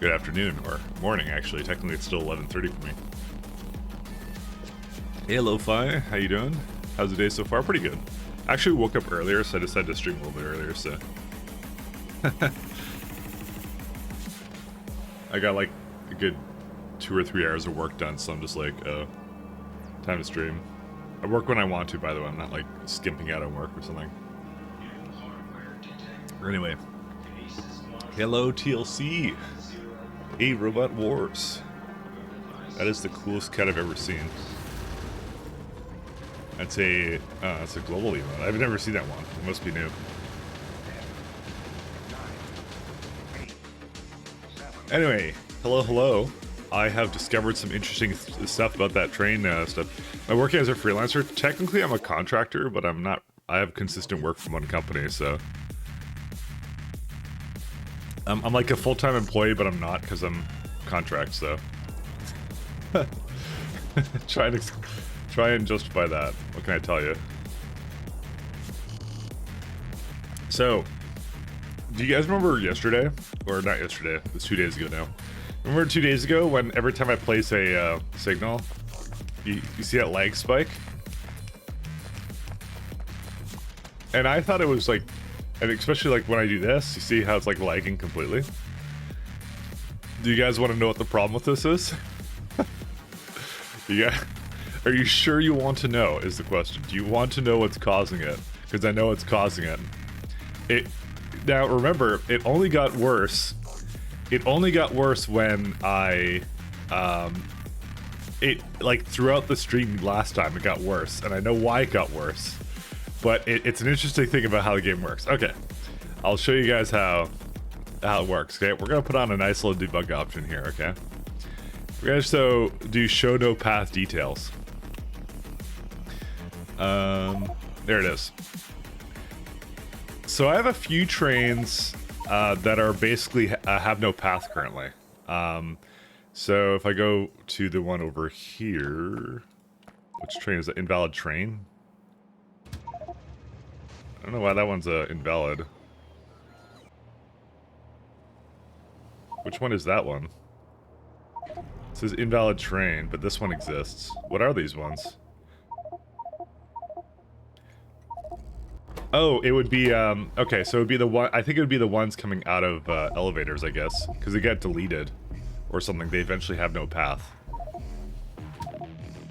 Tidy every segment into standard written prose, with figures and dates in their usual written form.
Good afternoon, or morning actually. Technically it's still 11:30 for me. Hey Lo-Fi, how you doing? How's the day so far? Pretty good. I actually woke up earlier, so I decided to stream a little bit earlier, so... I got like a good 2 or 3 hours of work done, so I'm just like, time to stream. I work when I want to, by the way. I'm not like skimping out on work or something. Anyway. Hello TLC. Hey Robot Wars. That is the coolest cat I've ever seen. That's a global emote. I've never seen that one. It must be new. Anyway, hello. I have discovered some interesting stuff about that train stuff. I'm working as a freelancer. Technically, I'm a contractor, but I'm not. I have consistent work from one company, so I'm like a full-time employee, but I'm not because I'm contract. So try and justify that. What can I tell you? So, do you guys remember yesterday, or not yesterday? It was 2 days ago now. Remember 2 days ago when every time I place a signal, you see that lag spike? And I thought it was like, and especially like when I do this, you see how it's like lagging completely? Do you guys want to know what the problem with this is? Yeah. Are you sure you want to know, is the question. Do you want to know what's causing it? Because I know what's causing it. Now remember, it only got worse. It only got worse when I, like throughout the stream last time it got worse, and I know why it got worse. But it's an interesting thing about how the game works. Okay, I'll show you guys how it works. Okay, we're gonna put on a nice little debug option here. Okay, we're gonna do show no path details. There it is. So I have a few trains that are basically have no path currently. So if I go to the one over here, which train is that? Invalid train? I don't know why that one's invalid. Which one is that one? It says invalid train, but this one exists. What are these ones? Oh, it would be, okay, so it would be the one, I think it would be the ones coming out of elevators, I guess, because they get deleted or something. They eventually have no path.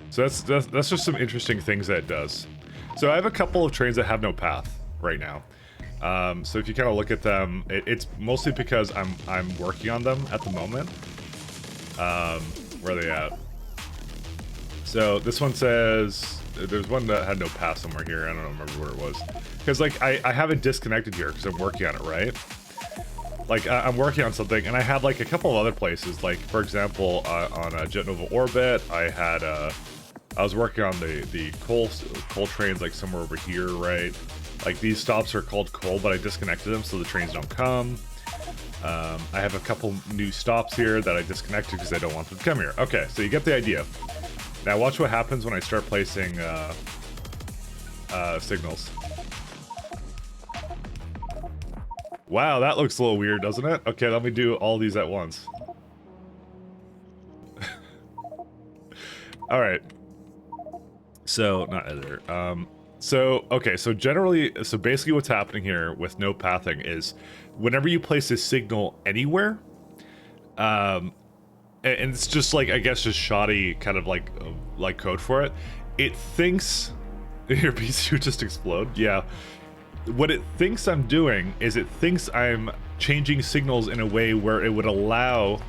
So that's just some interesting things that it does. So I have a couple of trains that have no path right now. So if you kind of look at them, it's mostly because I'm working on them at the moment. Where are they at? So this one says, there's one that had no path somewhere here. I don't remember where it was. Because like I have it disconnected here because I'm working on it, right? Like I'm working on something, and I had like a couple of other places. Like for example, on Jet Nova Orbit, I was working on the coal trains like somewhere over here, right? Like these stops are called coal, but I disconnected them so the trains don't come. I have a couple new stops here that I disconnected because I don't want them to come here. Okay, so you get the idea. Now watch what happens when I start placing signals. Wow, that looks a little weird, doesn't it? Okay, let me do all these at once. All right. So, not editor. Okay, so basically what's happening here with no pathing is whenever you place a signal anywhere, and it's just like, I guess, just shoddy kind of like code for it, it thinks your PC would just explode. Yeah. What it thinks I'm doing is it thinks I'm changing signals in a way where it would allow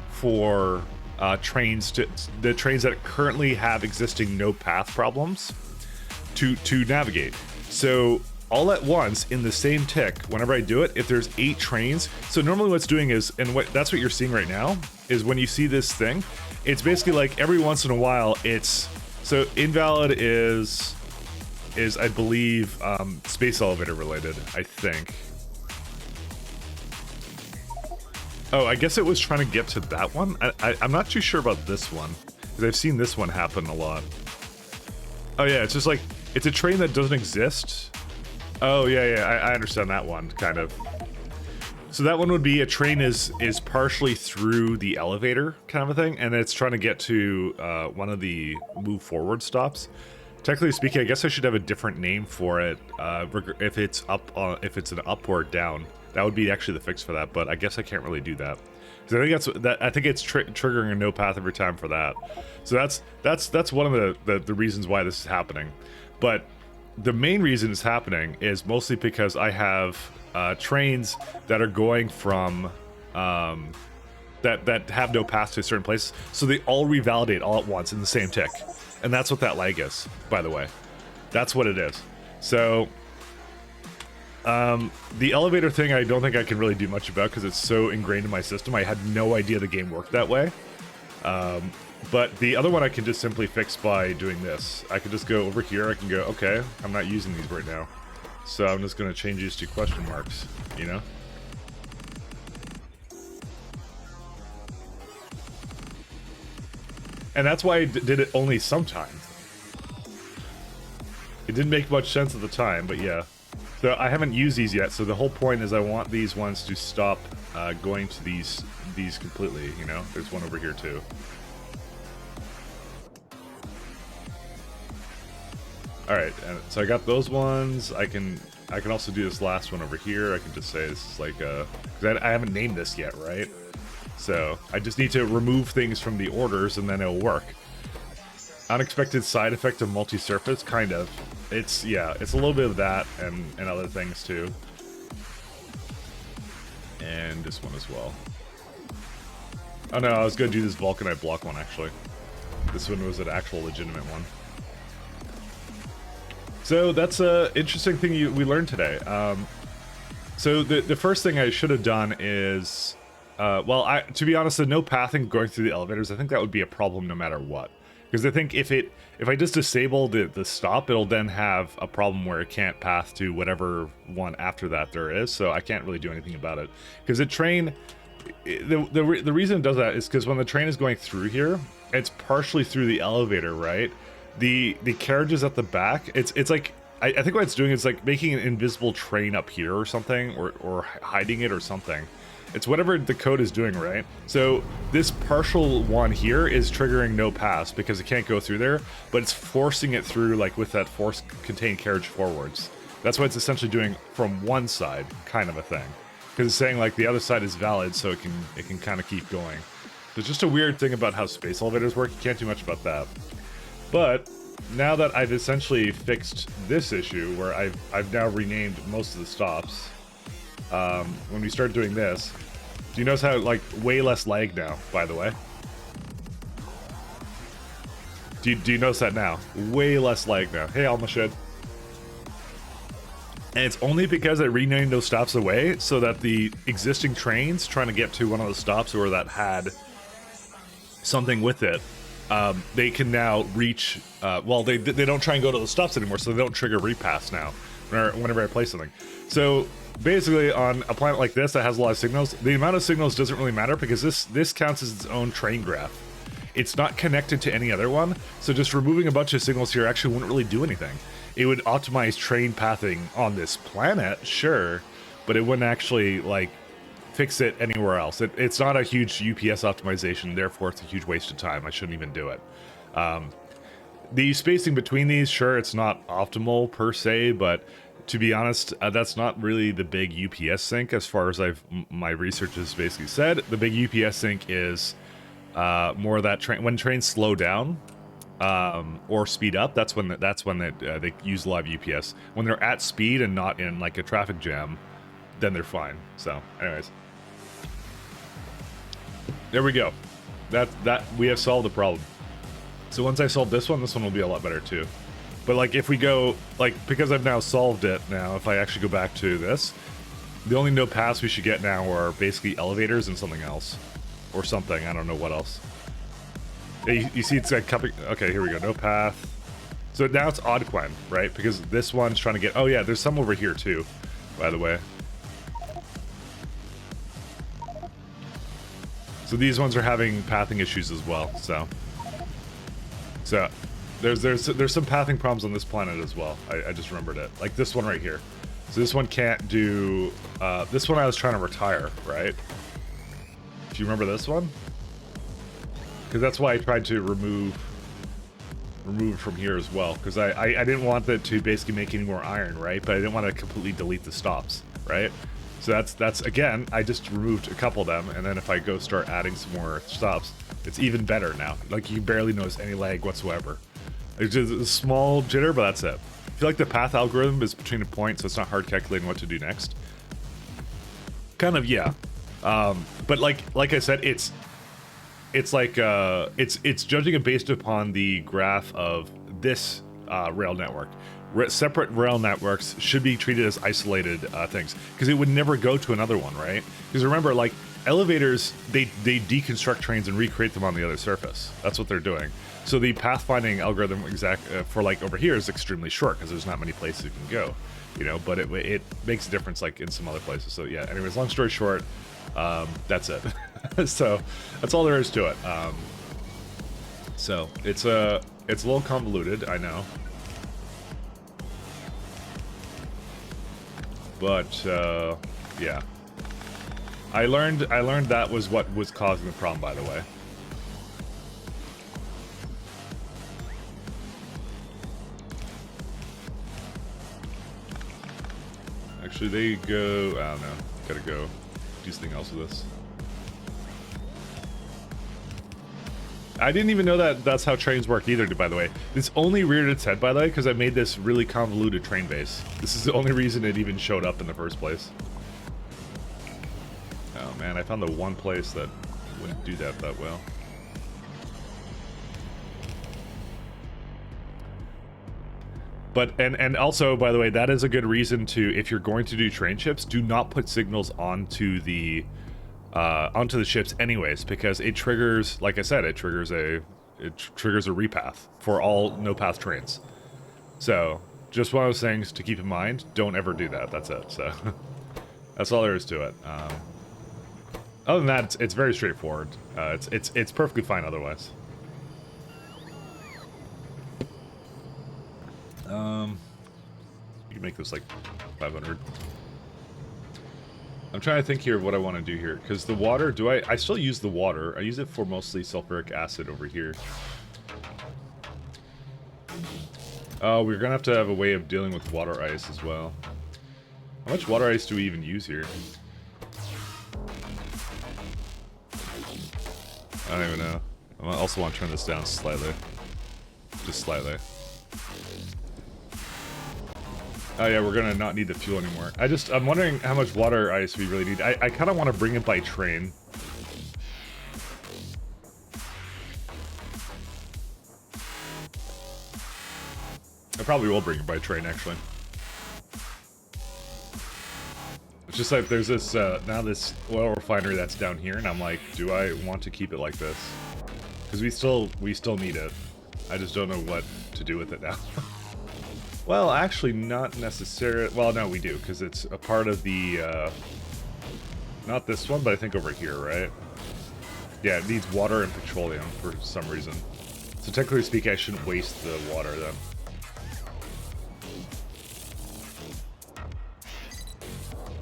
for the trains that currently have existing no path problems to navigate. So all at once in the same tick, whenever I do it, if there's 8 trains, so normally what's doing is, and that's what you're seeing right now, is when you see this thing, it's basically like every once in a while so invalid is I believe space elevator related, I think. Oh, I guess it was trying to get to that one. I'm not too sure about this one, because I've seen this one happen a lot. Oh yeah, it's just like, it's a train that doesn't exist. Oh yeah, I understand that one, kind of. So that one would be a train is partially through the elevator kind of a thing, and it's trying to get to one of the move forward stops. Technically speaking, I guess I should have a different name for it if it's up, if it's an up or down. That would be actually the fix for that, but I guess I can't really do that. Because I think I think it's triggering a no path every time for that. So that's one of the reasons why this is happening. But the main reason it's happening is mostly because I have trains that are going from that have no path to a certain place, so they all revalidate all at once in the same tick, and that's what that lag is, by the way. That's what it is. So the elevator thing, I don't think I can really do much about because it's so ingrained in my system. I had no idea the game worked that way. But the other one I can just simply fix by doing this. I can just go over here, I can go, okay, I'm not using these right now, so I'm just going to change these to question marks, you know? And that's why I did it only sometimes. It didn't make much sense at the time, but yeah. So I haven't used these yet, so the whole point is I want these ones to stop going to these completely, you know? There's one over here too. Alright, so I got those ones. I can also do this last one over here. I can just say this is like because I haven't named this yet, right? So I just need to remove things from the orders and then it'll work. Unexpected side effect of multi-surface, kind of. It's, yeah, it's a little bit of that and other things too. And this one as well. Oh no, I was gonna do this vulcanite block one actually. This one was an actual legitimate one. So that's an interesting thing we learned today. So the first thing I should have done is, well, to be honest, the no pathing going through the elevators, I think that would be a problem no matter what. Because I think if I just disable the stop, it'll then have a problem where it can't path to whatever one after that there is. So I can't really do anything about it. Because the train, the reason it does that is because when the train is going through here, it's partially through the elevator, right? The carriages at the back, it's like, I think what it's doing is like making an invisible train up here or something, or hiding it or something. It's whatever the code is doing, right? So this partial one here is triggering no pass because it can't go through there, but it's forcing it through like with that force contained carriage forwards. That's what it's essentially doing from one side, kind of a thing. Because it's saying like the other side is valid, so it can kind of keep going. There's just a weird thing about how space elevators work. You can't do much about that. But now that I've essentially fixed this issue, where I've now renamed most of the stops, when we start doing this, do you notice how, like, way less lag now, by the way? Do you notice that now? Way less lag now. Hey, Almashed. And it's only because I renamed those stops away so that the existing trains trying to get to one of the stops or that had something with it, they can now reach, well, they don't try and go to the stops anymore, so they don't trigger repass now whenever I play something. So basically on a planet like this that has a lot of signals, the amount of signals doesn't really matter because this counts as its own train graph. It's not connected to any other one, so just removing a bunch of signals here actually wouldn't really do anything. It would optimize train pathing on this planet, sure, but it wouldn't actually, like, fix it anywhere else. It's not a huge UPS optimization, therefore it's a huge waste of time. I shouldn't even do it. The spacing between these, sure, it's not optimal per se, but to be honest, that's not really the big UPS sink as far as my research has basically said. The big UPS sink is more of that when trains slow down or speed up. That's when they use live UPS. When they're at speed and not in like a traffic jam, then they're fine. So, anyways, there we go. That we have solved the problem. So once I solve this one will be a lot better too. But like if we go, like, because I've now solved it now, if I actually go back to this, the only no paths we should get now are basically elevators and something else. Or something, I don't know what else. You see it's like, okay, here we go, no path. So now it's Oddquen, right? Because this one's trying to get, oh yeah, there's some over here too, by the way. So these ones are having pathing issues as well, so there's some pathing problems on this planet as well. I just remembered it. Like this one right here. So this one can't do This one I was trying to retire, right? Do you remember this one? Because that's why I tried to remove it from here as well. Because I didn't want that to basically make any more iron, right? But I didn't want to completely delete the stops, right? So that's again, I just removed a couple of them, and then if I go start adding some more stops, it's even better now. Like, you can barely notice any lag whatsoever. It's just a small jitter, but that's it. I feel like the path algorithm is between a point, so it's not hard calculating what to do next. Kind of, yeah. But like I said, it's like it's judging it based upon the graph of this rail network. Separate rail networks should be treated as isolated things, because it would never go to another one, right? Because remember, like, elevators, they deconstruct trains and recreate them on the other surface. That's what they're doing. So the pathfinding algorithm for like over here is extremely short, because there's not many places you can go, you know. But it makes a difference like in some other places. So yeah. Anyways, long story short, that's it. So that's all there is to it. So it's a little convoluted, I know. But yeah, I learned that was what was causing the problem, by the way. Actually, they go. I don't know. Gotta go do something else with this. I didn't even know that that's how trains work either, by the way. This only reared its head, by the way, because I made this really convoluted train base. This is the only reason it even showed up in the first place. Oh man, I found the one place that wouldn't do that well. But, and also, by the way, that is a good reason to, if you're going to do train ships, do not put signals onto the ships anyways, because it triggers, like I said, it triggers a repath for all no-path trains. So, just one of those things to keep in mind. Don't ever do that. That's it. So, that's all there is to it. Other than that, it's very straightforward. It's perfectly fine otherwise. You can make this like 500. I'm trying to think here of what I want to do here, because the water, I still use the water. I use it for mostly sulfuric acid over here. Oh, we're gonna have to have a way of dealing with water ice as well. How much water ice do we even use here? I don't even know. I also want to turn this down slightly. Just slightly. Oh yeah, we're gonna not need the fuel anymore. I'm wondering how much water ice we really need. I kind of want to bring it by train. I probably will bring it by train, actually. It's just like there's this, now this oil refinery that's down here, and I'm like, do I want to keep it like this? Because we still need it. I just don't know what to do with it now. Well, actually, not necessarily. Well, no, we do, because it's a part of the, not this one, but I think over here, right? Yeah, it needs water and petroleum for some reason. So technically speaking, I shouldn't waste the water, then.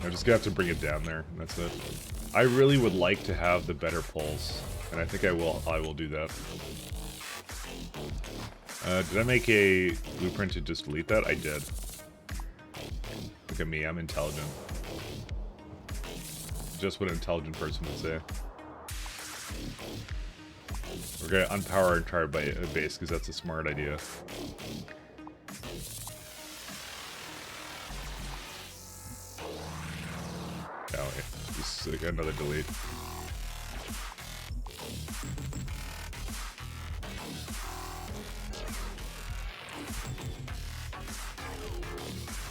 I'm just gonna have to bring it down there, and that's it. I really would like to have the better pulls, and I think I will do that. Did I make a blueprint to just delete that? I did. Look at me, I'm intelligent. Just what an intelligent person would say. We're gonna unpower our entire base, because that's a smart idea. Oh, yeah. Just like another delete.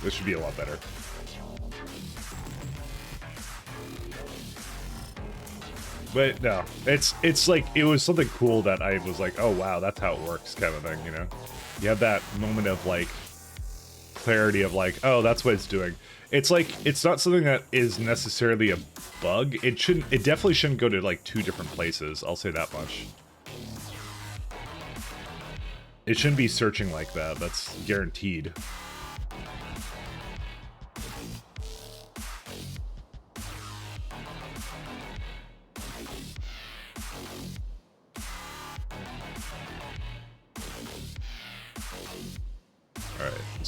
This should be a lot better. But no, it's like, it was something cool that I was like, oh wow, that's how it works, kind of thing, you know? You have that moment of like clarity of like, oh, that's what it's doing. It's like, it's not something that is necessarily a bug. It definitely shouldn't go to like 2 different places, I'll say that much. It shouldn't be searching like that, that's guaranteed.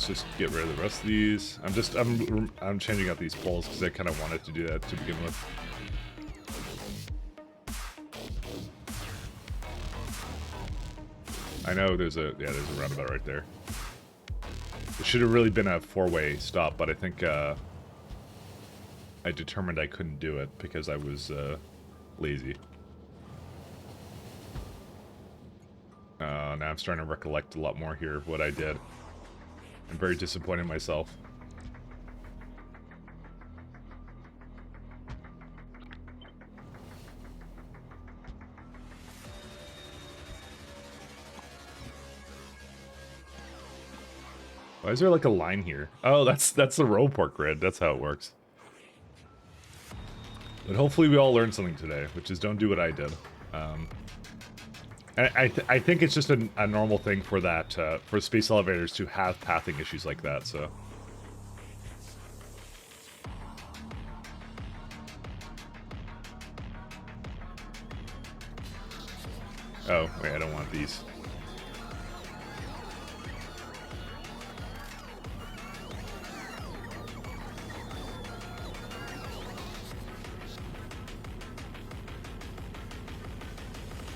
just get rid of the rest of these. I'm changing out these poles because I kind of wanted to do that to begin with. I know there's a roundabout right there. It should have really been a 4-way stop, but I think I determined I couldn't do it because I was lazy. Now I'm starting to recollect a lot more here of what I did. I'm very disappointed in myself. Why is there like a line here? Oh, that's the rollport grid. That's how it works. But hopefully we all learned something today, which is don't do what I did. I think it's just a normal thing for that for space elevators to have pathing issues like that. So. Oh wait, I don't want these.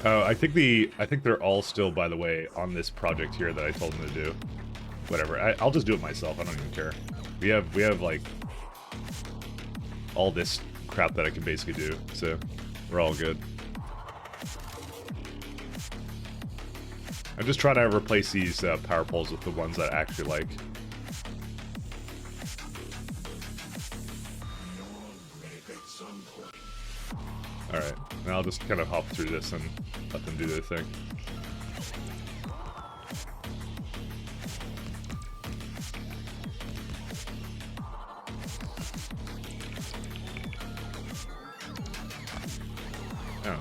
Oh, I think they're all still, by the way, on this project here that I told them to do. Whatever, I'll just do it myself. I don't even care. We have like all this crap that I can basically do, so we're all good. I'm just trying to replace these power poles with the ones that I actually like. Alright, now I'll just kind of hop through this and let them do their thing. Oh.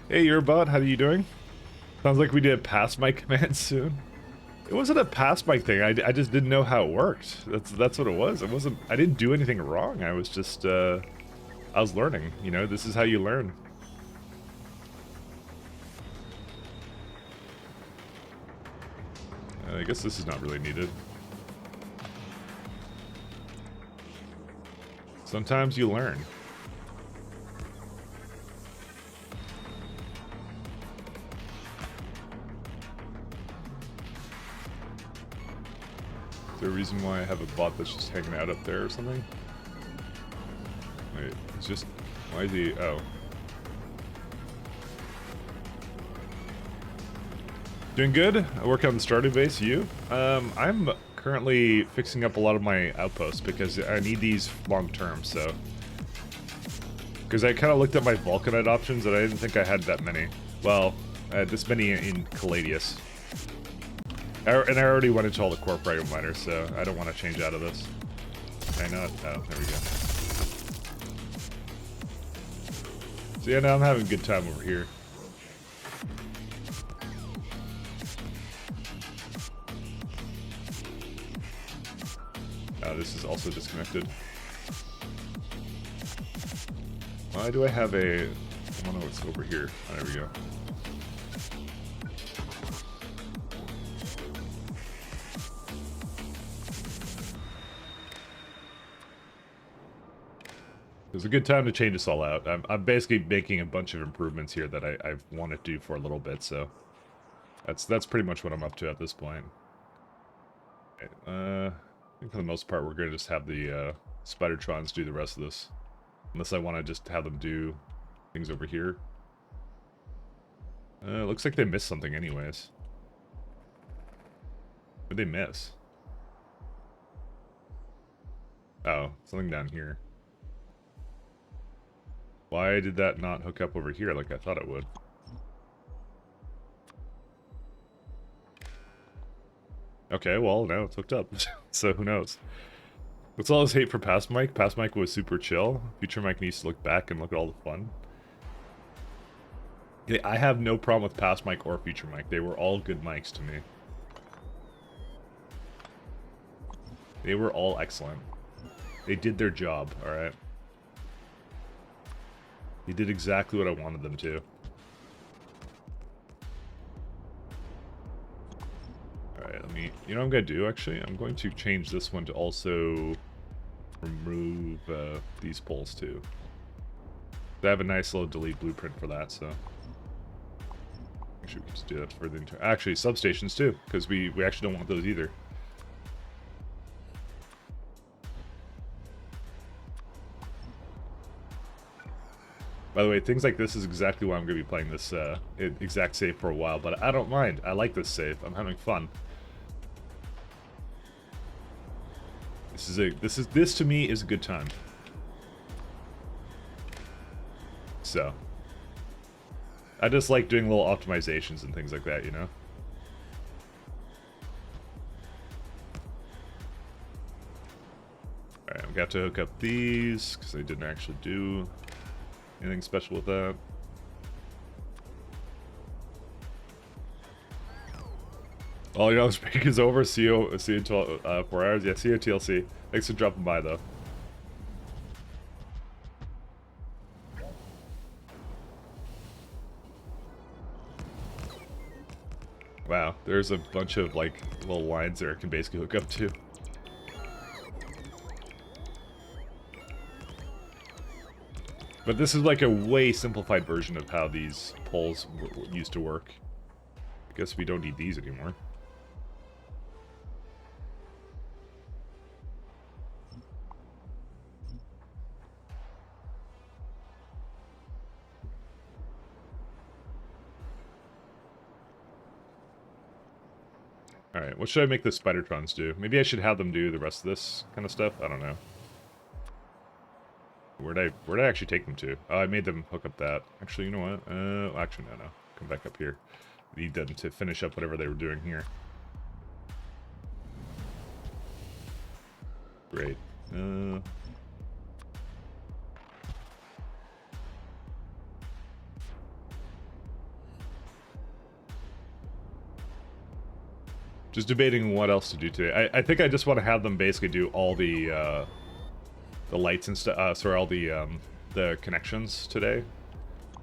Hey, you're about. How are you doing? Sounds like we did pass my command soon. It wasn't a pass mic thing. I just didn't know how it worked. That's what it was. It wasn't. I didn't do anything wrong. I was just I was learning. You know, this is how you learn. I guess this is not really needed. Sometimes you learn. Is there a reason why I have a bot that's just hanging out up there or something? Wait, it's just... Why is he... Oh. Doing good. I work on the starting base. You? I'm currently fixing up a lot of my outposts because I need these long term, so... Because I kind of looked at my Vulcanite options and I didn't think I had that many. Well, I had this many in Caladius. And I already went into all the core fragment miners, so I don't want to change out of this. Can I not? Oh, there we go. So yeah, now I'm having a good time over here. Oh, this is also disconnected. Why do I have a... I don't know what's over here. Oh, there we go. It was a good time to change this all out. I'm basically making a bunch of improvements here that I've wanted to do for a little bit, so... That's pretty much what I'm up to at this point. Okay, I think for the most part we're going to just have the Spidertrons do the rest of this. Unless I want to just have them do things over here. Looks like they missed something anyways. What did they miss? Oh, something down here. Why did that not hook up over here like I thought it would? Okay, well, now it's hooked up. So who knows? What's all this hate for Past Mike? Past Mike was super chill. Future Mike needs to look back and look at all the fun. Yeah, I have no problem with Past Mike or Future Mike. They were all good mics to me. They were all excellent. They did their job, alright? They did exactly what I wanted them to. You know what I'm going to do, actually? I'm going to change this one to also remove these poles, too. I have a nice little delete blueprint for that, so... Actually, we can just do that for the entire... Actually, substations, too, because we actually don't want those either. By the way, things like this is exactly why I'm going to be playing this exact save for a while, but I don't mind. I like this save. I'm having fun. This to me is a good time. So, I just like doing little optimizations and things like that, you know? Alright, I've got to hook up these, because I didn't actually do anything special with that. Oh, you know, this break is over. See you in 4 hours. Yeah, see you at TLC. Thanks for dropping by, though. Wow, there's a bunch of, like, little lines there I can basically hook up to. But this is like a way simplified version of how these poles used to work. I guess we don't need these anymore. Alright, what should I make the Spidertrons do? Maybe I should have them do the rest of this kind of stuff? I don't know. Where'd I actually take them to? Oh, I made them hook up that. Actually, you know what? Actually, no. Come back up here. Need them to finish up whatever they were doing here. Great. Just debating what else to do today. I think I just want to have them basically do all the lights and stuff. Sorry, all the connections today.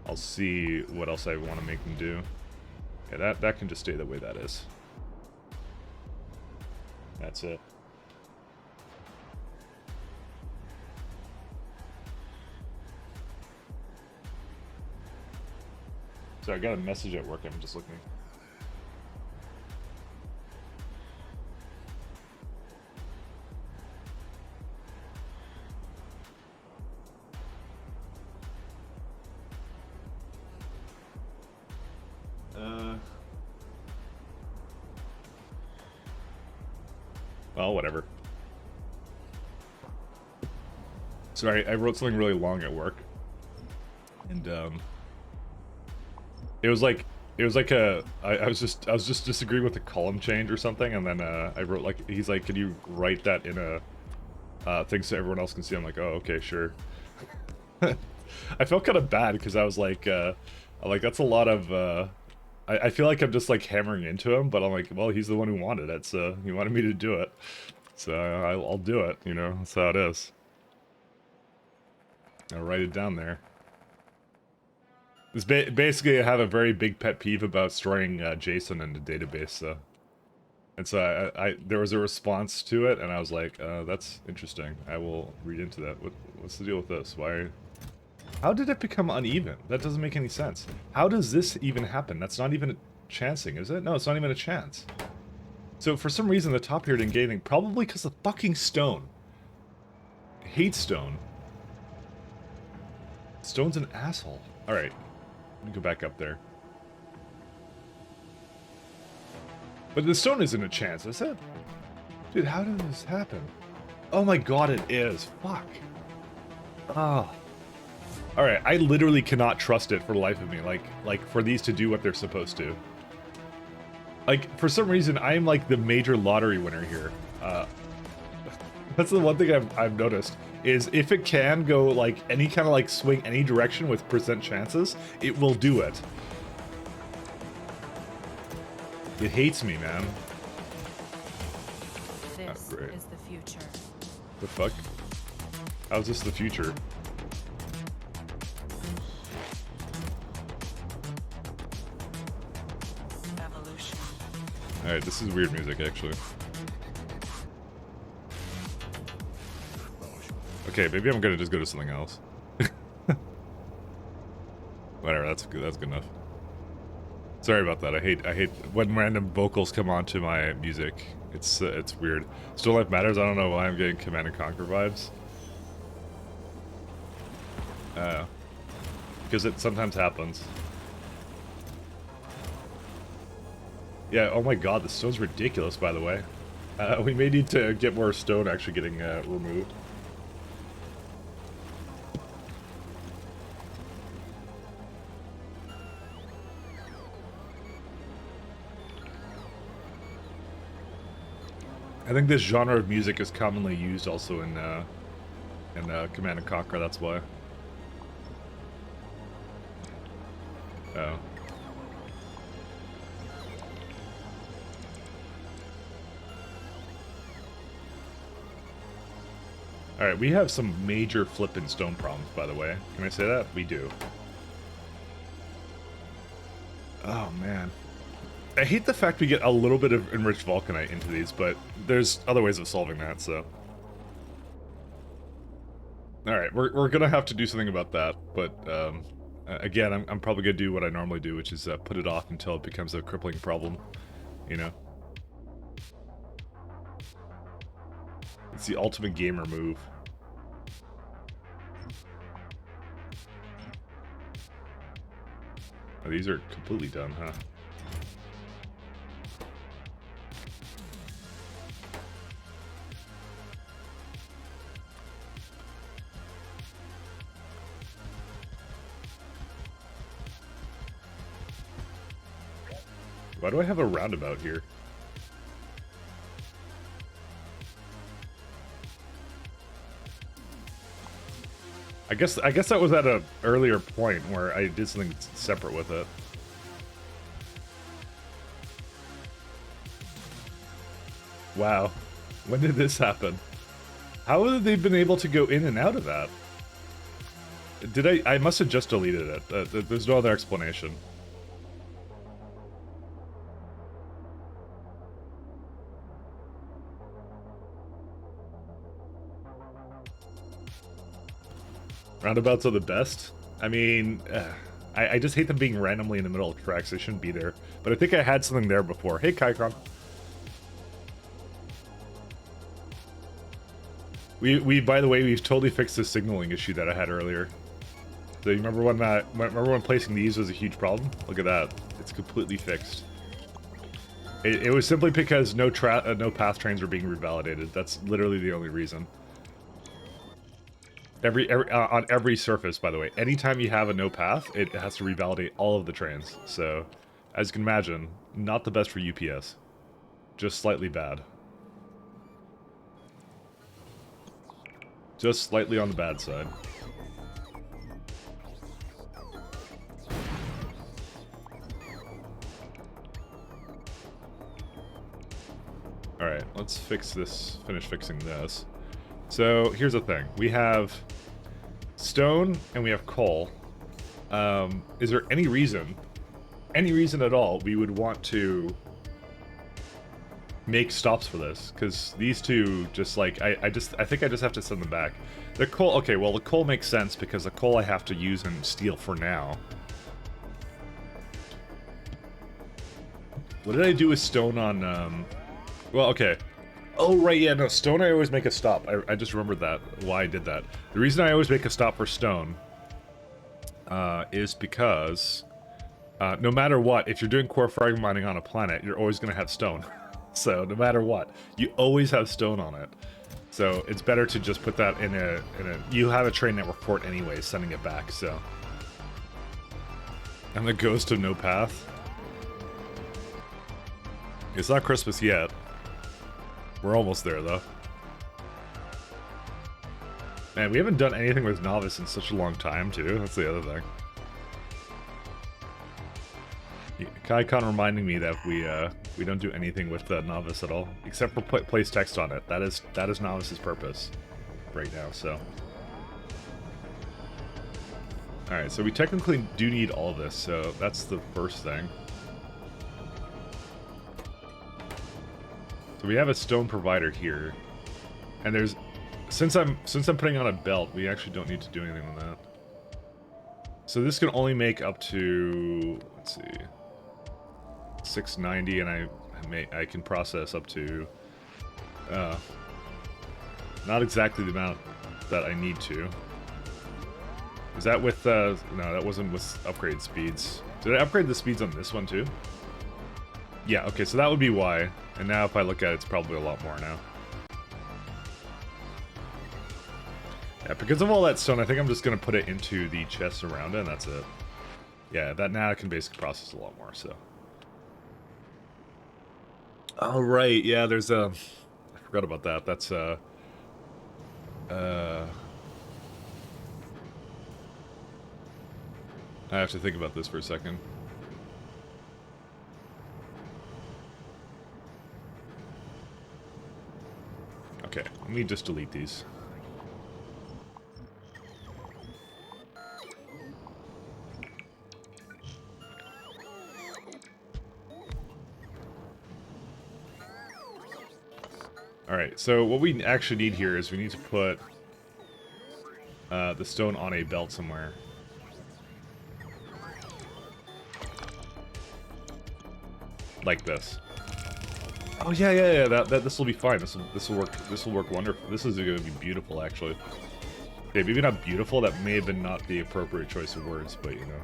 I'll see what else I want to make them do. Yeah, that can just stay the way that is. That's it. So I got a message at work. I'm just looking. Well, whatever. Sorry, I wrote something really long at work, and it was like I was just disagreeing with the column change or something, and then I wrote like, he's like, can you write that in a thing so everyone else can see? I'm like, oh, okay, sure. I felt kind of bad because I was like that's a lot of I feel like I'm just like hammering into him, but I'm like, well, he's the one who wanted it, so he wanted me to do it, so I'll do it, you know. That's how it is. I'll write it down there. This basically, I have a very big pet peeve about storing JSON in the database, so. And so there was a response to it, and I was like, that's interesting. I will read into that. What's the deal with this? Why? How did it become uneven? That doesn't make any sense. How does this even happen? That's not even a chancing, is it? No, it's not even a chance. So for some reason, the top here didn't get anything. Probably because the fucking stone. I hate stone. Stone's an asshole. Alright. Let me go back up there. But the stone isn't a chance, is it? Dude, how did this happen? Oh my god, it is. Fuck. Oh. Alright, I literally cannot trust it for the life of me. Like, for these to do what they're supposed to. Like, for some reason, I'm like the major lottery winner here. That's the one thing I've noticed, is if it can go, like, any kind of, like, swing any direction with percent chances, it will do it. It hates me, man. This is the future. The fuck? How's this the future? Alright, this is weird music, actually. Okay, maybe I'm gonna just go to something else. Whatever, that's good enough. Sorry about that. I hate when random vocals come onto my music. It's weird. Still Life Matters. I don't know why I'm getting Command and Conquer vibes. Because it sometimes happens. Yeah. Oh my God, the stone's ridiculous. By the way, we may need to get more stone actually getting removed. I think this genre of music is commonly used also in Command and Conquer. That's why. Oh. All right, we have some major flippin' stone problems, by the way. Can I say that? We do. Oh man. I hate the fact we get a little bit of enriched vulcanite into these, but there's other ways of solving that, so. Alright, we're gonna have to do something about that, but again, I'm probably gonna do what I normally do, which is put it off until it becomes a crippling problem, you know? It's the ultimate gamer move. Oh, these are completely done, huh? Why do I have a roundabout here? I guess that was at an earlier point where I did something separate with it. Wow. When did this happen? How have they been able to go in and out of that? I must have just deleted it. There's no other explanation. Roundabouts are the best. I mean, I just hate them being randomly in the middle of tracks. They shouldn't be there. But I think I had something there before. Hey, Kaikon. By the way, we've totally fixed the signaling issue that I had earlier. So you remember when placing these was a huge problem? Look at that. It's completely fixed. It was simply because no path trains were being revalidated. That's literally the only reason. On every surface, by the way. Anytime you have a no path, it has to revalidate all of the trains. So, as you can imagine, not the best for UPS. Just slightly bad. Just slightly on the bad side. Alright, let's fix this, finish fixing this. So, here's the thing. We have stone and we have coal. Is there any reason at all, we would want to make stops for this? Because these two, just like, I think I just have to send them back. The coal, okay, well, the coal makes sense because the coal I have to use in steel for now. What did I do with stone on, well, okay. Oh, right, yeah, no, stone I always make a stop. I just remembered that, why I did that. The reason I always make a stop for stone is because no matter what, if you're doing core fragment mining on a planet, you're always going to have stone. So, no matter what, you always have stone on it. So, it's better to just put that in a you have a train network port anyway, sending it back, so. And the ghost of no path. It's not Christmas yet. We're almost there, though. Man, we haven't done anything with Novice in such a long time, too. That's the other thing. Kaikon reminding me that we don't do anything with Novice at all, except for place text on it. That is Novice's purpose right now, so. Alright, so we technically do need all this, so that's the first thing. we have a stone provider here, and there's since I'm putting on a belt, we actually don't need to do anything with that. So this can only make up to, let's see, 690, and I can process up to not exactly the amount that I need to. Is that with no, that wasn't with upgrade speeds. Did I upgrade the speeds on this one too? Yeah, okay, so that would be why. And now if I look at it, it's probably a lot more now. Yeah, because of all that stone, I think I'm just going to put it into the chests around it, and that's it. Yeah, that now I can basically process a lot more, so. Oh, right, yeah, there's a... I forgot about that. That's, I have to think about this for a second. Okay, let me just delete these. Alright, so what we actually need here is we need to put the stone on a belt somewhere. Like this. Oh yeah. This will be fine. This will work wonderful. This is going to be beautiful, actually. Okay, maybe not beautiful. That may have been not the appropriate choice of words, but you know.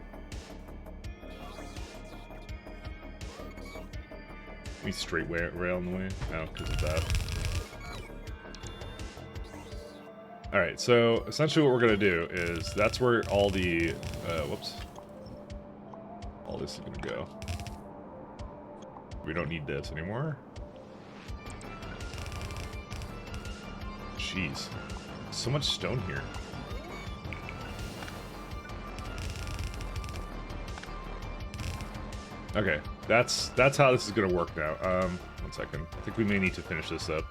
Let me straight rail in the way. Oh, because of that. Alright, so essentially what we're going to do is, that's where all the, whoops. All this is going to go. We don't need this anymore. Jeez. So much stone here. Okay, that's how this is going to work now. 1 second. I think we may need to finish this up.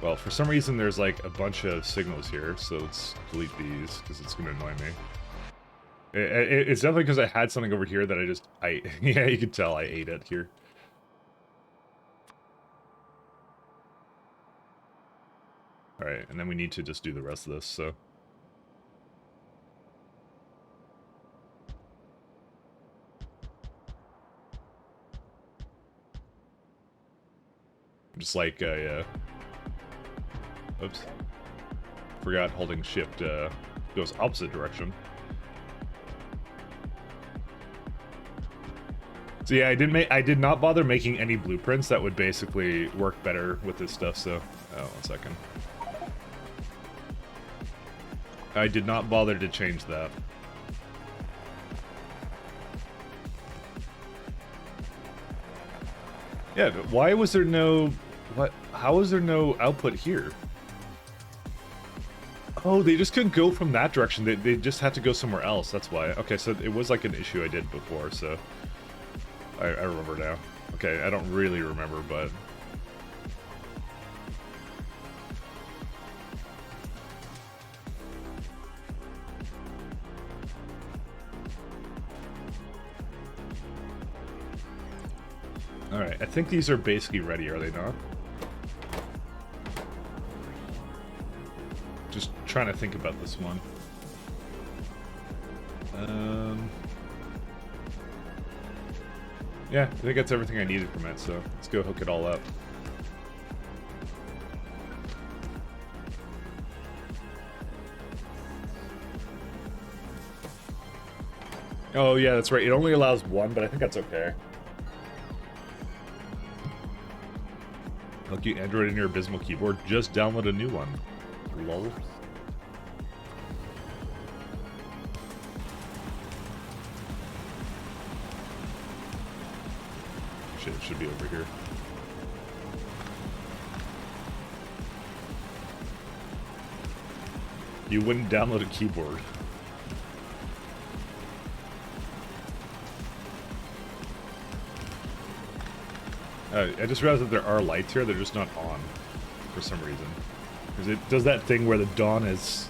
Well, for some reason there's like a bunch of signals here, so let's delete these because it's going to annoy me. It's definitely because I had something over here that yeah, you can tell I ate it here. Alright, and then we need to just do the rest of this, so. Just like, yeah. Oops. Forgot holding shift goes opposite direction. So yeah, I did not bother making any blueprints that would basically work better with this stuff, so... Oh, 1 second. I did not bother to change that. Yeah, why was there no... How was there no output here? Oh, they just couldn't go from that direction. They just had to go somewhere else, that's why. Okay, so it was like an issue I did before, so... I remember now. Okay, I don't really remember, but... Alright, I think these are basically ready, are they not? Just trying to think about this one. Yeah, I think that's everything I needed from it, so let's go hook it all up. Oh yeah, that's right. It only allows one, but I think that's okay. Lucky Android in your abysmal keyboard. Just download a new one. Lol. Shit, it should be over here. You wouldn't download a keyboard. I just realized that there are lights here, they're just not on for some reason. Because it does that thing where the dawn is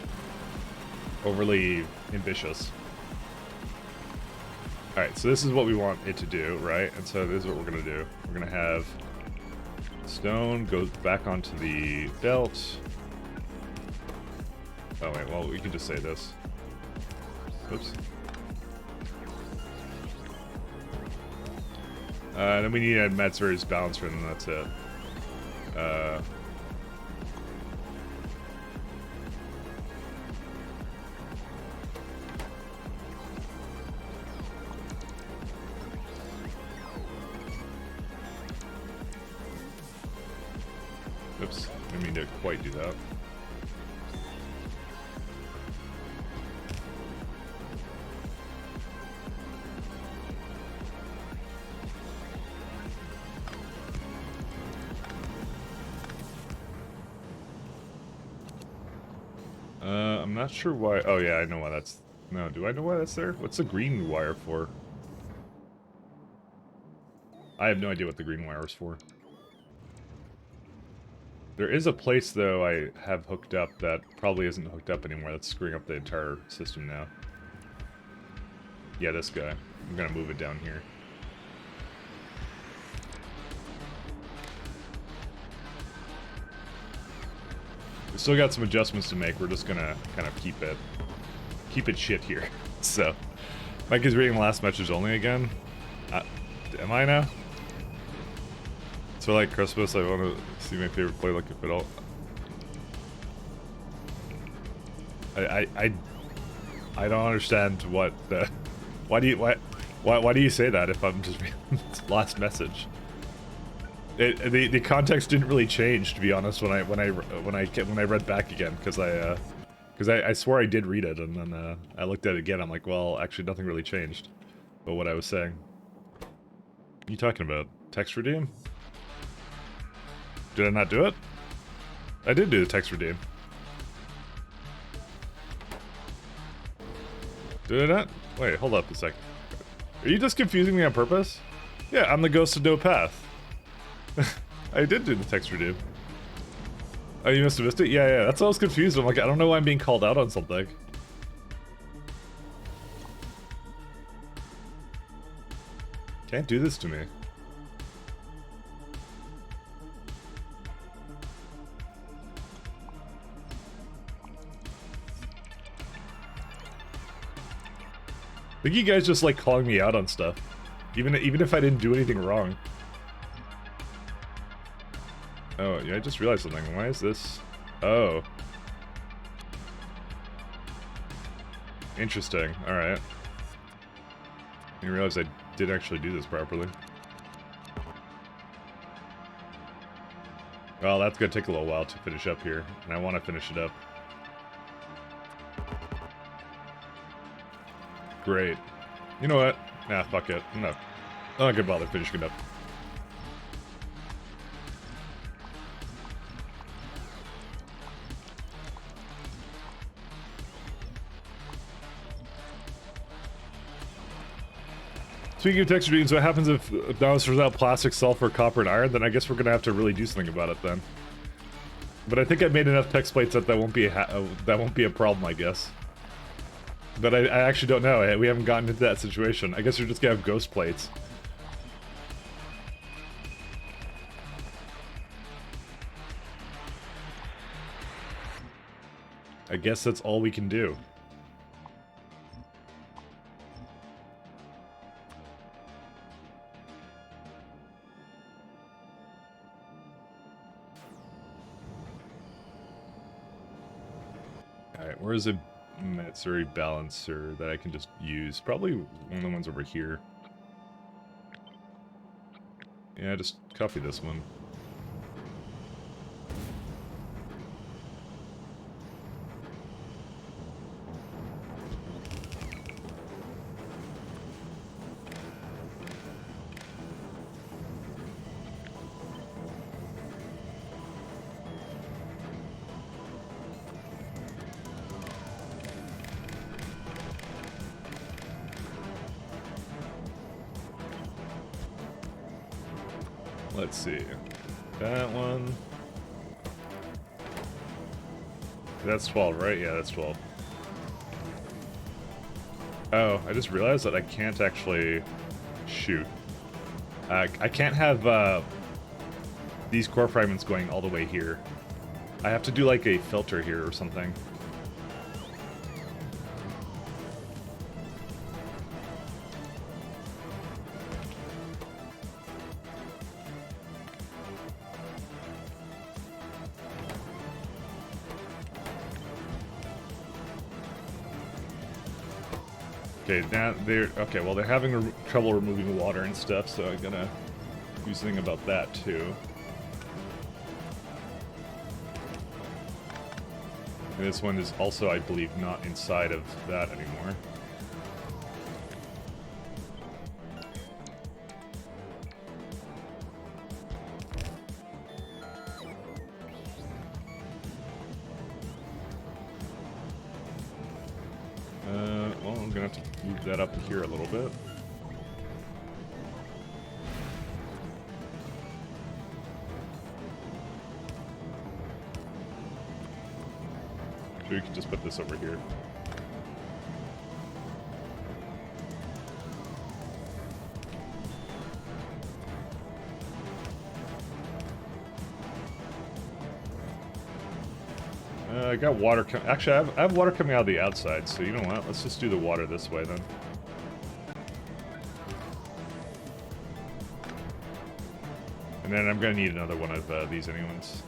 overly ambitious. Alright, so this is what we want it to do, right? And so this is what we're going to do. We're going to have Stone goes back onto the belt. Oh wait, well we can just say this. Oops. Then we need a Metzger's balancer, and that's it. Oops, didn't mean to quite do that. I'm not sure why. Oh yeah, I know why that's... No, do I know why that's there? What's the green wire for? I have no idea what the green wire is for. There is a place, though, I have hooked up that probably isn't hooked up anymore. That's screwing up the entire system now. Yeah, this guy. I'm gonna move it down here. We still got some adjustments to make. We're just gonna kind of keep it shit here. So, Mike is reading the last message only again. Am I now? So like Christmas, I want to see my favorite play like a fiddle. I don't understand what the... Why do you say that if I'm just reading this last message? The context didn't really change, to be honest, when I read back again, because I swore I did read it, and then I looked at it again. I'm like, well, actually, nothing really changed. But what I was saying. What are you talking about? Text redeem? Did I not do it? I did do the text redeem. Did I not? Wait, hold up a sec. Are you just confusing me on purpose? Yeah, I'm the ghost of no path. I did do the text redeem. Oh, you must have missed it? Yeah, that's why I was confused. I'm like, I don't know why I'm being called out on something. Can't do this to me. I think you guys just like calling me out on stuff. Even if I didn't do anything wrong. Oh, yeah, I just realized something. Why is this? Oh. Interesting. Alright. I didn't realize I did actually do this properly. Well, that's gonna take a little while to finish up here, and I want to finish it up. Great. You know what? Nah, fuck it. I'm not gonna bother finishing it up. Speaking of texture readings, what happens if balancers out plastic, sulfur, copper, and iron? Then I guess we're gonna have to really do something about it then. But I think I've made enough text plates that won't be a problem, I guess. But I actually don't know. We haven't gotten into that situation. I guess we're just gonna have ghost plates. I guess that's all we can do. Alright, where's a Matsuri balancer that I can just use? Probably one of the ones over here. Yeah, just copy this one. Let's see. That one. That's 12, right? Yeah, that's 12. Oh, I just realized that I can't actually shoot. I can't have these core fragments going all the way here. I have to do like a filter here or something. Okay, now they're okay. Well, they're having trouble removing water and stuff, so I'm gonna do something about that too. And this one is also, I believe, not inside of that anymore. Well, I'm gonna have to move that up here a little bit. Sure, you can just put this over here. I got water. Actually, I have water coming out of the outside, so you know what? Let's just do the water this way then. And then I'm gonna need another one of these anyways.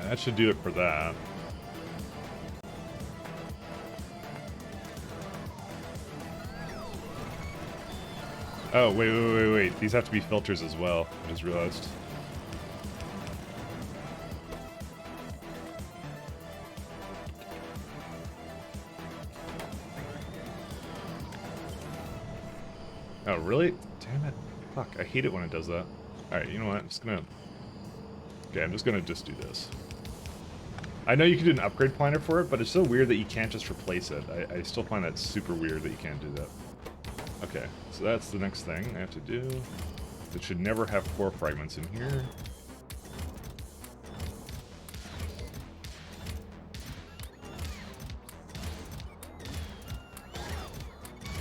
That should do it for that. Oh, wait. These have to be filters as well. I just realized. Oh, really? Damn it. Fuck, I hate it when it does that. Alright, you know what? I'm just gonna... Okay, I'm just gonna do this. I know you can do an upgrade planner for it, but it's so weird that you can't just replace it. I still find that super weird that you can't do that. Okay, so that's the next thing I have to do. It should never have core fragments in here.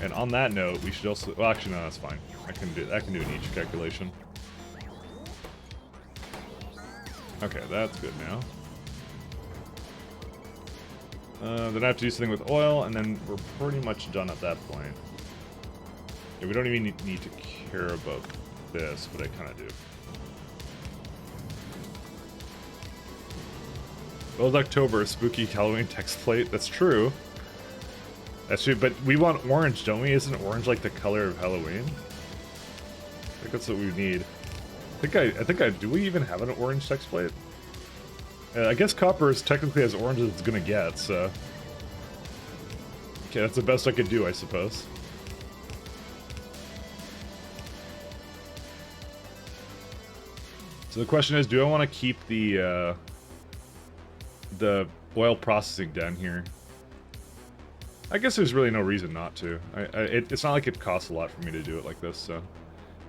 And on that note, we should also... Well, actually, no, that's fine. I can do an each calculation. Okay, that's good now. Then I have to do something with oil, and then we're pretty much done at that point. Yeah, we don't even need to care about this, but I kind of do. Old October, spooky Halloween text plate. That's true. That's true, but we want orange, don't we? Isn't orange like the color of Halloween? I think that's what we need. I think I do we even have an orange text plate? I guess copper is technically as orange as it's gonna get, so... Okay, that's the best I could do, I suppose. So the question is, do I want to keep the oil processing down here? I guess there's really no reason not to. It's not like it costs a lot for me to do it like this, so...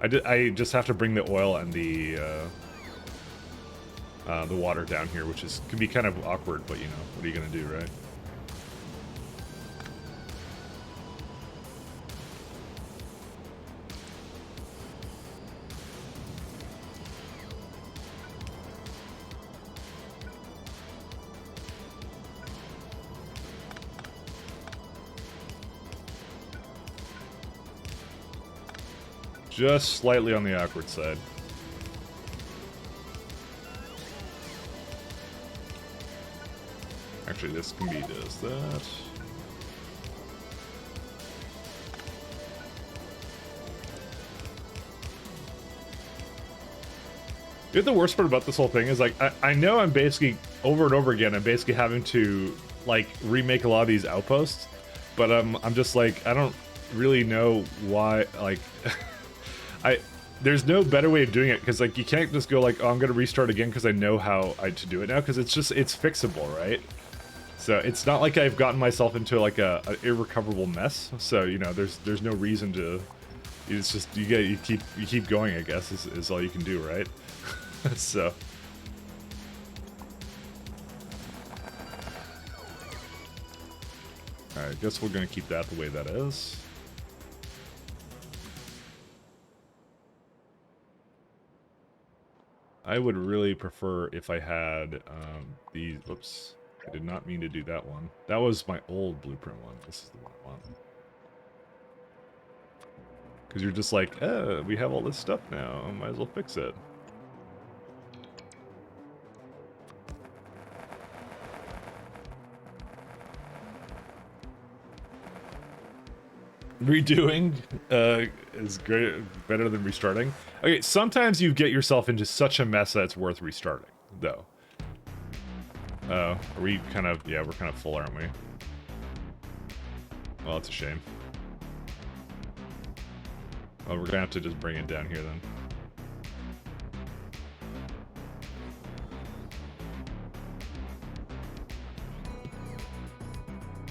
I just have to bring the oil and the water down here, which can be kind of awkward, but you know, what are you gonna do, right? Just slightly on the awkward side. Actually, this can be just that. You know, the worst part about this whole thing is, like, I know I'm basically, over and over again, I'm basically having to, like, remake a lot of these outposts, but I'm just like, I don't really know why, like... There's no better way of doing it, because like you can't just go like, oh, I'm gonna restart again because I know how to do it now, because it's fixable, right? So it's not like I've gotten myself into like a irrecoverable mess. So you know, there's no reason to It's just you keep going, I guess, is all you can do, right? So alright, I guess we're gonna keep that the way that is. I would really prefer if I had these. Oops, I did not mean to do that one. That was my old blueprint one. This is the one I want. Because you're just like, we have all this stuff now. Might as well fix it. Redoing is great, better than restarting. Okay, sometimes you get yourself into such a mess that it's worth restarting, though. Are we kind of, yeah, we're kind of full, aren't we? Well, it's a shame. Well, we're gonna have to just bring it down here then.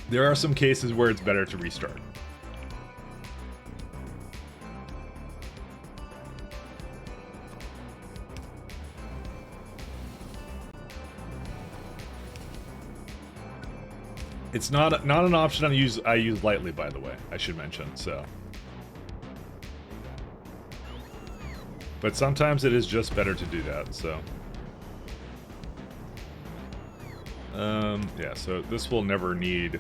There are some cases where it's better to restart. It's not an option I use lightly, by the way. I should mention, so. But sometimes it is just better to do that, so. Yeah, so this will never need.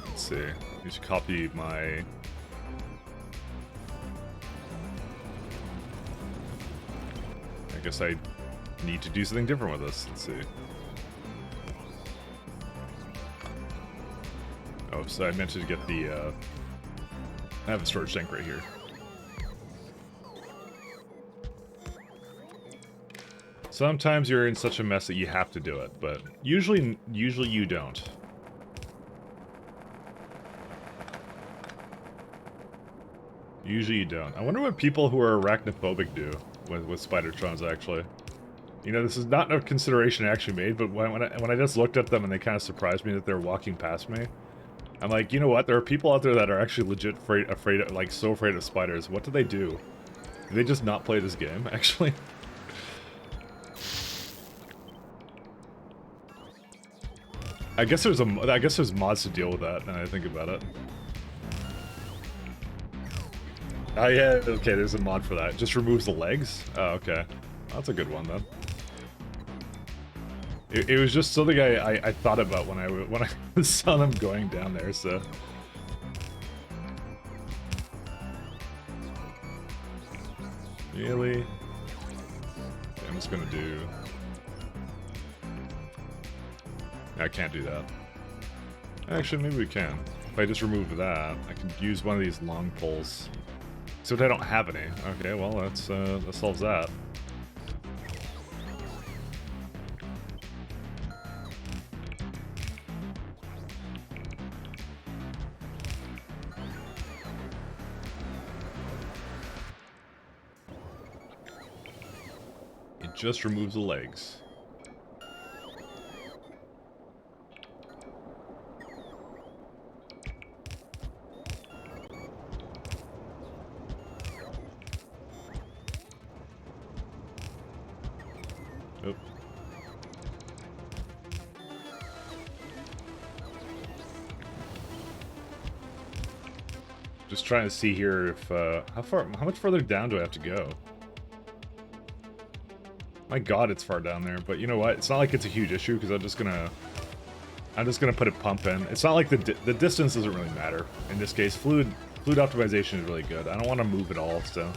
Let's see. You should copy my. I guess I need to do something different with this. Let's see. Oh, so I meant to get the, I have a storage tank right here. Sometimes you're in such a mess that you have to do it, but usually you don't. Usually you don't. I wonder what people who are arachnophobic do with Spidertrons, actually. You know, this is not a consideration I actually made, but when I just looked at them and they kind of surprised me that they're walking past me, I'm like, you know what? There are people out there that are actually legit afraid of, like, so afraid of spiders. What do they do? Do they just not play this game, actually? I guess there's mods to deal with that, now that I think about it. Oh yeah, okay, there's a mod for that. It just removes the legs? Oh, okay. That's a good one, then. It was just something I thought about when I saw them going down there, so. Really? Okay, I'm just gonna do. I can't do that. Actually, maybe we can. If I just remove that, I can use one of these long poles. Except I don't have any. Okay, well that solves that. It just removes the legs. Oop. Just trying to see here if how much further down do I have to go? My god, it's far down there, but you know what? It's not like it's a huge issue because I'm just gonna put a pump in. It's not like the distance doesn't really matter in this case. Fluid optimization is really good. I don't want to move at all, so.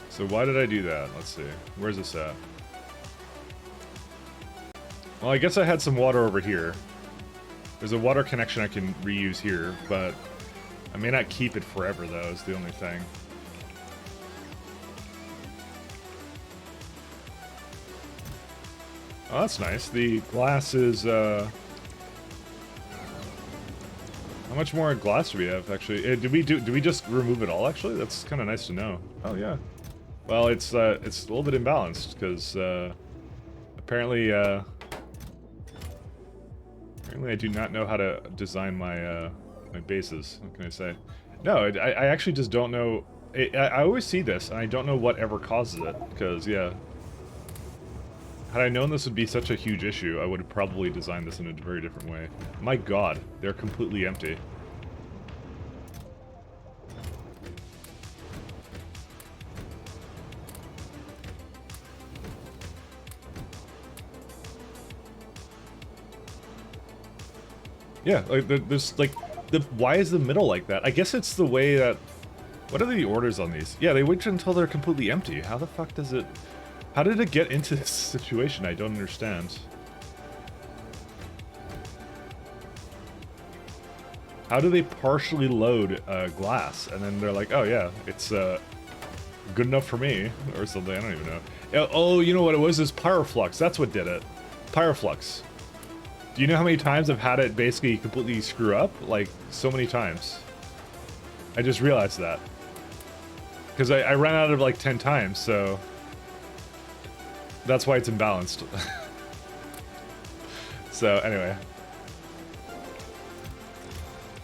So why did I do that? Let's see. Where's this at? Well, I guess I had some water over here. There's a water connection I can reuse here, but I may not keep it forever, though, is the only thing. Oh, that's nice. The glass is, how much more glass do we have, actually? Did we just remove it all, actually? That's kind of nice to know. Oh, yeah. Well, it's a little bit imbalanced, because, Apparently, apparently I do not know how to design my my bases. What can I say? No, I actually just don't know. I always see this, and I don't know whatever causes it. Because yeah, had I known this would be such a huge issue, I would have probably designed this in a very different way. My God, they're completely empty. Yeah, like there's like why is the middle like that? I guess it's the way that. What are the orders on these? Yeah, they wait until they're completely empty. How the fuck does it? How did it get into this situation? I don't understand. How do they partially load glass and then they're like, oh yeah, it's good enough for me or something? I don't even know. Oh, you know what it was? Is Pyroflux. That's what did it. Pyroflux. Do you know how many times I've had it basically completely screw up? Like, so many times. I just realized that. Because I ran out of like 10 times, so... That's why it's imbalanced. So, anyway.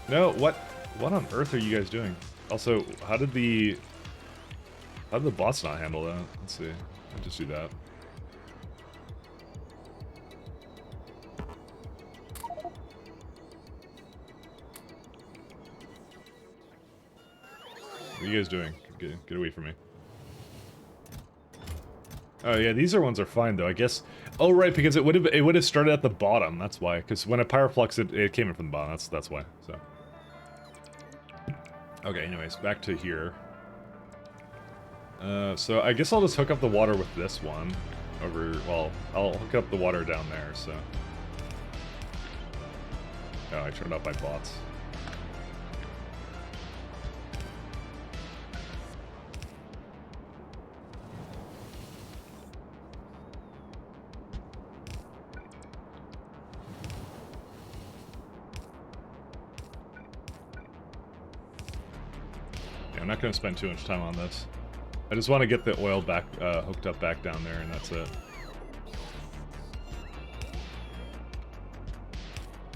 No, what on earth are you guys doing? Also, how did the bots not handle that? Let's see. I'll just do that. What are you guys doing? Get away from me. Oh yeah, these ones are fine though. I guess. Oh right, because it would have started at the bottom. That's why. Because when a Pyroflux, it came in from the bottom. That's why. So. Okay. Anyways, back to here. So I guess I'll just hook up the water with this one. Over. Well, I'll hook up the water down there. So. Oh, I turned off my bots. I'm not going to spend too much time on this. I just want to get the oil back hooked up back down there, and that's it.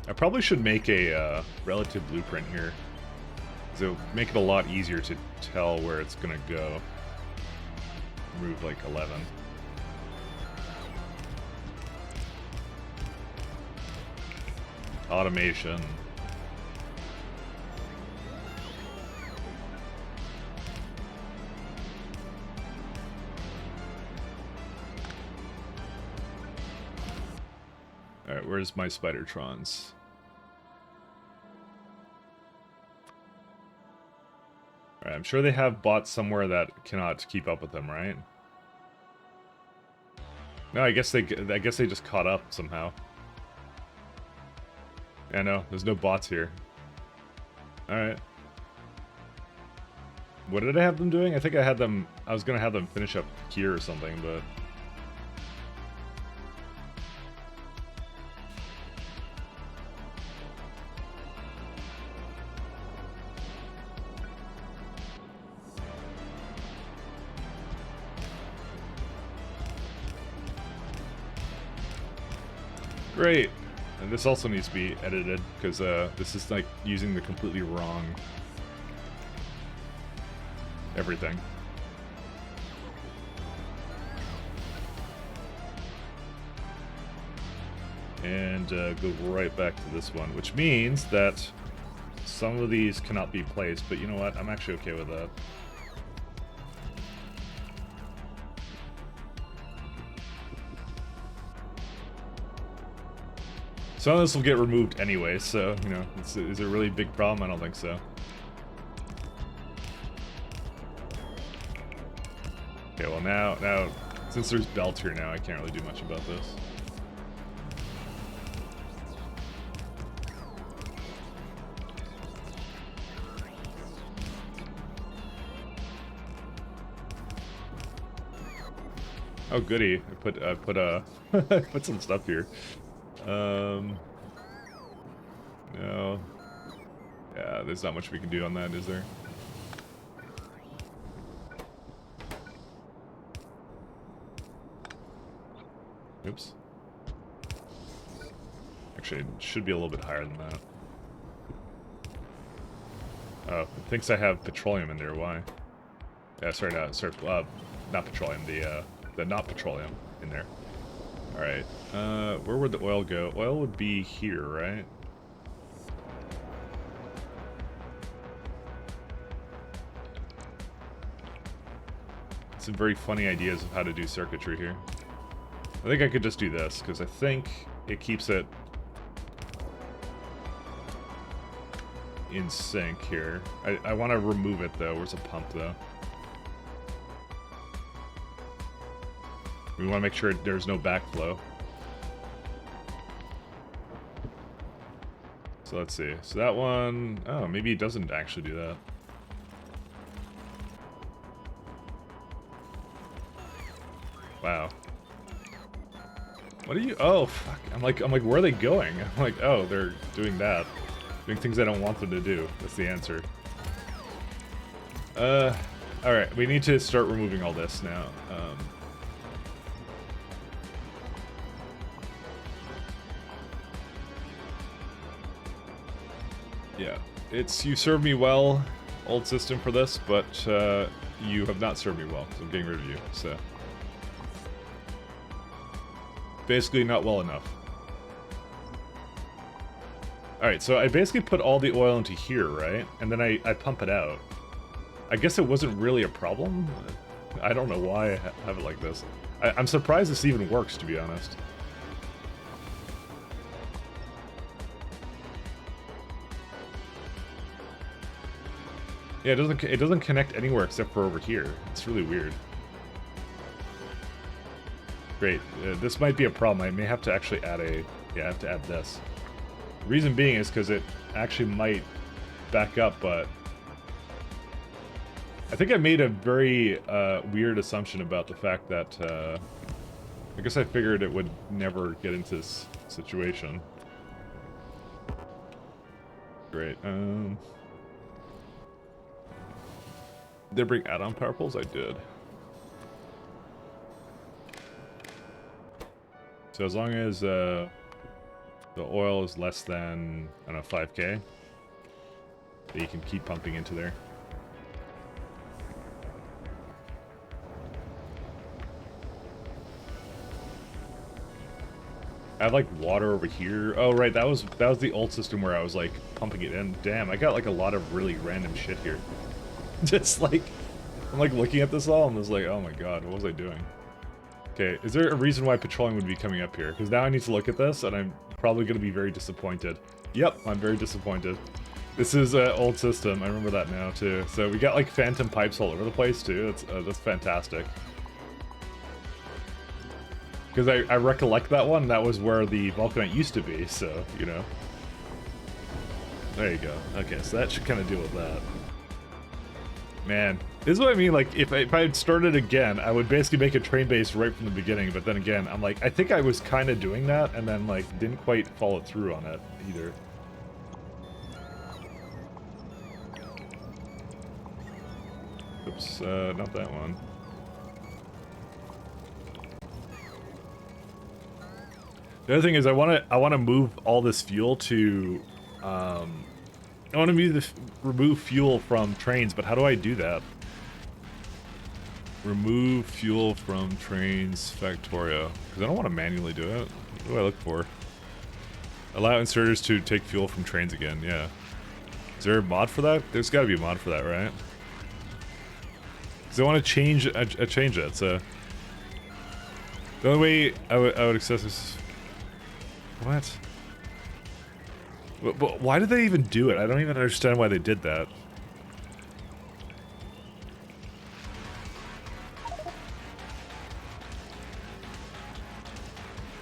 I probably should make a relative blueprint here, because it'll make it a lot easier to tell where it's going to go. Remove like 11. Automation. Alright, where's my Spidertrons? Alright, I'm sure they have bots somewhere that cannot keep up with them, right? No, I guess they just caught up somehow. Yeah, no, there's no bots here. Alright. What did I have them doing? I think I was gonna have them finish up here or something, but... Great. And this also needs to be edited, because this is like using the completely wrong everything. And go right back to this one, which means that some of these cannot be placed, but you know what? I'm actually okay with that. Some of this will get removed anyway, so, you know, is it a really big problem? I don't think so. Okay, well now, since there's belts here now, I can't really do much about this. Oh goody, I put some stuff here. No. Yeah, there's not much we can do on that, is there? Oops. Actually, it should be a little bit higher than that. Oh, it thinks I have petroleum in there. Why? Yeah, sorry, not petroleum. The not petroleum in there. All right. Where would the oil go? Oil would be here, right? Some very funny ideas of how to do circuitry here. I think I could just do this, because I think it keeps it in sync here. I want to remove it, though. Where's a pump, though? We want to make sure there's no backflow. So let's see. So that one... Oh, maybe it doesn't actually do that. Wow. What are you... Oh, fuck. I'm like, where are they going? I'm like, oh, they're doing that. Doing things I don't want them to do. That's the answer. Alright. We need to start removing all this now. Yeah. It's... You served me well, old system, for this, but, you have not served me well, so I'm getting rid of you, so... Basically not well enough. Alright, so I basically put all the oil into here, right? And then I pump it out. I guess it wasn't really a problem. I don't know why I have it like this. I'm surprised this even works, to be honest. Yeah, it doesn't connect anywhere except for over here. It's really weird. Great. This might be a problem. I may have to actually add a... Yeah, I have to add this. The reason being is because it actually might back up, but... I think I made a very weird assumption about the fact that... I guess I figured it would never get into this situation. Great. Did they bring add-on power poles? I did. So as long as the oil is less than, I don't know, 5K, you can keep pumping into there. I have like water over here. Oh right, that was the old system where I was like pumping it in. Damn, I got like a lot of really random shit here. Just like, I'm like looking at this all and I was like, oh my god, what was I doing? Okay, is there a reason why petroleum would be coming up here? Because now I need to look at this, and I'm probably going to be very disappointed. Yep, I'm very disappointed. This is an old system. I remember that now, too. So we got, like, phantom pipes all over the place, too. That's fantastic. Because I recollect that one. That was where the Vulcanite used to be, so, you know. There you go. Okay, so that should kind of deal with that. Man, this is what I mean, like, if I had started again, I would basically make a train base right from the beginning, but then again, I'm like, I think I was kind of doing that, and then, like, didn't quite follow through on it, either. Oops, not that one. The other thing is I want to move all this fuel to, I want to remove fuel from trains, but how do I do that? Remove fuel from trains, Factorio. Because I don't want to manually do it. What do I look for? Allow inserters to take fuel from trains again, yeah. Is there a mod for that? There's got to be a mod for that, right? Because I want to change it, so... The only way I would access this... What? But why did they even do it? I don't even understand why they did that.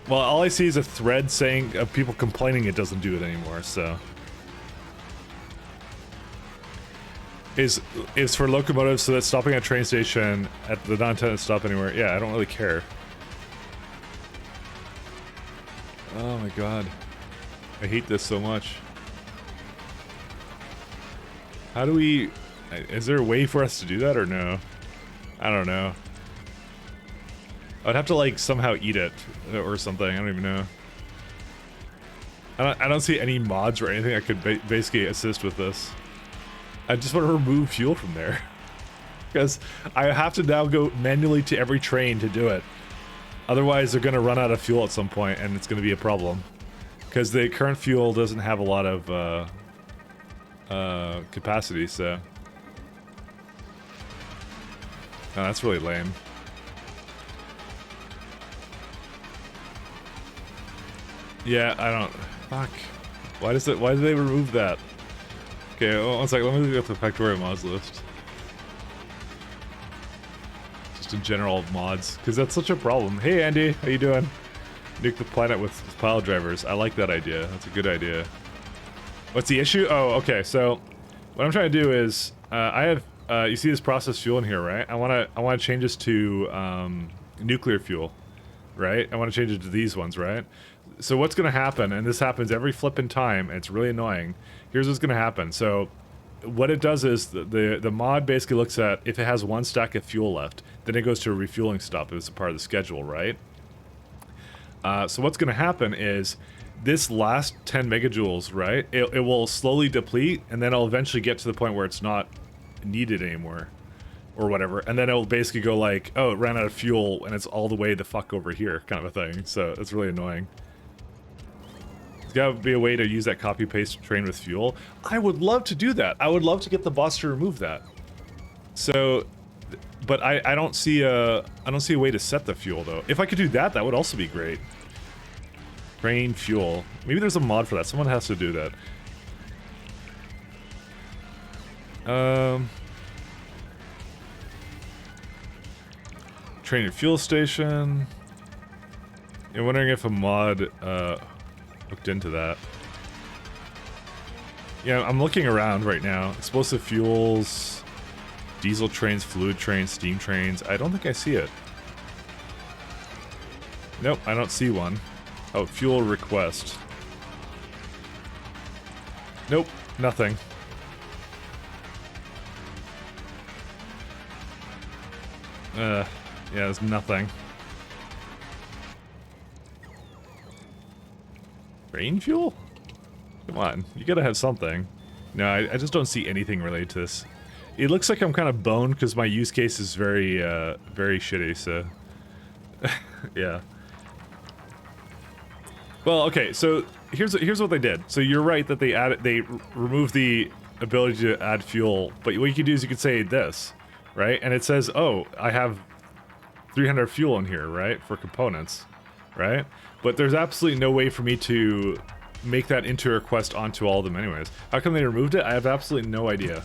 Well, all I see is a thread saying of people complaining it doesn't do it anymore, so... Is for locomotives so that stopping at a train station at the non-intended stop anywhere. Yeah, I don't really care. Oh my god. I hate this so much. How do we... Is there a way for us to do that or no? I don't know. I'd have to like somehow eat it or something. I don't even know. I don't see any mods or anything that could basically assist with this. I just want to remove fuel from there. Because I have to now go manually to every train to do it. Otherwise, they're going to run out of fuel at some point, and it's going to be a problem. Because the current fuel doesn't have a lot of capacity, so... Oh, that's really lame. Yeah, I don't... Fuck. Why did they remove that? Okay, well, one second, let me look at the Factorio mods list. Just in general mods, because that's such a problem. Hey Andy, how you doing? Nuke the planet with pile drivers. I like that idea. That's a good idea. What's the issue? Oh, okay, so... What I'm trying to do is... I have... you see this processed fuel in here, right? I wanna change this to nuclear fuel, right? I want to change it to these ones, right? So what's gonna happen, and this happens every flippin' time, and it's really annoying. Here's what's gonna happen. So what it does is the mod basically looks at if it has one stack of fuel left, then it goes to a refueling stop. It's a part of the schedule, right? So what's gonna happen is this last 10 megajoules, right? It will slowly deplete, and then it'll eventually get to the point where it's not needed anymore or whatever, and then it'll basically go like, oh, it ran out of fuel and it's all the way the fuck over here kind of a thing. So it's really annoying. There's gotta be a way to use that copy paste train with fuel. I would love to do that. I would love to get the boss to remove that. So but I don't see a way to set the fuel though. If I could do that, that would also be great. Train fuel. Maybe there's a mod for that. Someone has to do that. Train and fuel station. I'm wondering if a mod hooked into that. Yeah, I'm looking around right now. Explosive fuels, diesel trains, fluid trains, steam trains. I don't think I see it. Nope, I don't see one. Oh, fuel request. Nope, nothing. Yeah, there's nothing. Rain fuel? Come on, you gotta have something. No, I just don't see anything related to this. It looks like I'm kind of boned because my use case is very, very shitty, so... yeah. Well, okay, so here's what they did. So you're right that they removed the ability to add fuel, but what you can do is you can say this, right? And it says, oh, I have 300 fuel in here, right? For components, right? But there's absolutely no way for me to make that into a request onto all of them anyways. How come they removed it? I have absolutely no idea.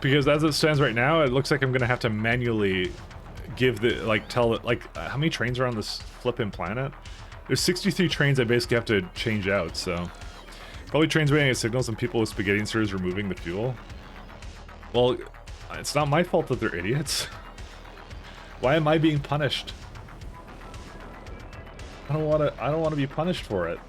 Because as it stands right now, it looks like I'm gonna have to manually give the, like, tell it, like, how many trains are on this flippin' planet? There's 63 trains I basically have to change out, so... Probably trains waiting at signals and people with spaghetti inserters removing the fuel. Well, it's not my fault that they're idiots. Why am I being punished? I don't want to be punished for it.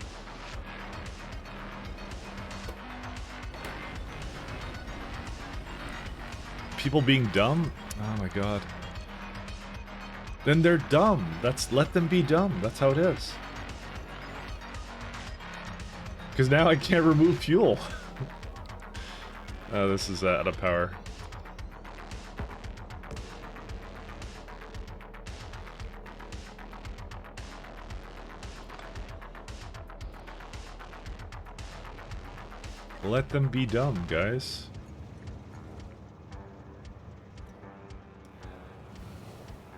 People being dumb? Oh my god. Then they're dumb. Let them be dumb. That's how it is. Because now I can't remove fuel. Oh, this is out of power. Let them be dumb, guys.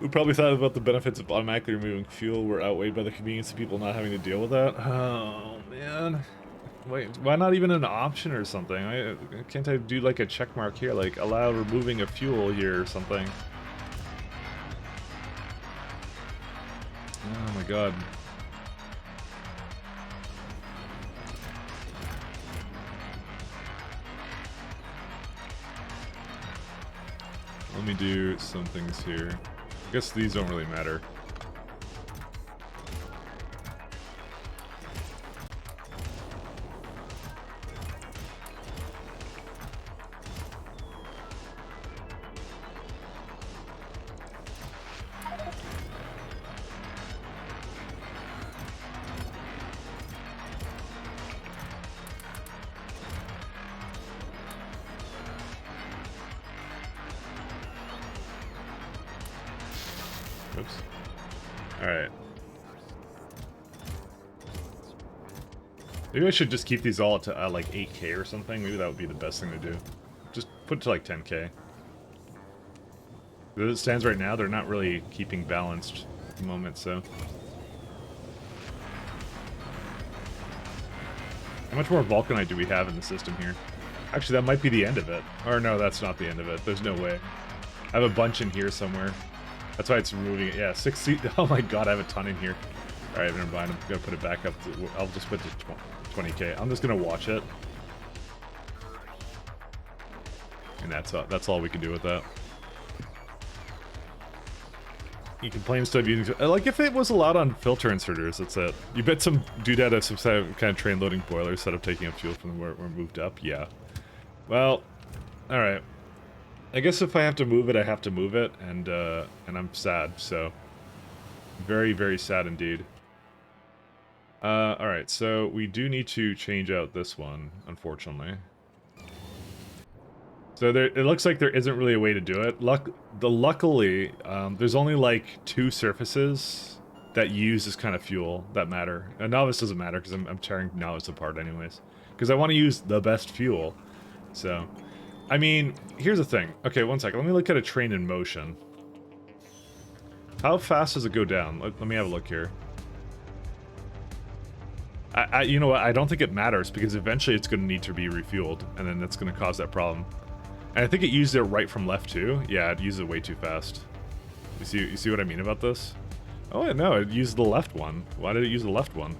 We probably thought about the benefits of automatically removing fuel were outweighed by the convenience of people not having to deal with that. Oh, man. Wait, why not even an option or something? Can't I do like a check mark here, like allow removing a fuel here or something? Oh my god. Let me do some things here. I guess these don't really matter. Oops. Alright. Maybe I should just keep these all to like 8k or something. Maybe that would be the best thing to do. Just put it to like 10k. As it stands right now, they're not really keeping balanced at the moment, so. How much more Vulcanite do we have in the system here? Actually, that might be the end of it. Or no, that's not the end of it. There's no way. I have a bunch in here somewhere. That's why it's removing it. Yeah, 60. Oh my god, I have a ton in here. Alright, never mind. I'm gonna put it back up to. I'll just put it to 20k. I'm just gonna watch it. And that's all we can do with that. You can play instead of using... Like, if it was allowed on filter inserters, that's it. You bet some dude had some kind of train loading boiler instead of taking up fuel from where we're moved up. Yeah. Well, alright. I guess if I have to move it, I have to move it, and I'm sad, so... Very, very sad indeed. Alright, so we do need to change out this one, unfortunately. So it looks like there isn't really a way to do it. Luckily, there's only like 2 surfaces that use this kind of fuel that matter. A novice doesn't matter because I'm tearing novice apart anyways. Because I want to use the best fuel. So, I mean, here's the thing. Okay, one second. Let me look at a train in motion. How fast does it go down? Let me have a look here. You know what? I don't think it matters because eventually it's going to need to be refueled, and then that's going to cause that problem. And I think it used it right from left too. Yeah, it used it way too fast. You see what I mean about this? Oh no, it used the left one. Why did it use the left one?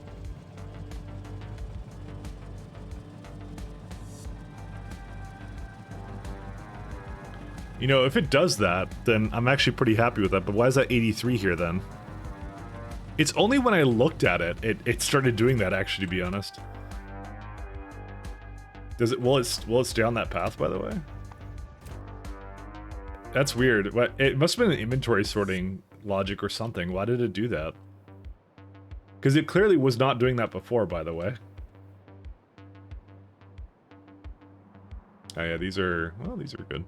You know, if it does that, then I'm actually pretty happy with that. But why is that 83 here then? It's only when I looked at it, it started doing that actually, to be honest. Does it? Will it stay on that path, by the way? That's weird. It must have been an inventory sorting logic or something. Why did it do that? Because it clearly was not doing that before, by the way. Oh yeah, these are good.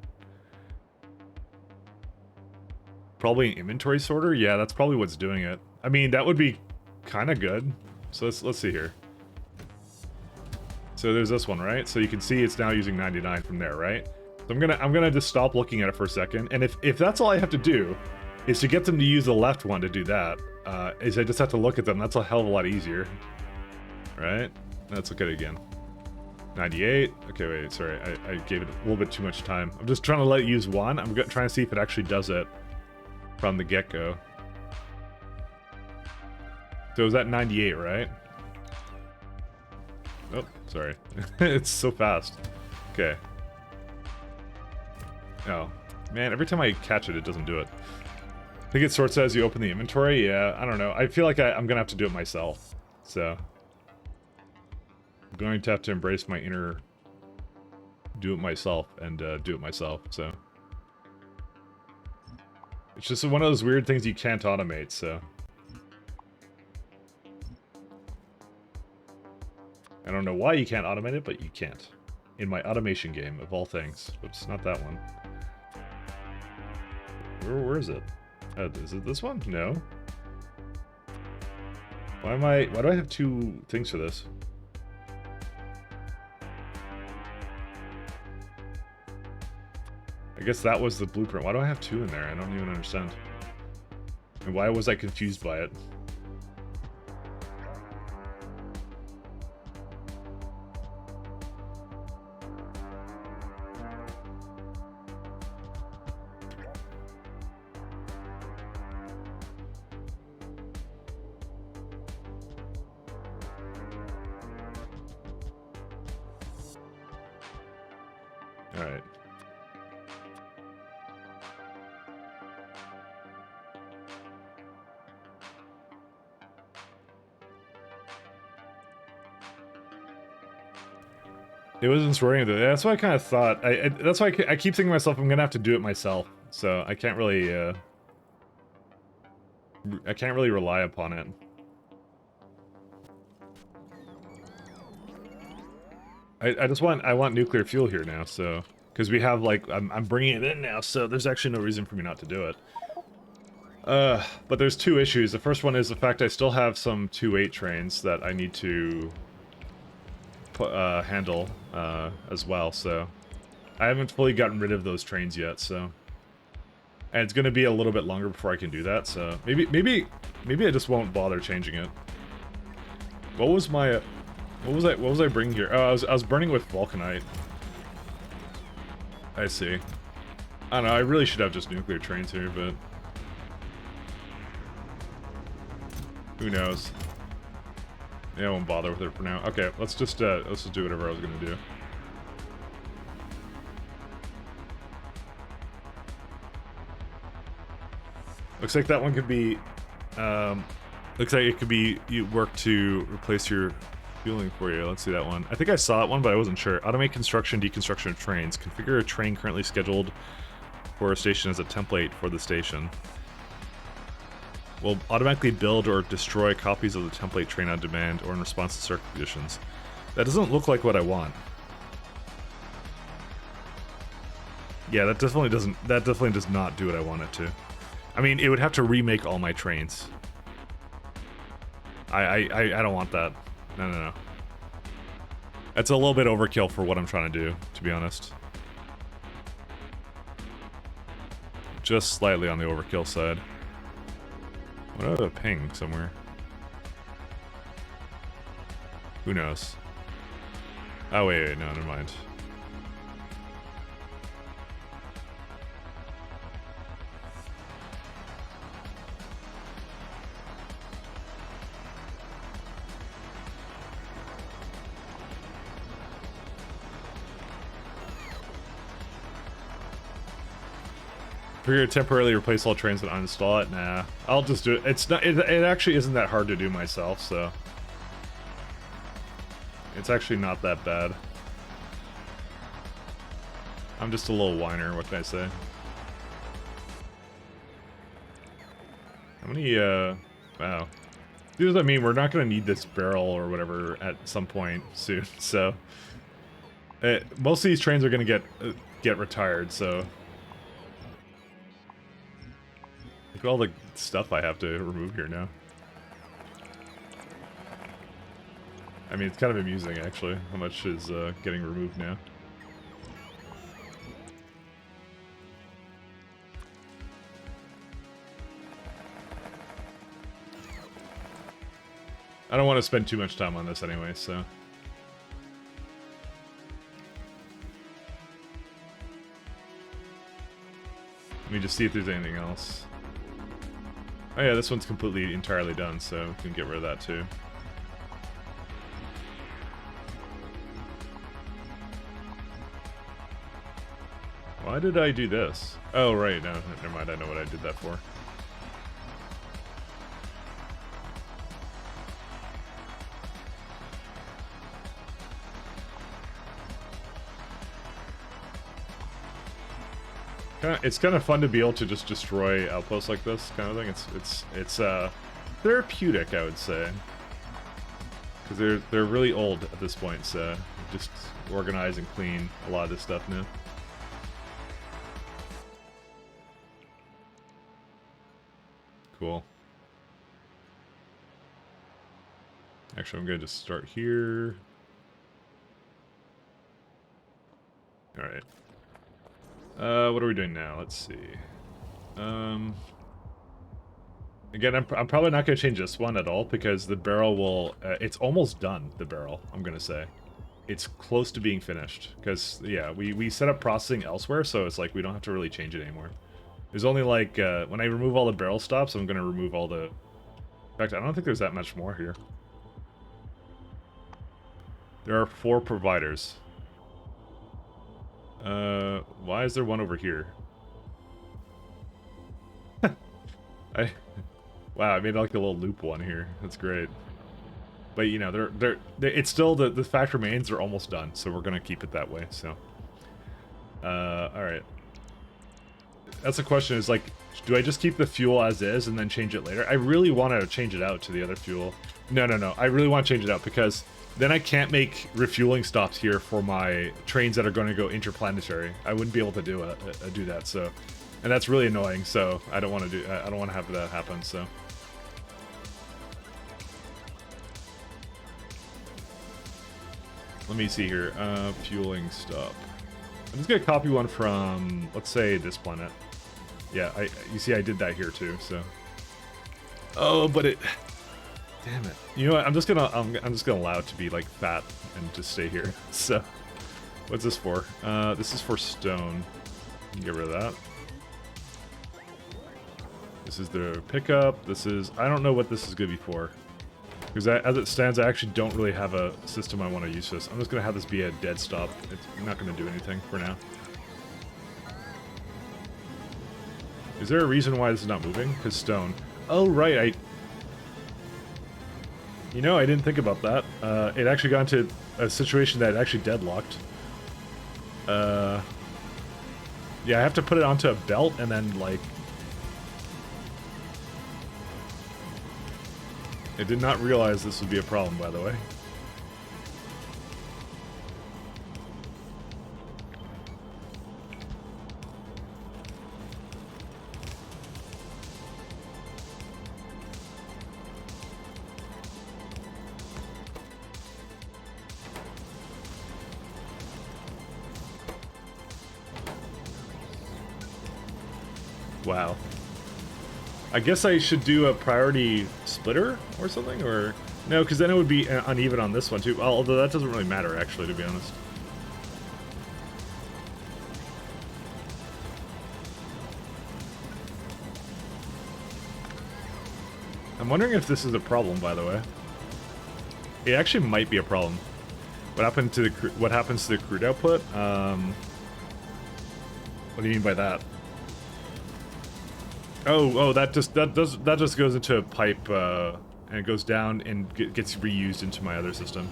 Probably an inventory sorter? Yeah, that's probably what's doing it. I mean, that would be kind of good. So let's see here. So there's this one, right? So you can see it's now using 99 from there, right? So I'm gonna just stop looking at it for a second, and if that's all I have to do, is to get them to use the left one to do that, is I just have to look at them. That's a hell of a lot easier, right? Let's look at it again. 98. Okay, wait, sorry, I gave it a little bit too much time. I'm just trying to let it use one. I'm trying to see if it actually does it from the get-go. So is that 98, right? Oh, sorry. It's so fast. Okay. Oh, man, every time I catch it, it doesn't do it. I think it sorts as you open the inventory. Yeah, I don't know. I feel like I'm going to have to do it myself. So, I'm going to have to embrace my inner do it myself and do it myself, so. It's just one of those weird things you can't automate, so. I don't know why you can't automate it, but you can't. In my automation game, of all things. Oops, not that one. Where is it? Is it this one? No. Why do I have 2 things for this? I guess that was the blueprint. Why do I have 2 in there? I don't even understand. And why was I confused by it? Alright. It wasn't swearing. That's what I kind of thought. That's why I keep thinking to myself, I'm gonna have to do it myself. So I can't really, rely upon it. I want nuclear fuel here now, so because we have like I'm bringing it in now, so there's actually no reason for me not to do it. But there's two issues. The first one is the fact I still have some 2-8 trains that I need to handle as well, so I haven't fully gotten rid of those trains yet, so. And it's gonna be a little bit longer before I can do that, so maybe I just won't bother changing it. What was my what was I bringing here? Oh, I was burning with vulcanite. I see. I don't know, I really should have just nuclear trains here, but who knows? Yeah, I won't bother with it for now. Okay, let's just do whatever I was gonna do. Looks like that one could be, looks like it could be work to replace your fueling for you. Let's see that one. I think I saw that one, but I wasn't sure. Automate construction, deconstruction of trains. Configure a train currently scheduled for a station as a template for the station. Will automatically build or destroy copies of the template train on demand or in response to circuit conditions. That doesn't look like what I want. Yeah, that definitely does not do what I want it to. I mean, it would have to remake all my trains. I don't want that. No. That's a little bit overkill for what I'm trying to do, to be honest. Just slightly on the overkill side. What about a ping somewhere? Who knows? Oh, wait, no, never mind. Figure temporarily replace all trains and uninstall it? Nah, I'll just do it. It's not. It actually isn't that hard to do myself, so it's actually not that bad. I'm just a little whiner. What can I say? How many? Wow. See what I mean? We're not gonna need this barrel or whatever at some point soon. So most of these trains are gonna get retired. So. Look at all the stuff I have to remove here now. I mean, it's kind of amusing, actually, how much is getting removed now. I don't want to spend too much time on this anyway, so... Let me just see if there's anything else. Oh yeah, this one's completely, entirely done, so we can get rid of that too. Why did I do this? Oh right, no, never mind, I know what I did that for. It's kind of fun to be able to just destroy outposts like this kind of thing. It's therapeutic, I would say, because they're really old at this point. So just organize and clean a lot of this stuff now. Cool. Actually, I'm gonna just start here. All right. What are we doing now? Let's see. Again, I'm probably not going to change this one at all because the barrel will... it's almost done, the barrel, I'm going to say. It's close to being finished because, yeah, we set up processing elsewhere, so it's like we don't have to really change it anymore. There's only like... when I remove all the barrel stops, I'm going to remove all the... In fact, I don't think there's that much more here. There are 4 providers. Why is there one over here? Wow, I made like a little loop one here. That's great. But you know, it's still the fact remains they're almost done, so we're gonna keep it that way. So, all right. That's the question: is like, do I just keep the fuel as is and then change it later? I really want to change it out to the other fuel. No. I really want to change it out because then I can't make refueling stops here for my trains that are going to go interplanetary. I wouldn't be able to do that. So And that's really annoying, so I don't want to I don't want to have that happen, so. Let me see here. Fueling stop. I'm just gonna copy one from, let's say, this planet. Yeah, you see I did that here too, so. Oh, but it, damn it. You know what, I'm just gonna allow it to be like fat and just stay here. So, what's this for? This is for stone. Get rid of that. This is the pickup. This is, I don't know what this is gonna be for. Because as it stands, I actually don't really have a system I want to use for this. I'm just going to have this be a dead stop. It's not going to do anything for now. Is there a reason why this is not moving? Because stone. Oh, right. You know, I didn't think about that. It actually got into a situation that it actually deadlocked. Yeah, I have to put it onto a belt and then, like... I did not realize this would be a problem, by the way. Wow. I guess I should do a priority splitter or something, or... No, because then it would be uneven on this one too, although that doesn't really matter, actually, to be honest. I'm wondering if this is a problem, by the way. It actually might be a problem. What happened to what happens to the crude output? What do you mean by that? Oh, that just goes into a pipe, and it goes down and gets reused into my other system.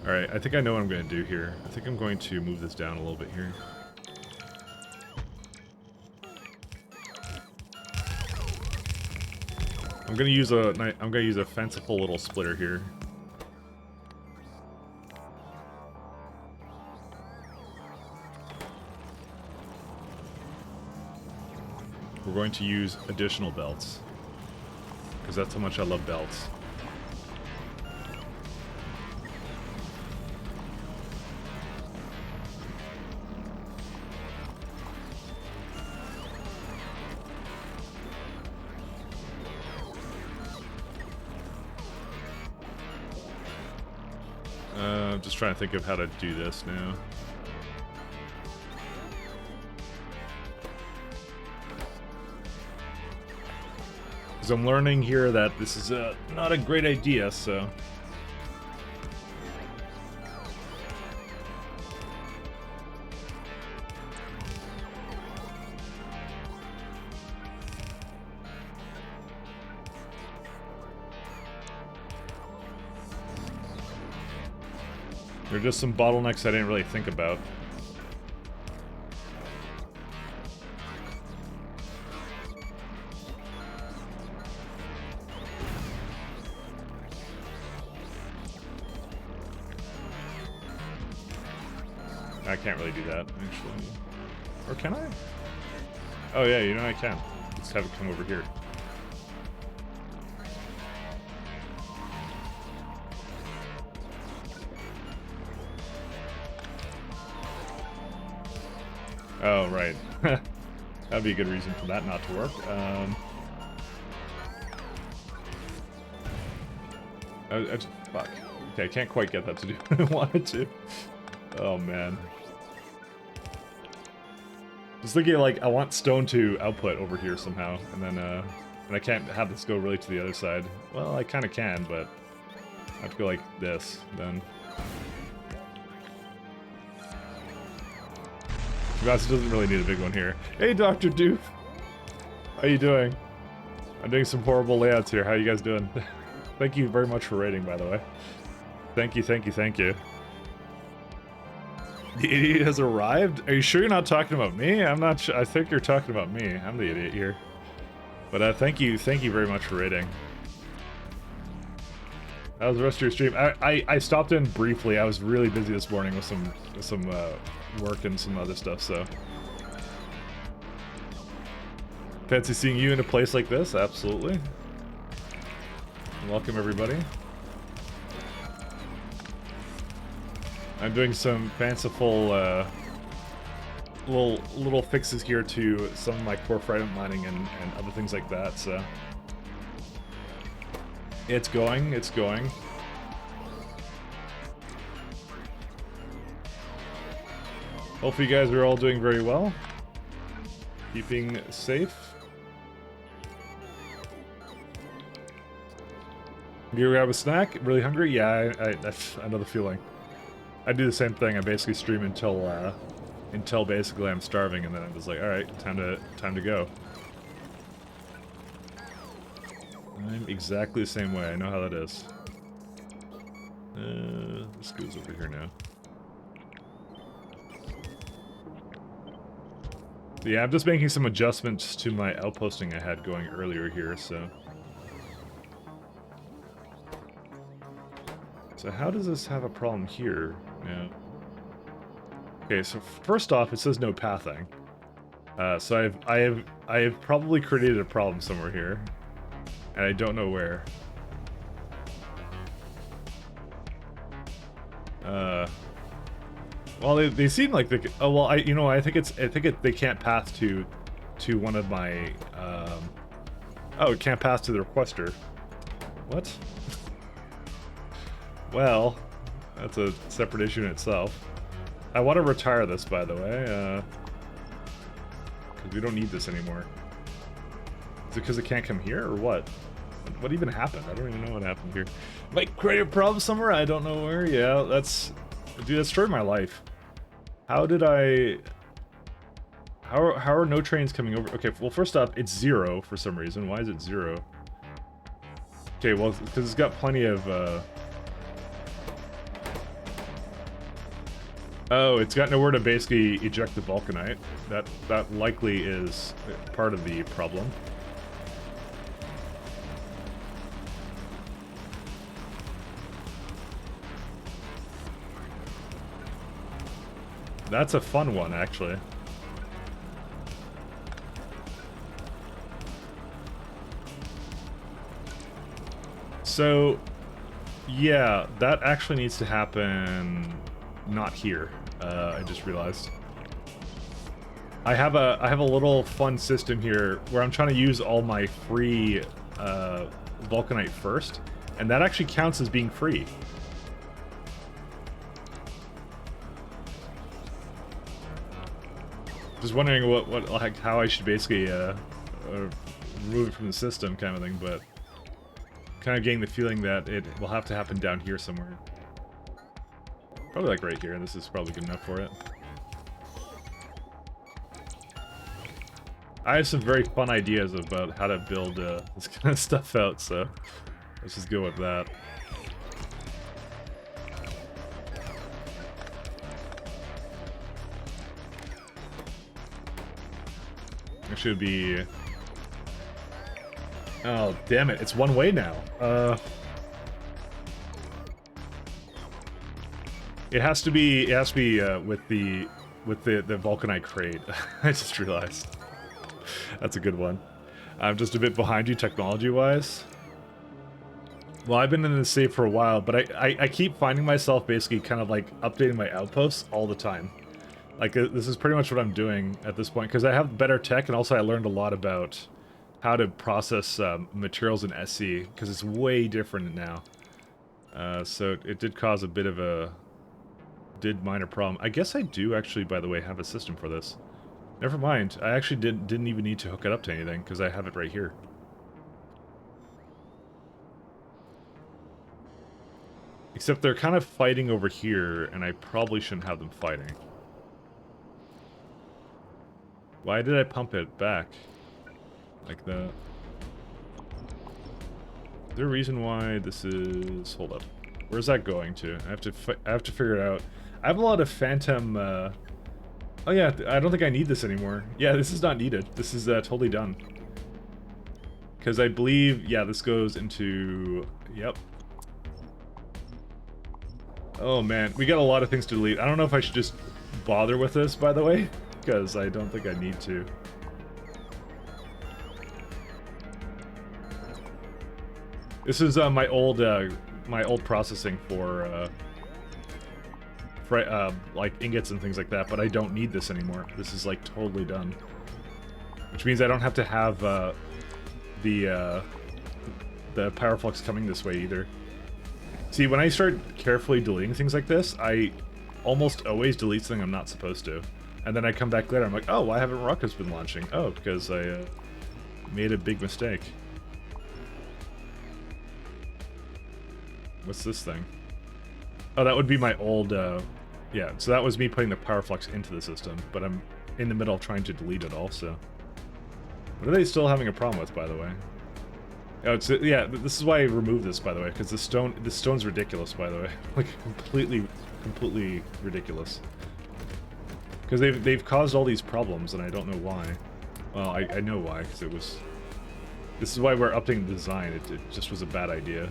All right, I think I know what I'm going to do here. I think I'm going to move this down a little bit here. I'm going to use a fanciful little splitter here. We're going to use additional belts, because that's how much I love belts. I'm just trying to think of how to do this now. Because I'm learning here that this is not a great idea, so... There are just some bottlenecks I didn't really think about. I can't really do that, actually. Or can I? Oh yeah, you know I can. Just have it come over here. Oh, right. That'd be a good reason for that not to work. Fuck. Okay, I can't quite get that to do what I wanted to. Oh, man. Just thinking, like, I want stone to output over here somehow, and then, and I can't have this go really to the other side. Well, I kind of can, but I have to go like this, then. It doesn't really need a big one here. Hey, Dr. Doof! How you doing? I'm doing some horrible layouts here. How you guys doing? Thank you very much for rating, by the way. Thank you, thank you, thank you. The idiot has arrived? Are you sure you're not talking about me? I'm not sure. I think you're talking about me. I'm the idiot here. But thank you very much for rating. How was the rest of your stream? I stopped in briefly. I was really busy this morning with some work and some other stuff, so. Fancy seeing you in a place like this, absolutely. Welcome everybody. I'm doing some fanciful little fixes here to some of my core fragment mining and other things like that, so it's going. Hopefully you guys are all doing very well. Keeping safe. You grab a snack? Really hungry? Yeah, I know the feeling. I do the same thing. I basically stream until basically I'm starving, and then I'm just like, all right, time to go. I'm exactly the same way. I know how that is. This goes over here now. Yeah, I'm just making some adjustments to my outposting I had going earlier here, so... So how does this have a problem here? Yeah. Okay, so first off, it says no pathing. So I have probably created a problem somewhere here. And I don't know where. Well, they seem like they. Oh well, I think they can't path to one of my. Oh, it can't pass to the requester. What? Well, that's a separate issue in itself. I want to retire this, by the way, because we don't need this anymore. Is it because it can't come here, or what? What even happened? I don't even know what happened here. Might create a problem somewhere. I don't know where. Yeah, that's. Dude, that destroyed my life. How did I... How are no trains coming over? Okay, well, first up, it's 0 for some reason. Why is it 0? Okay, well, because it's got plenty of... Oh, it's got nowhere to basically eject the vulcanite. That likely is part of the problem. That's a fun one, actually. So, yeah, that actually needs to happen not here. I just realized. I have a little fun system here where I'm trying to use all my free vulcanite first, and that actually counts as being free. Just wondering like how I should basically remove it from the system, kind of thing, but kind of getting the feeling that it will have to happen down here somewhere. Probably like right here. This is probably good enough for it. I have some very fun ideas about how to build this kind of stuff out, so let's just go with that. It should be... Oh, damn it. It's one way now. It has to be with the vulcanite crate. I just realized. That's a good one. I'm just a bit behind you technology-wise. Well, I've been in this save for a while, but I keep finding myself basically kind of like updating my outposts all the time. Like, this is pretty much what I'm doing at this point, because I have better tech, and also I learned a lot about how to process materials in SE, because it's way different now. So it did cause a bit of a... minor problem. I guess I do actually, by the way, have a system for this. Never mind. I actually didn't even need to hook it up to anything, because I have it right here. Except they're kind of fighting over here, and I probably shouldn't have them fighting. Why did I pump it back? Like that. Is there a reason why this is... Hold up. Where's that going to? I have to figure it out. I have a lot of phantom... Oh yeah, I don't think I need this anymore. Yeah, this is not needed. This is totally done. Because I believe... Yeah, this goes into... Yep. Oh man, we got a lot of things to delete. I don't know if I should just bother with this, by the way. Because I don't think I need to. This is my old processing for like ingots and things like that, but I don't need this anymore. This is like totally done. Which means I don't have to have the power flux coming this way either. See, when I start carefully deleting things like this, I almost always delete something I'm not supposed to. And then I come back later, I'm like, oh, why haven't rockets been launching? Oh, because I made a big mistake. What's this thing? Oh, that would be my old, yeah, so that was me putting the power flux into the system, but I'm in the middle of trying to delete it also. What are they still having a problem with, by the way? Oh, it's, yeah, this is why I removed this, by the way, because the stone's ridiculous, by the way. Like, completely ridiculous. Because they've caused all these problems, and I don't know why. Well, I know why, because it was... This is why we're updating the design. It just was a bad idea.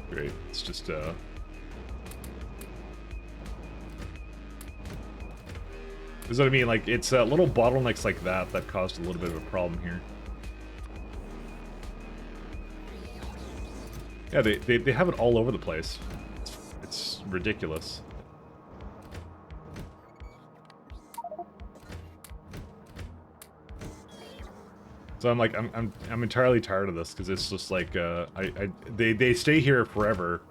Great. It's just, This is what I mean, like, it's little bottlenecks like that that caused a little bit of a problem here. Yeah, they have it all over the place. It's ridiculous. So I'm like, I'm entirely tired of this because it's just like they stay here forever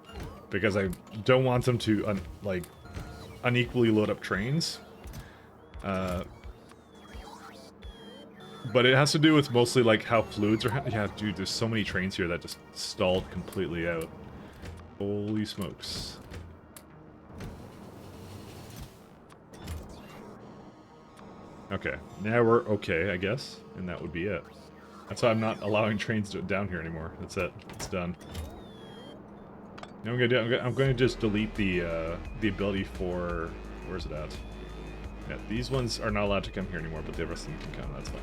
because I don't want them to like unequally load up trains. But it has to do with mostly like how fluids are. Yeah, dude, there's so many trains here that just stalled completely out. Holy smokes. Okay, now we're okay, I guess, and that would be it. That's why I'm not allowing trains down here anymore. That's it. It's done. Now I'm going to just delete the ability for... Where's it at? Yeah, these ones are not allowed to come here anymore, but the rest of them can come. That's fine.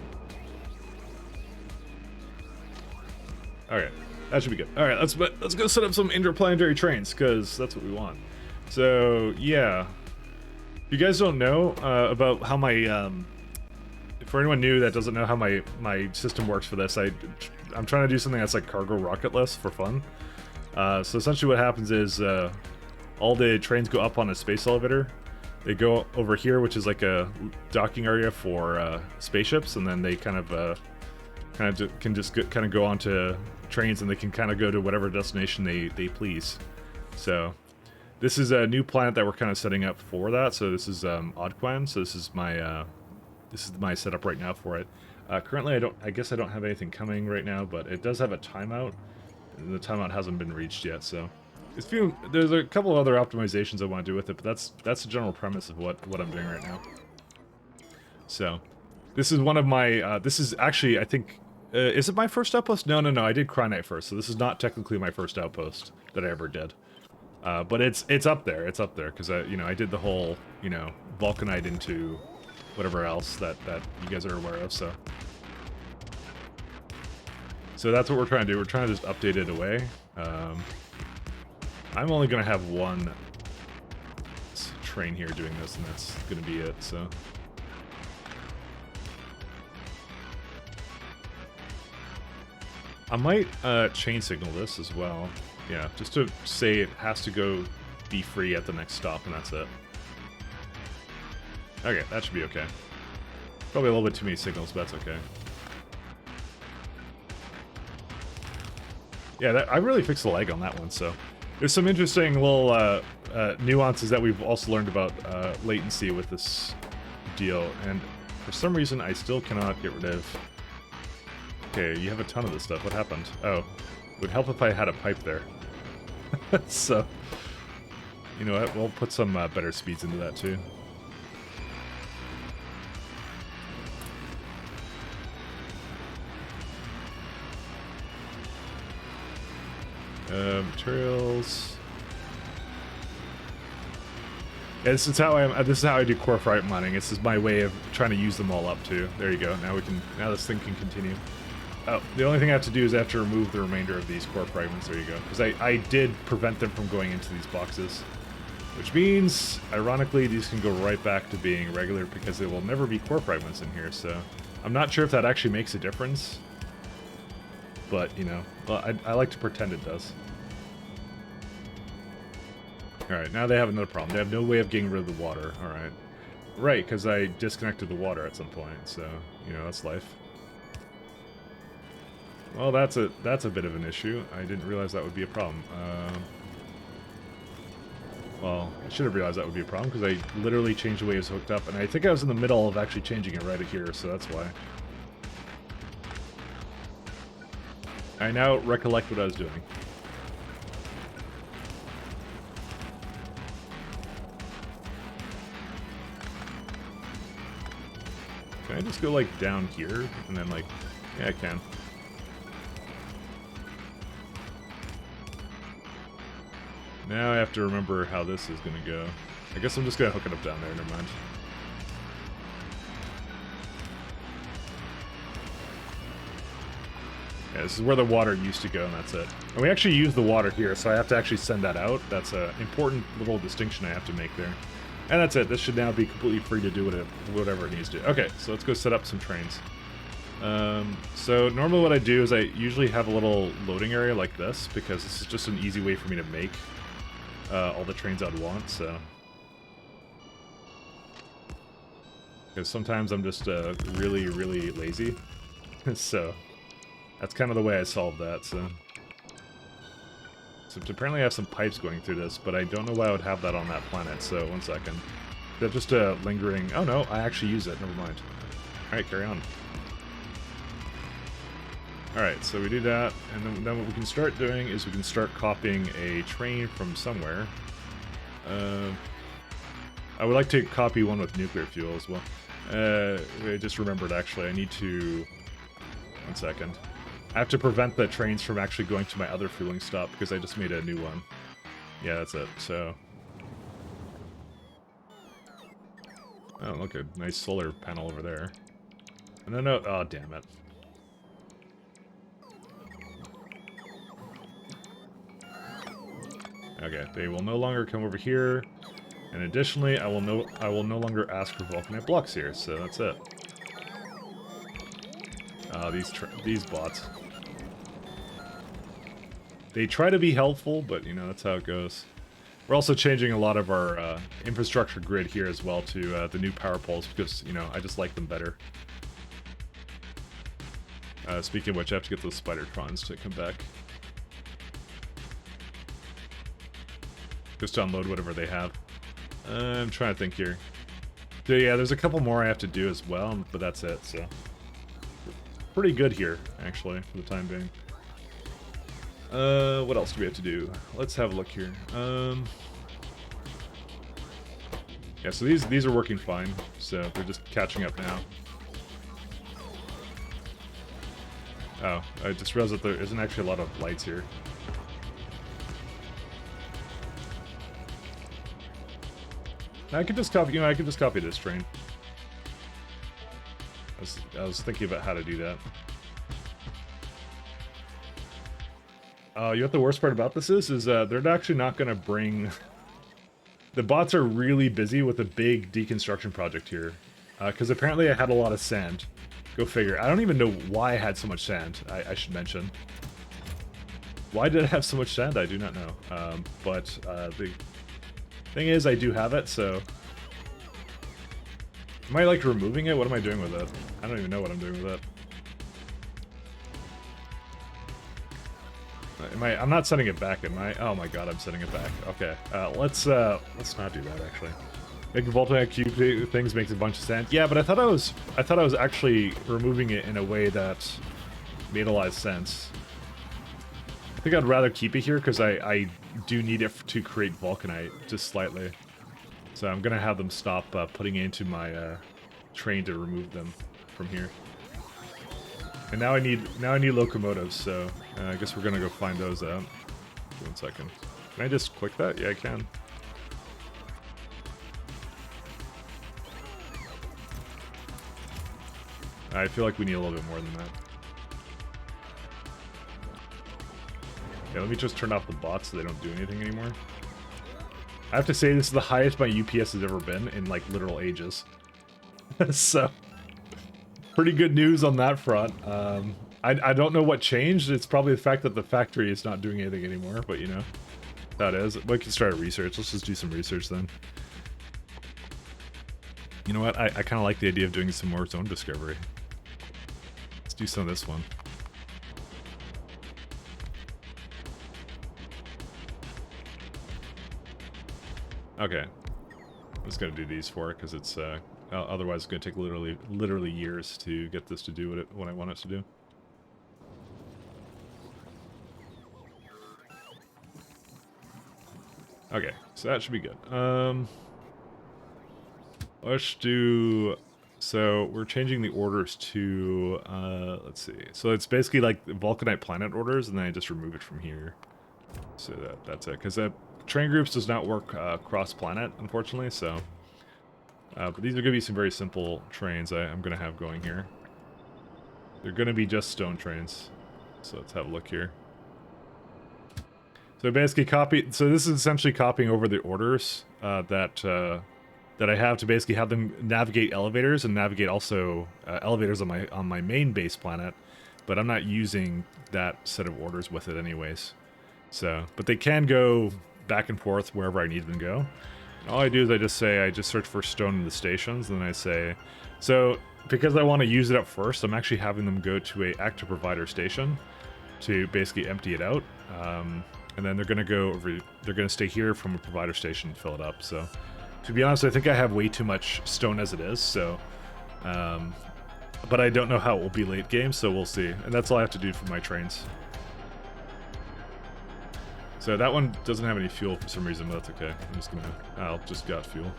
Okay, that should be good. All right, let's go set up some interplanetary trains because that's what we want. So yeah, if you guys don't know about how my for anyone new that doesn't know how my system works for this, I'm trying to do something that's like cargo rocketless for fun. So essentially, what happens is all the trains go up on a space elevator. They go over here, which is like a docking area for spaceships, and then they kind of can just go onto trains, and they can kind of go to whatever destination they please. So this is a new planet that we're kind of setting up for that. So this is Oddquan. So this is my setup right now for it. Currently, I guess I don't have anything coming right now, but it does have a timeout, and the timeout hasn't been reached yet. So there's a couple of other optimizations I want to do with it, but that's the general premise of what I'm doing right now. So this is one of my this is actually, I think, is it my first outpost? No, I did Cryonite first, so this is not technically my first outpost that I ever did. But it's up there. It's up there because I did the whole Vulcanite into whatever else that you guys are aware of. So that's what we're trying to do. We're trying to just update it away. I'm only gonna have one train here doing this, and that's gonna be it. So. I might chain signal this as well. Yeah, just to say it has to be free at the next stop, and that's it. Okay, that should be okay. Probably a little bit too many signals, but that's okay. Yeah, I really fixed the lag on that one, so... There's some interesting little nuances that we've also learned about latency with this deal, and for some reason I still cannot get rid of... Okay, you have a ton of this stuff. What happened? Oh, it would help if I had a pipe there. So, you know what? We'll put some better speeds into that too. Materials. Yeah, this is how I do core fright mining. This is my way of trying to use them all up too. There you go. Now this thing can continue. Oh, the only thing I have to do is I have to remove the remainder of these core fragments. There you go. Because I did prevent them from going into these boxes. Which means, ironically, these can go right back to being regular because there will never be core fragments in here. So I'm not sure if that actually makes a difference. but, you know, well, I like to pretend it does. Alright, now they have another problem. They have no way of getting rid of the water. Alright. Right, because I disconnected the water at some point, so, you know, that's life. Well, that's a bit of an issue. I didn't realize that would be a problem. Well, I should have realized that would be a problem, because I literally changed the way it was hooked up, and I think I was in the middle of actually changing it right here, so that's why. I now recollect what I was doing. Can I just go, like, down here, and then, like... Yeah, I can. Now I have to remember how this is gonna go. I guess I'm just gonna hook it up down there, never mind. Yeah, this is where the water used to go, and that's it. And we actually use the water here, so I have to actually send that out. That's an important little distinction I have to make there. And that's it. This should now be completely free to do whatever it needs to. Okay, so let's go set up some trains. So normally what I do is I usually have a little loading area like this, because this is just an easy way for me to make all the trains I'd want, so... Because sometimes I'm just really, really lazy. So, that's kind of the way I solved that, so... So apparently I have some pipes going through this, but I don't know why I would have that on that planet, so 1 second. That's just a lingering... Oh no, I actually use it, never mind. Alright, carry on. Alright, so we do that, and then what we can start doing is we can start copying a train from somewhere. I would like to copy one with nuclear fuel as well. I just remembered, actually, I need to... 1 second. I have to prevent the trains from actually going to my other fueling stop, because I just made a new one. Yeah, that's it, so... Oh, look, a nice solar panel over there. And then, oh, damn it. Okay, they will no longer come over here, and additionally, I will no longer ask for vulcanite blocks here, so that's it. These bots. They try to be helpful, but you know, that's how it goes. We're also changing a lot of our infrastructure grid here as well to the new power poles, because, you know, I just like them better. Speaking of which, I have to get those Spidertrons to come back. Just to unload whatever they have. I'm trying to think here. So yeah, there's a couple more I have to do as well, but that's it, so... Pretty good here, actually, for the time being. What else do we have to do? Let's have a look here. Yeah, so these are working fine, so they're just catching up now. Oh, I just realized that there isn't actually a lot of lights here. I could just copy, you know, I could just copy this train. I was thinking about how to do that. You know what the worst part about this is they're actually not going to bring... The bots are really busy with a big deconstruction project here. Because apparently I had a lot of sand. Go figure. I don't even know why I had so much sand, I should mention. Why did I have so much sand? I do not know. But the thing is, I do have it, so... Am I, like, removing it? What am I doing with it? I don't even know what I'm doing with it. I'm not sending it back, am I? Oh my god, I'm sending it back. Okay, let's not do that, actually. Making Voltaic cube things makes a bunch of sand. Yeah, but I thought I was actually removing it in a way that made a lot of sense. I think I'd rather keep it here, because I do need it to create vulcanite, just slightly. So I'm gonna have them stop putting it into my train to remove them from here. And now I need locomotives, so I guess we're gonna go find those out. 1 second. Can I just click that? Yeah, I can. I feel like we need a little bit more than that. Yeah, let me just turn off the bots so they don't do anything anymore. I have to say, this is the highest my UPS has ever been in, like, literal ages. So, pretty good news on that front. I don't know what changed. It's probably the fact that the factory is not doing anything anymore, but you know, that is. We can start a research. Let's just do some research then. You know what? I kind of like the idea of doing some more zone discovery. Let's do some of this one. Okay. I'm just gonna do these for it because it's otherwise it's gonna take literally years to get this to do what I want it to do. Okay, so that should be good. Let's do. So we're changing the orders to. Let's see. So it's basically like the Vulcanite planet orders, and then I just remove it from here. So that's it. Because train groups does not work cross-planet, unfortunately. So, but these are going to be some very simple trains I'm going to have going here. They're going to be just stone trains. So let's have a look here. So basically so this is essentially copying over the orders that I have to basically have them navigate elevators and navigate also elevators on my main base planet, but I'm not using that set of orders with it anyways. So, but they can go back and forth wherever I need them to go. And all I do is I just search for stone in the stations, and then I say, so because I want to use it up first, I'm actually having them go to a active provider station to basically empty it out. And then they're going to go over, they're going to stay here from a provider station and fill it up. So, to be honest, I think I have way too much stone as it is, so, but I don't know how it will be late game, so we'll see. And that's all I have to do for my trains. So that one doesn't have any fuel for some reason, but that's okay. I'll just got fuel.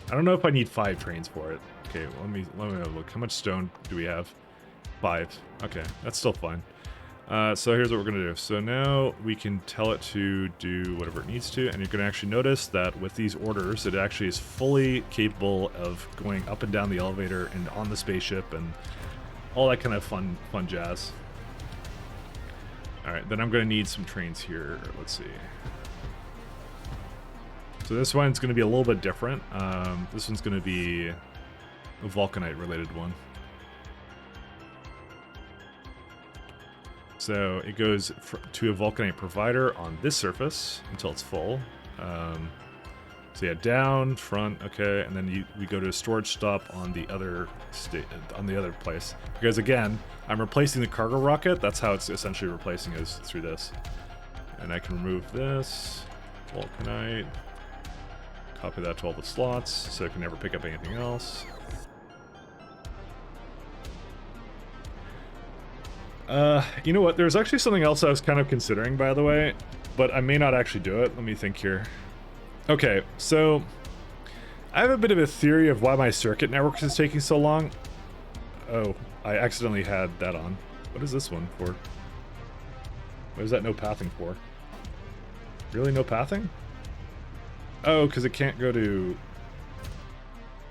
I don't know if I need 5 trains for it. Okay, well, let me have a look. How much stone do we have? 5. Okay, that's still fine. So here's what we're going to do. So now we can tell it to do whatever it needs to, and you're going to actually notice that with these orders, it actually is fully capable of going up and down the elevator and on the spaceship and all that kind of fun jazz. Alright, then I'm going to need some trains here. Let's see. So this one's going to be a little bit different. This one's going to be a Vulcanite related one. So it goes to a Vulcanite provider on this surface until it's full. So yeah, down, front, okay, and then we go to a storage stop on the other place. Because again, I'm replacing the cargo rocket. That's how it's essentially replacing is through this. And I can remove this Vulcanite, copy that to all the slots, so I can never pick up anything else. You know what? There's actually something else I was kind of considering, by the way, but I may not actually do it. Let me think here. Okay, so I have a bit of a theory of why my circuit network is taking so long. Oh, I accidentally had that on. What is this one for? What is that no pathing for? Really no pathing? Oh, because it can't go to...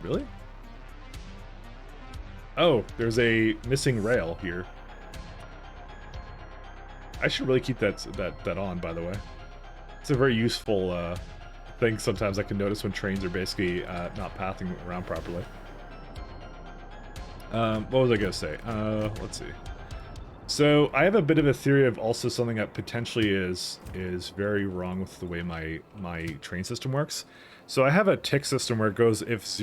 Really? Oh, there's a missing rail here. I should really keep that on, by the way. It's a very useful thing sometimes I can notice when trains are basically not pathing around properly. What was I going to say? Let's see. So I have a bit of a theory of also something that potentially is very wrong with the way my train system works. So I have a tick system where it goes if this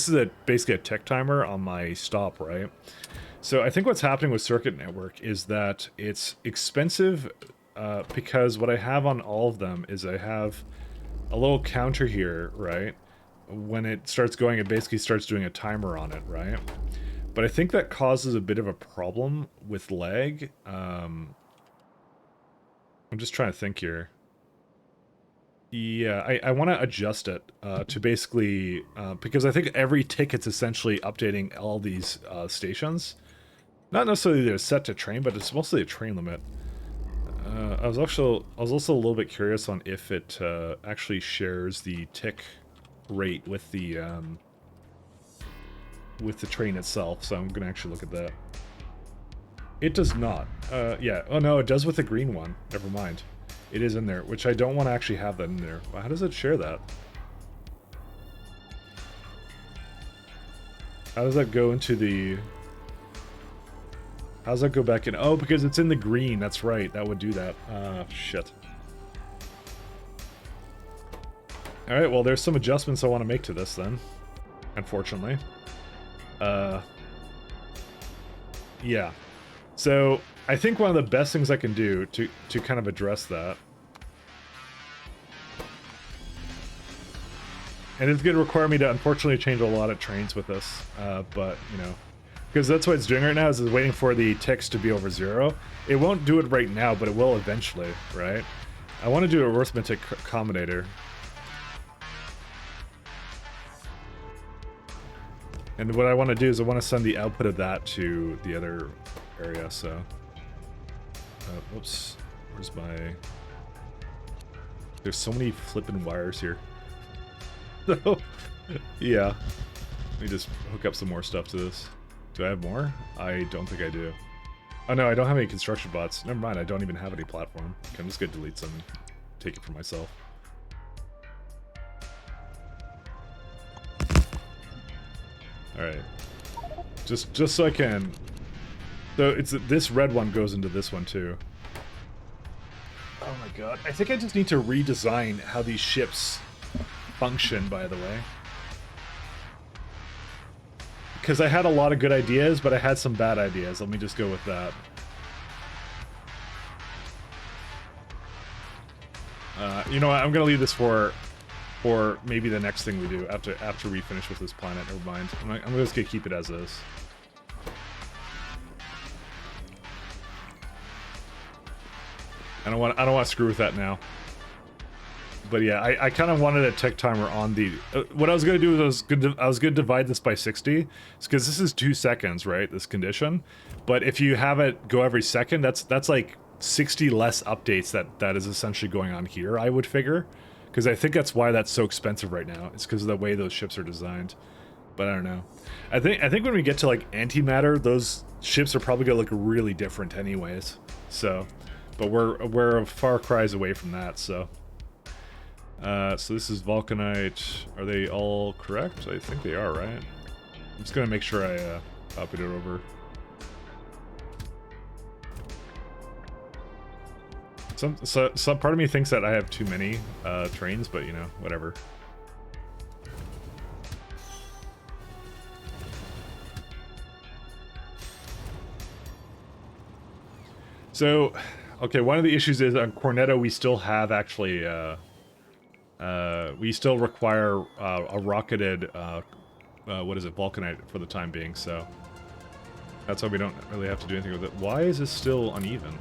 is basically a tick timer on my stop, right? So I think what's happening with Circuit Network is that it's expensive because what I have on all of them is I have a little counter here, right? When it starts going, it basically starts doing a timer on it, right? But I think that causes a bit of a problem with lag. I'm just trying to think here. Yeah, I want to adjust it to basically... because I think every ticket's essentially updating all these stations. Not necessarily they're set to train, but it's mostly a train limit. I was also a little bit curious on if it actually shares the tick rate with the train itself, so I'm gonna actually look at that. It does not. Yeah. Oh no, it does with the green one. Never mind. It is in there, which I don't want to actually have that in there. How does it share that? How does that go into the... How's that go back in? Oh, because it's in the green. That's right. That would do that. Shit. All right, well, there's some adjustments I want to make to this then, unfortunately. Yeah. So I think one of the best things I can do to kind of address that, and it's going to require me to unfortunately change a lot of trains with this, but, you know, because that's what it's doing right now is it's waiting for the ticks to be over 0. It won't do it right now, but it will eventually, right? I want to do a arithmetic combinator. And what I want to do is I want to send the output of that to the other area, so... whoops. Where's my... There's so many flippin' wires here. So, yeah. Let me just hook up some more stuff to this. Do I have more? I don't think I do. Oh no, I don't have any construction bots. Never mind, I don't even have any platform. Okay, I'm just gonna delete some and take it for myself. Alright. Just so I can... So it's this red one goes into this one too. Oh my god. I think I just need to redesign how these ships function, by the way. Because I had a lot of good ideas, but I had some bad ideas. Let me just go with that. You know what? I'm gonna leave this for maybe the next thing we do after we finish with this planet. Never mind. I'm just gonna keep it as is. I don't want to screw with that now. But yeah, I kind of wanted a tick timer on the... what I was going to do is I was going to divide this by 60. Because this is 2 seconds, right? This condition. But if you have it go every second, that's like 60 less updates that is essentially going on here, I would figure. Because I think that's why that's so expensive right now. It's because of the way those ships are designed. But I don't know. I think when we get to like antimatter, those ships are probably going to look really different anyways. So... But we're a far cries away from that, so... so this is Vulcanite. Are they all correct? I think they are, right? I'm just gonna make sure I copied it over. Some part of me thinks that I have too many trains, but you know, whatever. So, okay, one of the issues is on Cornetto we still have actually we still require a rocketed, what is it, Vulcanite for the time being, so... That's why we don't really have to do anything with it. Why is this still uneven?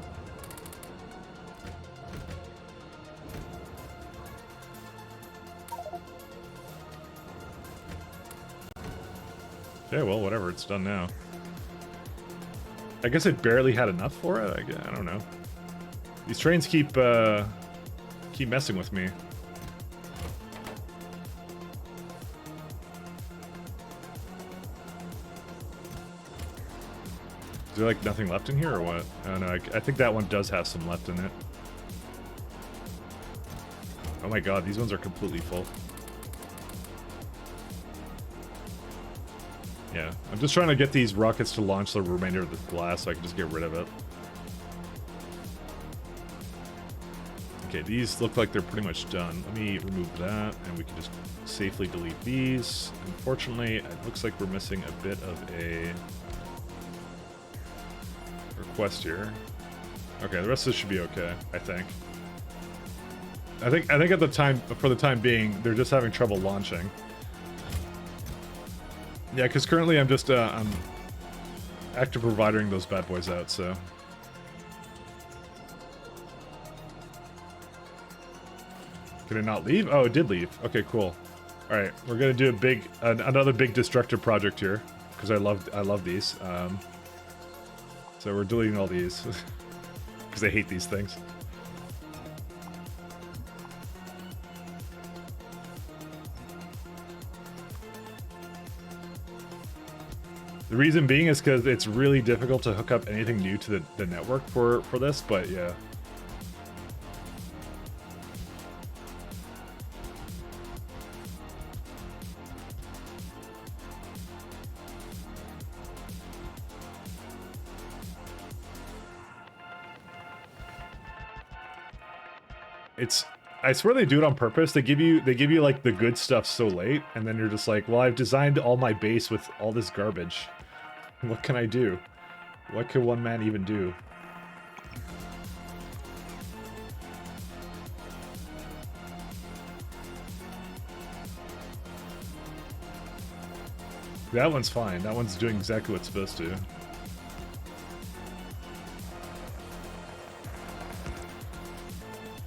Okay, well, whatever, it's done now. I guess it barely had enough for it? I don't know. These trains keep messing with me. Is there like nothing left in here or what? I don't know, I think that one does have some left in it. Oh my god, these ones are completely full. Yeah, I'm just trying to get these rockets to launch the remainder of the glass so I can just get rid of it. Okay, these look like they're pretty much done. Let me remove that, and we can just safely delete these. Unfortunately, it looks like we're missing a bit of a request here. Okay, the rest of this should be okay, I think. I think at the time, for the time being, they're just having trouble launching. Yeah, because currently I'm just I'm active providing those bad boys out, so. Can it not leave? Oh, it did leave. Okay, cool. All right, we're gonna do a big, another big destructive project here because I love these. So we're deleting all these because I hate these things. The reason being is because it's really difficult to hook up anything new to the network for this, but yeah. it's, I swear they do it on purpose. They give you like the good stuff so late, and then you're just like, well, I've designed all my base with all this garbage. What can I do? What can one man even do? That one's fine. That one's doing exactly what it's supposed to.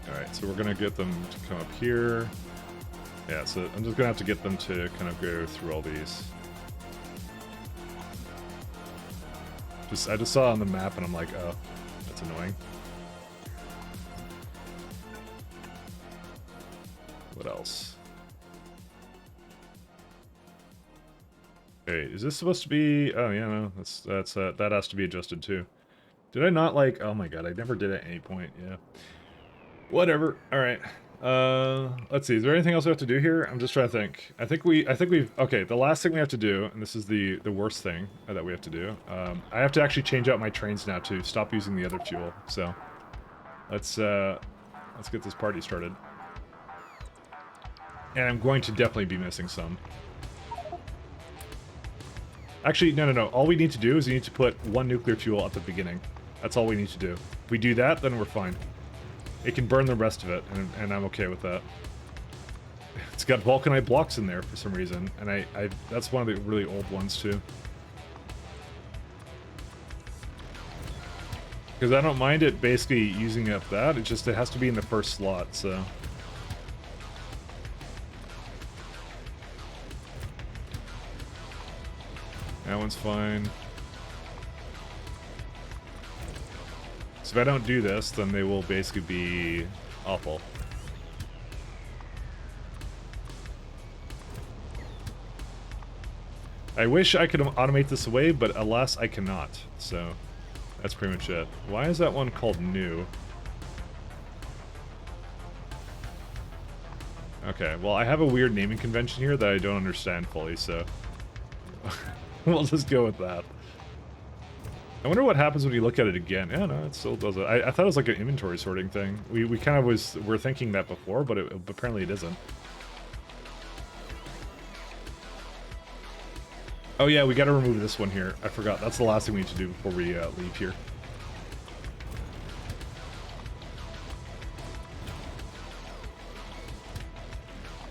Alright, so we're gonna get them to come up here. Yeah, so I'm just gonna have to get them to kind of go through all these. I just saw it on the map and I'm like, oh, that's annoying. What else? Okay, is this supposed to be? Oh yeah, no, that has to be adjusted too. Did I not like? Oh my god, I never did at any point. Yeah. Whatever. All right. Let's see. Is there anything else we have to do here? I'm just trying to think. I think we've. Okay, the last thing we have to do, and this is the worst thing that we have to do. I have to actually change out my trains now to stop using the other fuel. So, let's get this party started. And I'm going to definitely be missing some. Actually, no. All we need to do is we need to put one nuclear fuel at the beginning. That's all we need to do. If we do that, then we're fine. It can burn the rest of it, and I'm okay with that. It's got vulcanite blocks in there for some reason, and I that's one of the really old ones too. Because I don't mind it basically using up that, it has to be in the first slot, so... That one's fine. So if I don't do this, then they will basically be awful. I wish I could automate this away, but alas, I cannot. So that's pretty much it. Why is that one called new? Okay, well, I have a weird naming convention here that I don't understand fully, so we'll just go with that. I wonder what happens when you look at it again. Yeah, no, it still does it. I thought it was like an inventory sorting thing. We kind of were thinking that before, but apparently it isn't. Oh yeah, we got to remove this one here. I forgot. That's the last thing we need to do before we leave here.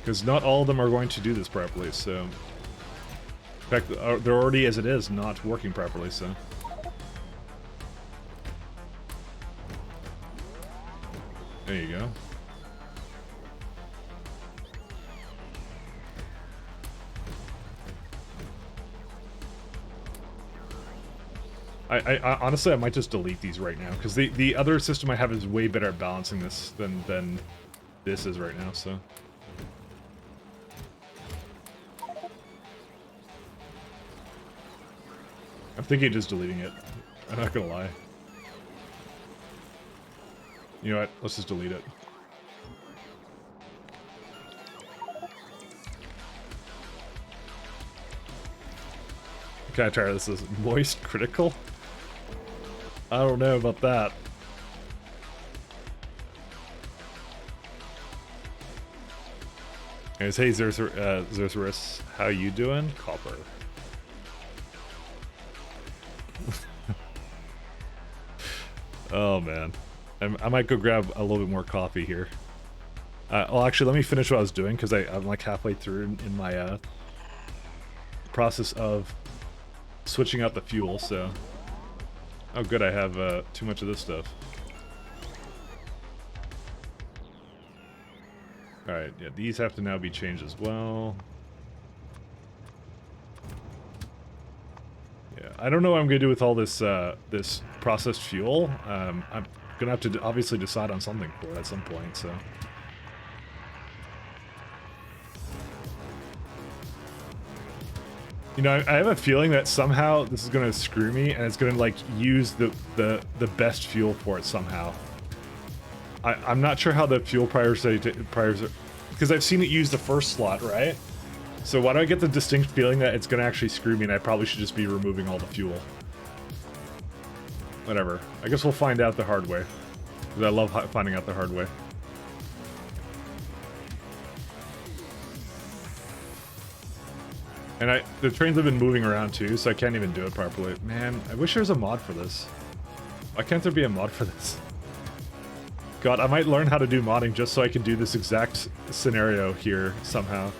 Because not all of them are going to do this properly, so... In fact, they're already, as it is, not working properly, so... There you go. I honestly, I might just delete these right now, because the other system I have is way better at balancing this than this is right now, so... I'm thinking of just deleting it. I'm not gonna lie. You know what? Let's just delete it. Can I try this as moist critical? I don't know about that. Anyways, hey Zerthurus, how you doing? Copper. Oh man. I might go grab a little bit more coffee here. Well, actually, let me finish what I was doing, because I'm like halfway through in my process of switching out the fuel, so... Oh good, I have too much of this stuff. Alright, yeah, these have to now be changed as well. Yeah, I don't know what I'm going to do with all this this processed fuel. I'm going to have to obviously decide on something for it at some point, so... You know, I have a feeling that somehow this is going to screw me, and it's going to, like, use the best fuel for it somehow. I'm not sure how the fuel priors... Because I've seen it use the first slot, right? So why do I get the distinct feeling that it's going to actually screw me, and I probably should just be removing all the fuel? Whatever. I guess we'll find out the hard way. Because I love finding out the hard way. And the trains have been moving around too, so I can't even do it properly. Man, I wish there was a mod for this. Why can't there be a mod for this? God, I might learn how to do modding just so I can do this exact scenario here somehow.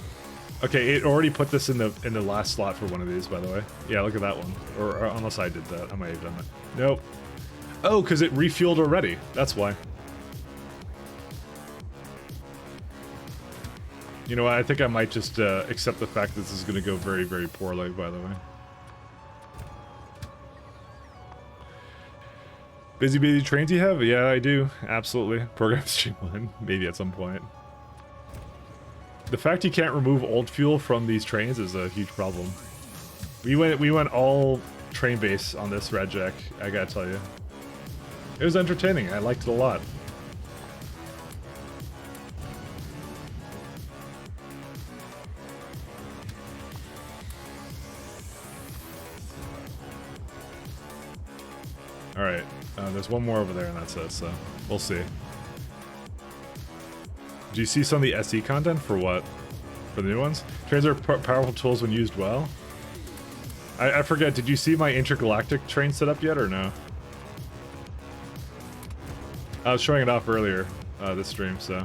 Okay, it already put this in the last slot for one of these, by the way. Yeah, look at that one. Or unless I did that, I might have done it. Nope. Oh, because it refueled already. That's why. You know what? I think I might just accept the fact that this is going to go very, very poorly, by the way. Busy trains you have? Yeah, I do. Absolutely. Program streamline. Maybe at some point. The fact you can't remove old fuel from these trains is a huge problem. We went all train base on this red jack, I gotta tell you. It was entertaining. I liked it a lot. Alright, there's one more over there and that's it, so we'll see. Do you see some of the SE content for what? For the new ones? Trains are powerful tools when used well. I forget, did you see my intergalactic train set up yet or no? I was showing it off earlier, this stream, so.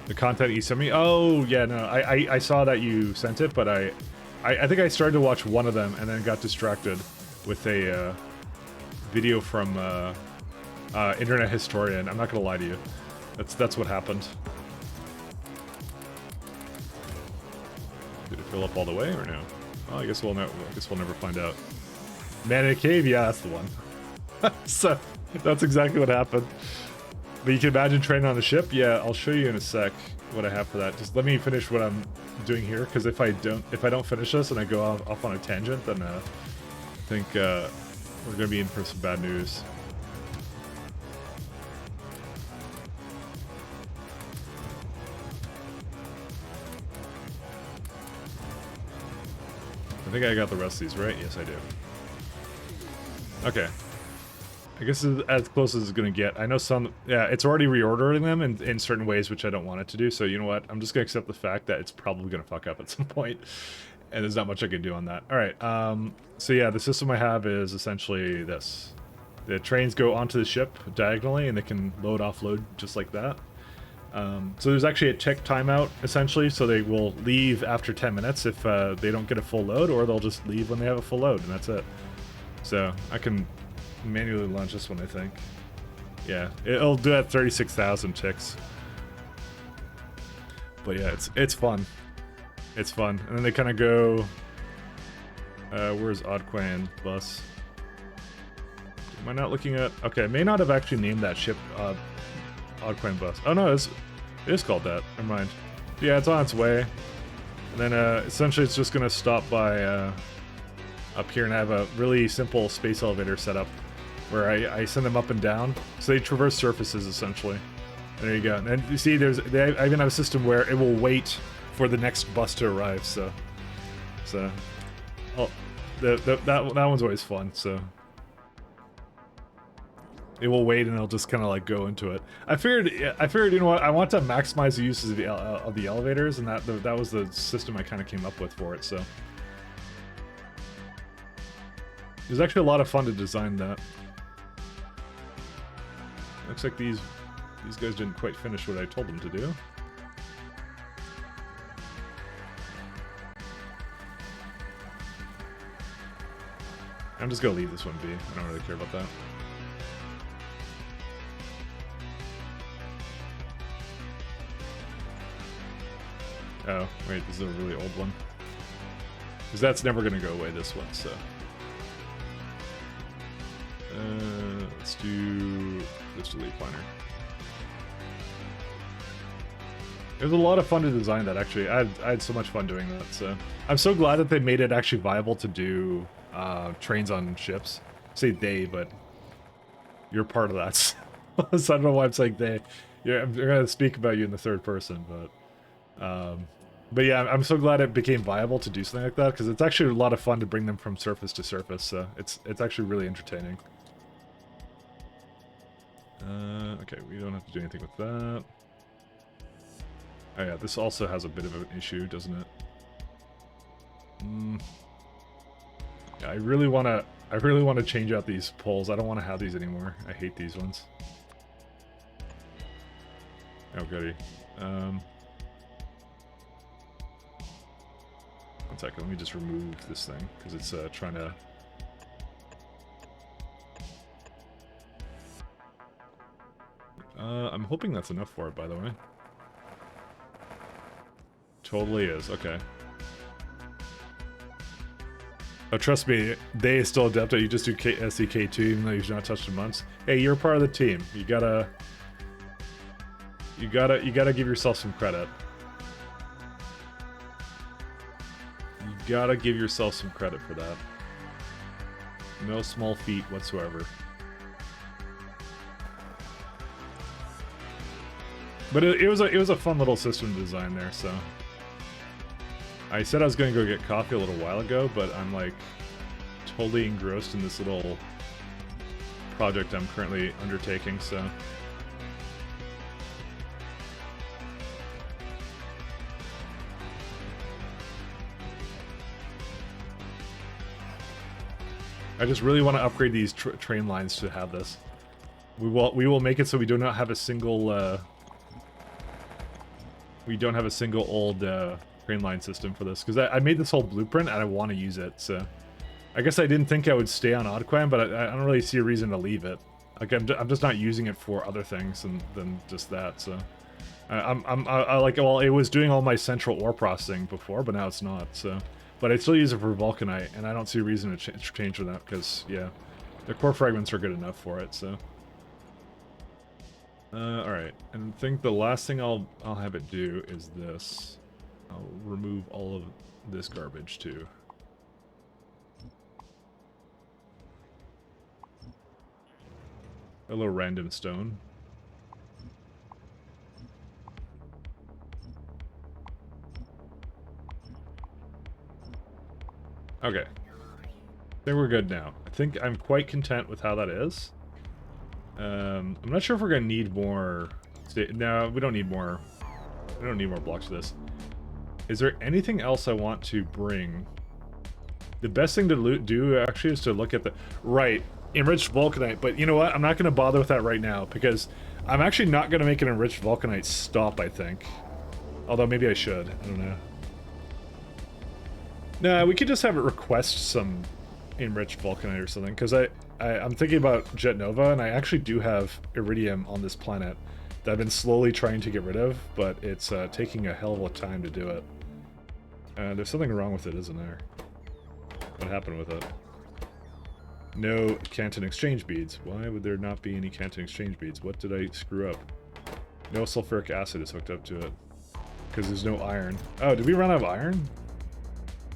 The content you sent me? Oh, yeah, no, I saw that you sent it, but I think I started to watch one of them and then got distracted with a video from Internet Historian. I'm not gonna lie to you. That's what happened. Did it fill up all the way or no? Oh, I guess we'll never find out. Man in a cave, yeah, that's the one. So that's exactly what happened. But you can imagine training on a ship. Yeah, I'll show you in a sec what I have for that. Just let me finish what I'm doing here, because if I don't finish this and I go off on a tangent, then I think we're gonna be in for some bad news. I think I got the rest of these right. Yes, I do. Okay. I guess this is as close as it's gonna get. I know some, yeah, it's already reordering them in certain ways, which I don't want it to do, so you know what? I'm just gonna accept the fact that it's probably gonna fuck up at some point, and there's not much I can do on that. Alright, so yeah, the system I have is essentially this. The trains go onto the ship diagonally, and they can load, offload, just like that. So there's actually a tick timeout, essentially, so they will leave after 10 minutes if they don't get a full load, or they'll just leave when they have a full load, and that's it. So I can manually launch this one, I think. Yeah, it'll do at 36,000 ticks. But yeah, it's fun. It's fun. And then they kind of go... where's Oddquan bus? Am I not looking at... Okay, I may not have actually named that ship Oddquan bus. Oh no, it is called that. Never mind. Yeah, it's on its way. And then essentially it's just going to stop by up here, and I have a really simple space elevator set up where I send them up and down. So they traverse surfaces, essentially. And there you go. And you see, I even have a system where it will wait for the next bus to arrive, so... Oh, that one's always fun, so... It will wait and it'll just kind of like go into it. I figured, you know what, I want to maximize the uses of the elevators, and that was the system I kind of came up with for it, so... It was actually a lot of fun to design that. Looks like these guys didn't quite finish what I told them to do. I'm just gonna leave this one be. I don't really care about that. Oh, wait, this is a really old one. Because that's never gonna go away, this one, so... let's do this delete planner. It was a lot of fun to design that, actually. I had so much fun doing that, so... I'm so glad that they made it actually viable to do trains on ships. I say they, but you're part of that. So I don't know why I'm saying they. Yeah, I'm gonna speak about you in the third person, but yeah, I'm so glad it became viable to do something like that, because it's actually a lot of fun to bring them from surface to surface, so it's actually really entertaining. Okay, we don't have to do anything with that. Oh yeah, this also has a bit of an issue, doesn't it? Yeah, I really wanna change out these poles. I don't want to have these anymore. I hate these ones. Oh goody. One second, let me just remove this thing, because it's trying to... I'm hoping that's enough for it, by the way. Totally is, okay. Oh, trust me, they still adapt it. You just do SEK2 even though you've not touched in months. Hey, you're part of the team. You gotta give yourself some credit. You gotta give yourself some credit for that. No small feat whatsoever. But it was a fun little system design there, so. I said I was gonna go get coffee a little while ago, but I'm like totally engrossed in this little project I'm currently undertaking, so. I just really want to upgrade these train lines to have this. We will make it so we do not have a single we don't have a single old train line system for this, because I made this whole blueprint and I want to use it. So I guess I didn't think I would stay on Oddquam, but I don't really see a reason to leave it. Like I'm just not using it for other things than just that. So I like, well, it was doing all my central ore processing before, but now it's not. So. But I still use it for Vulcanite, and I don't see a reason to change for that, because, yeah, the core fragments are good enough for it, so. Alright, and I think the last thing I'll have it do is this. I'll remove all of this garbage, too. A little random stone. Okay. I think we're good now. I think I'm quite content with how that is. I'm not sure if we're gonna need more... No, we don't need more... We don't need more blocks for this. Is there anything else I want to bring? The best thing to do, actually, is to look at the... Right, enriched vulcanite. But you know what? I'm not gonna bother with that right now, because I'm actually not gonna make an enriched vulcanite stop, I think. Although, maybe I should. I don't know. No, we could just have it request some enriched vulcanite or something, because I'm thinking about Jet Nova, and I actually do have iridium on this planet that I've been slowly trying to get rid of, but it's taking a hell of a time to do it. There's something wrong with it, isn't there? What happened with it? No Canton exchange beads. Why would there not be any Canton exchange beads? What did I screw up? No sulfuric acid is hooked up to it, because there's no iron. Oh, did we run out of iron?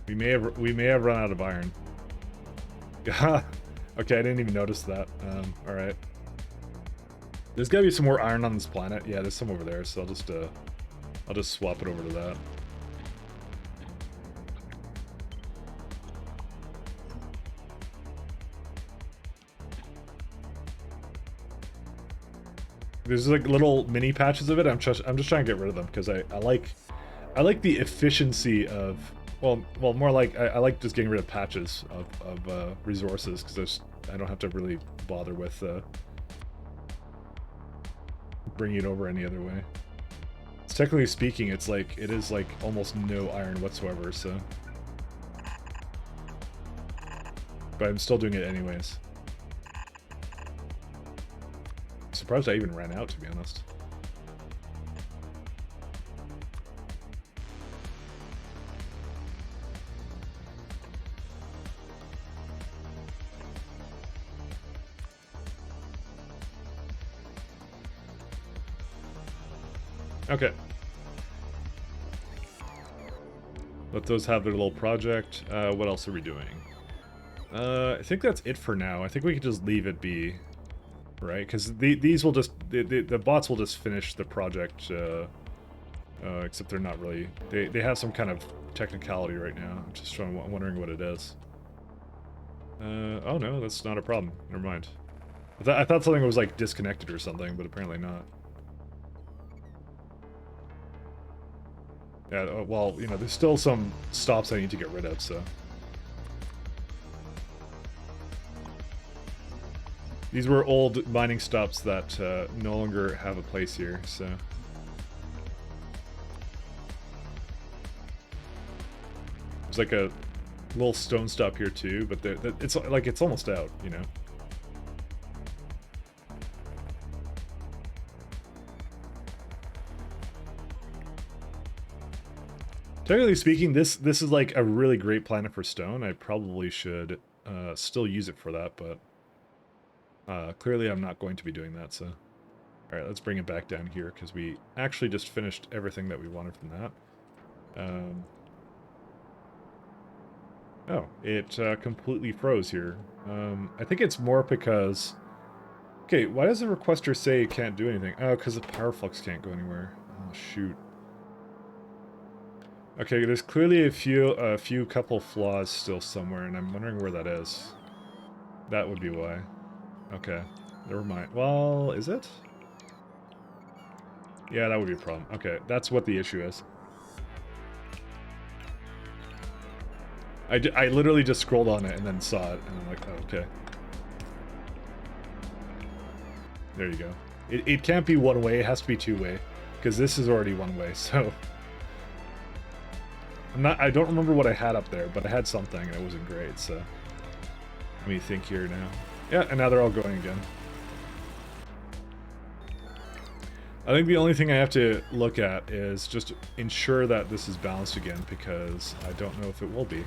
We may have run out of iron. Okay, I didn't even notice that. Alright. There's gotta be some more iron on this planet. Yeah, there's some over there, so I'll just swap it over to that. There's like little mini patches of it. I'm just trying to get rid of them, because I like the efficiency of... Well, more like, I like just getting rid of patches of resources, because I don't have to really bother with bringing it over any other way. It's technically speaking, it is like almost no iron whatsoever, so. But I'm still doing it anyways. I'm surprised I even ran out, to be honest. Okay. Let those have their little project. What else are we doing? I think that's it for now. I think we can just leave it be, right? Because these will just... The bots will just finish the project, except they're not really... They have some kind of technicality right now. I'm just wondering what it is. Oh no, that's not a problem. Never mind. I thought something was like disconnected or something, but apparently not. Yeah, well, you know, there's still some stops I need to get rid of, so. These were old mining stops that no longer have a place here, so. There's like a little stone stop here too, but it's like it's almost out, you know. Technically speaking, this is like a really great planet for stone. I probably should still use it for that, but clearly I'm not going to be doing that, so. Alright, let's bring it back down here, because we actually just finished everything that we wanted from that. Oh, it completely froze here. I think it's more because... Okay, why does the requester say it can't do anything? Oh, because the power flux can't go anywhere. Oh, shoot. Okay, there's clearly a few couple flaws still somewhere, and I'm wondering where that is. That would be why. Okay, never mind. Well, is it? Yeah, that would be a problem. Okay, that's what the issue is. I literally just scrolled on it and then saw it, and I'm like, oh, okay. There you go. It can't be one way, it has to be two way, because this is already one way, so... I don't remember what I had up there, but I had something and it wasn't great, so... Let me think here now. Yeah, and now they're all going again. I think the only thing I have to look at is just ensure that this is balanced again, because I don't know if it will be.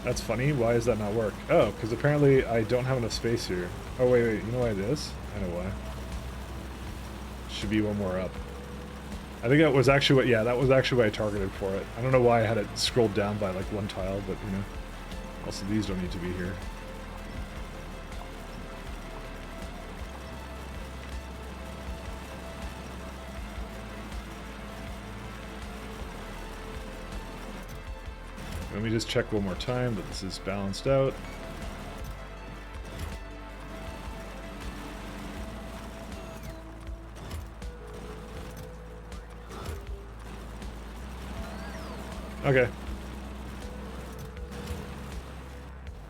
That's funny. Why does that not work? Oh, because apparently I don't have enough space here. Oh, wait. You know why it is? I know why. Should be one more up. I think that was actually what... Yeah, that was actually what I targeted for it. I don't know why I had it scrolled down by, like, one tile, but, you know. Also, these don't need to be here. Let me just check one more time that this is balanced out. Okay.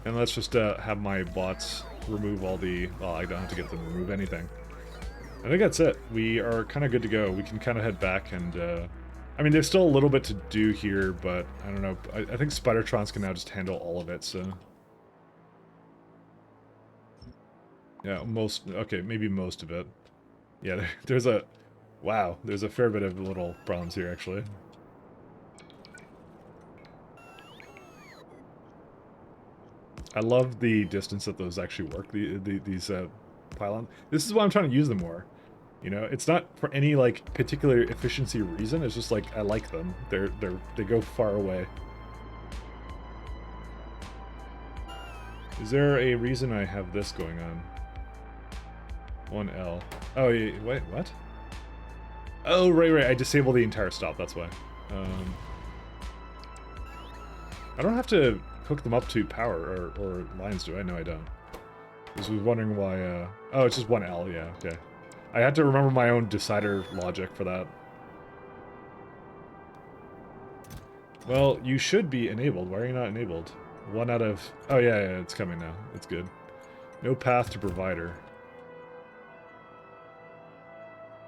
And let's just have my bots remove all the... Well, I don't have to get them to remove anything. I think that's it. We are kind of good to go. We can kind of head back and... I mean, there's still a little bit to do here, but I don't know. I think Spidertrons can now just handle all of it, so... Yeah, most... Okay, maybe most of it. Yeah, there's a... Wow, there's a fair bit of little problems here, actually. I love the distance that those actually work, these pylons. This is why I'm trying to use them more. You know, it's not for any, like, particular efficiency reason, it's just, like, I like them. They go far away. Is there a reason I have this going on? 1L. Oh, yeah, wait, what? Oh, right, I disabled the entire stop, that's why. I don't have to hook them up to power or lines, do I? No, I don't. I was wondering why, oh, it's just 1L, yeah, okay. I had to remember my own decider logic for that. Well, you should be enabled. Why are you not enabled? 1 out of... Oh, yeah, it's coming now. It's good. No path to provider.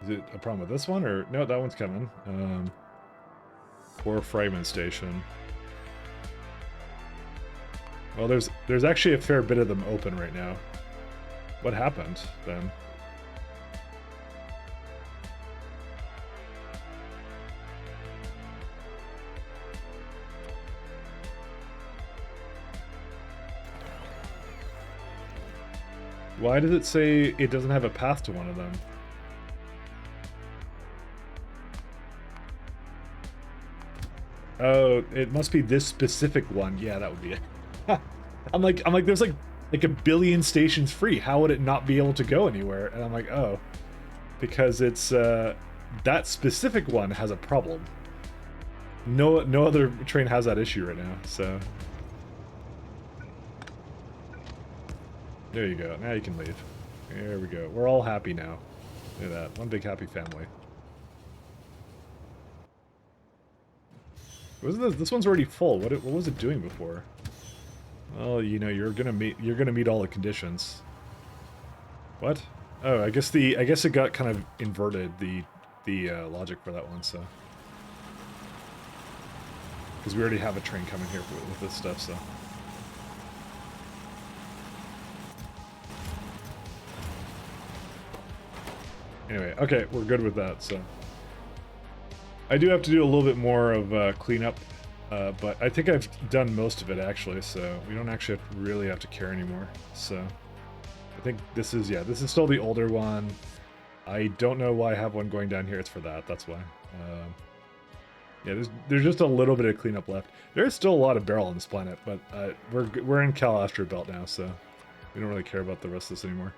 Is it a problem with this one, or... No, that one's coming. Core fragment station. Well, there's actually a fair bit of them open right now. What happened, then? Why does it say it doesn't have a path to one of them? Oh, it must be this specific one. Yeah, that would be it. I'm like, there's like a billion stations free. How would it not be able to go anywhere? And I'm like, oh, because it's that specific one has a problem. No other train has that issue right now. So there you go. Now you can leave. There we go. We're all happy now. Look at that. One big happy family. Was this? This one's already full. What was it doing before? Well, you know, you're gonna meet all the conditions. What? Oh, I guess it got kind of inverted, the logic for that one, so. Because we already have a train coming here with this stuff, so. Anyway, okay, we're good with that, so. I do have to do a little bit more of cleanup, but I think I've done most of it, actually, so we don't actually really have to care anymore, so. I think this is, yeah, this is still the older one. I don't know why I have one going down here. It's for that's why. Yeah, there's just a little bit of cleanup left. There is still a lot of barrel on this planet, but we're in Cal Astro Belt now, so we don't really care about the rest of this anymore.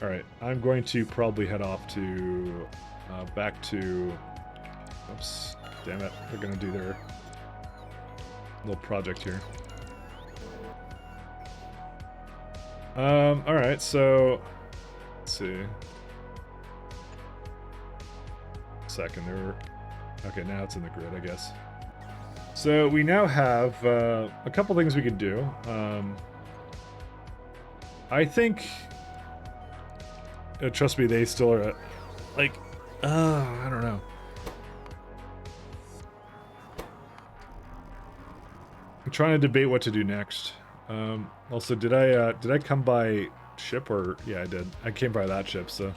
All right, I'm going to probably head off to back to. Oops, damn it! They're gonna do their little project here. All right, so let's see. Second, okay, now it's in the grid, I guess. So we now have a couple things we could do. I think, trust me, they still are like, I don't know. I'm trying to debate what to do next. Also, did I come by ship or yeah, I did. I came by that ship, so I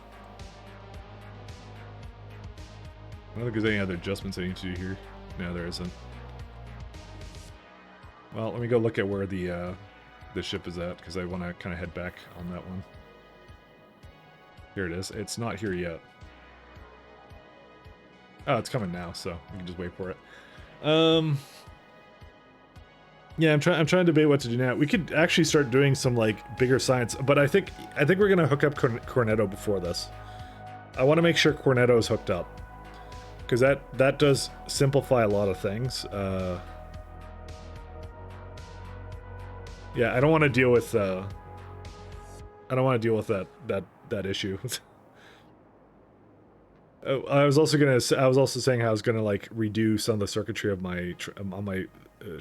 don't think there's any other adjustments I need to do here. No, there isn't. Well, let me go look at where the ship is at because I want to kind of head back on that one. Here it is. It's not here yet. Oh, it's coming now, so we can just wait for it. Yeah, I'm trying to debate what to do now. We could actually start doing some like bigger science, but I think we're gonna hook up Cornetto before this. I want to make sure Cornetto is hooked up because that does simplify a lot of things. Yeah, I don't want to deal with that issue. I was also saying how I was gonna like redo some of the circuitry of my on my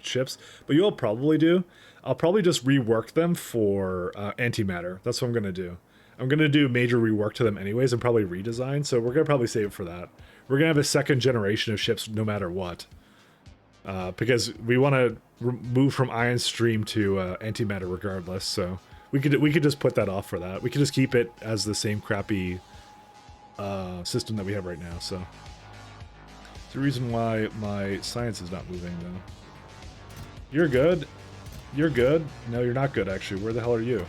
chips, but you'll probably do. I'll probably just rework them for antimatter. That's what I'm gonna do. I'm gonna do major rework to them anyways, and probably redesign. So we're gonna probably save it for that. We're gonna have a second generation of ships no matter what, because we want to move from ion stream to antimatter regardless. So we could just put that off for that. We could just keep it as the same crappy system that we have right now. So it's the reason why my science is not moving though. You're good. You're good. No, you're not good actually. Where the hell are you?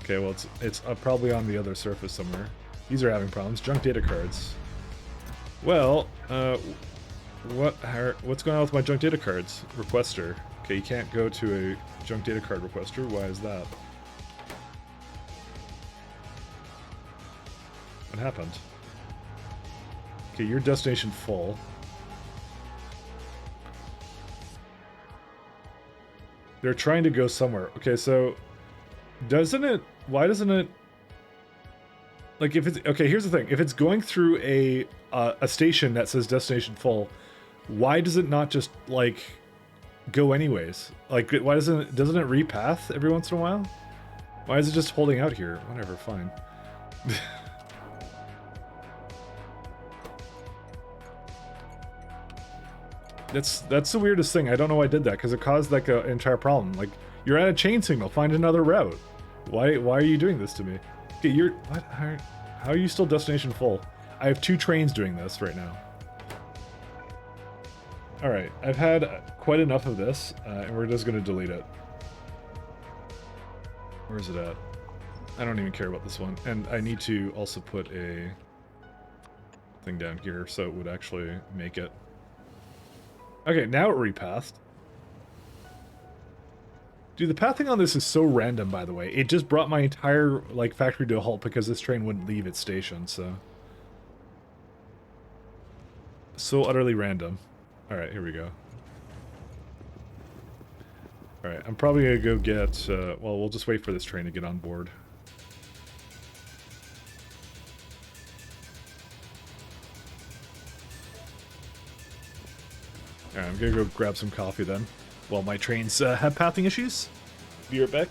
Okay, well it's probably on the other surface somewhere. These are having problems. Junk data cards. Well, what's going on with my junk data cards? Requester. Okay, you can't go to a junk data card requester. Why is that? What happened? Okay, your destination full. They're trying to go somewhere. Okay, so why doesn't it like if it's okay, here's the thing. If it's going through a station that says destination full, why does it not just like go anyways? Like why doesn't it repath every once in a while? Why is it just holding out here? Whatever, fine. That's the weirdest thing. I don't know why I did that because it caused like an entire problem. Like you're at a chain signal, find another route. Why are you doing this to me? Okay, what? How are you still destination full? I have 2 trains doing this right now. All right, I've had quite enough of this, and we're just gonna delete it. Where is it at? I don't even care about this one, and I need to also put a thing down here so it would actually make it. Okay, now it repathed. Dude, the pathing on this is so random, by the way. It just brought my entire like factory to a halt because this train wouldn't leave its station, so utterly random. All right, here we go. All right, I'm probably gonna go get. Well, we'll just wait for this train to get on board. Alright, I'm gonna go grab some coffee then. While my trains have pathing issues. Be right back.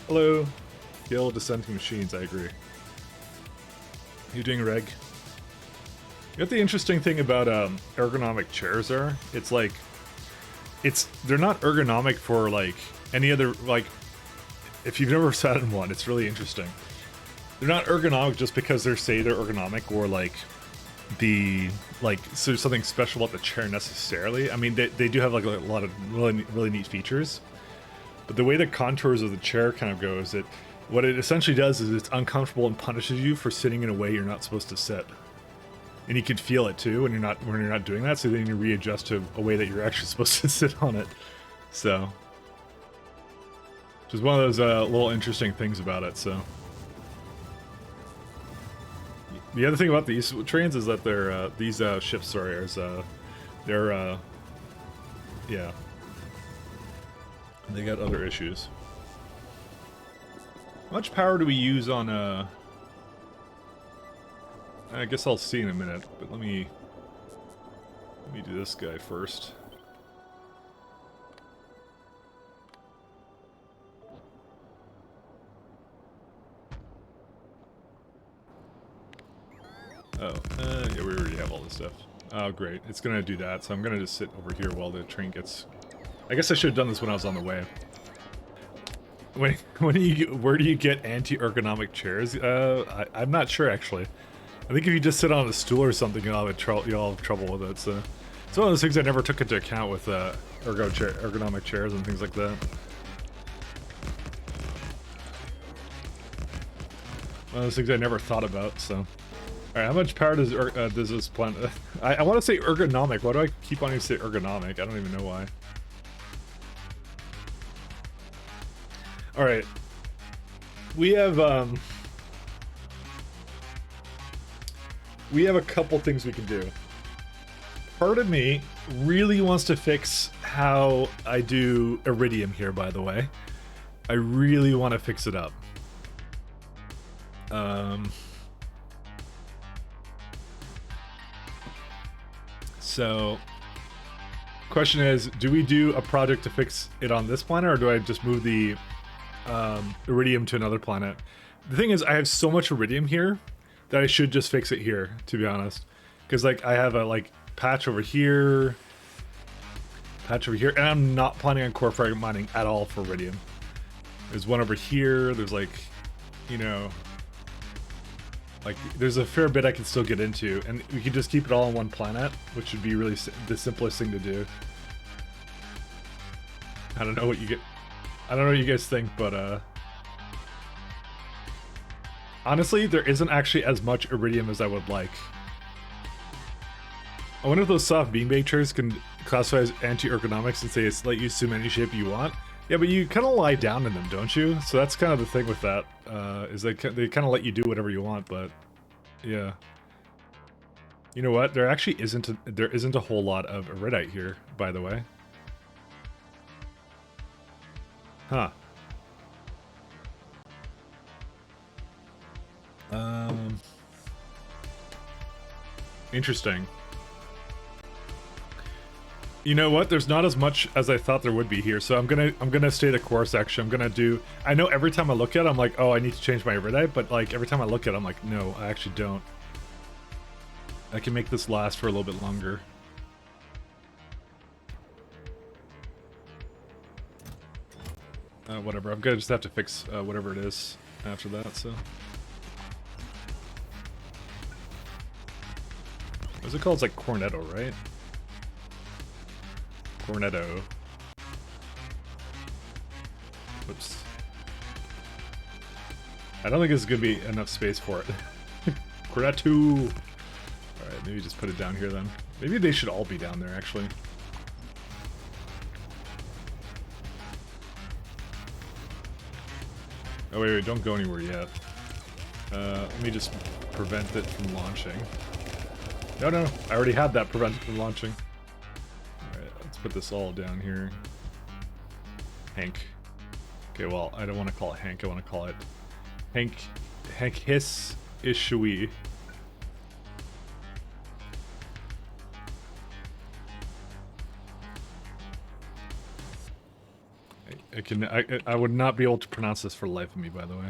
Hello. Kill dissenting machines, I agree. You doing, Reg? You know what the interesting thing about ergonomic chairs are? It's like, they're not ergonomic for like any other, like, if you've never sat in one, it's really interesting. They're not ergonomic just because they're ergonomic or like so there's something special about the chair necessarily. I mean, they do have like a lot of really neat features. But the way the contours of the chair kind of goes, what it essentially does is it's uncomfortable and punishes you for sitting in a way you're not supposed to sit. And you can feel it too when you're not doing that, so then you readjust to a way that you're actually supposed to sit on it. So, just one of those little interesting things about it. So, the other thing about these trains is that these ships, sorry, yeah. They got other issues. How much power do we use on I guess I'll see in a minute, but let me do this guy first. Oh, yeah, we already have all this stuff. Oh, great. It's gonna do that, so I'm gonna just sit over here while the train gets... I guess I should have done this when I was on the way. Where do you get anti-ergonomic chairs? I'm not sure, actually. I think if you just sit on a stool or something, you'll have trouble with it. So it's one of those things I never took into account with ergonomic chairs and things like that. One of those things I never thought about. So, all right, how much power does this planet? I want to say ergonomic. Why do I keep wanting to say ergonomic? I don't even know why. All right, we have a couple things we can do. Part of me really wants to fix how I do iridium here, by the way. I really want to fix it up. So, question is, do we do a project to fix it on this planet, or do I just move the iridium to another planet? The thing is, I have so much iridium here that I should just fix it here, to be honest. Because like I have a patch over here, and I'm not planning on core fragment mining at all for iridium. There's one over here. There's there's a fair bit I can still get into, and we can just keep it all on one planet, which would be really the simplest thing to do. I don't know what you guys think, but honestly, there isn't actually as much iridium as I would like. I wonder if those soft beanbag chairs can classify as anti-ergonomics and say it's let you assume any shape you want. Yeah, but you kind of lie down in them, don't you? So that's kind of the thing with that, is they kind of let you do whatever you want, but yeah. You know what? There actually isn't a whole lot of iridite here, by the way. Huh. Interesting. You know what? There's not as much as I thought there would be here, so I'm gonna stay the course. Actually, I'm gonna do. I know every time I look at it, I'm like, oh, I need to change my red-eye, but like every time I look at it, I'm like, no, I actually don't. I can make this last for a little bit longer. Whatever. I'm gonna just have to fix whatever it is after that. So, what's it called? It's like Cornetto, right? Cornetto. Whoops. I don't think there's gonna be enough space for it. Cornetto. All right, maybe just put it down here then. Maybe they should all be down there actually. Oh wait, don't go anywhere yet. Let me just prevent it from launching. No, I already had that prevent it from launching. Alright, let's put this all down here. Hank. Okay, well, I don't want to call it Hank, I want to call it Hank Hiss Ishui. I would not be able to pronounce this for the life of me, by the way.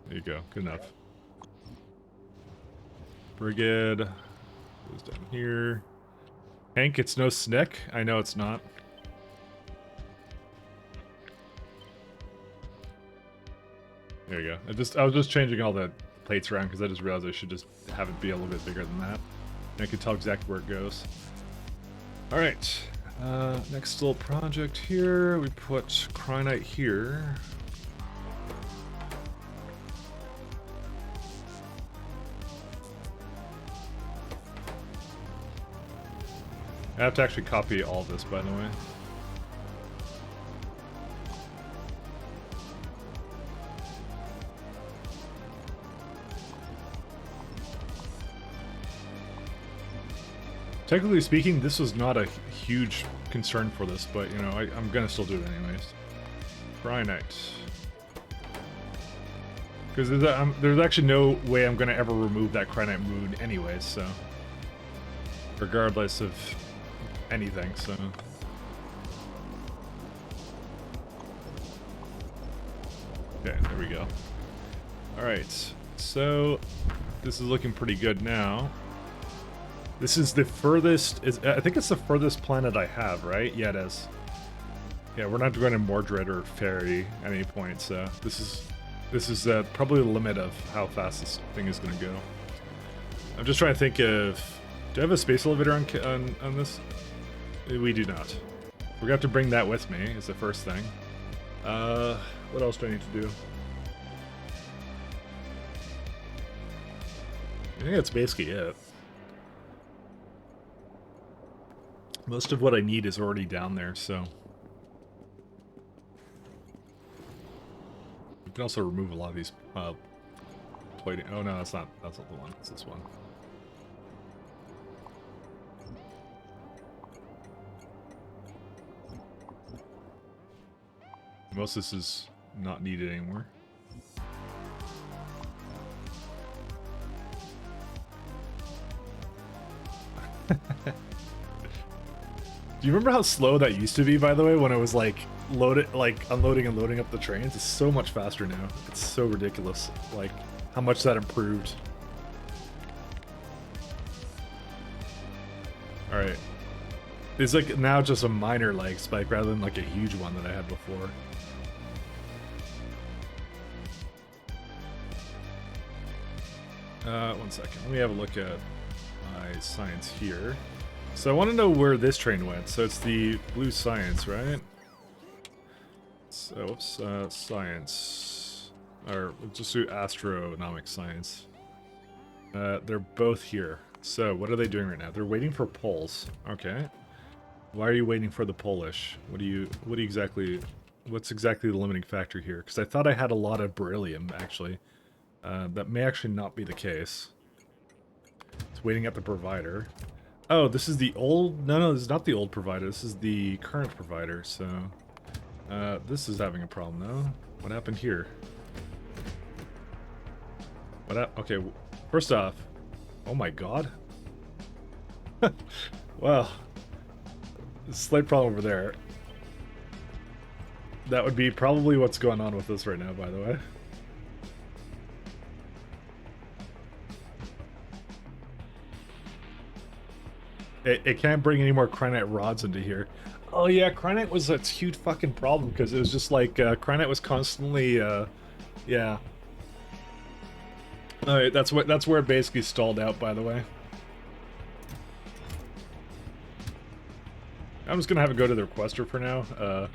There you go, good enough. Brigade goes down here. Hank, it's no Snick. I know it's not. There you go. I was just changing all the plates around because I just realized I should just have it be a little bit bigger than that. And I can tell exactly where it goes. All right. Next little project here, we put Cryonite here. I have to actually copy all this, by the way. Technically speaking, this was not a huge concern for this, but, you know, I'm gonna still do it anyways. Cryonite. Because there's actually no way I'm gonna ever remove that Cryonite moon anyways, so... regardless of anything, so... Okay, there we go. Alright, so... this is looking pretty good now. This is the furthest... I think it's the furthest planet I have, right? Yeah, it is. Yeah, we're not going to Mordred or Fairy at any point, so... This is probably the limit of how fast this thing is going to go. I'm just trying to think of... Do I have a space elevator on this? We do not. We're going to have to bring that with me, is the first thing. What else do I need to do? I think that's basically it. Most of what I need is already down there, so... We can also remove a lot of these plating. Oh no, that's not the one. It's this one. Most of this is not needed anymore. Do you remember how slow that used to be, by the way, when it was like unloading and loading up the trains? It's so much faster now. It's so ridiculous, like how much that improved. All right, it's like now just a minor lag spike rather than like a huge one that I had before. One second. Let me have a look at my science here. So I want to know where this train went. So it's the blue science, right? So whoops, science, or let's just do astronomic science. They're both here. So what are they doing right now? They're waiting for poles. Okay. Why are you waiting for the Polish? What's exactly the limiting factor here? Because I thought I had a lot of beryllium actually. That may actually not be the case. It's waiting at the provider. Oh, this is the old... No, this is not the old provider. This is the current provider, so... this is having a problem, though. What happened here? Okay, First off, oh my god. Well, slight problem over there. That would be probably what's going on with this right now, by the way. It can't bring any more Cryonite rods into here. Oh yeah, Cryonite was a huge fucking problem because it was just like Cryonite was constantly, yeah. All right, that's where it basically stalled out. By the way, I'm just gonna have it go to the requester for now.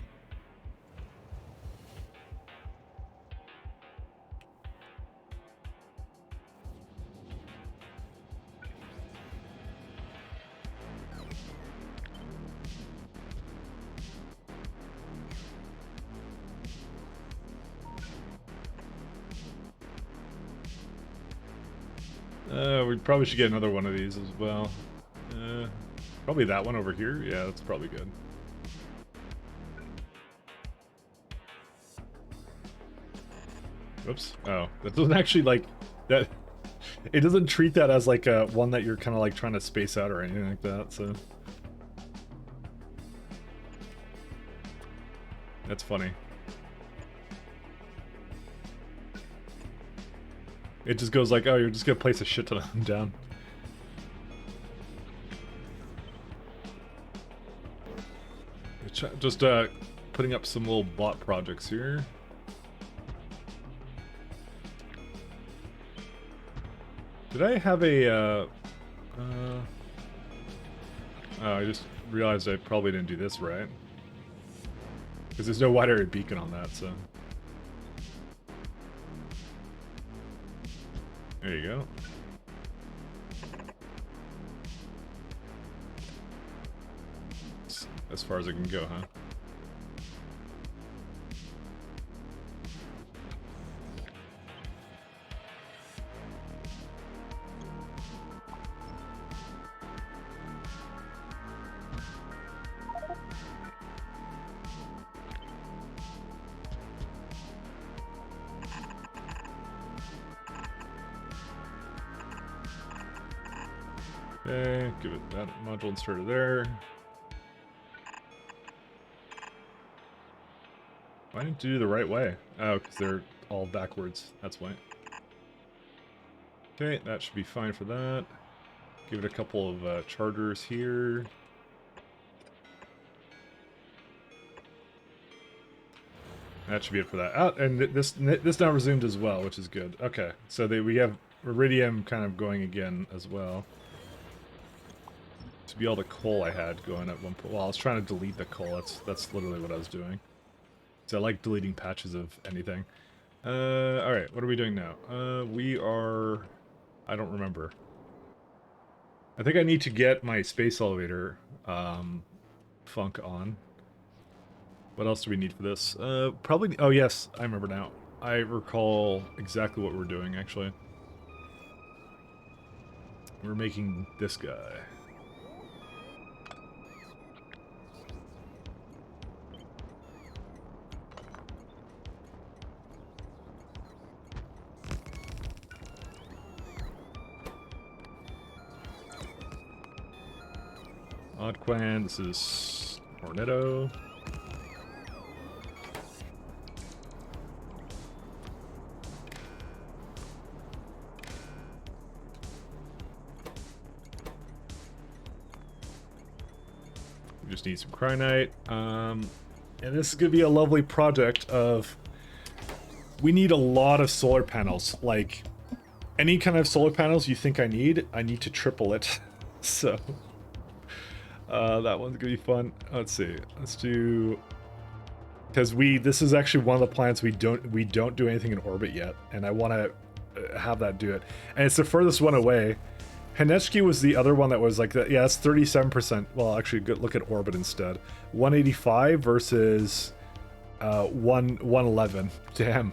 We probably should get another one of these as well. Probably that one over here. Yeah, that's probably good. Whoops. Oh, that doesn't actually like that. It doesn't treat that as like a one that you're kind of like trying to space out or anything like that. So that's funny. It just goes like, oh, you're just gonna place a shit ton of them down. Just putting up some little bot projects here. Did I have a oh, I just realized I probably didn't do this right. Because there's no wide area beacon on that, so. There you go. As far as I can go, huh? Okay, give it that module inserter there. Why didn't you do the right way? Oh, because they're all backwards. That's why. Okay, that should be fine for that. Give it a couple of chargers here. That should be it for that. Oh, and this now resumed as well, which is good. Okay, so we have Iridium kind of going again as well. To be all the coal I had going at one point. Well, I was trying to delete the coal. That's literally what I was doing. So I like deleting patches of anything. Alright, what are we doing now? We are... I don't remember. I think I need to get my space elevator funk on. What else do we need for this? Probably... Oh yes, I remember now. I recall exactly what we're doing, actually. We're making this guy. Oddquan, this is Hornetto. We just need some Cryonite. And this is going to be a lovely project of... We need a lot of solar panels. Like, any kind of solar panels you think I need to triple it. So... that one's gonna be fun. Let's see. Let's do, because this is actually one of the planets we don't do anything in orbit yet, and I want to have that do it. And it's the furthest one away. Henechki was the other one that was like that. Yeah, it's 37%. Well, actually, look at orbit instead. 185 versus 111. Damn.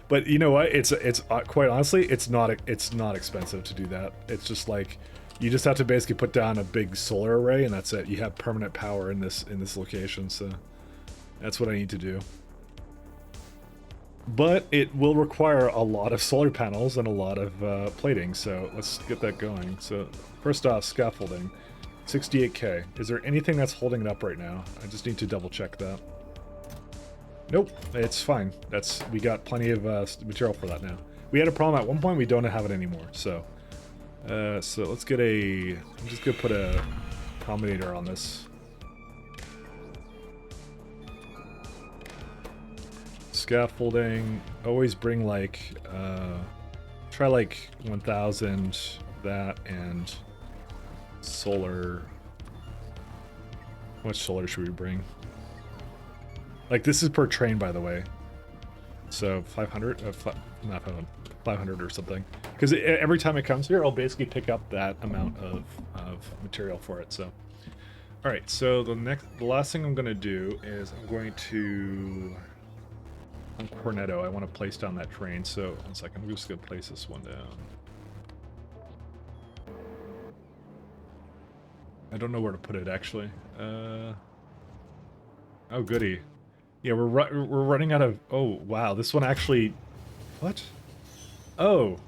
But you know what? It's quite honestly, it's not expensive to do that. It's just like. You just have to basically put down a big solar array, and that's it. You have permanent power in this location, so that's what I need to do. But it will require a lot of solar panels and a lot of plating, so let's get that going. So first off, scaffolding, 68k. Is there anything that's holding it up right now? I just need to double check that. Nope, it's fine. We got plenty of material for that now. We had a problem at one point, we don't have it anymore, so. So let's get I'm just gonna put a combinator on this. Scaffolding, always bring like, try like 1000 of that, and solar. How much solar should we bring? Like, this is per train, by the way. So 500, not 500, 500 or something. Because every time it comes here, I'll basically pick up that amount of material for it, so. Alright, so the last thing I'm gonna do is I'm going to, on Cornetto, I want to place down that train, so 1 second, I'm just gonna place this one down. I don't know where to put it, actually. Oh, goody. Yeah, we're running out of... Oh, wow, this one actually... What? Oh.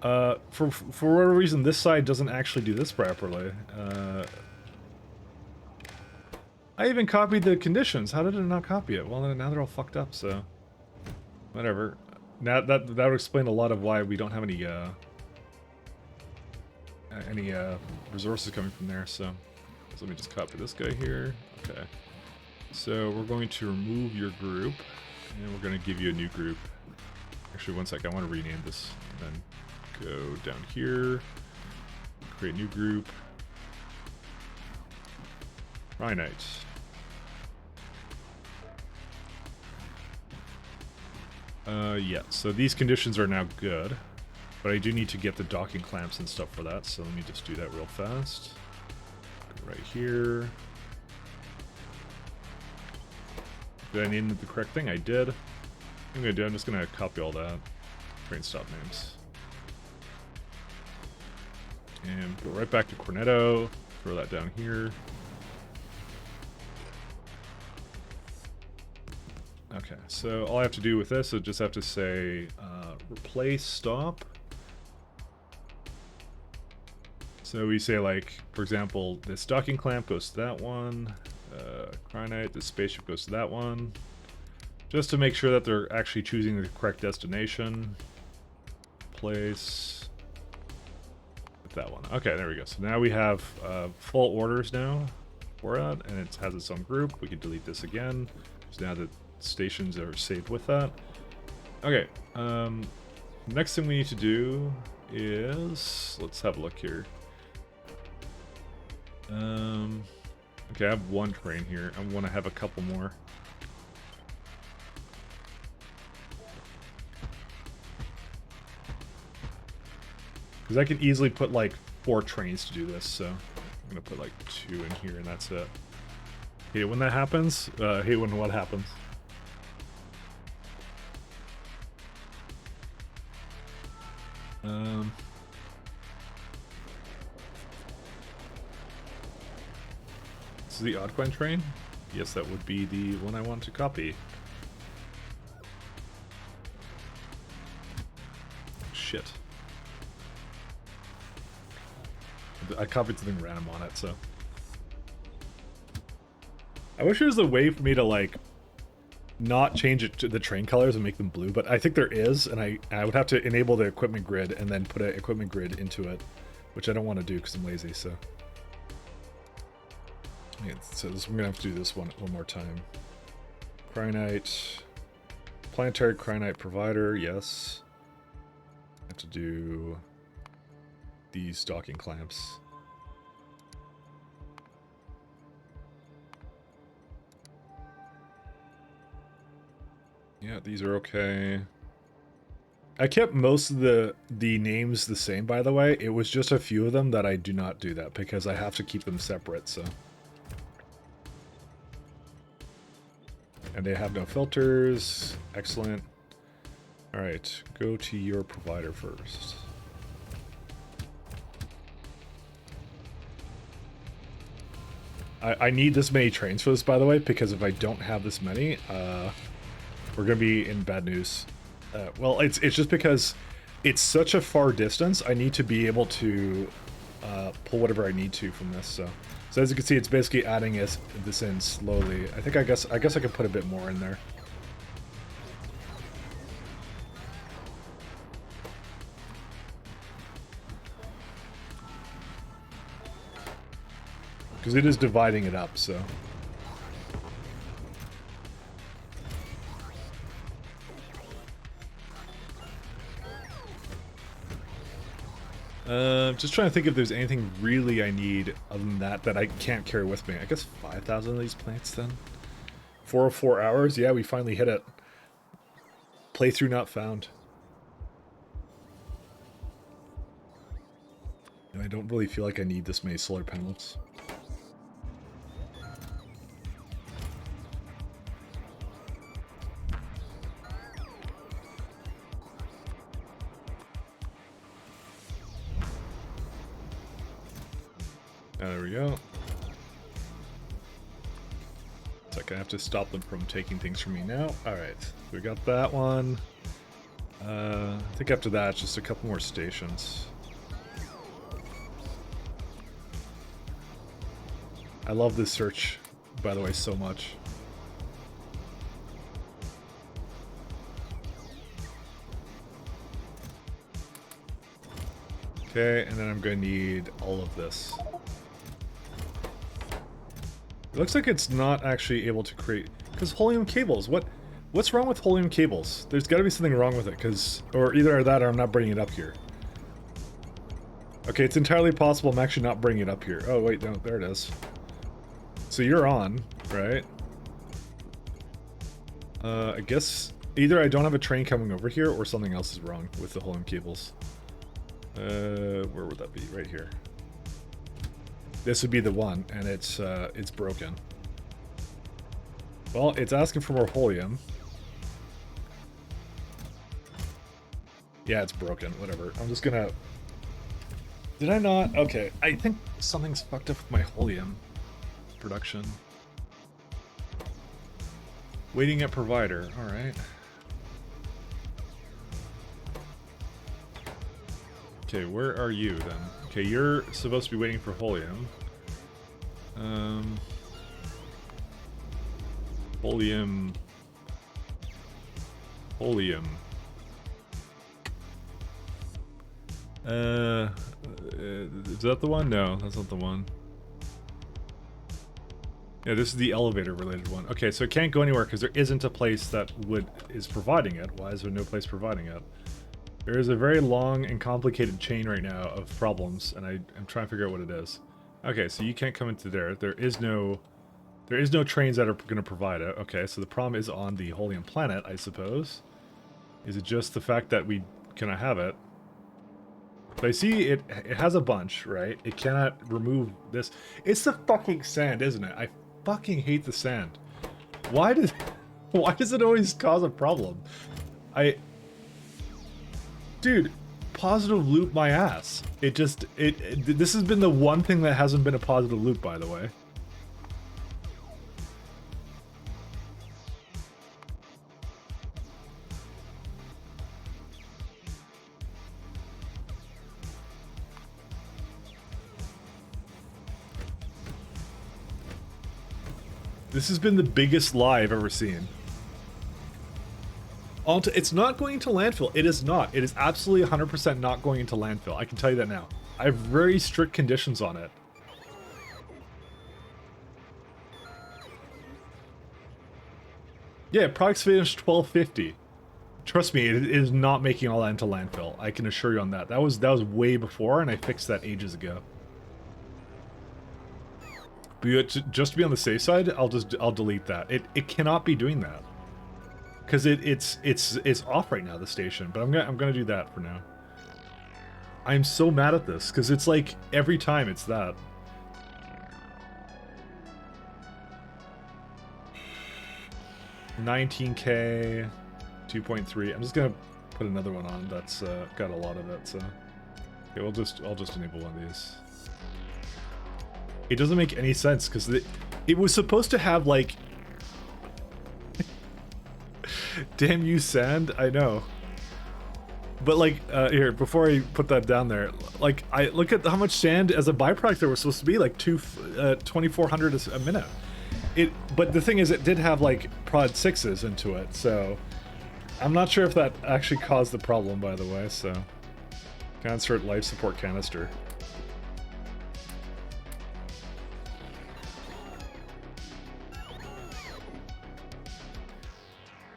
For whatever reason, this side doesn't actually do this properly. I even copied the conditions. How did it not copy it? Well, now they're all fucked up, so... Whatever. Now, that would explain a lot of why we don't have any resources coming from there, so let me just copy this guy here. Okay, so we're going to remove your group, and we're going to give you a new group. Actually, 1 sec, I want to rename this, and then go down here, create new group, Rhinite. Yeah, so these conditions are now good. But I do need to get the docking clamps and stuff for that, so let me just do that real fast. Go right here. Did I name the correct thing? I did. I'm just gonna copy all that. Train stop names. And go right back to Cornetto. Throw that down here. Okay, so all I have to do with this is just have to say replace stop. So we say, like, for example, this docking clamp goes to that one, Cryonite, this spaceship goes to that one, just to make sure that they're actually choosing the correct destination. Place with that one. Okay, there we go. So now we have full orders now for that, and it has its own group. We can delete this again, so now the stations are saved with that. Okay, next thing we need to do is, let's have a look here. Okay, I have one train here. I want to have a couple more. Because I can easily put like 4 trains to do this, so I'm gonna put like 2 in here and that's it. Hate it when that happens. Hate when what happens. This is the Oddcoin train? Yes, that would be the one I want to copy. Shit. I copied something random on it, so. I wish there was a way for me to, like, not change it to the train colors and make them blue, but I think there is, and I would have to enable the equipment grid and then put an equipment grid into it, which I don't want to do because I'm lazy, so. Yeah, so we're gonna have to do this one more time. Cryonite, planetary cryonite provider, yes. I have to do these docking clamps. Yeah, these are okay. I kept most of the names the same, by the way. It was just a few of them that I do not do that because I have to keep them separate, so. And they have no filters. Excellent. Alright, go to your provider first. I need this many trains for this, by the way, because if I don't have this many, we're gonna be in bad news. Well, it's just because it's such a far distance. I need to be able to pull whatever I need to from this. So as you can see, it's basically adding this in slowly. I guess I could put a bit more in there. Because it is dividing it up, so. Just trying to think if there's anything really I need other than that I can't carry with me. I guess 5,000 of these plants then. 404 hours? Yeah, we finally hit it. Playthrough not found. And I don't really feel like I need this many solar panels. There we go. It's like I have to stop them from taking things from me now. Alright, we got that one. I think after that, it's just a couple more stations. I love this search, by the way, so much. Okay, and then I'm going to need all of this. It looks like it's not actually able to create... Because helium cables, what's wrong with helium cables? There's got to be something wrong with it, because... Or either that or I'm not bringing it up here. Okay, it's entirely possible I'm actually not bringing it up here. Oh, wait, no, there it is. So you're on, right? I guess either I don't have a train coming over here or something else is wrong with the helium cables. Where would that be? Right here. This would be the one, and it's broken. Well, it's asking for more helium. Yeah, it's broken. Whatever. I'm just gonna... Did I not? Okay, I think something's fucked up with my helium production. Waiting at provider. Alright. Okay, where are you then? Okay, you're supposed to be waiting for helium. Helium. Is that the one? No, that's not the one. Yeah, this is the elevator related one. Okay, so it can't go anywhere because there isn't a place that is providing it. Why is there no place providing it? There is a very long and complicated chain right now of problems, and I'm trying to figure out what it is. Okay, so you can't come into there. There is no trains that are going to provide it. Okay, so the problem is on the helium planet, I suppose. Is it just the fact that we cannot have it? But I see it has a bunch, right? It cannot remove this. It's the fucking sand, isn't it? I fucking hate the sand. Why does it always cause a problem? Dude, positive loop my ass. This has been the one thing that hasn't been a positive loop, by the way. This has been the biggest lie I've ever seen. It's not going into landfill. It is not. It is absolutely 100% not going into landfill. I can tell you that now. I have very strict conditions on it. Yeah, products finished 1250. Trust me, it is not making all that into landfill. I can assure you on that. That was way before, and I fixed that ages ago. But just to be on the safe side, I'll delete that. It cannot be doing that. Because it's off right now, the station, but I'm gonna do that for now. I'm so mad at this because it's like every time it's that. $19K, 2.3. I'm just gonna put another one on that's got a lot of it. So okay, I'll just enable one of these. It doesn't make any sense because it was supposed to have like. Damn you, sand. I know. But like, here, before I put that down there, like, I look at how much sand as a byproduct there was supposed to be, like 2,400 a minute. But the thing is, it did have like prod 6s into it, so I'm not sure if that actually caused the problem, by the way, so. Can insert life support canister.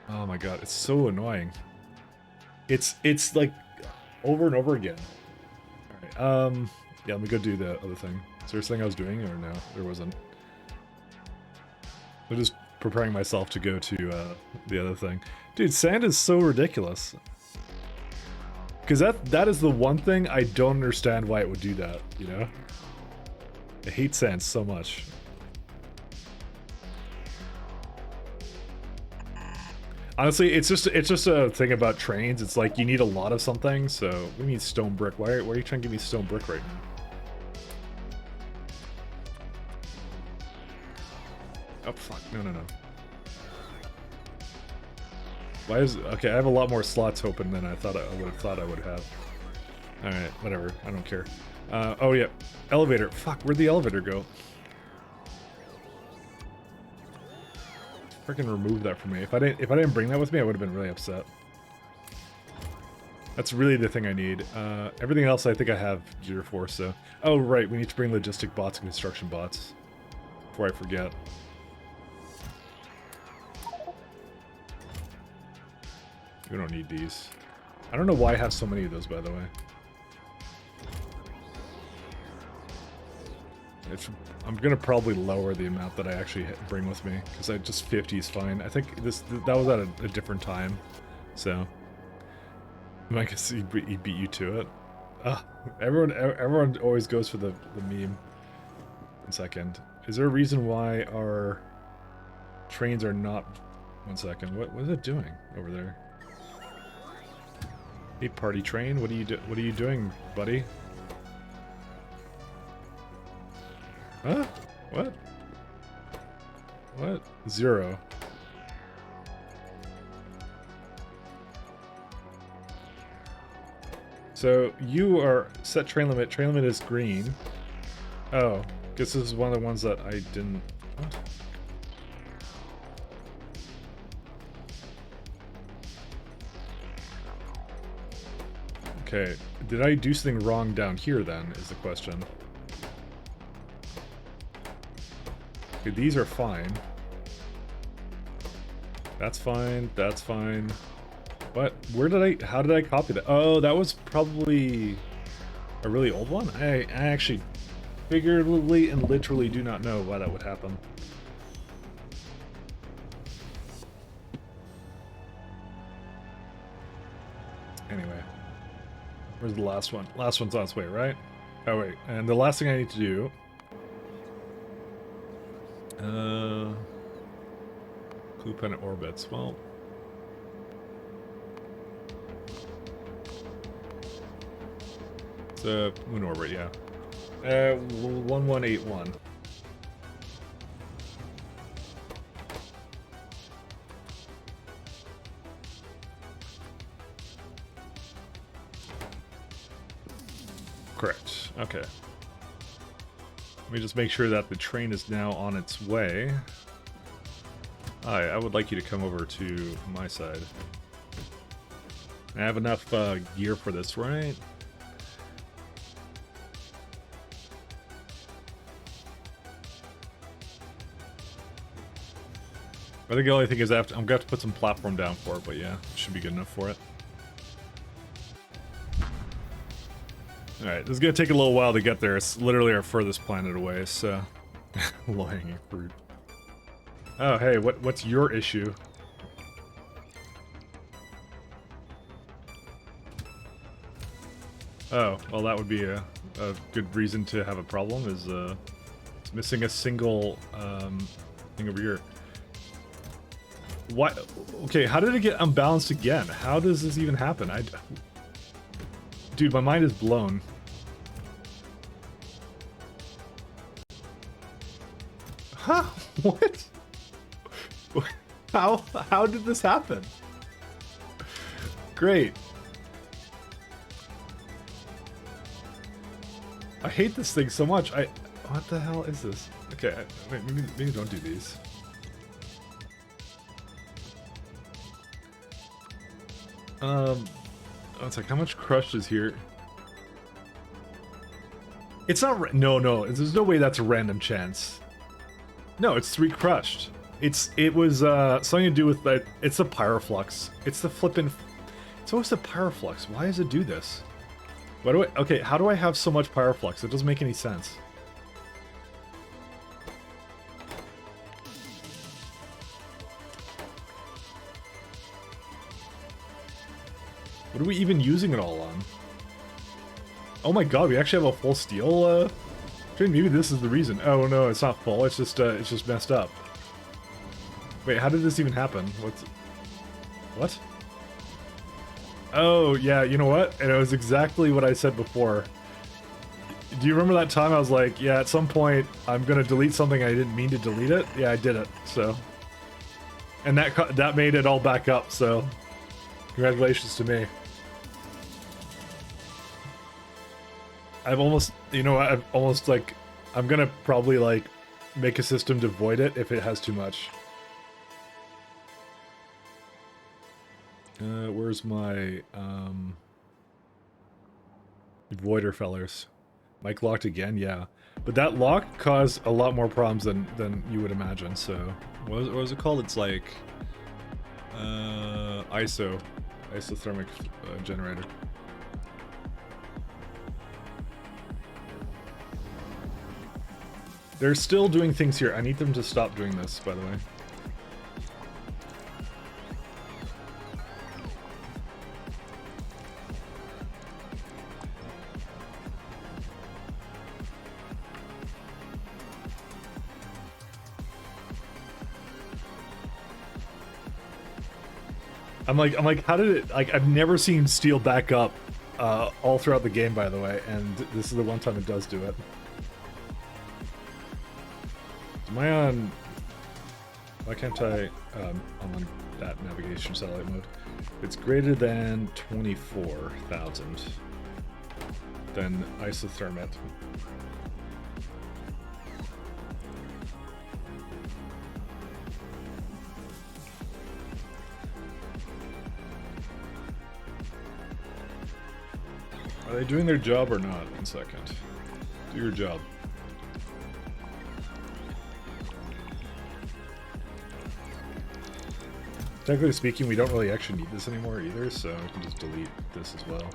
Oh my god, it's so annoying. It's like over and over again. Alright, yeah, let me go do the other thing. Is there something I was doing, or no? There wasn't. I'm just preparing myself to go to the other thing. Dude, sand is so ridiculous. Because that is the one thing I don't understand why it would do that, you know? I hate sand so much. Honestly, it's just a thing about trains. It's like you need a lot of something, so we need stone brick. Why are you trying to give me stone brick right now? Oh fuck, no. Why is okay, I have a lot more slots open than I thought I would have. Alright, whatever. I don't care. Oh yeah. Elevator. Fuck, where'd the elevator go? Freaking remove that from me. If I didn't bring that with me, I would have been really upset. That's really the thing I need. Everything else I think I have gear for, so. Oh right, we need to bring logistic bots and construction bots. Before I forget. We don't need these. I don't know why I have so many of those, by the way. I'm gonna probably lower the amount that I actually bring with me, because I just 50 is fine. I think that was at a different time, so I guess he beat you to it. Everyone always goes for the meme. 1 second. Is there a reason why our trains are not? 1 second. What is it doing over there? Hey, party train. What are you doing, buddy? Huh? What? What? 0. So you are set train limit. Train limit is green. Oh, guess this is one of the ones that I didn't. What? Okay, did I do something wrong down here then, is the question. Okay, these are fine. That's fine, that's fine. What? How did I copy that? Oh, that was probably a really old one? I actually figuratively and literally do not know why that would happen. Anyway. Where's the last one? Last one's on its way, right? Oh wait, and the last thing I need to do... Clue planet orbits. Well... It's a moon orbit, yeah. 1181. Correct. Okay. Let me just make sure that the train is now on its way. Hi, I would like you to come over to my side. I have enough gear for this, right? I think the only thing is I'm going to have to put some platform down for it, but yeah, it should be good enough for it. Alright, this is going to take a little while to get there. It's literally our furthest planet away, so... Low-hanging fruit. Oh, hey, what's your issue? Oh, well that would be a good reason to have a problem, is it's missing a single thing over here. Why? Okay, how did it get unbalanced again? How does this even happen? Dude, my mind is blown. Huh? What? How did this happen? Great. I hate this thing so much. What the hell is this? Okay, wait, maybe don't do these. It's like, how much crushed is here? It's not, no, there's no way that's a random chance. No, it's 3 crushed. It was, something to do with that, it's the pyroflux. It's the flippin', it's always the pyroflux. Why does it do this? Why do okay, how do I have so much pyroflux? It doesn't make any sense. What are we even using it all on? Oh my god, we actually have a full steel, train? Maybe this is the reason. Oh no, it's not full, it's just messed up. Wait, how did this even happen? What? Oh, yeah, you know what? And it was exactly what I said before. Do you remember that time I was like, yeah, at some point, I'm gonna delete something I didn't mean to delete it? Yeah, I did it, so. And that made it all back up, so. Congratulations to me. I've almost, you know, I've almost, like, I'm gonna probably, like, make a system to void it if it has too much. Where's my, voider fellers? Mic locked again? Yeah. But that lock caused a lot more problems than you would imagine, so... What was it called? It's like... isothermic generator. They're still doing things here. I need them to stop doing this, by the way. I'm like, how did it, like, I've never seen steel back up all throughout the game, by the way, and this is the one time it does do it. Am I on... Why can't I... I'm on that navigation satellite mode. It's greater than 24,000. Then isotherm it. Are they doing their job or not? 1 second. Do your job. Technically speaking, we don't really actually need this anymore either, so I can just delete this as well.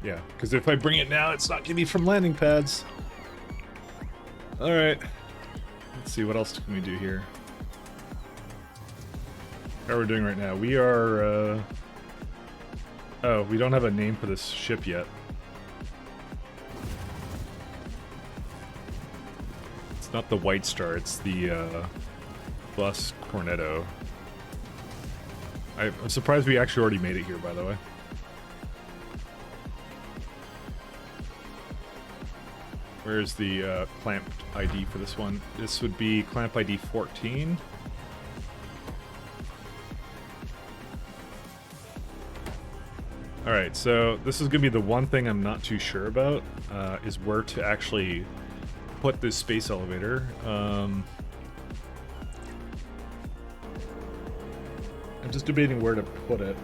Yeah, because if I bring it now, it's not going to be from landing pads. Alright. Let's see, what else can we do here? How are we doing right now? We are, Oh, we don't have a name for this ship yet. It's not the White Star, it's the, Bus Cornetto. I'm surprised we actually already made it here, by the way. Where's the, clamp ID for this one? This would be clamp ID 14. Alright, so this is going to be the one thing I'm not too sure about, is where to actually put this space elevator. I'm just debating where to put it.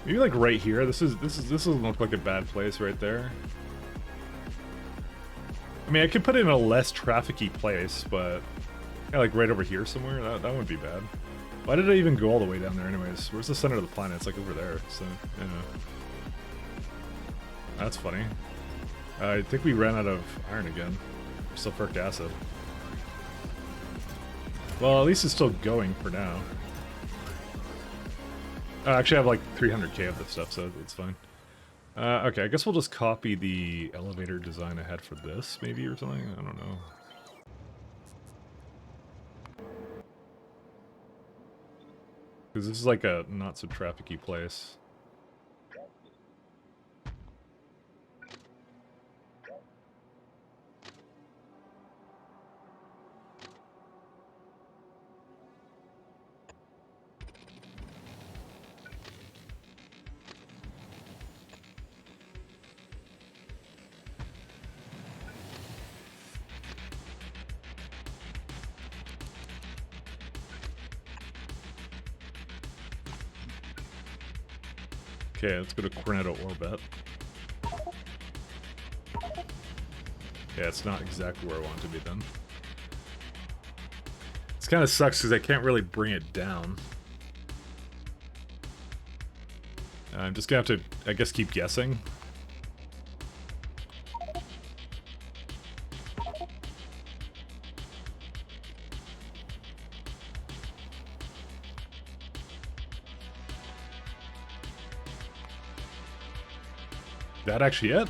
Maybe like right here. This doesn't look like a bad place right there. I mean, I could put it in a less trafficy place, but yeah, like right over here somewhere. That wouldn't be bad. Why did I even go all the way down there anyways? Where's the center of the planet? It's like over there, so, yeah. That's funny. I think we ran out of iron again. Sulfuric acid. Well, at least it's still going for now. Actually, I have like 300k of this stuff, so it's fine. Okay, I guess we'll just copy the elevator design I had for this, maybe, or something? I don't know. Because this is like a not-so-trafficy place. Okay, let's go to Cornetto orbit. Yeah, it's not exactly where I want it to be then. This kind of sucks because I can't really bring it down. I'm just gonna have to, I guess, keep guessing. That actually it?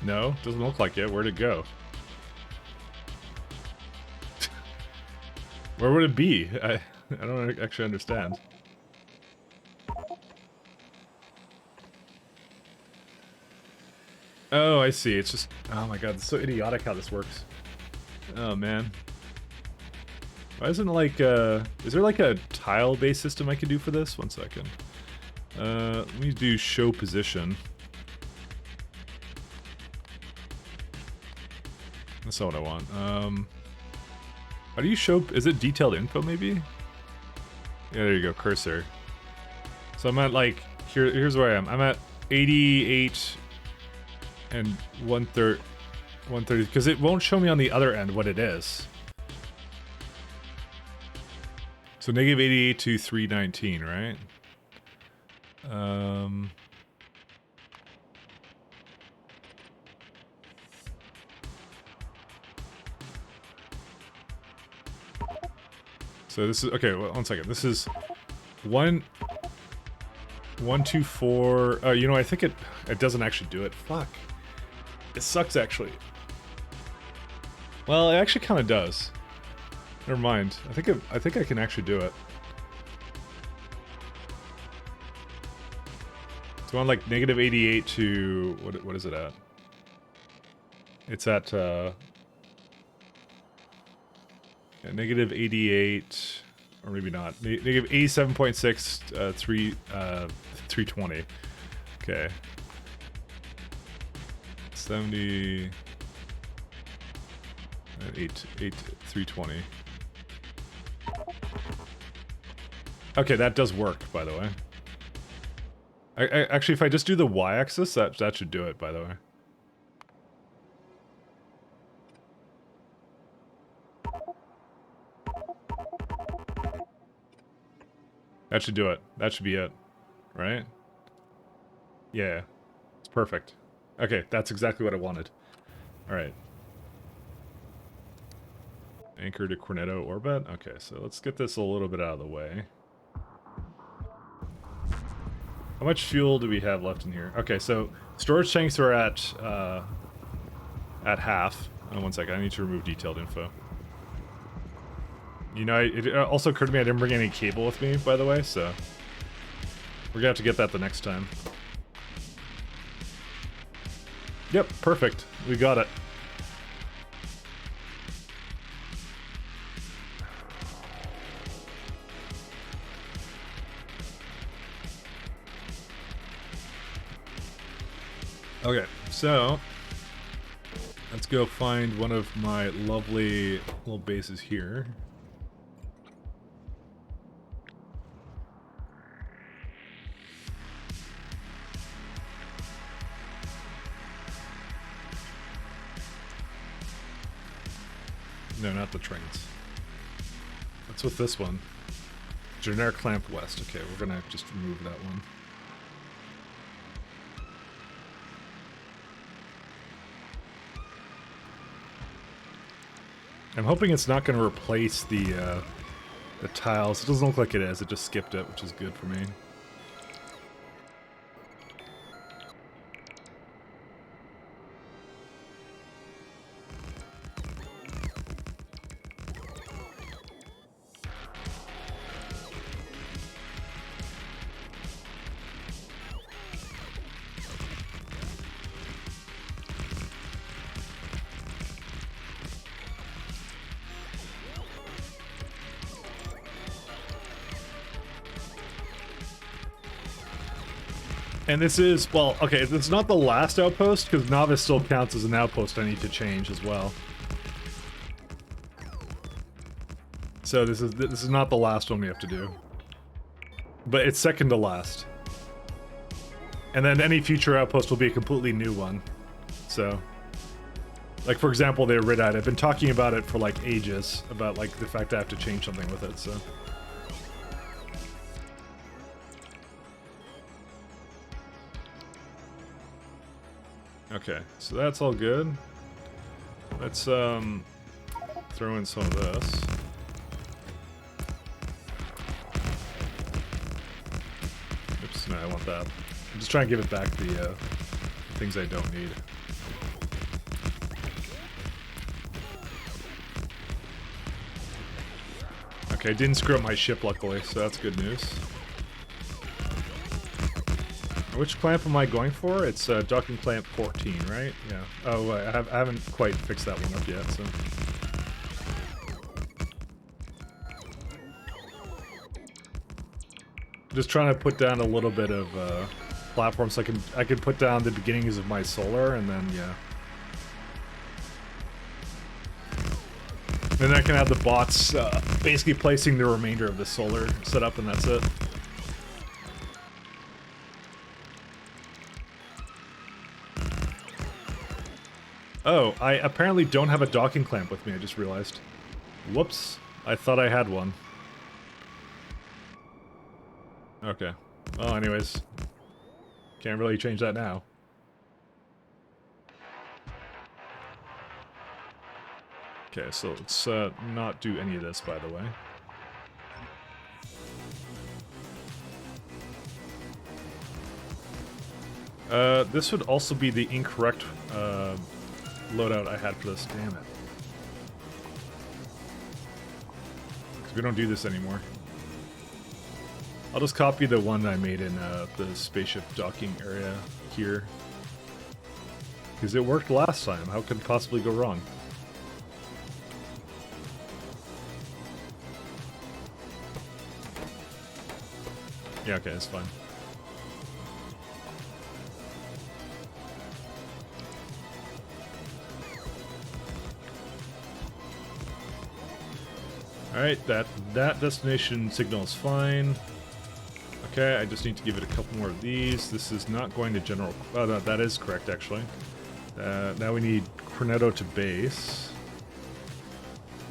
No, doesn't look like it. Where'd it go? Where would it be? I don't actually understand. Oh, I see. It's just... Oh my god, it's so idiotic how this works. Oh, man. Why isn't it like, is there like a tile-based system I could do for this? 1 second. Let me do show position. That's not what I want. How do you show... Is it detailed info, maybe? Yeah, there you go, cursor. So I'm at, like... Here's where I am. I'm at 88 and 130, because it won't show me on the other end what it is. So negative 88 to 319, right? So this is, okay, well, 1 second. This is 124. You know, I think it doesn't actually do it. Fuck. It sucks, actually. Well, it actually kind of does. Never mind. I think I can actually do it. So on like negative 88 to what is it at? It's at yeah, negative 88, or maybe not. Negative 87.6 320. Okay. 70 8 320. Okay, that does work, by the way. Actually, if I just do the y-axis, that should do it, by the way. That should do it. That should be it. Right? Yeah. It's perfect. Okay, that's exactly what I wanted. Alright. Anchor to Cornetto orbit? Okay, so let's get this a little bit out of the way. How much fuel do we have left in here? Okay, so storage tanks are at half. Oh, 1 second, I need to remove detailed info. You know, it also occurred to me I didn't bring any cable with me, by the way, so we're gonna have to get that the next time. Yep, perfect. We got it. Okay, so let's go find one of my lovely little bases here. No, not the trains. What's with this one? Generic clamp west. Okay, we're gonna just remove that one. I'm hoping it's not going to replace the tiles. It doesn't look like it is. It just skipped it, which is good for me. And this is, well, okay, it's not the last outpost, because Novice still counts as an outpost I need to change as well. So this is not the last one we have to do. But it's second to last. And then any future outpost will be a completely new one. So, like for example, the Iridite. I've been talking about it for like ages, about like the fact I have to change something with it, so. Okay, so that's all good. Let's throw in some of this. Oops, no, I want that. I'm just trying to give it back the things I don't need. Okay, I didn't screw up my ship luckily, so that's good news. Which clamp am I going for? It's docking clamp 14, right? Yeah. Oh, wait, I haven't quite fixed that one up yet, so. Just trying to put down a little bit of platform so I can put down the beginnings of my solar, and then yeah. Then I can have the bots basically placing the remainder of the solar setup, and that's it. Oh, I apparently don't have a docking clamp with me, I just realized. Whoops. I thought I had one. Okay. Well, anyways. Can't really change that now. Okay, so let's not do any of this, by the way. This would also be the incorrect loadout I had for this. Damn it. Because we don't do this anymore. I'll just copy the one I made in the spaceship docking area here. Because it worked last time. How could it possibly go wrong? Yeah, okay, that's fine. Alright, that destination signal is fine. Okay, I just need to give it a couple more of these. This is not going to general... Oh, no, that is correct, actually. Now we need Cornetto to base.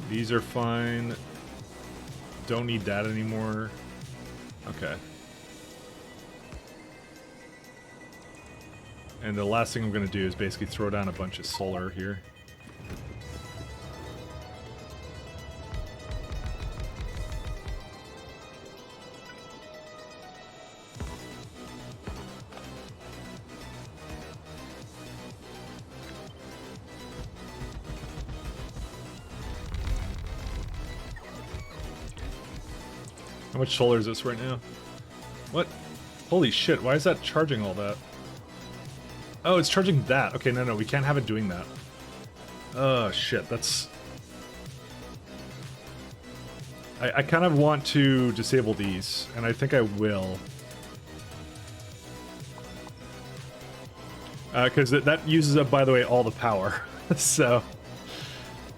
These are fine. Don't need that anymore. Okay. And the last thing I'm going to do is basically throw down a bunch of solar here. How much solar is this right now? What? Holy shit, why is that charging all that? Oh, it's charging that. Okay, no, we can't have it doing that. Oh, shit, that's... I kind of want to disable these, and I think I will. Because that uses up, by the way, all the power. So,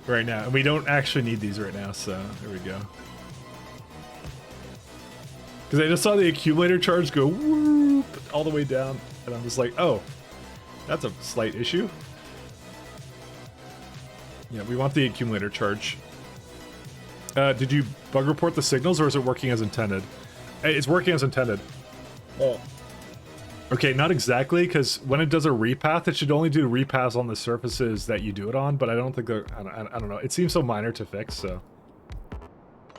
right now. And we don't actually need these right now, so there we go. Because I just saw the accumulator charge go whoop all the way down, and I'm just like, oh, that's a slight issue. Yeah, we want the accumulator charge. Did you bug report the signals, or is it working as intended? It's working as intended. Oh. Okay, not exactly, because when it does a repath, it should only do repaths on the surfaces that you do it on, but I don't think that... I don't know. It seems so minor to fix, so...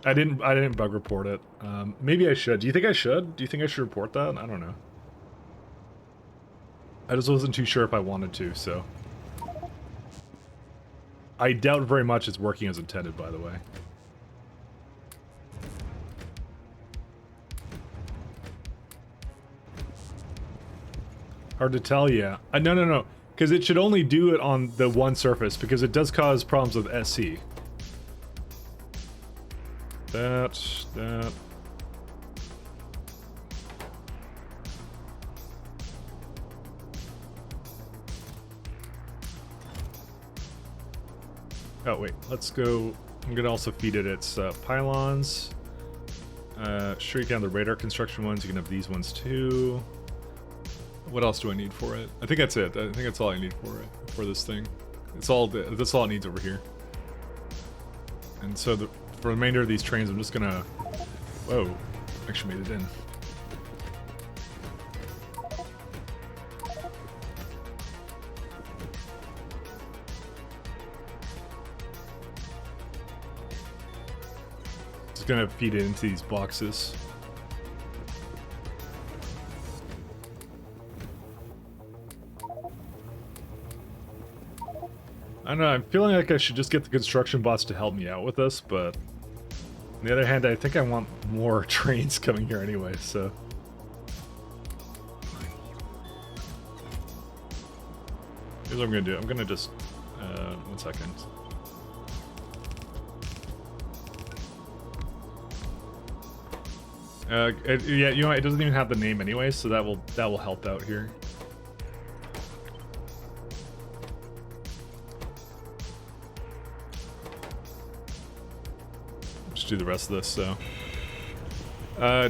I didn't bug report it. Maybe I should. Do you think I should? Do you think I should report that? I don't know. I just wasn't too sure if I wanted to, so... I doubt very much it's working as intended, by the way. Hard to tell, yeah. No. Because it should only do it on the one surface, because it does cause problems with SE. That. Oh, wait. Let's go I'm gonna also feed it its pylons. Sure, you can have the radar construction ones. You can have these ones too. What else do I need for it? I think that's it. I think that's all I need for it, for this thing. That's all it needs over here. And so for the remainder of these trains, I'm just gonna... Whoa, actually made it in. Just gonna feed it into these boxes. I don't know, I'm feeling like I should just get the construction bots to help me out with this, but on the other hand, I think I want more trains coming here anyway, so... Here's what I'm gonna do. I'm gonna just... 1 second. Yeah, you know what, it doesn't even have the name anyway, so that will help out here. Just do the rest of this, so.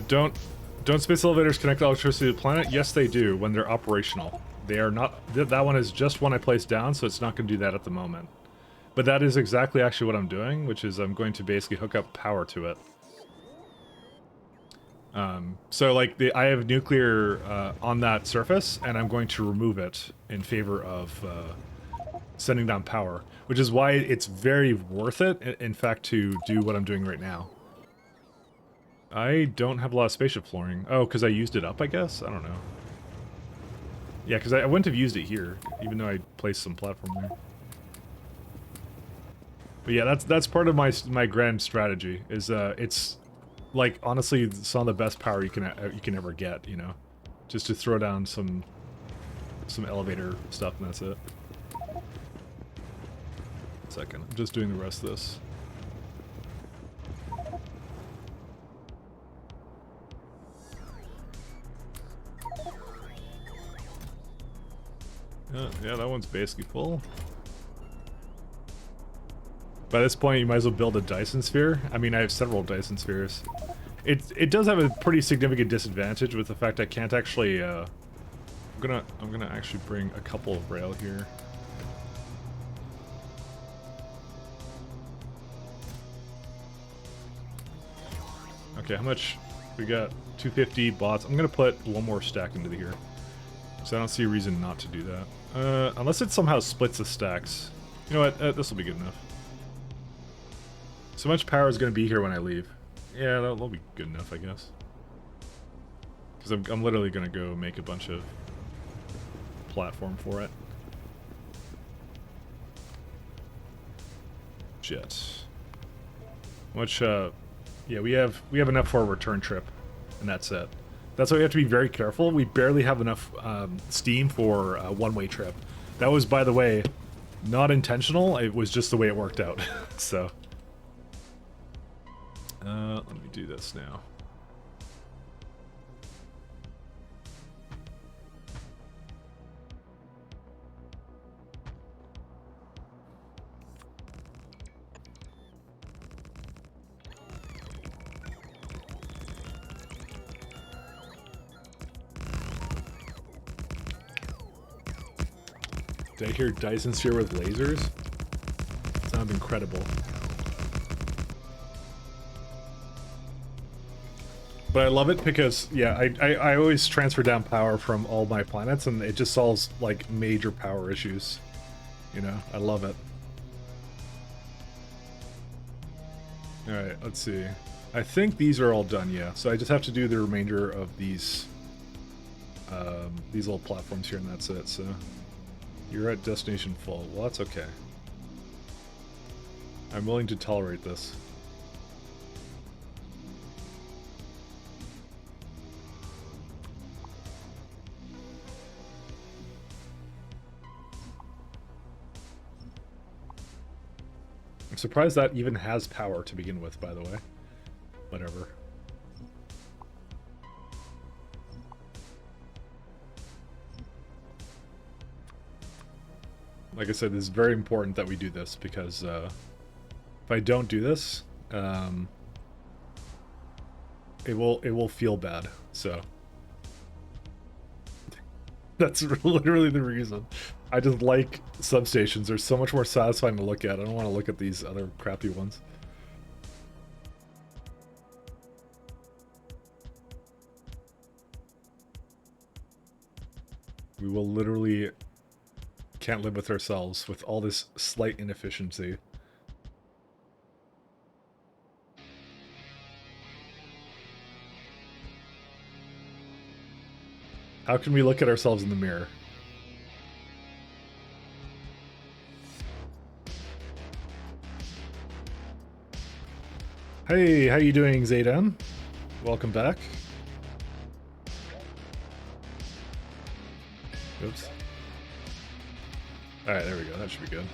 Don't space elevators connect electricity to the planet? Yes, they do, when they're operational. They are not, that one is just one I placed down, so it's not going to do that at the moment. But that is exactly actually what I'm doing, which is I'm going to basically hook up power to it. So like I have nuclear on that surface, and I'm going to remove it in favor of sending down power, which is why it's very worth it, in fact, to do what I'm doing right now. I don't have a lot of spaceship flooring. Oh, because I used it up, I guess? I don't know. Yeah, because I wouldn't have used it here, even though I placed some platform there. But yeah, that's part of my grand strategy, is it's... like, honestly, some of the best power you can ever get, you know? Just to throw down some elevator stuff, and that's it. 1 second, I'm just doing the rest of this. Yeah, that one's basically full. By this point, you might as well build a Dyson sphere. I mean, I have several Dyson spheres. It does have a pretty significant disadvantage with the fact I can't actually. I'm gonna actually bring a couple of rail here. Okay, how much? We got 250 bots. I'm gonna put one more stack into here, so I don't see a reason not to do that. Unless it somehow splits the stacks. You know what? This will be good enough. So much power is going to be here when I leave. Yeah, that'll be good enough, I guess. Because I'm literally going to go make a bunch of platform for it. Jet. Much, yeah, we have enough for a return trip, and that's it. That's why we have to be very careful. We barely have enough steam for a one-way trip. That was, by the way, not intentional. It was just the way it worked out. So, let me do this now. Did I hear Dyson sphere with lasers? Sounds incredible. But I love it because, yeah, I always transfer down power from all my planets, and it just solves, like, major power issues. You know, I love it. Alright, let's see. I think these are all done, yeah. So I just have to do the remainder of these little platforms here, and that's it, so... You're at destination full. Well, that's okay. I'm willing to tolerate this. I'm surprised that even has power to begin with, by the way. Whatever. Like I said, it's very important that we do this because if I don't do this, it will feel bad. So that's literally the reason. I just like substations. They're so much more satisfying to look at. I don't want to look at these other crappy ones. We will literally can't live with ourselves with all this slight inefficiency. How can we look at ourselves in the mirror? Hey, how you doing, Zaydan? Welcome back. Oops. Alright, there we go. That should be good.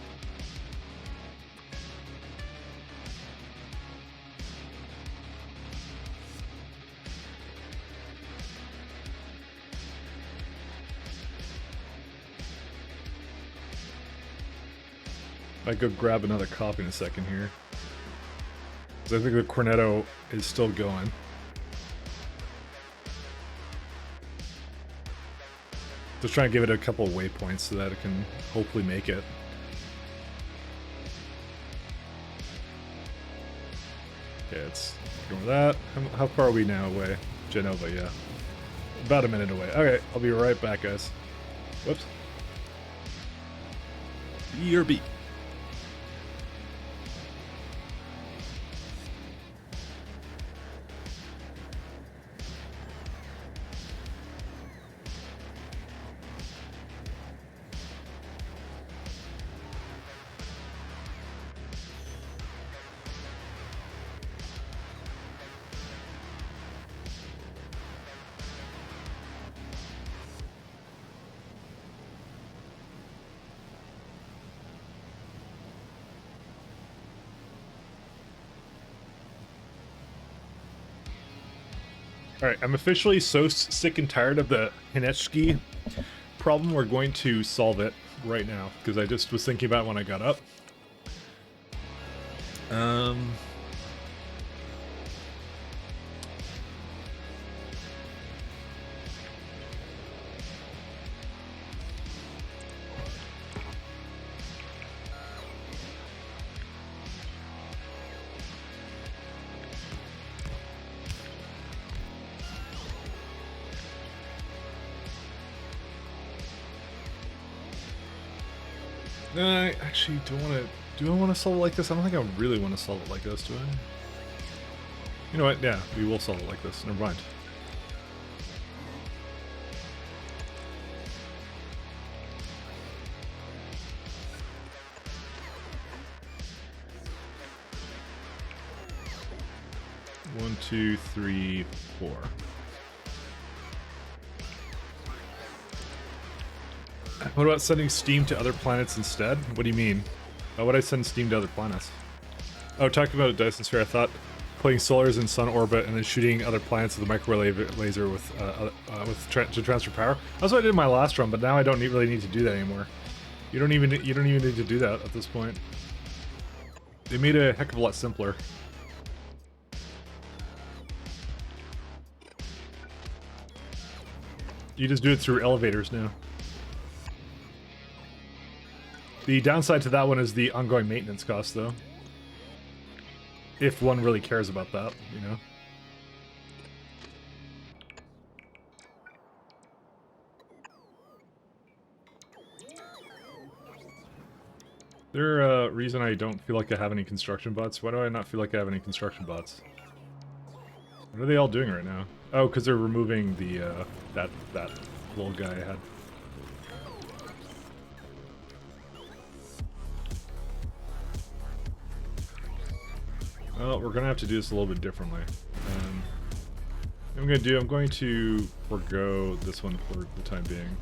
I go grab another copy in a second here. Because I think the Cornetto is still going. Just trying to give it a couple of waypoints so that it can hopefully make it. Okay, it's going with that. How far are we now away? Genova, yeah. About a minute away. Okay, I'll be right back, guys. Whoops. BRB. Alright, I'm officially so sick and tired of the Hinechki problem. We're going to solve it right now, because I just was thinking about it when I got up. I actually don't want to... Do I want to solve it like this? I don't think I really want to solve it like this, do I? You know what? Yeah, we will solve it like this. Never mind. One, two, three, four. What about sending steam to other planets instead? What do you mean? Why would I send steam to other planets? Oh, talking about a Dyson sphere, I thought putting solars in sun orbit and then shooting other planets with a microwave laser to transfer power. That's what I did in my last run, but now I don't really need to do that anymore. You don't even need to do that at this point. They made it a heck of a lot simpler. You just do it through elevators now. The downside to that one is the ongoing maintenance cost, though. If one really cares about that, you know? There a reason I don't feel like I have any construction bots? Why do I not feel like I have any construction bots? What are they all doing right now? Oh, because they're removing the, that little guy I had. Well, we're gonna have to do this a little bit differently. I'm going to forego this one for the time being.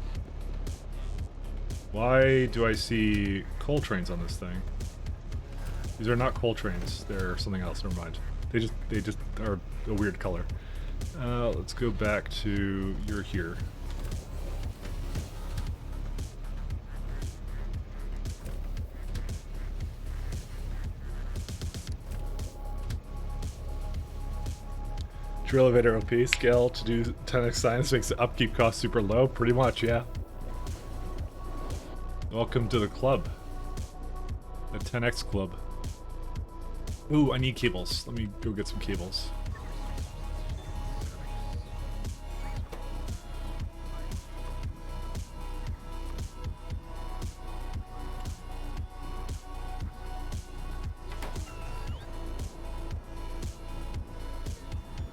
Why do I see coal trains on this thing? These are not coal trains. They're something else. Never mind. They just are a weird color. Let's go back to you're here. Drill elevator OP scale to do 10x science makes the upkeep cost super low. Pretty much, yeah. Welcome to the club. The 10x club. Ooh, I need cables. Let me go get some cables.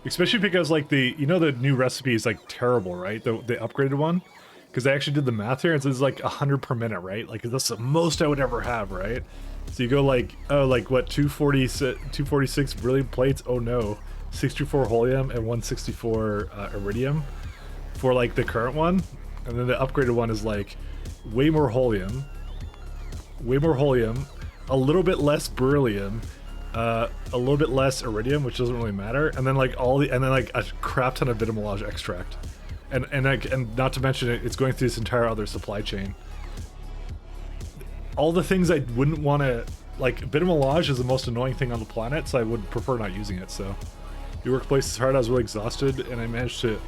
Especially because, like, the, you know, the new recipe is, like, terrible, right? The upgraded one? Because I actually did the math here, and it's like 100 per minute, right? Like, that's the most I would ever have, right? So you go, like, oh, like, what, 246 brilliant plates? Oh, no. 64 holium and 164 iridium for, like, the current one. And then the upgraded one is, like, way more holium, a little bit less beryllium, a little bit less iridium, which doesn't really matter, and then like like a crap ton of Vitamelage extract, and not to mention it's going through this entire other supply chain. All the things I wouldn't want to, like, Vitamelage is the most annoying thing on the planet, so I would prefer not using it. So your workplace is hard. I was really exhausted, and I managed to,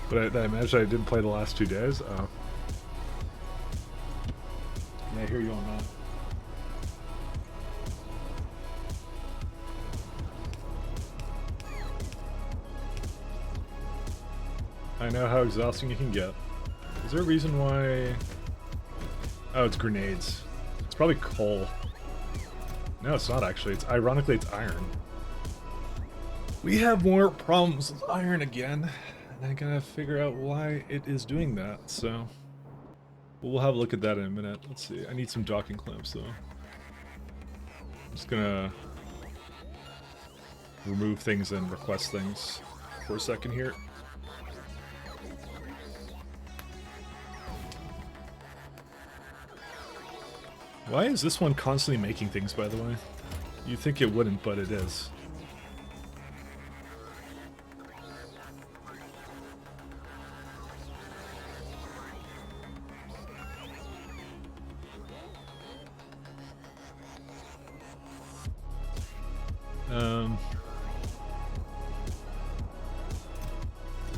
but I managed I didn't play the last 2 days. Yeah, I hear you on that. I know how exhausting it can get. Is there a reason why... Oh, it's grenades. It's probably coal. No, it's not actually. It's ironically, it's iron. We have more problems with iron again, and I gotta figure out why it is doing that, so... We'll have a look at that in a minute. Let's see. I need some docking clamps, though. I'm just gonna... remove things and request things for a second here. Why is this one constantly making things, by the way? You'd think it wouldn't, but it is.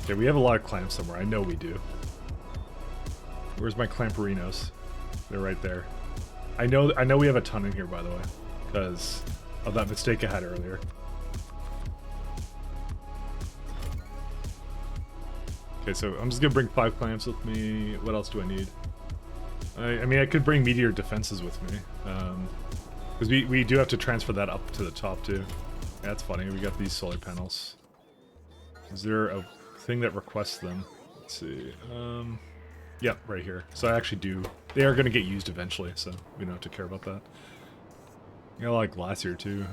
Okay, we have a lot of clamps somewhere. I know we do. Where's my clamperinos? They're right there. I know we have a ton in here, by the way, because of that mistake I had earlier. Okay, so I'm just gonna bring 5 clamps with me. What else do I need? I mean, I could bring meteor defenses with me, because we do have to transfer that up to the top too. Yeah, that's funny. We got these solar panels. Is there a thing that requests them? Let's see. Yeah, right here. So I actually do. They are going to get used eventually, so we don't have to care about that. You got a lot of glass here too.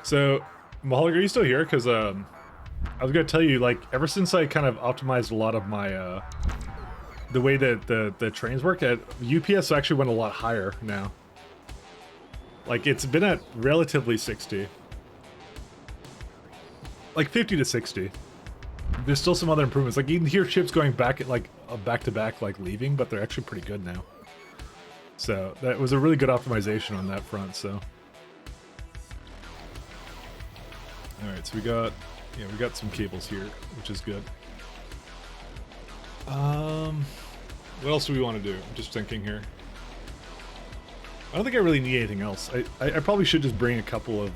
So, Mahalik, are you still here? Because I was going to tell you, like, ever since I kind of optimized a lot of my the way that the trains work, at UPS actually went a lot higher now. Like, it's been at relatively 60. Like 50 to 60. There's still some other improvements. Like, you can hear ships going back at, like, back-to-back, like, leaving, but they're actually pretty good now. So, that was a really good optimization on that front, so. Alright, so we got some cables here, which is good. What else do we want to do? I'm just thinking here. I don't think I really need anything else. I probably should just bring a couple of,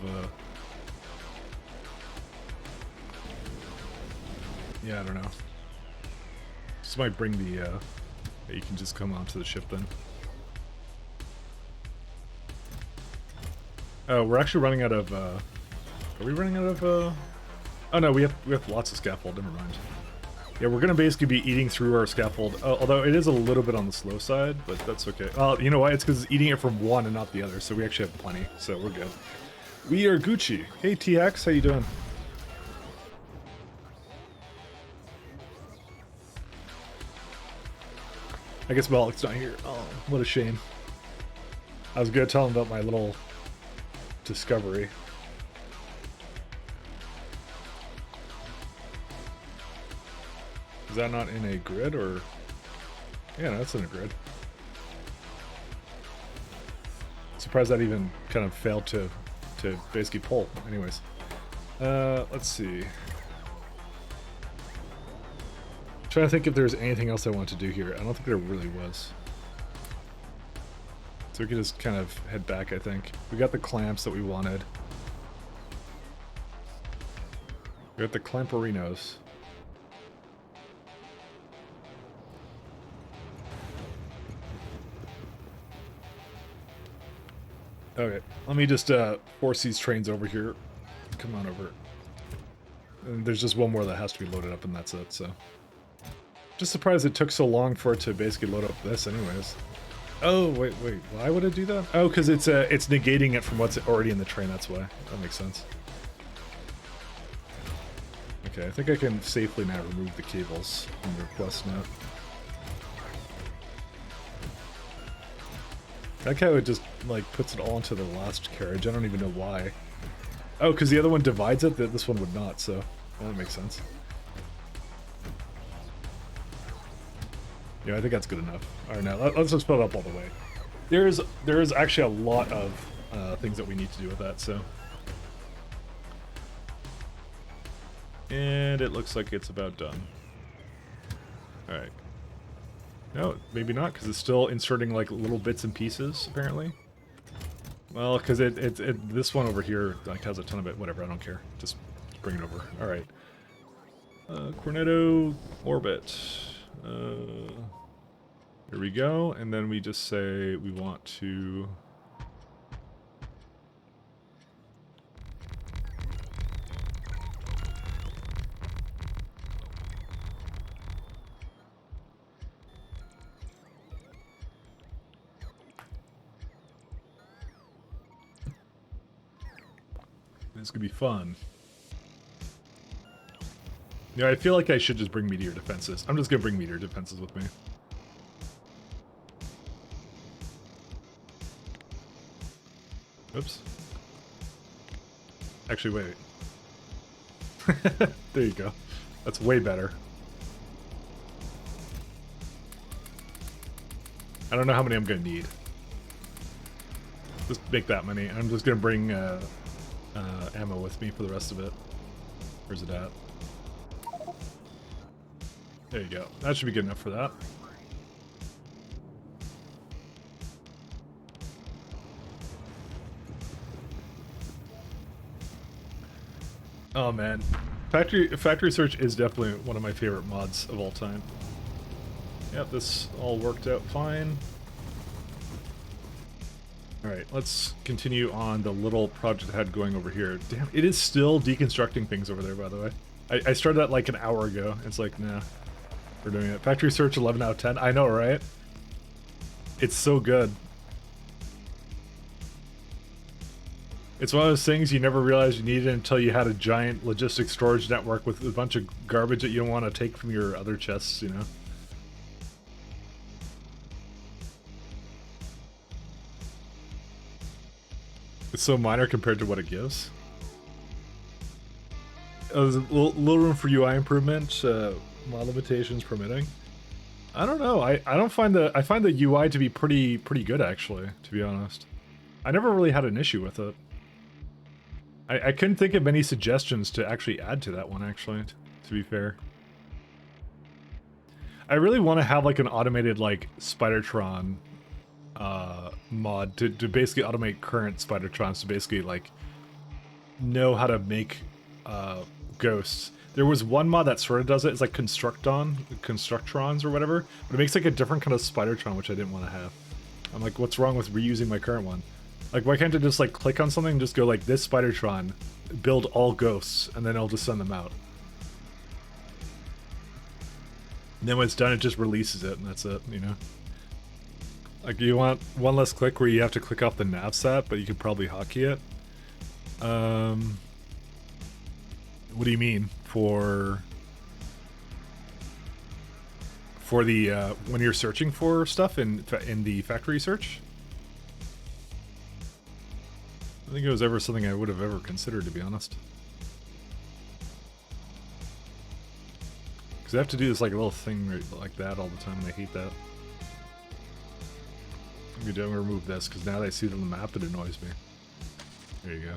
yeah, I don't know. Just might bring the, yeah, you can just come onto the ship then. Oh, we're actually running out of, are we running out of, oh no, we have lots of scaffold, never mind. Yeah, we're gonna basically be eating through our scaffold, although it is a little bit on the slow side, but that's okay. Well, you know why? It's because it's eating it from one and not the other, so we actually have plenty, so we're good. We are Gucci. Hey, TX, how you doing? I guess Malik's not here. Oh, what a shame. I was gonna tell him about my little discovery. Is that not in a grid, or? Yeah, no, that's in a grid. Surprised that even kind of failed to to basically pull. Anyways, let's see. Trying to think if there's anything else I want to do here. I don't think there really was. So we can just kind of head back, I think. We got the clamps that we wanted. We got the clamperinos. Okay, let me just force these trains over here. Come on over. And there's just one more that has to be loaded up and that's it, so. Just surprised it took so long for it to basically load up this anyways. Oh, wait, why would it do that? Oh, because it's negating it from what's already in the train, that's why. That makes sense. Okay, I think I can safely now remove the cables from the request note. I like how it just, like, puts it all into the last carriage. I don't even know why. Oh, because the other one divides it? This one would not, so that makes sense. Yeah, I think that's good enough. Alright, now, let's just fill it up all the way. There is actually a lot of things that we need to do with that, so... And it looks like it's about done. Alright. No, maybe not, because it's still inserting like little bits and pieces, apparently. Well, because this one over here like has a ton of it. Whatever, I don't care. Just bring it over. Alright. Cornetto orbit. Here we go, and then we just say we want to... This could be fun. Yeah, I feel like I should just bring meteor defenses. I'm just gonna bring meteor defenses with me. Oops. Actually, wait. There you go. That's way better. I don't know how many I'm gonna need. Just make that many. I'm just gonna bring ammo with me for the rest of it. Where's it at? There you go. That should be good enough for that. Oh man, Factory Search is definitely one of my favorite mods of all time. Yep, this all worked out fine. Alright, let's continue on the little project I had going over here. Damn, it is still deconstructing things over there, by the way. I started that like an hour ago. It's like, nah, we're doing it. Factory Search 11 out of 10. I know, right? It's so good. It's one of those things you never realized you needed until you had a giant logistic storage network with a bunch of garbage that you don't want to take from your other chests, you know? It's so minor compared to what it gives. There's a little room for UI improvement, mod limitations permitting. I don't know. I find the UI to be pretty good actually, to be honest. I never really had an issue with it. I couldn't think of any suggestions to actually add to that one actually, to be fair. I really want to have like an automated like Spidertron mod to basically automate current Spidertrons to basically like know how to make ghosts. There was one mod that sort of does it. It's like Constructrons or whatever, but it makes like a different kind of Spidertron, which I didn't want to have. I'm like, what's wrong with reusing my current one? Like, why can't I just like click on something and just go like this Spidertron, build all ghosts, and then I'll just send them out. And then when it's done, it just releases it, and that's it, you know? Like, you want one less click where you have to click off the nav stat, but you could probably hotkey it. What do you mean? For the, when you're searching for stuff in the factory search? I think it was ever something I would have ever considered, to be honest. Because I have to do this like a little thing like that all the time, and I hate that. I'm gonna remove this, because now that I see it on the map, it annoys me. There you go.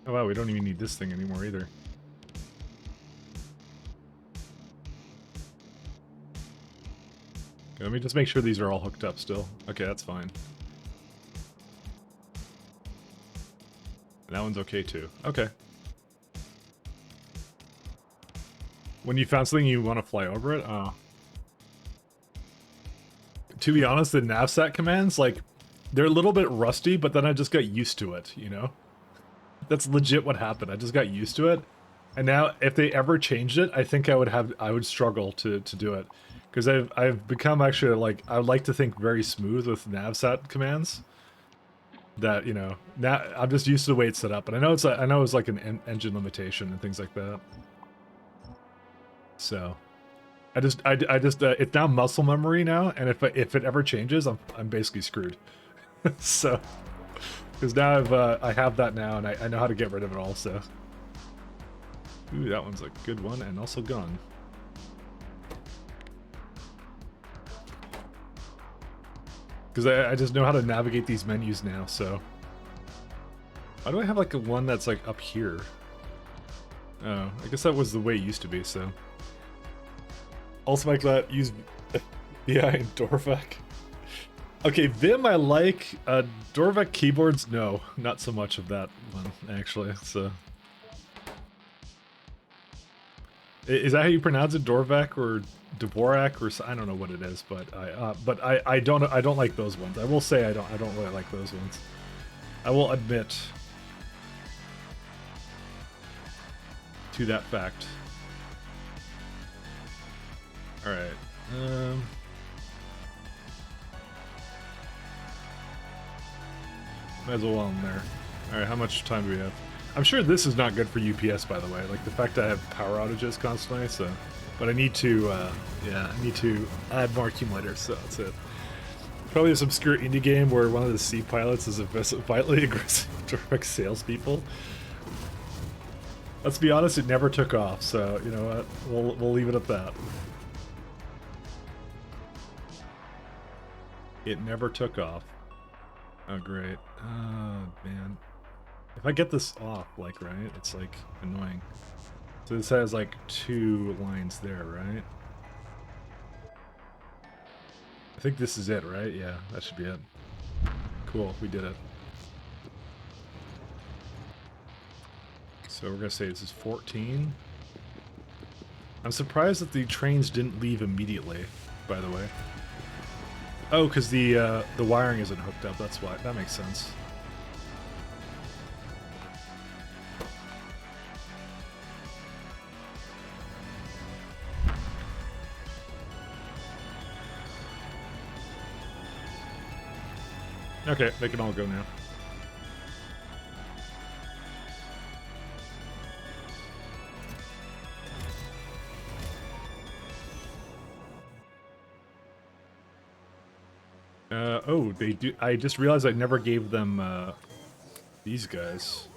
Oh wow, we don't even need this thing anymore either. Okay, let me just make sure these are all hooked up still. Okay, that's fine. And that one's okay too. Okay. When you found something, you want to fly over it? Oh. To be honest, the navsat commands, like, they're a little bit rusty, but then I just got used to it, you know? That's legit what happened. I just got used to it. And now, if they ever changed it, I think I would struggle to do it. Because I've become actually, like, I would like to think very smooth with navsat commands. That, you know, now I'm just used to the way it's set up. And I know it's like an engine limitation and things like that. So, it's now muscle memory now, and if it ever changes, I'm basically screwed. So, because now I have that now, and I know how to get rid of it all. So, ooh, that one's a good one, and also gone. Because I just know how to navigate these menus now. So, why do I have like a one that's like up here? Oh, I guess that was the way it used to be. So. Also, like that, use VI and Dorvec. Okay, Vim I like. Dorvec keyboards, no, not so much of that one actually. So, is that how you pronounce it, Dorvec or Dvorak or I don't know what it is, but I don't like those ones. I will say I don't really like those ones. I will admit to that fact. Alright, might as well while I'm there. Alright, how much time do we have? I'm sure this is not good for UPS, by the way, like the fact that I have power outages constantly, so... But I need to, yeah, I need to add more accumulators, so that's it. Probably this obscure indie game where one of the C pilots is a violently aggressive direct salespeople. Let's be honest, it never took off, so, you know what, we'll leave it at that. It never took off. Oh, great. Oh, man. If I get this off, like, right, it's, like, annoying. So this has, like, 2 lines there, right? I think this is it, right? Yeah, that should be it. Cool, we did it. So we're gonna say this is 14. I'm surprised that the trains didn't leave immediately, by the way. Oh, because the wiring isn't hooked up, that's why. That makes sense. Okay, they can all go now. Oh, they do. I just realized I never gave them these guys.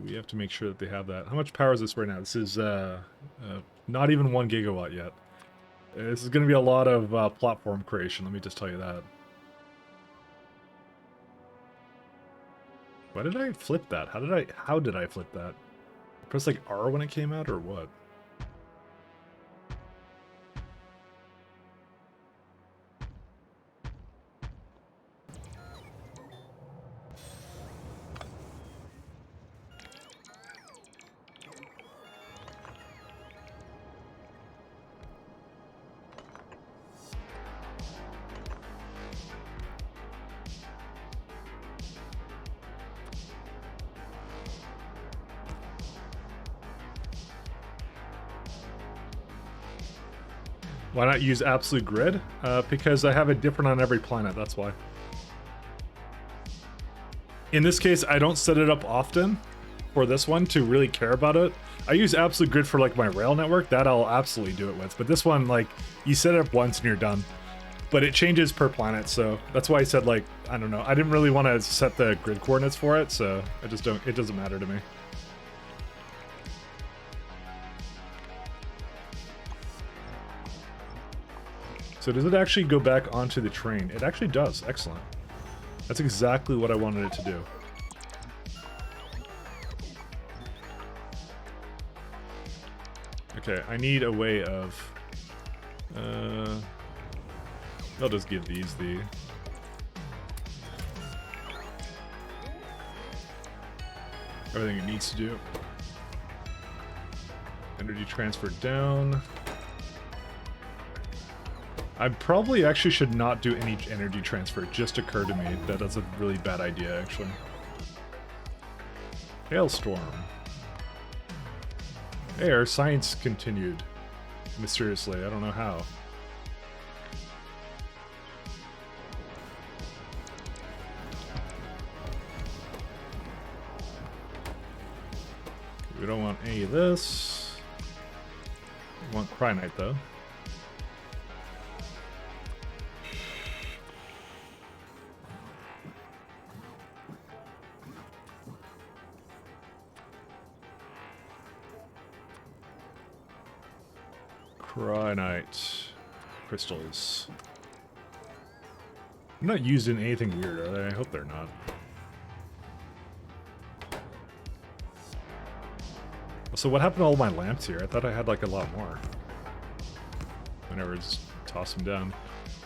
We have to make sure that they have that. How much power is this right now? This is not even 1 gigawatt yet. This is going to be a lot of platform creation, let me just tell you that. Why did I flip that? How did I flip that? Press like R when it came out or what? Why not use absolute grid? Because I have it different on every planet, that's why. In this case, I don't set it up often for this one to really care about it. I use absolute grid for like my rail network, that I'll absolutely do it with. But this one, like, you set it up once and you're done. But it changes per planet, so that's why I said, like, I don't know. I didn't really want to set the grid coordinates for it, so I just don't, it doesn't matter to me. So does it actually go back onto the train? It actually does. Excellent. That's exactly what I wanted it to do. Okay, I need a way of... I'll just give these the... everything it needs to do. Energy transfer down. I probably actually should not do any energy transfer. It just occurred to me that that's a really bad idea, actually. Hailstorm. Hey, our science continued. Mysteriously, I don't know how. We don't want any of this. We want Cryonite, though. Cryonite crystals. I'm not using anything weird, are they? I hope they're not. So what happened to all my lamps here? I thought I had like a lot more. Whenever just toss them down.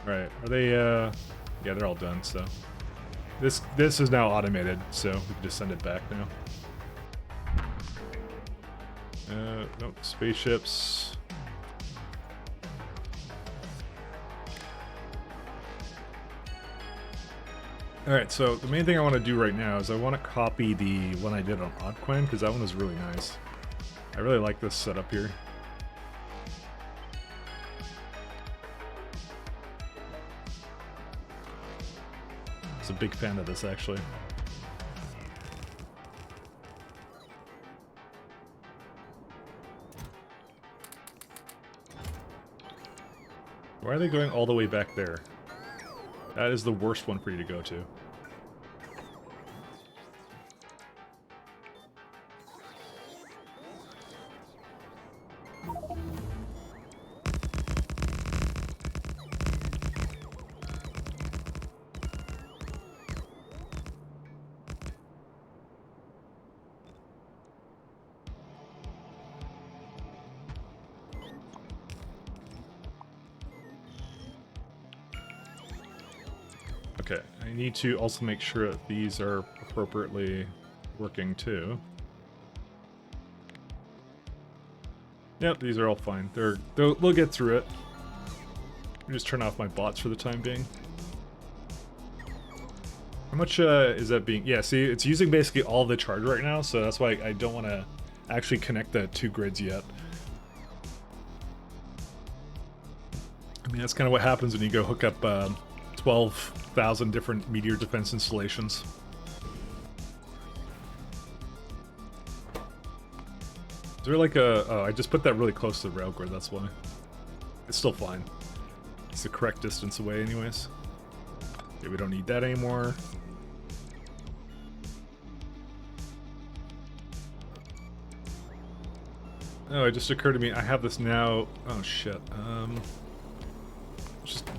Alright, are they yeah, they're all done, so. This is now automated, so we can just send it back now. Nope, spaceships. Alright, so the main thing I want to do right now is I want to copy the one I did on Oddcoin, because that one was really nice. I really like this setup here. I was a big fan of this, actually. Why are they going all the way back there? That is the worst one for you to go to. Okay, I need to also make sure that these are appropriately working too. Yep, these are all fine. They'll get through it. Let me just turn off my bots for the time being. How much is that being? Yeah, see, it's using basically all the charge right now, so that's why I don't want to actually connect the two grids yet. I mean, that's kind of what happens when you go hook up 12,000 different meteor defense installations. Is there like a... Oh, I just put that really close to the rail grid, that's why. It's still fine. It's the correct distance away anyways. Okay, we don't need that anymore. Oh, it just occurred to me, I have this now... Oh shit,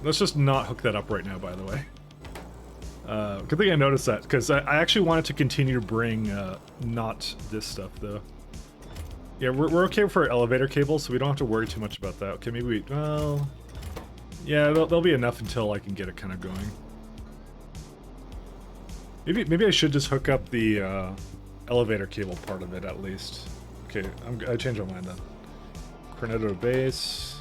let's just not hook that up right now, by the way. Good thing I noticed that, because I actually wanted to continue to bring not this stuff, though. Yeah, we're okay for elevator cables, so we don't have to worry too much about that. Okay, maybe we... Well... Yeah, there'll be enough until I can get it kind of going. Maybe I should just hook up the elevator cable part of it, at least. Okay, I changed my mind then. Cornetto base...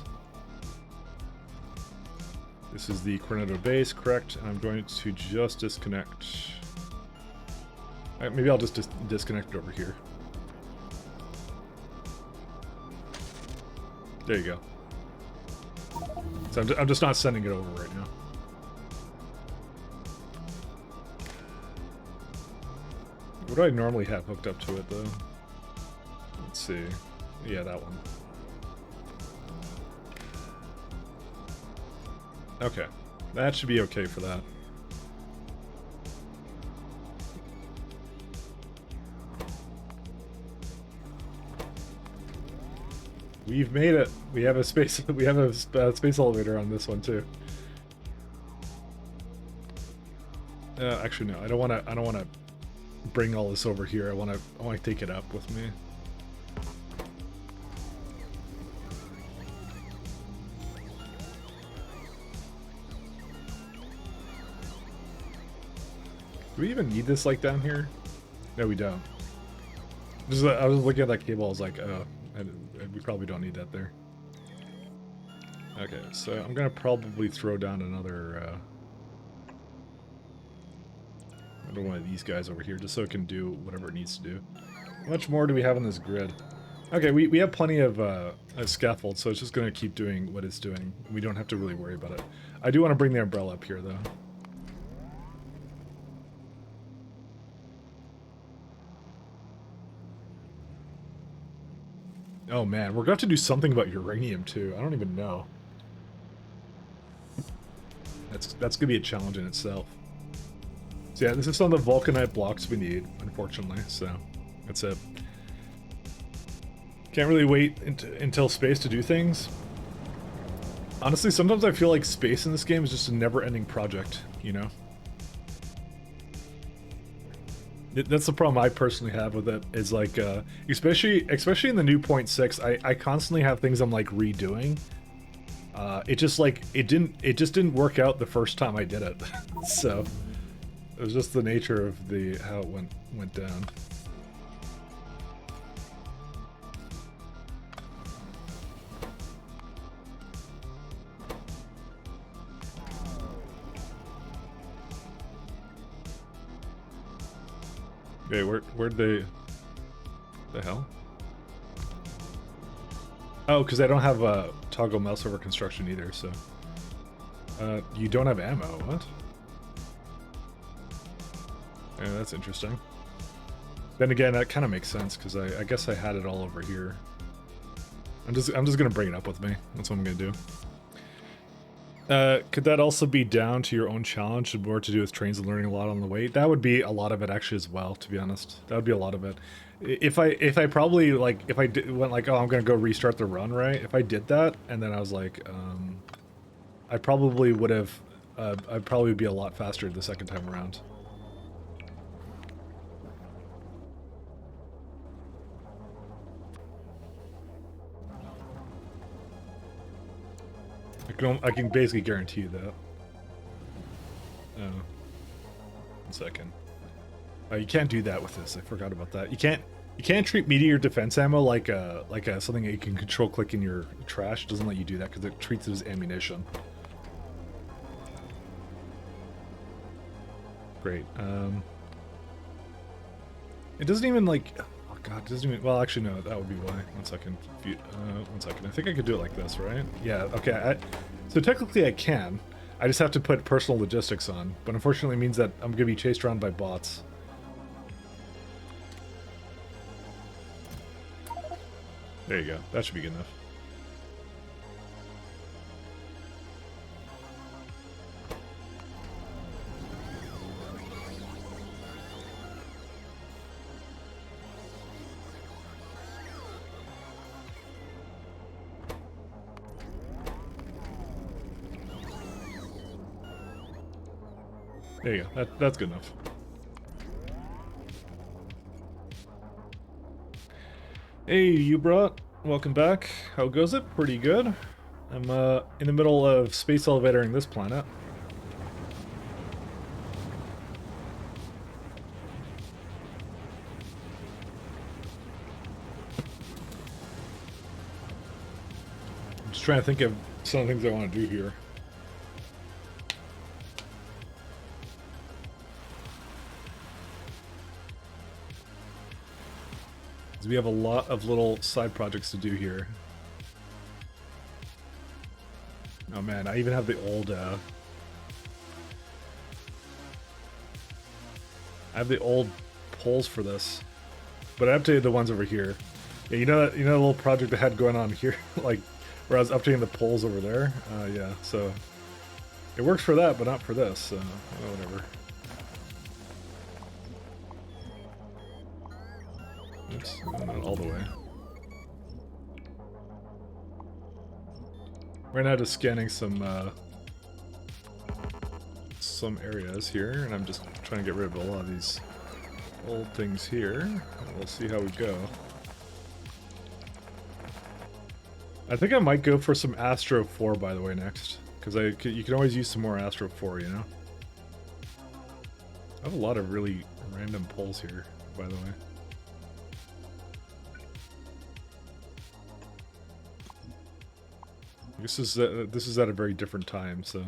This is the Cornetto base, correct? And I'm going to just disconnect. Maybe I'll just disconnect it over here. There you go. So I'm just not sending it over right now. What do I normally have hooked up to it, though? Let's see. Yeah, that one. Okay, that should be okay for that. We've made it. We have a space. We have a space elevator on this one too. Actually, no. I don't want to. I don't want to bring all this over here. I want to take it up with me. Do we even need this like down here? No, we don't. Just, I was looking at that cable. I was like, oh, we probably don't need that there. Okay, so I'm gonna probably throw down another one of these guys over here, just so it can do whatever it needs to do. How much more do we have on this grid? Okay, we have plenty of scaffold, so it's just gonna keep doing what it's doing. We don't have to really worry about it. I do want to bring the umbrella up here, though. Oh man, we're gonna have to do something about uranium too. I don't even know. That's gonna be a challenge in itself. So yeah, this is some of the vulcanite blocks we need, unfortunately. So that's it. Can't really wait until space to do things. Honestly, sometimes I feel like space in this game is just a never-ending project. You know. That's the problem I personally have with it, is like, especially in the new 0.6, I constantly have things I'm like redoing. It just like, it just didn't work out the first time I did it. So, it was just the nature of how it went down. Okay, where'd they... The hell? Oh, because I don't have a toggle mouse over construction either, so... you don't have ammo, what? Yeah, that's interesting. Then again, that kind of makes sense, because I guess I had it all over here. I'm just gonna bring it up with me. That's what I'm gonna do. Could that also be down to your own challenge and more to do with trains and learning a lot on the way? That would be a lot of it actually as well, to be honest. That would be a lot of it. If I probably, like, if I went like, oh, I'm gonna go restart the run, right? If I did that, and then I was like, I probably would have, I'd probably be a lot faster the second time around. I can basically guarantee you that. Oh. 1 second. Oh, you can't do that with this. I forgot about that. You can't treat meteor defense ammo like something that you can control click in your trash. It doesn't let you do that because it treats it as ammunition. Great. It doesn't even like. Oh god, it doesn't even. Well, actually no. That would be why. 1 second. 1 second. I think I could do it like this, right? Yeah. Okay. So technically I can. I just have to put personal logistics on, but unfortunately it means that I'm gonna be chased around by bots. There you go. That should be good enough. There you go. That's good enough. Hey, you brought. Welcome back. How goes it? Pretty good. I'm in the middle of space elevatoring this planet. I'm just trying to think of some of the things I want to do here. We have a lot of little side projects to do here. Oh man, I even have the old I have the old poles for this. But I updated the ones over here. Yeah, you know the little project I had going on here, like where I was updating the poles over there? Yeah, so it works for that, but not for this, so whatever. Oops, not all the way. Right now, just scanning some some areas here, and I'm just trying to get rid of a lot of these old things here. And we'll see how we go. I think I might go for some Astro 4, by the way, next. Because you can always use some more Astro 4, you know? I have a lot of really random pulls here, by the way. This is at a very different time, so...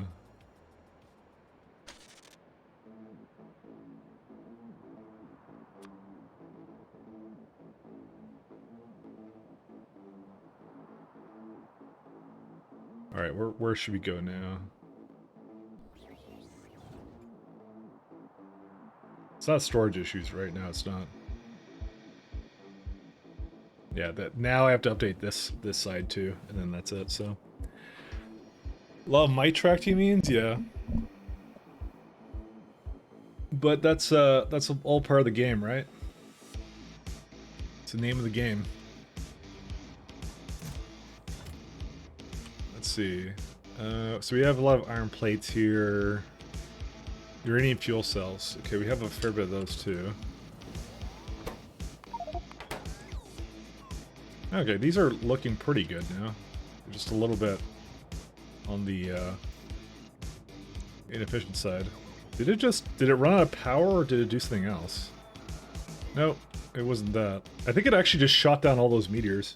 Alright, where should we go now? It's not storage issues right now, it's not. Yeah, that now I have to update this side too, and then that's it, so. A lot of mite track he means, yeah. But that's all part of the game, right? It's the name of the game. Let's see. So we have a lot of iron plates here. Uranium fuel cells. Okay, we have a fair bit of those too. Okay, these are looking pretty good now. They're just a little bit on the inefficient side. Did it run out of power or did it do something else? Nope, it wasn't that. I think it actually just shot down all those meteors.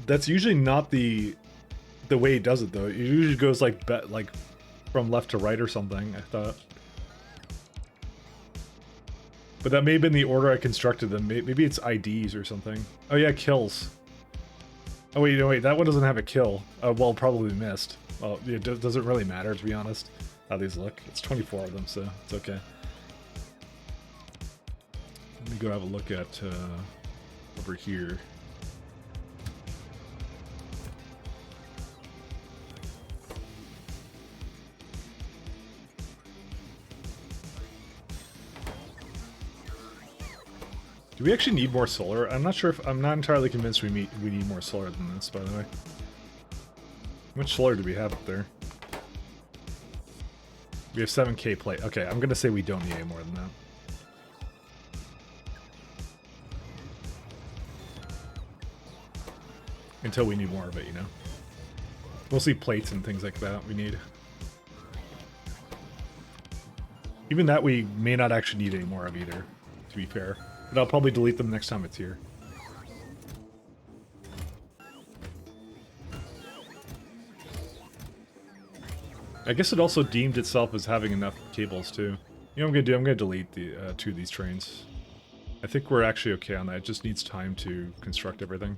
That's usually not the way it does it though. It usually goes like from left to right or something, I thought. But that may have been the order I constructed them. Maybe it's IDs or something. Oh yeah, kills. Oh wait, no wait, that one doesn't have a kill. Well, probably missed. Well, it doesn't really matter, to be honest, how these look. It's 24 of them, so it's okay. Let me go have a look at over here. Do we actually need more solar? I'm not sure if I'm not entirely convinced we need more solar than this, by the way. How much solar do we have up there? We have 7K plate. Okay, I'm gonna say we don't need any more than that. Until we need more of it, you know? Mostly plates and things like that we need. Even that we may not actually need any more of either, to be fair. But I'll probably delete them next time it's here. I guess it also deemed itself as having enough cables too. You know what I'm gonna do? I'm gonna delete the 2 of these trains. I think we're actually okay on that. It just needs time to construct everything.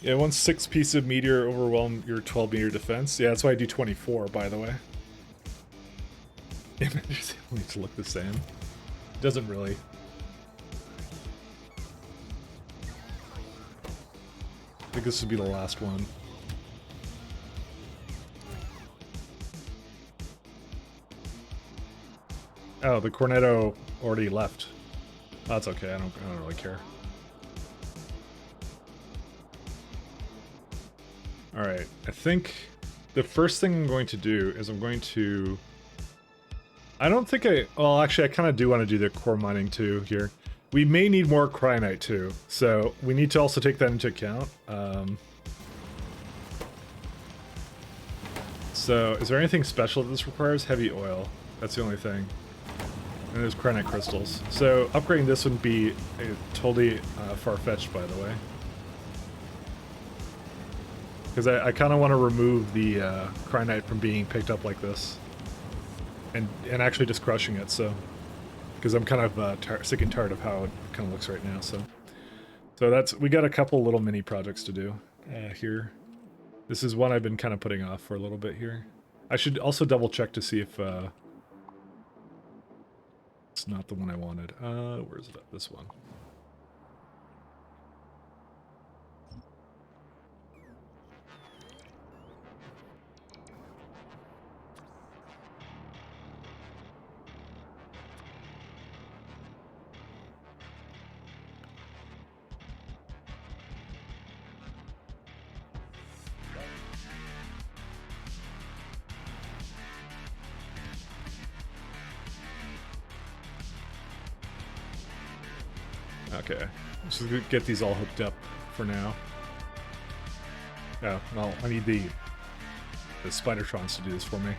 Yeah, once 6 pieces of meteor overwhelm your 12 meter defense. Yeah, that's why I do 24, by the way. Images need to look the same. Doesn't really. I think this would be the last one. Oh, the Cornetto already left. That's okay, I don't really care. Alright, I think the first thing I'm going to do is I'm going to... I don't think well, actually, I kind of do want to do the core mining too here. We may need more cryonite too, so we need to also take that into account. So, is there anything special that this requires? Heavy oil. That's the only thing. And there's cryonite crystals. So, upgrading this wouldn't be totally far-fetched, by the way. Because I kind of want to remove the cryonite from being picked up like this. And actually just crushing it, so... Because I'm kind of sick and tired of how it kind of looks right now, so... So that's... We got a couple little mini projects to do here. This is one I've been kind of putting off for a little bit here. I should also double check to see if... it's not the one I wanted. Where is it at? This one. Okay, let's just get these all hooked up for now. Oh, well, I need the Spidertrons to do this for me.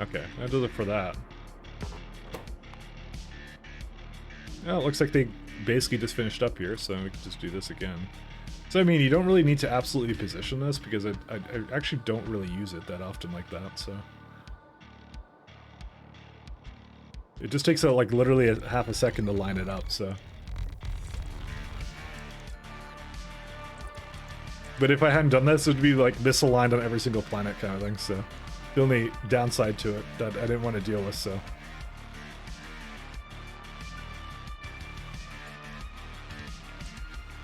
Okay, that does it for that. Oh, it looks like they basically just finished up here, so we can just do this again. So, I mean, you don't really need to absolutely position this, because I actually don't really use it that often like that, so... It just takes, like, literally half a second to line it up, so... But if I hadn't done this, it would be, like, misaligned on every single planet kind of thing, so... The only downside to it that I didn't want to deal with, so...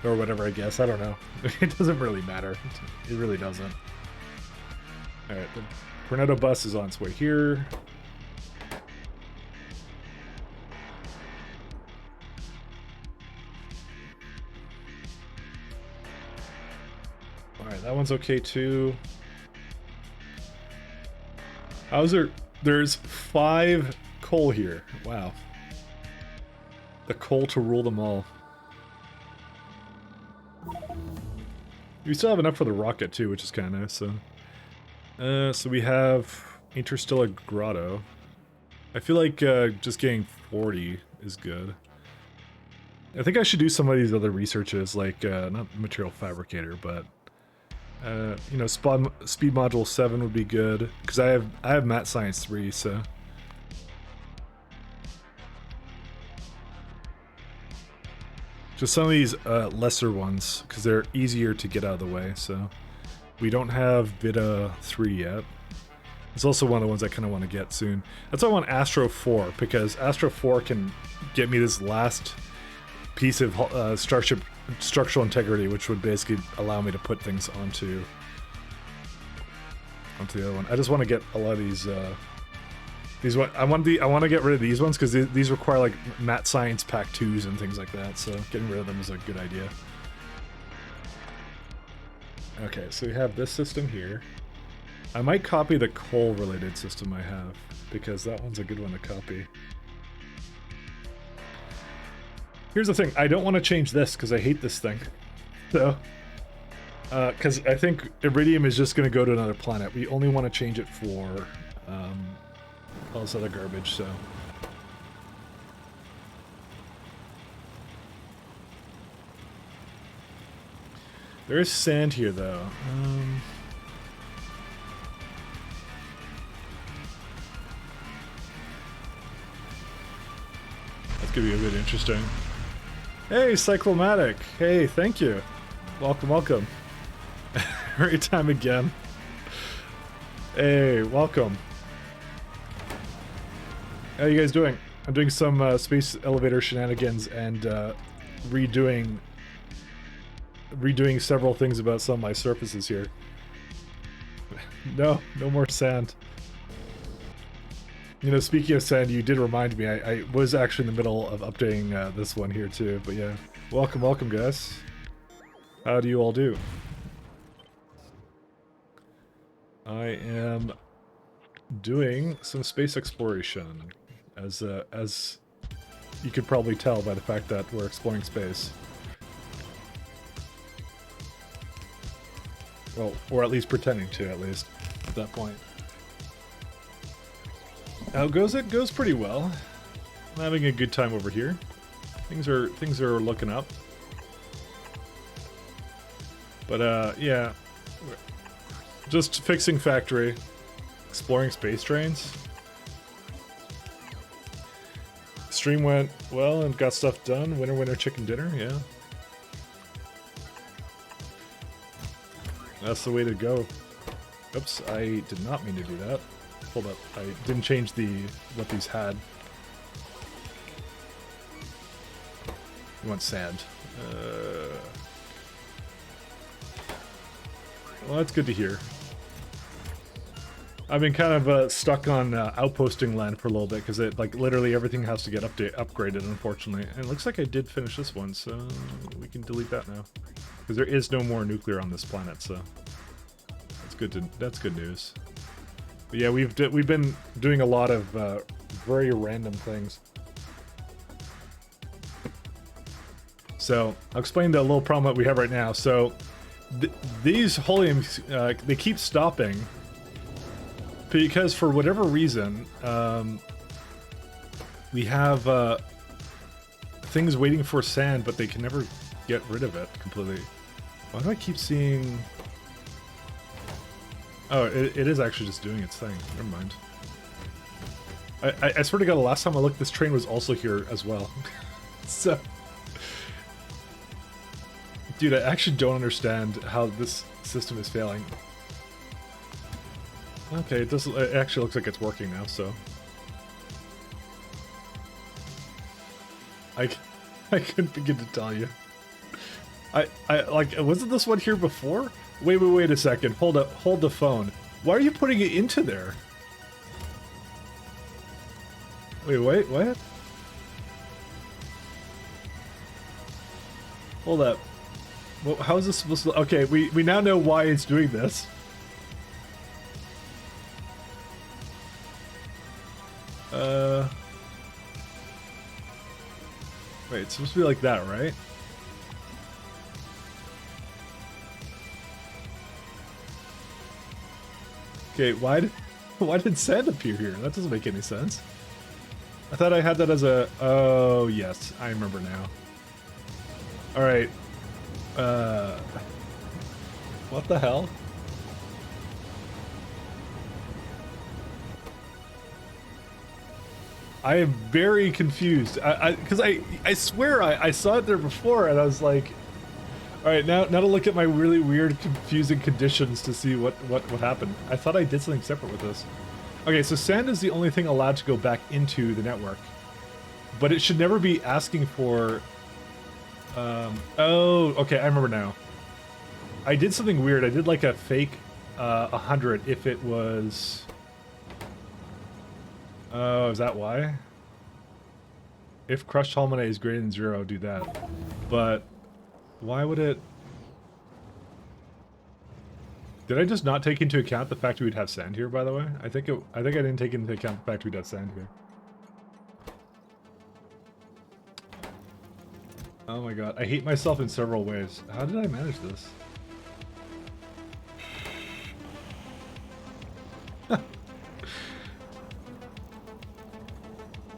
Or whatever, I guess. I don't know. It doesn't really matter. It really doesn't. Alright, the Cornetto bus is on its way here. Alright, that one's okay too. How's there? There's 5 coal here. Wow. The coal to rule them all. We still have enough for the rocket too, which is kind of nice. So we have Interstellar Grotto. I feel like just getting 40 is good. I think I should do some of these other researches, like not Material Fabricator, but you know, Speed Module 7 would be good because I have Mat Science 3, so. Just some of these lesser ones, because they're easier to get out of the way, so... We don't have Vita 3 yet. It's also one of the ones I kind of want to get soon. That's why I want Astro 4, because Astro 4 can get me this last piece of starship structural integrity, which would basically allow me to put things onto the other one. I just want to get a lot of these I want to get rid of these ones because these require like Mat Science Pack 2s and things like that. So getting rid of them is a good idea. Okay, so we have this system here. I might copy the coal related system I have because that one's a good one to copy. Here's the thing, I don't want to change this because I hate this thing. So, because I think Iridium is just going to go to another planet. We only want to change it for all this other garbage, so. There is sand here, though. That's gonna be a bit interesting. Hey, Cyclomatic! Hey, thank you. Welcome, welcome. Every time again. Hey, welcome. How are you guys doing? I'm doing some space elevator shenanigans and redoing several things about some of my surfaces here. No more sand. You know, speaking of sand, you did remind me, I was actually in the middle of updating this one here too, but yeah. Welcome guys. How do you all do? I am doing some space exploration, as you could probably tell by the fact that we're exploring space. Well, or at least pretending to, at least, at that point. How goes it? Goes pretty well. I'm having a good time over here. Things are looking up. But yeah. Just fixing factory. Exploring space trains. Stream went well and got stuff done. Winner chicken dinner, yeah. That's the way to go. Oops, I did not mean to do that. Hold up, I didn't change what these had. You want sand. Well, that's good to hear. I've been kind of stuck on outposting land for a little bit because it like literally everything has to get upgraded, unfortunately. And it looks like I did finish this one, so we can delete that now because there is no more nuclear on this planet. So that's good news. But yeah, we've been doing a lot of very random things. So I'll explain the little problem that we have right now. So these holiums, they keep stopping because for whatever reason, we have things waiting for sand, but they can never get rid of it completely. Why do I keep seeing... Oh, it is actually just doing its thing. Never mind. I swear to God, the last time I looked, this train was also here as well. So... Dude, I actually don't understand how this system is failing. Okay, it actually looks like it's working now, so... I couldn't begin to tell you. Like, wasn't this one here before? Wait a second. Hold up, hold the phone. Why are you putting it into there? Wait, what? Hold up. Well, how is this supposed to... Okay, we now know why it's doing this. Wait, it's supposed to be like that, right? Okay, why did sand appear here? That doesn't make any sense. I thought I had that as a... Oh, yes, I remember now. Alright. What the hell? I am very confused. Because I swear I saw it there before and I was like, all right, now to look at my really weird, confusing conditions to see what happened. I thought I did something separate with this. Okay, so sand is the only thing allowed to go back into the network, but it should never be asking for. Oh, okay, I remember now. I did something weird. I did like a fake 100 if it was... Oh, is that why? If crushed halmonite is greater than 0, do that. But why would it... Did I just not take into account the fact we'd have sand here, by the way? I think I didn't take into account the fact we'd have sand here. Oh my god, I hate myself in several ways. How did I manage this?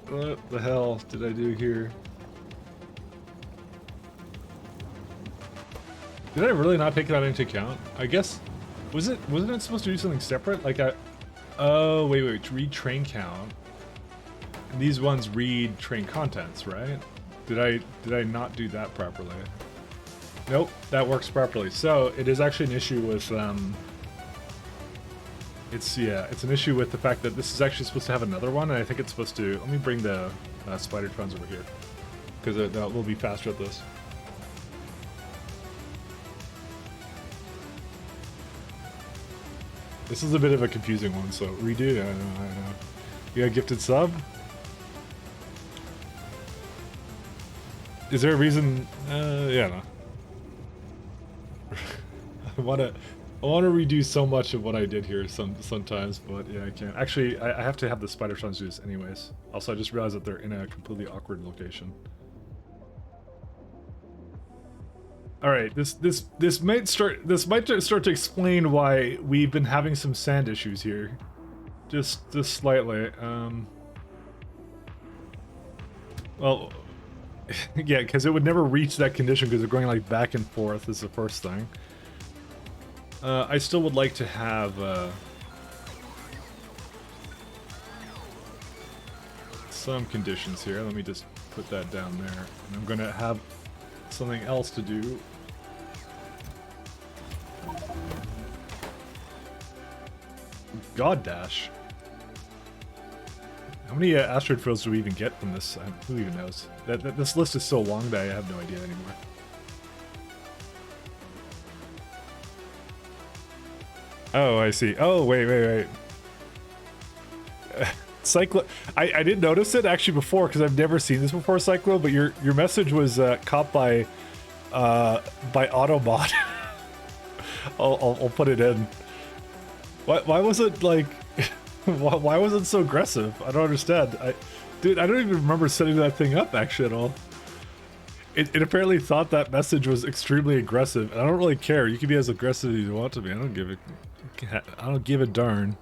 What the hell did I do here? Did I really not take that into account? I guess, wasn't it supposed to do something separate? Like oh, wait, read train count. And these ones read train contents, right? Did I not do that properly? Nope, that works properly. So it is actually an issue with it's an issue with the fact that this is actually supposed to have another one, and I think it's supposed to. Let me bring the spider trons over here because we'll be faster at this. This is a bit of a confusing one, so redo. I know. You got a gifted sub? Is there a reason? Yeah, no. I wanna redo so much of what I did here sometimes, but yeah, I can't. Actually, I have to have the spider trons do this anyways. Also, I just realized that they're in a completely awkward location. All right, this might start to explain why we've been having some sand issues here, just slightly. Well, yeah, because it would never reach that condition because they're going like back and forth is the first thing. I still would like to have some conditions here. Let me just put that down there, and I'm gonna have something else to do. God dash. How many asteroid fields do we even get from this? Who even knows? This list is so long that I have no idea anymore. Oh, I see. Oh, wait. Cyclo, I didn't notice it actually before because I've never seen this before, Cyclo. But your message was caught by Autobot. I'll put it in. Why was it like? why was it so aggressive? I don't understand. Dude, I don't even remember setting that thing up actually at all. It apparently thought that message was extremely aggressive, and I don't really care. You can be as aggressive as you want to be. I don't give a darn.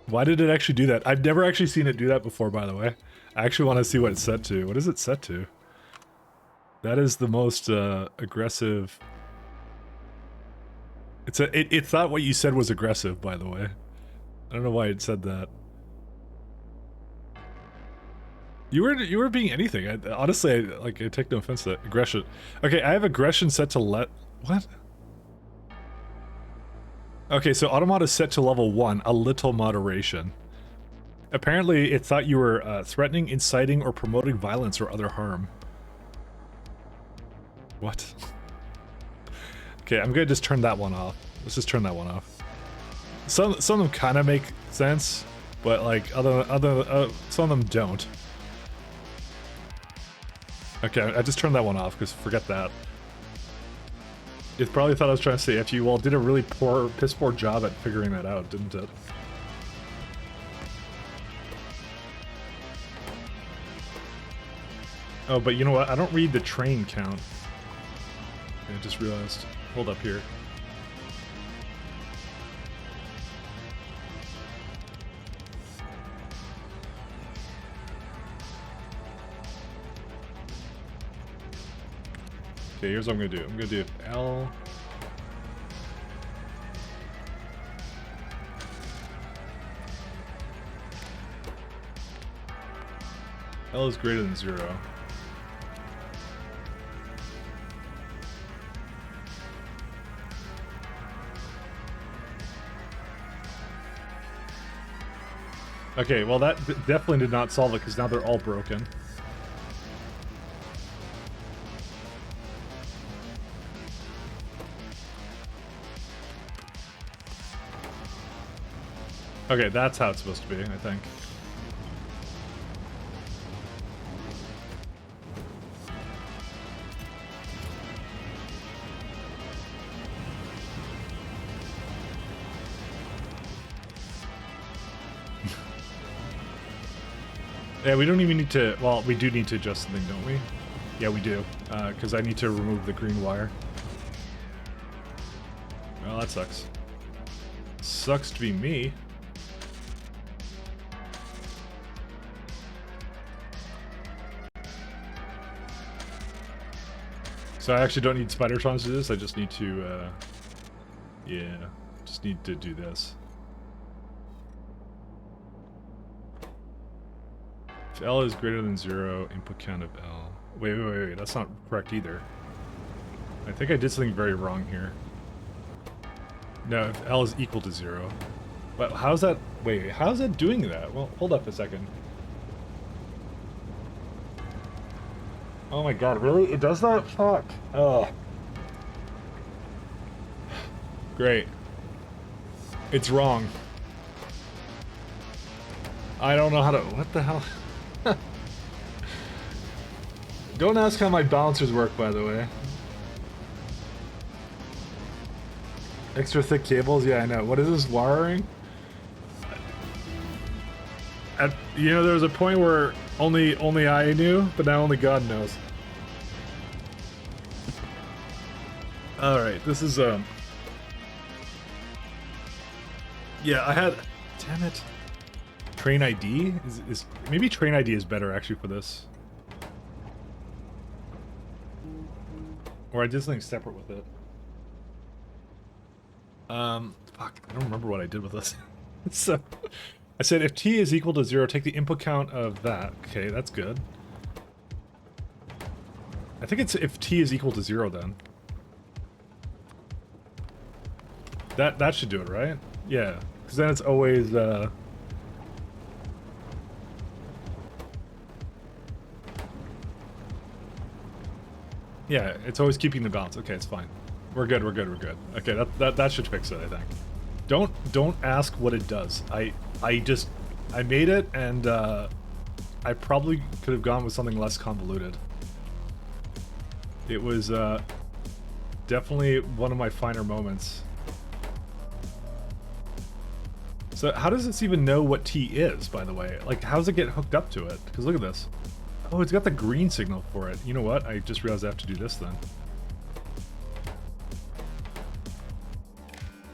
Why did it actually do that? I've never actually seen it do that before, by the way. I actually want to see what it's set to. What is it set to? That is the most aggressive. It thought what you said was aggressive, by the way. I don't know why it said that. You were being anything. Honestly, I take no offense to that. Aggression. Okay, I have aggression set to what? Okay, so Automod is set to level 1, a little moderation. Apparently, it thought you were threatening, inciting, or promoting violence or other harm. What? Okay, I'm gonna just turn that one off. Let's just turn that one off. Some of them kind of make sense, but like some of them don't. Okay, I just turned that one off because forget that. It probably thought I was trying to say F you. Well, it did a really piss poor job at figuring that out, didn't it? Oh, but you know what? I don't read the train count. I just realized. Hold up here. Okay, here's what I'm gonna do. I'm gonna do L. L is greater than 0. Okay, well that definitely did not solve it because now they're all broken. Okay, that's how it's supposed to be, I think. Yeah, we don't even need to... Well, we do need to adjust something, don't we? Yeah, we do. Because I need to remove the green wire. Well, that sucks. Sucks to be me. So I actually don't need Spidertrons to do this, I just need to, yeah, just need to do this. If L is greater than 0, input count of L. Wait, that's not correct either. I think I did something very wrong here. No, if L is equal to 0. But how's that, wait, how's that doing that? Well, hold up a second. Oh my god, really? It does that? Fuck. Oh. Great. It's wrong. I don't know how to... What the hell? Don't ask how my balancers work, by the way. Extra thick cables? Yeah, I know. What is this, wiring? You know, there was a point where only I knew, but now only God knows. Alright, this is, yeah, I had... Damn it. Train ID? Is maybe Train ID is better, actually, for this. Or I did something separate with it. Fuck, I don't remember what I did with this. So... I said if t is equal to 0, take the input count of that. Okay, that's good. I think it's if t is equal to 0 then. That should do it, right? Yeah, because then it's always yeah, it's always keeping the balance. Okay, it's fine. We're good. Okay, that should fix it, I think. Don't ask what it does. I just I made it, and I probably could have gone with something less convoluted. It was definitely one of my finer moments. So how does this even know what T is, by the way? Like, how does it get hooked up to it? Because look at this. Oh, it's got the green signal for it. You know what? I just realized I have to do this then.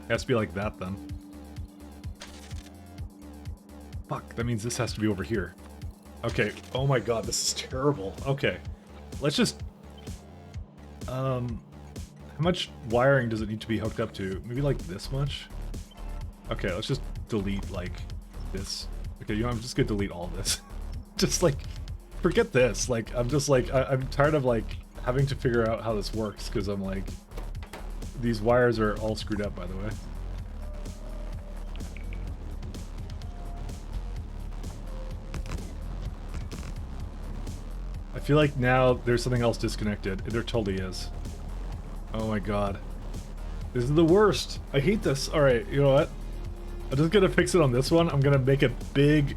It has to be like that then. Fuck, that means this has to be over here. Okay, oh my god, this is terrible. Okay, let's just... how much wiring does it need to be hooked up to? Maybe like this much? Okay, let's just delete like this. Okay, you know, I'm just gonna delete all this. Just like, forget this. Like, I'm just like, I'm tired of like having to figure out how this works because I'm like, these wires are all screwed up, by the way. I feel like now there's something else disconnected. There totally is. Oh my god. This is the worst. I hate this. Alright, you know what? I'm just gonna fix it on this one. I'm gonna make a big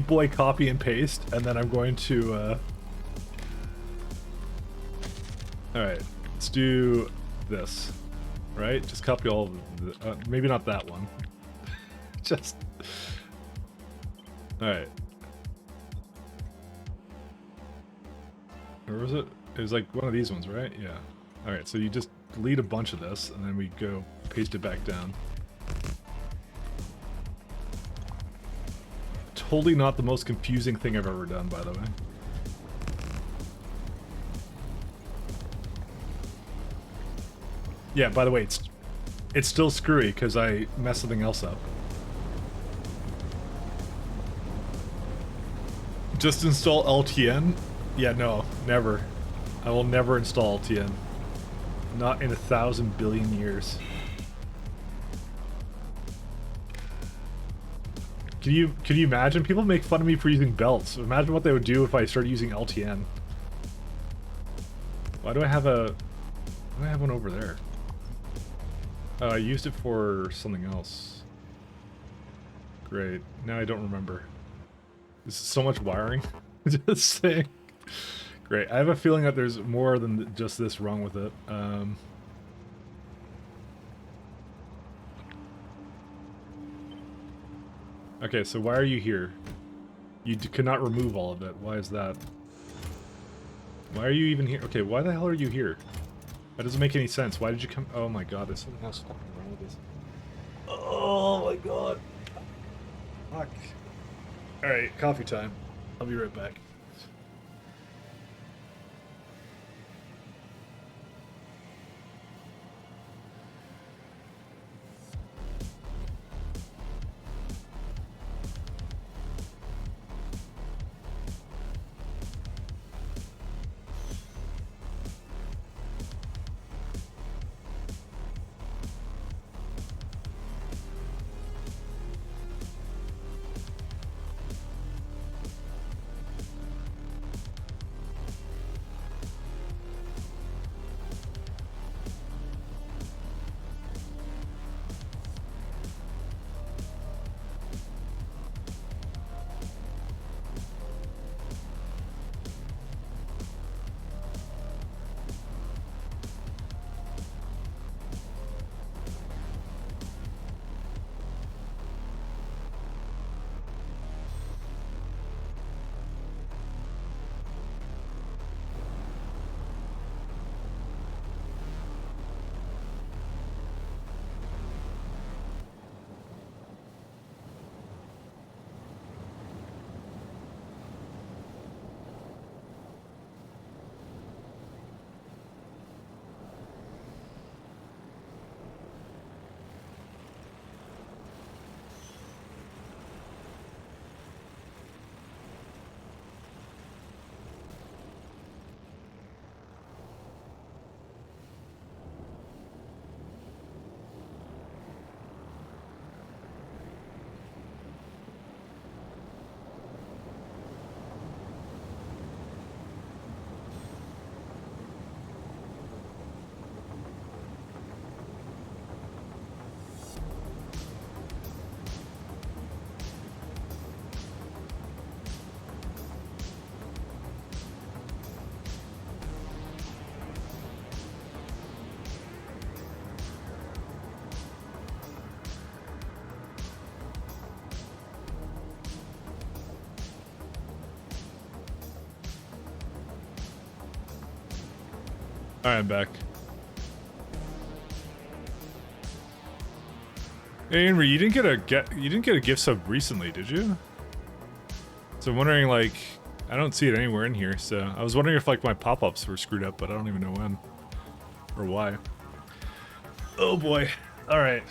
boy copy and paste, and then I'm going to, Alright, let's do this. Right? Just copy all of the, maybe not that one. Just... Alright. Where was it? It was like one of these ones, right? Yeah. Alright, so you just delete a bunch of this, and then we go paste it back down. Totally not the most confusing thing I've ever done, by the way. Yeah, by the way, it's still screwy because I messed something else up. Just install LTN? Yeah, no, never. I will never install LTN. Not in 1,000 billion years. Can you imagine? People make fun of me for using belts. Imagine what they would do if I started using LTN. Why do I have a... Why do I have one over there? I used it for something else. Great. Now I don't remember. This is so much wiring. Just saying. Great. I have a feeling that there's more than just this wrong with it. Okay, so why are you here? You cannot remove all of it. Why is that? Why are you even here? Okay, why the hell are you here? That doesn't make any sense. Why did you come? Oh my god, there's something else fucking wrong with this. Oh my god. Fuck. Alright, coffee time. I'll be right back. Alright, I'm back. Hey, Henry, you didn't get a gift sub recently, did you? So I'm wondering, like, I don't see it anywhere in here, so I was wondering if, like, my pop-ups were screwed up, but I don't even know when. Or why. Oh boy. Alright.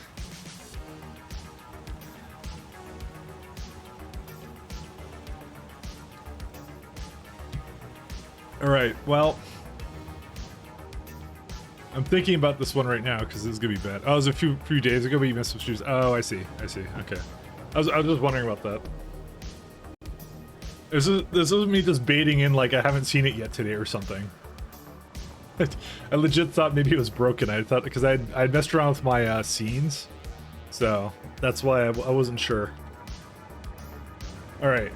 Alright, well... I'm thinking about this one right now, because this is gonna be bad. Oh, it was a few days ago, but you missed some shoes. Oh, I see, okay. I was just wondering about that. This is me just baiting in like I haven't seen it yet today or something. I legit thought maybe it was broken. I thought, because I'd messed around with my scenes, so that's why I wasn't sure. Alright,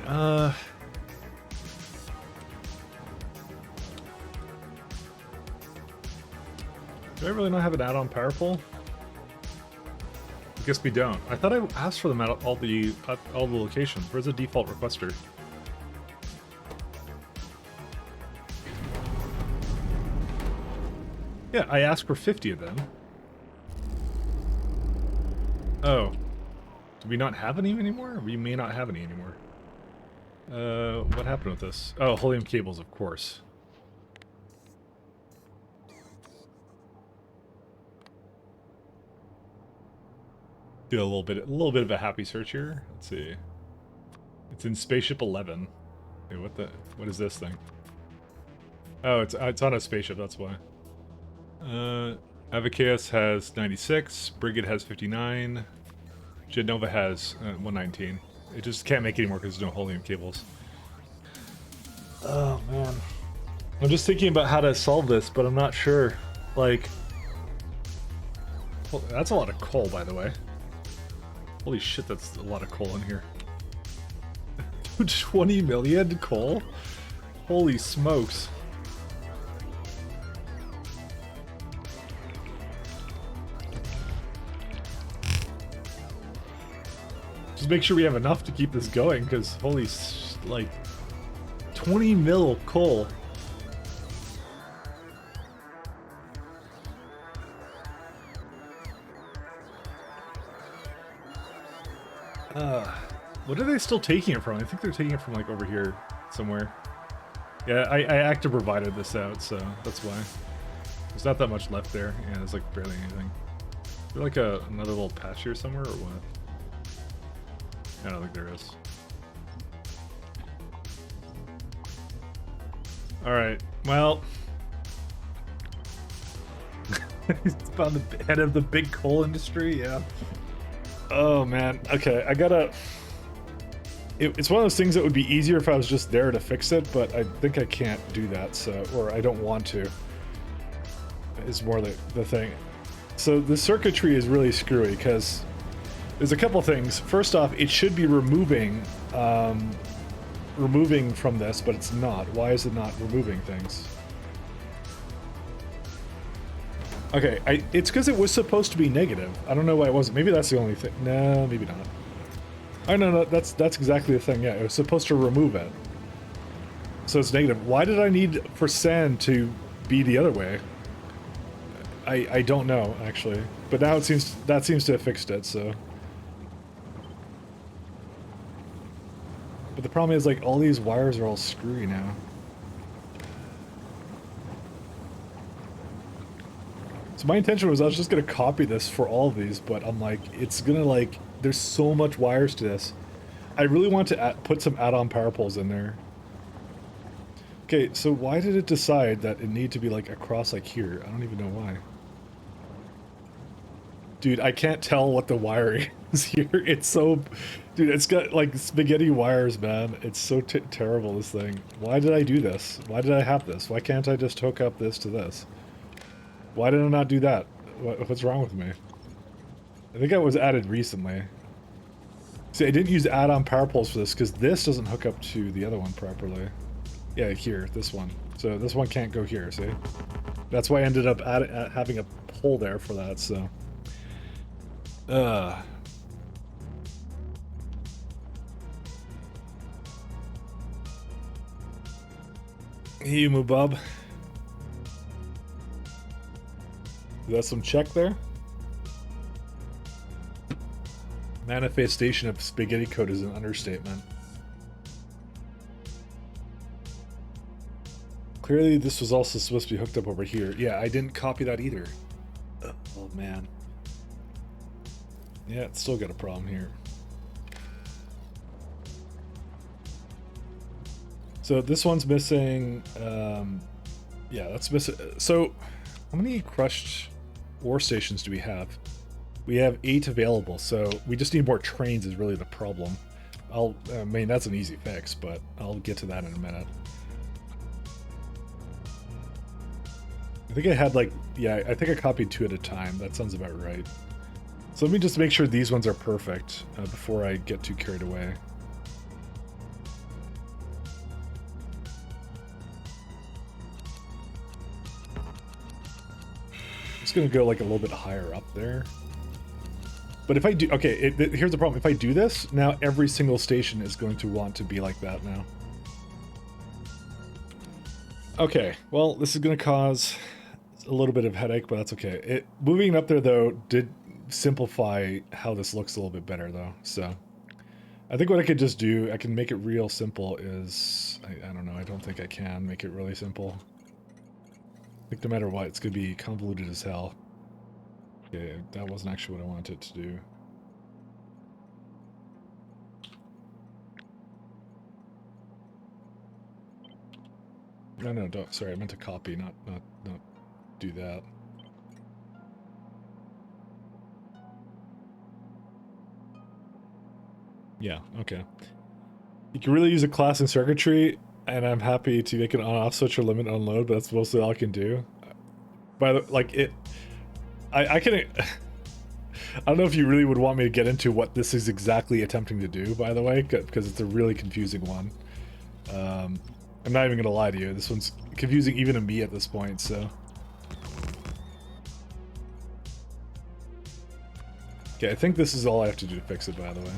do I really not have an add-on power pole? I guess we don't. I thought I asked for them at all the locations. Where's the default requester? Yeah, I asked for 50 of them. Oh. Do we not have any anymore? We may not have any anymore. What happened with this? Oh, helium cables, of course. Do a little bit of a happy search here. Let's see. It's in Spaceship 11. Hey, what is this thing? Oh, it's on a spaceship, that's why. Avachaos has 96, Brigade has 59, Genova has 119. It just can't make it anymore because there's no helium cables. Oh man. I'm just thinking about how to solve this, but I'm not sure. Like, well, that's a lot of coal, by the way. Holy shit, that's a lot of coal in here. 20 million coal? Holy smokes. Just make sure we have enough to keep this going, because holy, like, 20 mil coal. What are they still taking it from? I think they're taking it from, like, over here somewhere. Yeah, I active provided this out, so that's why. There's not that much left there. Yeah, there's, like, barely anything. Is there, like, another little patch here somewhere, or what? I don't think there is. Alright, well... He's found the head of the big coal industry, yeah. Oh man, okay, I gotta... It's one of those things that would be easier if I was just there to fix it, but I think I can't do that, so... Or I don't want to. Is more the thing. So the circuitry is really screwy, because... There's a couple things. First off, it should be removing from this, but it's not. Why is it not removing things? Okay, it's because it was supposed to be negative. I don't know why it wasn't. Maybe that's the only thing. No, maybe not. Oh, no, that's exactly the thing. Yeah, it was supposed to remove it. So it's negative. Why did I need for sand to be the other way? I don't know, actually. But now that seems to have fixed it, so... But the problem is, like, all these wires are all screwy now. So my intention was I was just gonna copy this for all of these, but I'm like, it's gonna, like, there's so much wires to this. I really want to put some add-on power poles in there. Okay, so why did it decide that it needed to be, like, across, like, here? I don't even know why. Dude, I can't tell what the wiring is here. It's so... Dude, it's got, like, spaghetti wires, man. It's so terrible, this thing. Why did I do this? Why did I have this? Why can't I just hook up this to this? Why did I not do that? What's wrong with me? I think that was added recently. See, I didn't use add-on power poles for this, because this doesn't hook up to the other one properly. Yeah, here, this one. So this one can't go here, see? That's why I ended up having a pole there for that, so... Hey, Mubub. That's some check there. Manifestation of spaghetti code is an understatement. Clearly this was also supposed to be hooked up over here. Yeah, I didn't copy that either. Oh man. Yeah, it's still got a problem here. So this one's missing, yeah, that's missing. So how many crushed ore stations do we have? We have 8 available, so we just need more trains is really the problem. I mean, that's an easy fix, but I'll get to that in a minute. I think I had like, yeah, I think I copied 2 at a time. That sounds about right. So let me just make sure these ones are perfect before I get too carried away. I'm just gonna go like a little bit higher up there. But if I do, okay, here's the problem. If I do this, now every single station is going to want to be like that now. Okay, well, this is gonna cause a little bit of headache, but that's okay. Moving it up there though did simplify how this looks a little bit better though. So I think what I could just do, I can make it real simple is, I don't know, I don't think I can make it really simple. I think no matter what, it's gonna be convoluted as hell. Okay, that wasn't actually what I wanted it to do. No, don't, sorry, I meant to copy, not do that. Yeah, okay. You can really use a class in circuitry, and I'm happy to make an on-off switch or limit unload, but that's mostly all I can do. By the like it, I can. I don't know if you really would want me to get into what this is exactly attempting to do, by the way, because it's a really confusing one. I'm not even gonna lie to you. This one's confusing even to me at this point, so. Okay, I think this is all I have to do to fix it, by the way.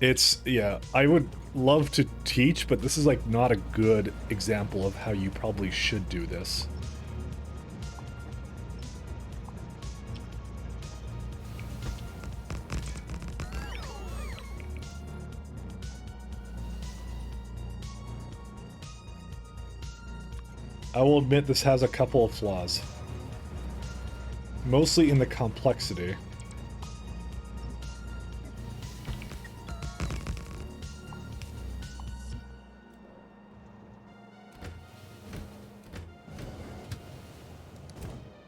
It's, yeah, I would love to teach, but this is like not a good example of how you probably should do this. I will admit this has a couple of flaws. Mostly in the complexity.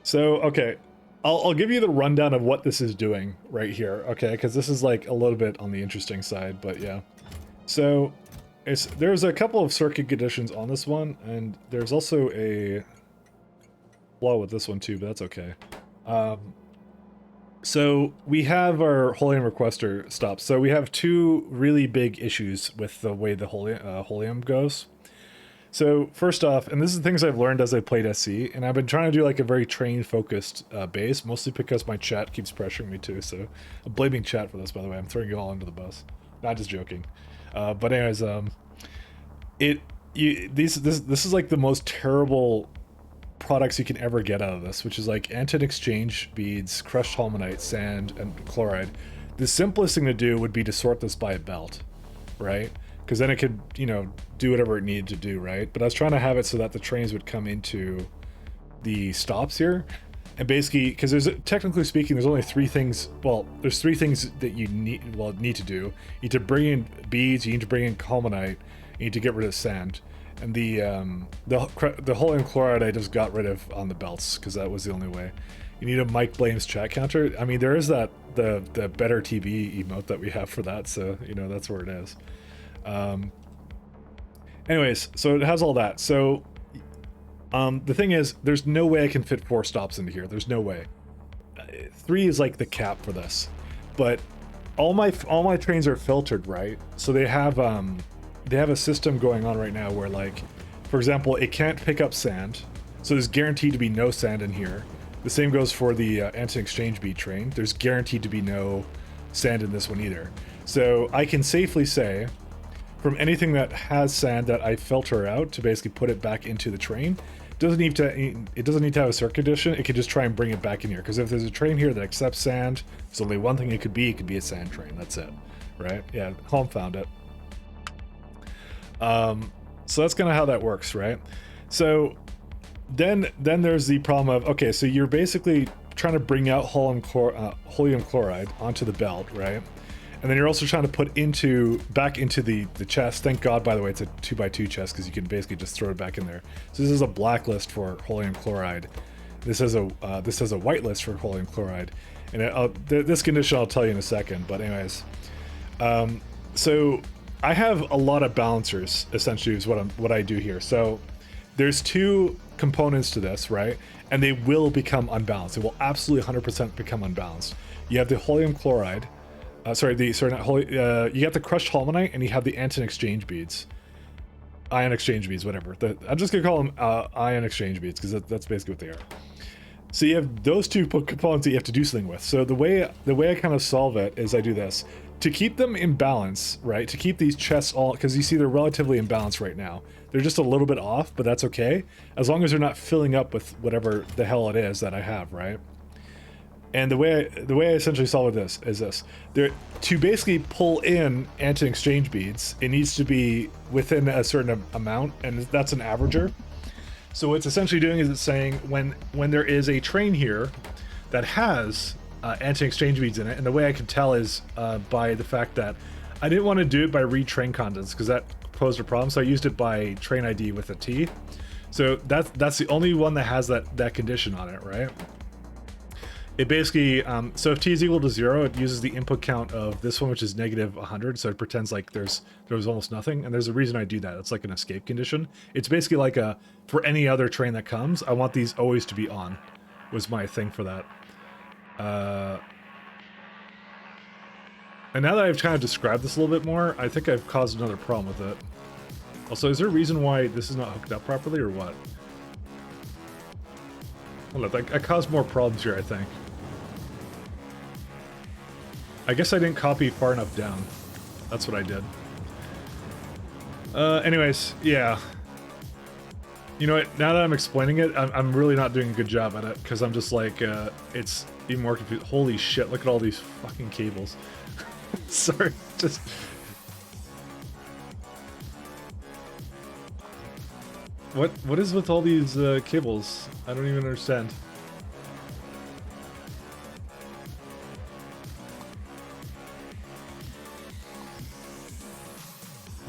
So, okay, I'll give you the rundown of what this is doing right here, okay? Because this is like a little bit on the interesting side, but yeah. So, there's a couple of circuit conditions on this one, and there's also a flaw with this one too, but that's okay. So we have our Holium requester stops. So we have 2 really big issues with the way the Holium goes. So first off, and this is the things I've learned as I played SC, and I've been trying to do like a very train-focused base, mostly because my chat keeps pressuring me to, so I'm blaming chat for this, by the way. I'm throwing you all under the bus. Not just joking. But anyways, this is like the most terrible products you can ever get out of this, which is like antigen exchange beads, crushed holmonite, sand, and chloride. The simplest thing to do would be to sort this by a belt, right? Because then it could, you know, do whatever it needed to do, right? But I was trying to have it so that the trains would come into the stops here. And basically, because there's, technically speaking, there's only 3 things, well, there's 3 things that you need to do. You need to bring in beads, you need to bring in holmonite, you need to get rid of sand. And the Holium chloride I just got rid of on the belts, because that was the only way. You need a Mike Blames chat counter. I mean, there is that, the better TV emote that we have for that, so, you know, that's where it is. Anyways, so it has all that. So the thing is, there's no way I can fit 4 stops into here. There's no way. 3 is like the cap for this. But all my trains are filtered, right? So they have a system going on right now where, like, for example, it can't pick up sand. So there's guaranteed to be no sand in here. The same goes for the anti-exchange bead train. There's guaranteed to be no sand in this one either. So I can safely say, from anything that has sand that I filter out to basically put it back into the train, it doesn't need to have a circuit condition. It can just try and bring it back in here. Because if there's a train here that accepts sand, there's only one thing it could be a sand train. That's it, right? Yeah, Home found it. So that's kind of how that works, right? So then there's the problem of, okay, so you're basically trying to bring out helium chloride onto the belt, right? And then you're also trying to put back into the chest. Thank God, by the way, it's a 2x2 chest because you can basically just throw it back in there. So this is a blacklist for helium chloride. This has a whitelist for helium chloride, and this condition I'll tell you in a second. But anyways, so I have a lot of balancers. Essentially, is what I do here. So there's two components to this, right? And they will become unbalanced. It will absolutely 100% become unbalanced. You have the helium chloride. You have the crushed holmonite, and you have the ion exchange beads, whatever. I'm just gonna call them ion exchange beads because that's basically what they are. So you have those two components that you have to do something with. So the way I kind of solve it is I do this to keep them in balance, right? To keep these chests all, because you see they're relatively in balance right now. They're just a little bit off, but that's okay as long as they're not filling up with whatever the hell it is that I have, right? And the way I essentially solve this is this: to basically pull in anti-exchange beads, it needs to be within a certain amount, and that's an averager. So what it's essentially doing is it's saying when there is a train here that has anti-exchange beads in it, and the way I can tell is by the fact that I didn't want to do it by read train contents because that posed a problem, so I used it by train ID with a T. So that's the only one that has that condition on it, right? It basically, so if t is equal to 0, it uses the input count of this one, which is negative 100, so it pretends like there was almost nothing, and there's a reason I do that. It's like an escape condition. It's basically like for any other train that comes, I want these always to be on, was my thing for that. And now that I've kind of described this a little bit more, I think I've caused another problem with it. Also, is there a reason why this is not hooked up properly, or what? Hold on, I caused more problems here, I think. I guess I didn't copy far enough down. That's what I did. Anyways, yeah. You know what, now that I'm explaining it, I'm really not doing a good job at it, because I'm just like, it's even more confused. Holy shit, look at all these fucking cables. Sorry, just... What is with all these cables? I don't even understand.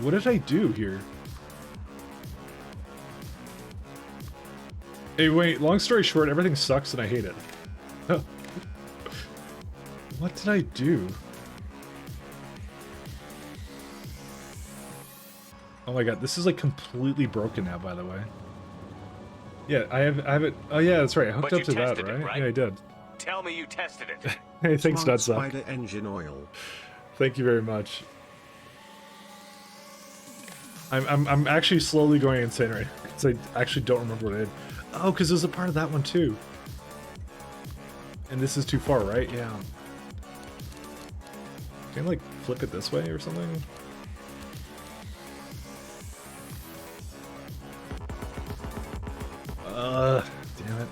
What did I do here? Hey, wait, long story short, everything sucks and I hate it. What did I do? Oh my god, this is like completely broken now, by the way. Yeah, I have it. Oh yeah, that's right. I hooked up to that, right? Yeah, I did. Tell me you tested it. Hey, thanks, Nutsa. Spider engine oil. Thank you very much. I'm actually slowly going insane right now, because I actually don't remember what I did. Oh, because there's a part of that one too. And this is too far, right? Yeah. Can I like flip it this way or something? Damn it.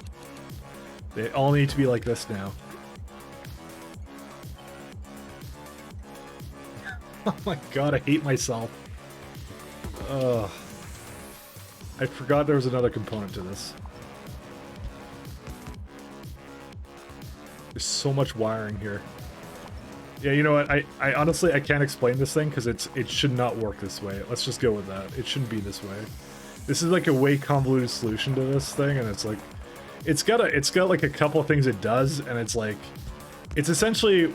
They all need to be like this now. Oh my god, I hate myself. Ugh. I forgot there was another component to this. There's so much wiring here. Yeah, you know what? I honestly, I can't explain this thing because it should not work this way. Let's just go with that. It shouldn't be this way. This is like a way convoluted solution to this thing, and it's like, it's got like a couple of things it does, and it's like, it's essentially,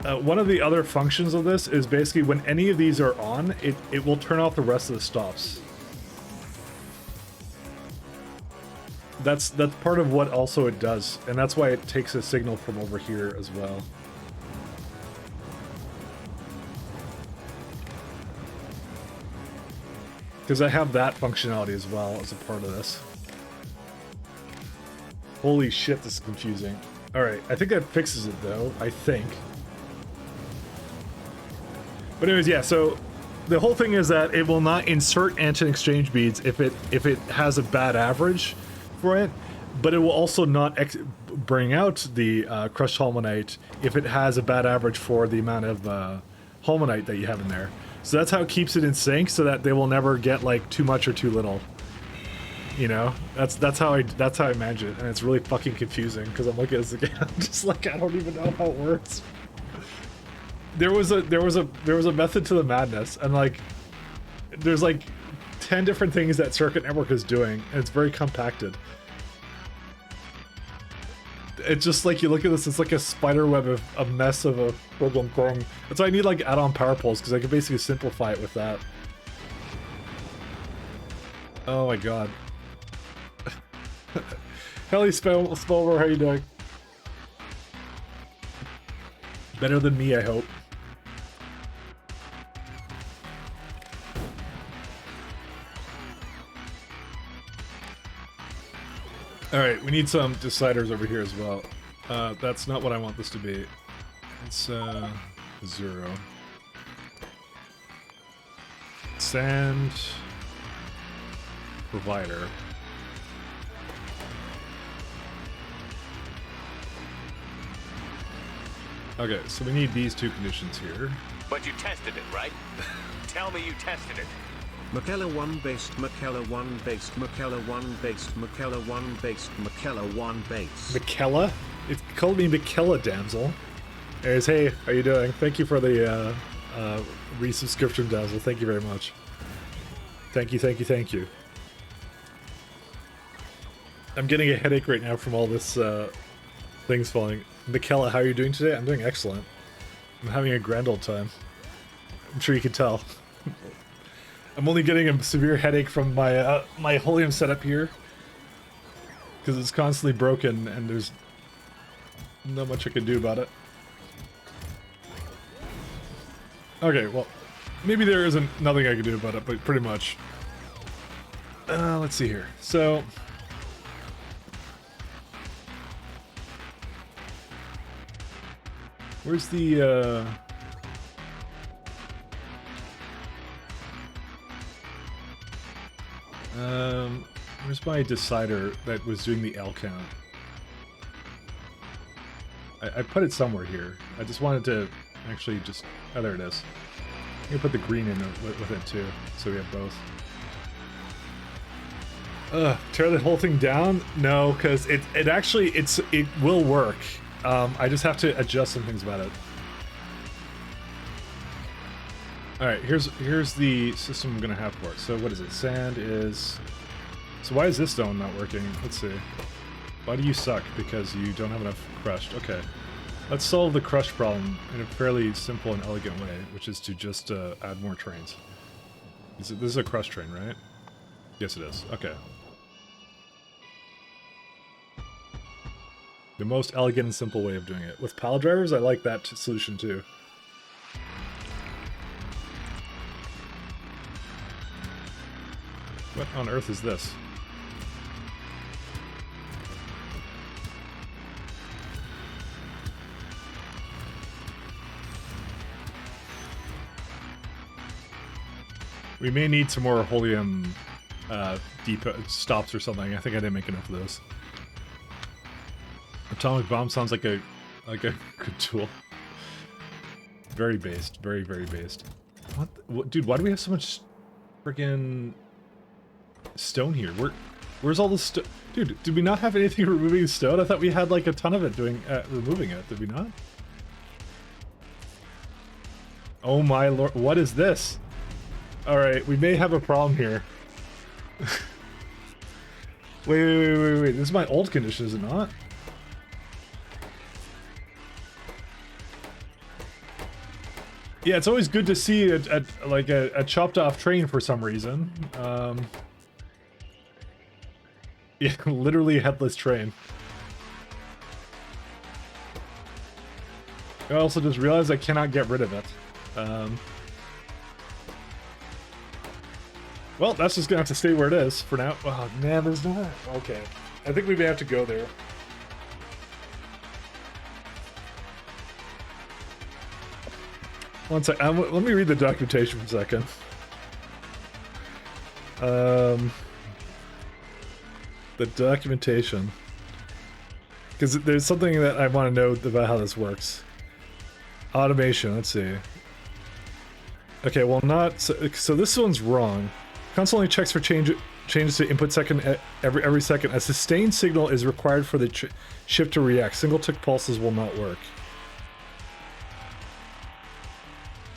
one of the other functions of this is basically when any of these are on, it will turn off the rest of the stops. That's part of what also it does, and that's why it takes a signal from over here as well. Because I have that functionality as well as a part of this. Holy shit, this is confusing. Alright, I think that fixes it though, I think. But anyways, yeah, so the whole thing is that it will not insert anti-exchange beads if it has a bad average for it, but it will also not bring out the crushed Holmonite if it has a bad average for the amount of Holmonite that you have in there. So that's how it keeps it in sync, so that they will never get like too much or too little. You know, that's how I manage it, and it's really fucking confusing because I'm looking at this again. I'm just like, I don't even know how it works. There was a method to the madness, and like, there's like 10 different things that Circuit Network is doing, and it's very compacted. It's just like, you look at this, it's like a spider web of a mess of a friggin' thing. That's why I need like add-on power poles, because I can basically simplify it with that. Oh my god. Helly Spellver, how you doing? Better than me, I hope. Alright, we need some deciders over here as well. That's not what I want this to be. It's, 0. Sand... provider. Okay, so we need these two conditions here. But you tested it, right? Tell me you tested it. McKellar 1 based, McKellar 1 based, McKellar 1 based, McKellar 1 based, McKellar 1 based. McKella? It called me McKella, damsel. Anyways, hey, how you doing? Thank you for the resubscription, damsel. Thank you very much. Thank you, thank you, thank you. I'm getting a headache right now from all this things falling. McKella, how are you doing today? I'm doing excellent. I'm having a grand old time. I'm sure you can tell. I'm only getting a severe headache from my my Holium setup here, because it's constantly broken and there's not much I can do about it. Okay, well, maybe there isn't nothing I can do about it, but pretty much. Let's see here. So, where's the where's my decider that was doing the L count? I put it somewhere here. I just wanted to actually just... Oh, there it is. I'm gonna put the green in with it too, so we have both. Tear the whole thing down? No, because it will work. I just have to adjust some things about it. Alright, here's the system I'm gonna have for it. So what is it? Sand is... So why is this stone not working? Let's see. Why do you suck? Because you don't have enough crushed. Okay. Let's solve the crush problem in a fairly simple and elegant way, which is to just add more trains. This is a crush train, right? Yes, it is. Okay. The most elegant and simple way of doing it. With pile drivers, I like that solution too. What on earth is this? We may need some more Holium depot stops or something. I think I didn't make enough of those. Atomic bomb sounds like a good tool. Very based, very based. What, dude? Why do we have so much freaking stone here? Where's all the stone? Dude, did we not have anything removing stone? I thought we had like a ton of it doing removing it. Did we not? Oh my lord! What is this? All right, we may have a problem here. Wait. This is my old condition, is it not? Yeah, it's always good to see a chopped off train for some reason. Yeah, literally a headless train. I also just realized I cannot get rid of it. Well, that's just gonna have to stay where it is for now. Oh man, there's not. Okay, I think we may have to go there. One sec. Let me read the documentation for a second. The documentation. Because there's something that I want to know about how this works. Automation, let's see. Okay, well not... So this one's wrong. Console only checks for changes to input second every second. A sustained signal is required for the chip to react. Single tick pulses will not work.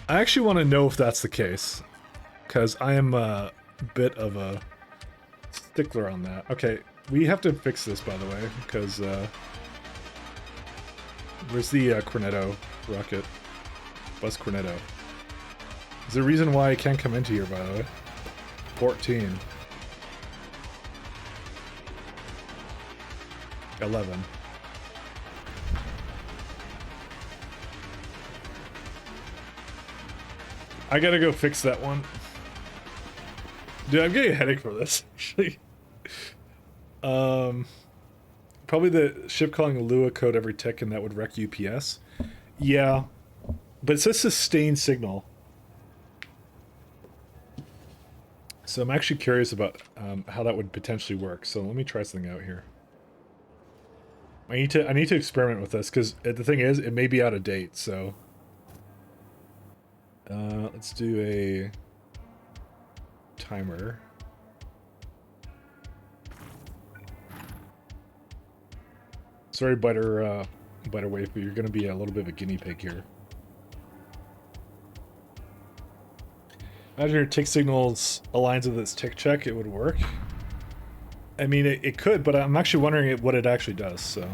I actually want to know if that's the case. Because I am a bit of a stickler on that. Okay, we have to fix this, by the way, because... where's the Cornetto rocket? Bus Cornetto. Is there a reason why I can't come into here, by the way? 14. 11. I gotta go fix that one. Dude, I'm getting a headache for this, actually. Probably the ship calling Lua code every tick and that would wreck UPS. Yeah. But it says sustained signal. So I'm actually curious about how that would potentially work. So let me try something out here. I need to experiment with this because the thing is, it may be out of date. So let's do a timer. Sorry, Butterwave, but you're going to be a little bit of a guinea pig here. Imagine your tick signals aligns with its tick check, it would work. I mean, it could, but I'm actually wondering what it actually does, so.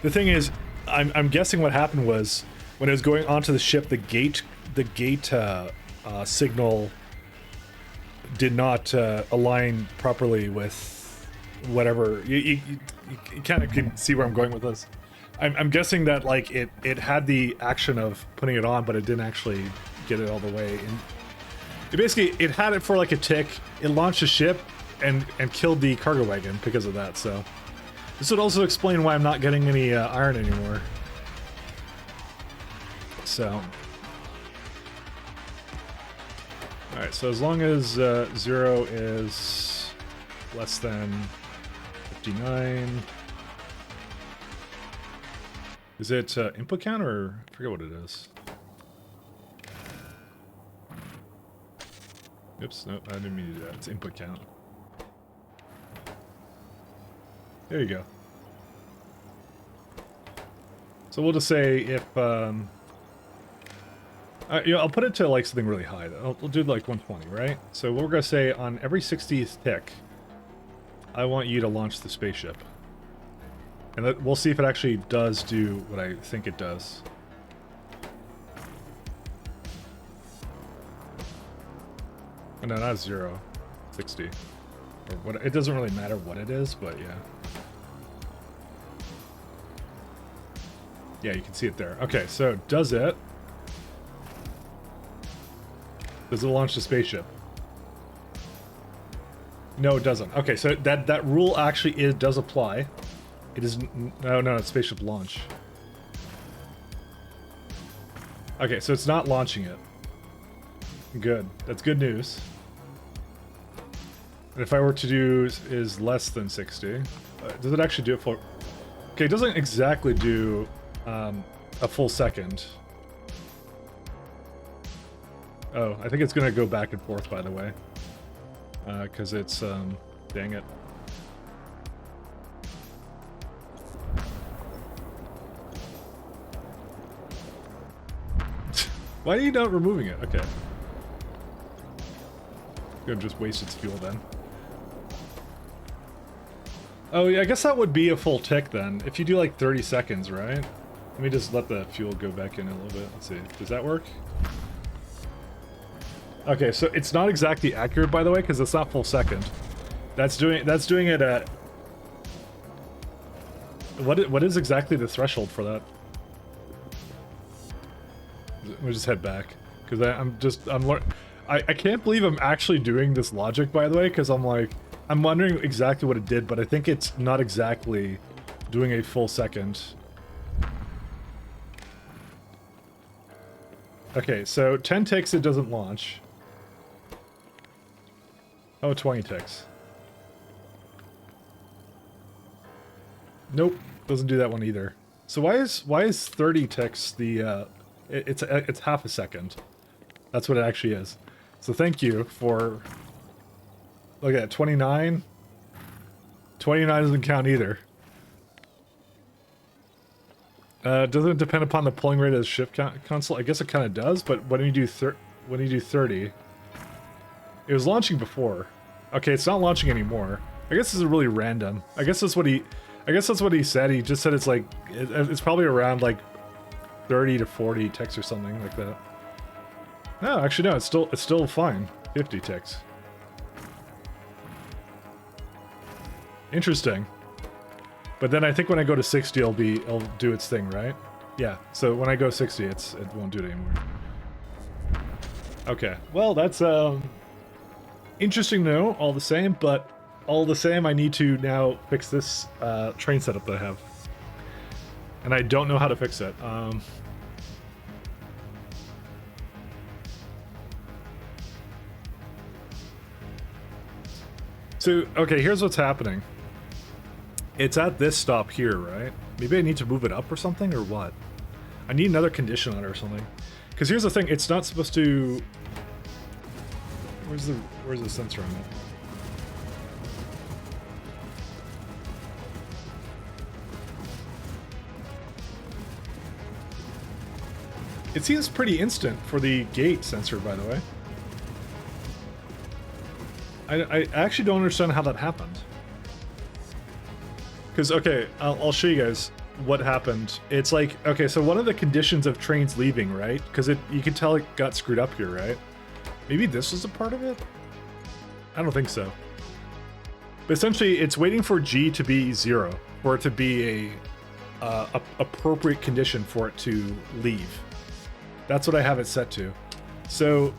The thing is, I'm guessing what happened was, when it was going onto the ship, the gate signal did not align properly with whatever. You kind of can see where I'm going with this. I'm guessing that like it had the action of putting it on, but it didn't actually get it all the way. And it had it for like a tick. It launched a ship and killed the cargo wagon because of that. So this would also explain why I'm not getting any iron anymore. So all right. So as long as 0 is less than 59. Is it input count or I forget what it is? Oops, no, I didn't mean to do that. It's input count. There you go. So we'll just say if yeah, I'll put it to like something really high. I'll do like 120, right? So we're gonna say on every 60th tick, I want you to launch the spaceship. And we'll see if it actually does do what I think it does. Oh, no, not 0. 60. Or what? It doesn't really matter what it is, but yeah. Yeah, you can see it there. Okay, so does it? Does it launch the spaceship? No, it doesn't. Okay, so that rule actually does apply. It is no, it's spaceship launch. Okay, so it's not launching it. Good. That's good news. And if I were to do is less than 60, does it actually do it for? Okay, it doesn't exactly do a full second. Oh, I think it's gonna go back and forth, by the way, because it's dang it. Why are you not removing it? Okay. Gonna just waste its fuel then. Oh yeah, I guess that would be a full tick then. If you do like 30 seconds, right? Let me just let the fuel go back in a little bit. Let's see. Does that work? Okay, so it's not exactly accurate, by the way, because it's not full second. That's doing it at... What is exactly the threshold for that? Let me just head back, because I can't believe I'm actually doing this logic, by the way, because I'm wondering exactly what it did, but I think it's not exactly doing a full second. Okay, so 10 ticks it doesn't launch. Oh, 20 ticks. Nope, doesn't do that one either. So why is 30 ticks the it's half a second. That's what it actually is. So thank you for... Look at that, 29. 29 doesn't count either. Doesn't it depend upon the polling rate of the shift console? I guess it kind of does, but when you do 30, it was launching before. Okay, it's not launching anymore. I guess this is really random. I guess that's what he said. He just said it's like it's probably around like 30 to 40 ticks or something like that. No, actually no, it's still fine. 50 ticks. Interesting. But then I think when I go to 60, it'll do its thing, right? Yeah. So when I go 60, it won't do it anymore. Okay. Well, that's interesting to know, all the same. But all the same, I need to now fix this train setup that I have, and I don't know how to fix it. So okay, here's what's happening. It's at this stop here, right? Maybe I need to move it up or something, or what? I need another condition on it or something. Because here's the thing, it's not supposed to... Where's the sensor on it? It seems pretty instant for the gate sensor, by the way. I actually don't understand how that happened. Because, okay, I'll show you guys what happened. It's like, okay, so one of the conditions of trains leaving, right? Because you can tell it got screwed up here, right? Maybe this was a part of it? I don't think so. But essentially, it's waiting for G to be 0, for it to be a appropriate condition for it to leave. That's what I have it set to. So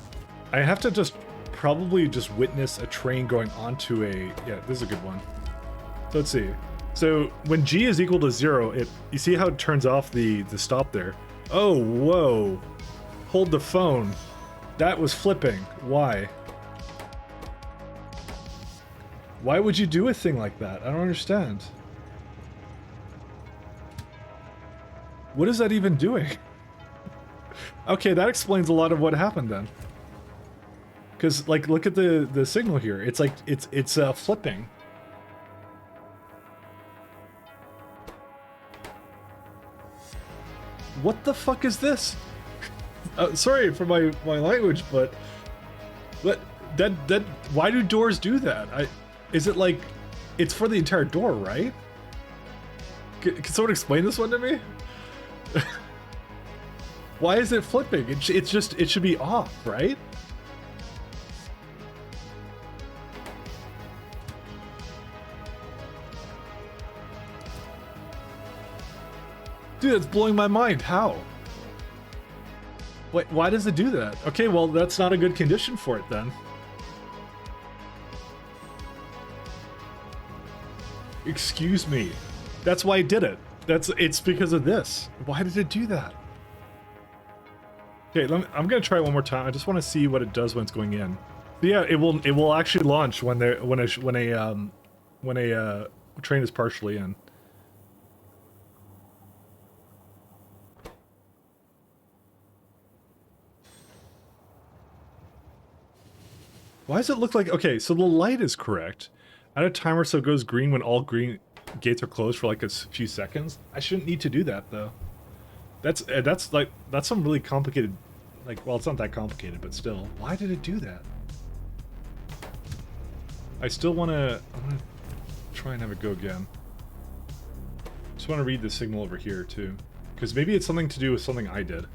I have to probably just witness a train going onto a... Yeah, this is a good one. So let's see. So when G is equal to 0, you see how it turns off the stop there? Oh, whoa. Hold the phone. That was flipping. Why? Why would you do a thing like that? I don't understand. What is that even doing? Okay, that explains a lot of what happened then. Because, like, look at the signal here. It's like, it's flipping. What the fuck is this? Sorry for my language, but that why do doors do that? Is it like it's for the entire door, right? Can someone explain this one to me? Why is it flipping? It should be off, right? Dude, that's blowing my mind. How? Wait, why does it do that? Okay, well, that's not a good condition for it then. Excuse me. That's why I did it. It's because of this. Why did it do that? Okay, I'm gonna try it one more time. I just want to see what it does when it's going in. But yeah, it will actually launch when a train is partially in. Why does it look like... Okay, so the light is correct. At a timer so it goes green when all green gates are closed for like a few seconds. I shouldn't need to do that though. That's some really complicated... Like, well, it's not that complicated, but still. Why did it do that? I still want to... I'm going to try and have it go again. Just want to read the signal over here too. Because maybe it's something to do with something I did.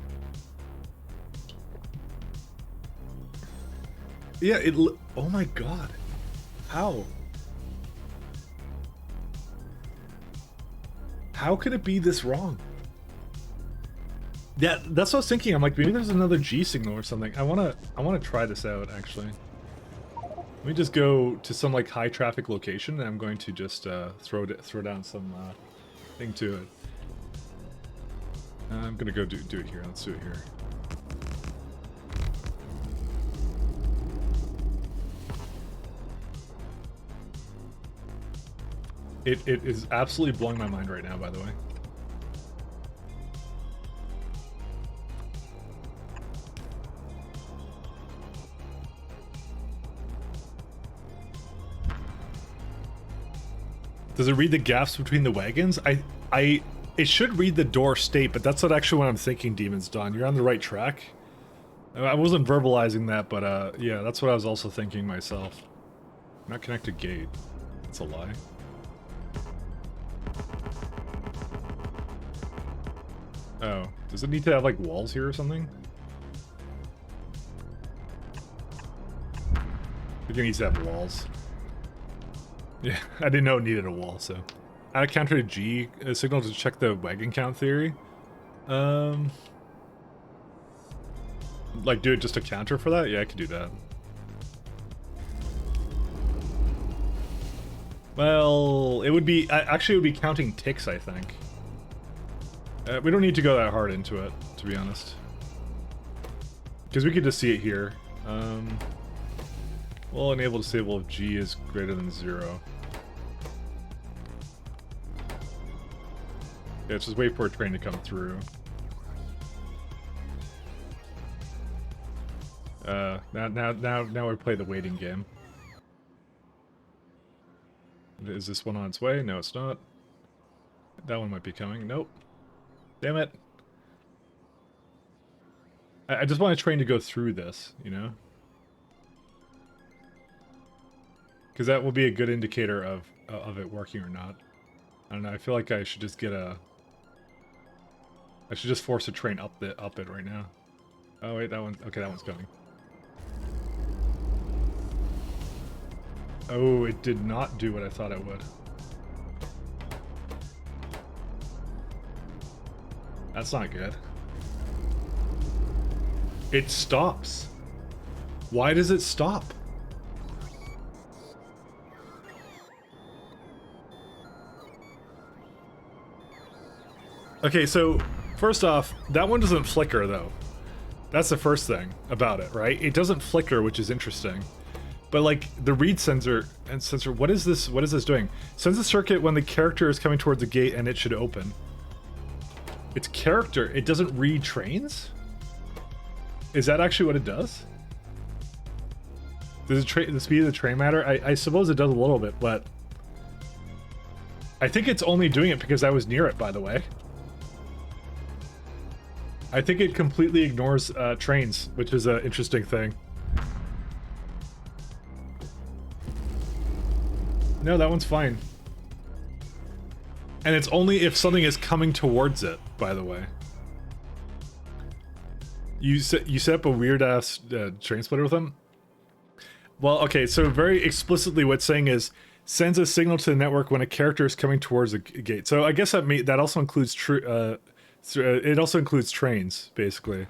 Yeah, oh my god. How? How could it be this wrong? Yeah, that's what I was thinking. I'm like, maybe there's another G signal or something. I wanna try this out actually. Let me just go to some like high traffic location and I'm going to just throw down some thing to it. I'm gonna go do it here. Let's do it here. It is absolutely blowing my mind right now, by the way. Does it read the gaps between the wagons? It should read the door state, but that's not actually what I'm thinking, Demon's Dawn. You're on the right track. I wasn't verbalizing that, but yeah, that's what I was also thinking myself. Not connected gate. That's a lie. Oh, does it need to have like walls here or something? I think it needs to have walls. Yeah, I didn't know it needed a wall, so. Add a counter to G signal to check the wagon count theory. Like do it just a counter for that? Yeah, I could do that. Well, it would be, actually it would be counting ticks, I think. We don't need to go that hard into it, to be honest. Because we could just see it here. We'll enable disable if G is greater than 0. Yeah, let's just wait for a train to come through. Now we play the waiting game. Is this one on its way? No, it's not. That one might be coming. Nope. Damn it. I just want a train to go through this, you know? Because that will be a good indicator of it working or not. I don't know, I feel like I should just get a... I should just force a train up it right now. Oh wait, that one... Okay, that one's coming. Oh, it did not do what I thought it would. That's not good. It stops. Why does it stop? Okay, so first off, that one doesn't flicker though. That's the first thing about it, right? It doesn't flicker, which is interesting. But like the read sensor and sensor, what is this doing? Sends a circuit when the character is coming towards the gate and it should open. It's character, it doesn't read trains? Is that actually what it does? Does the speed of the train matter? I suppose it does a little bit, but I think it's only doing it because I was near it, by the way. I think it completely ignores trains, which is an interesting thing. No, that one's fine. And it's only if something is coming towards it, by the way. You set up a weird-ass train splitter with them? Well, okay, so very explicitly what's saying is, sends a signal to the network when a character is coming towards a gate. So I guess that also includes it also includes trains, basically.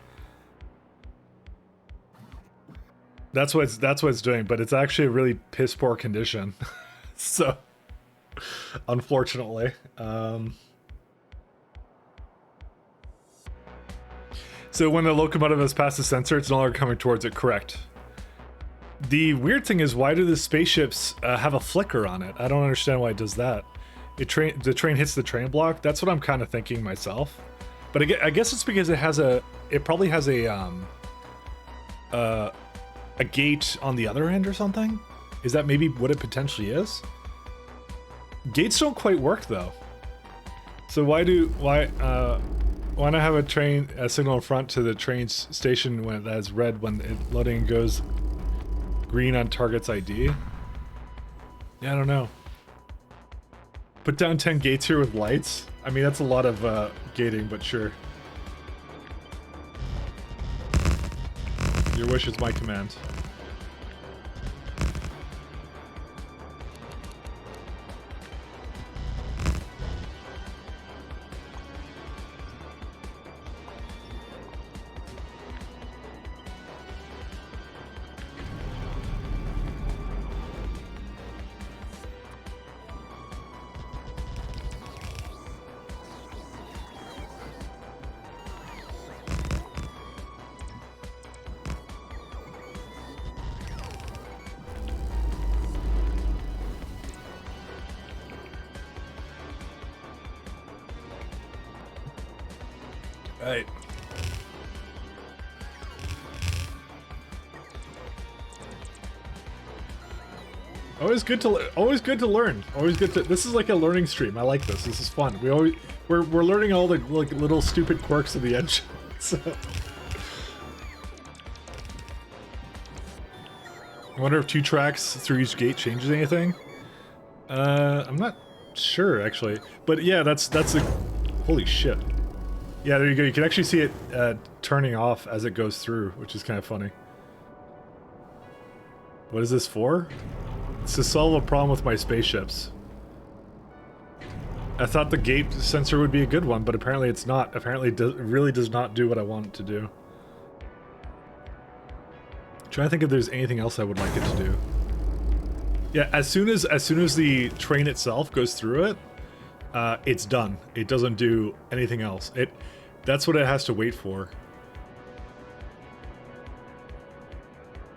That's what it's doing, but it's actually a really piss poor condition. So, unfortunately. So when the locomotive has passed the sensor, it's no longer coming towards it, correct. The weird thing is, why do the spaceships have a flicker on it? I don't understand why it does that. The train hits the train block? That's what I'm kind of thinking myself. But I guess it's because it probably has a gate on the other end or something? Is that maybe what it potentially is? Gates don't quite work though. So why not have a signal in front to the train station when that is red when it loading goes green on target's ID? Yeah, I don't know. Put down 10 gates here with lights? I mean, that's a lot of gating, but sure. Your wish is my command. Right. Always good to learn. Always good to. This is like a learning stream. I like this. This is fun. We're learning all the like little stupid quirks of the engine. So. I wonder if 2 tracks through each gate changes anything. I'm not sure actually, but yeah, that's a holy shit. Yeah, there you go. You can actually see it turning off as it goes through, which is kind of funny. What is this for? It's to solve a problem with my spaceships. I thought the gate sensor would be a good one, but apparently it's not. Apparently it really does not do what I want it to do. I'm trying to think if there's anything else I would like it to do. Yeah, as soon as the train itself goes through it, it's done. It doesn't do anything else. That's what it has to wait for.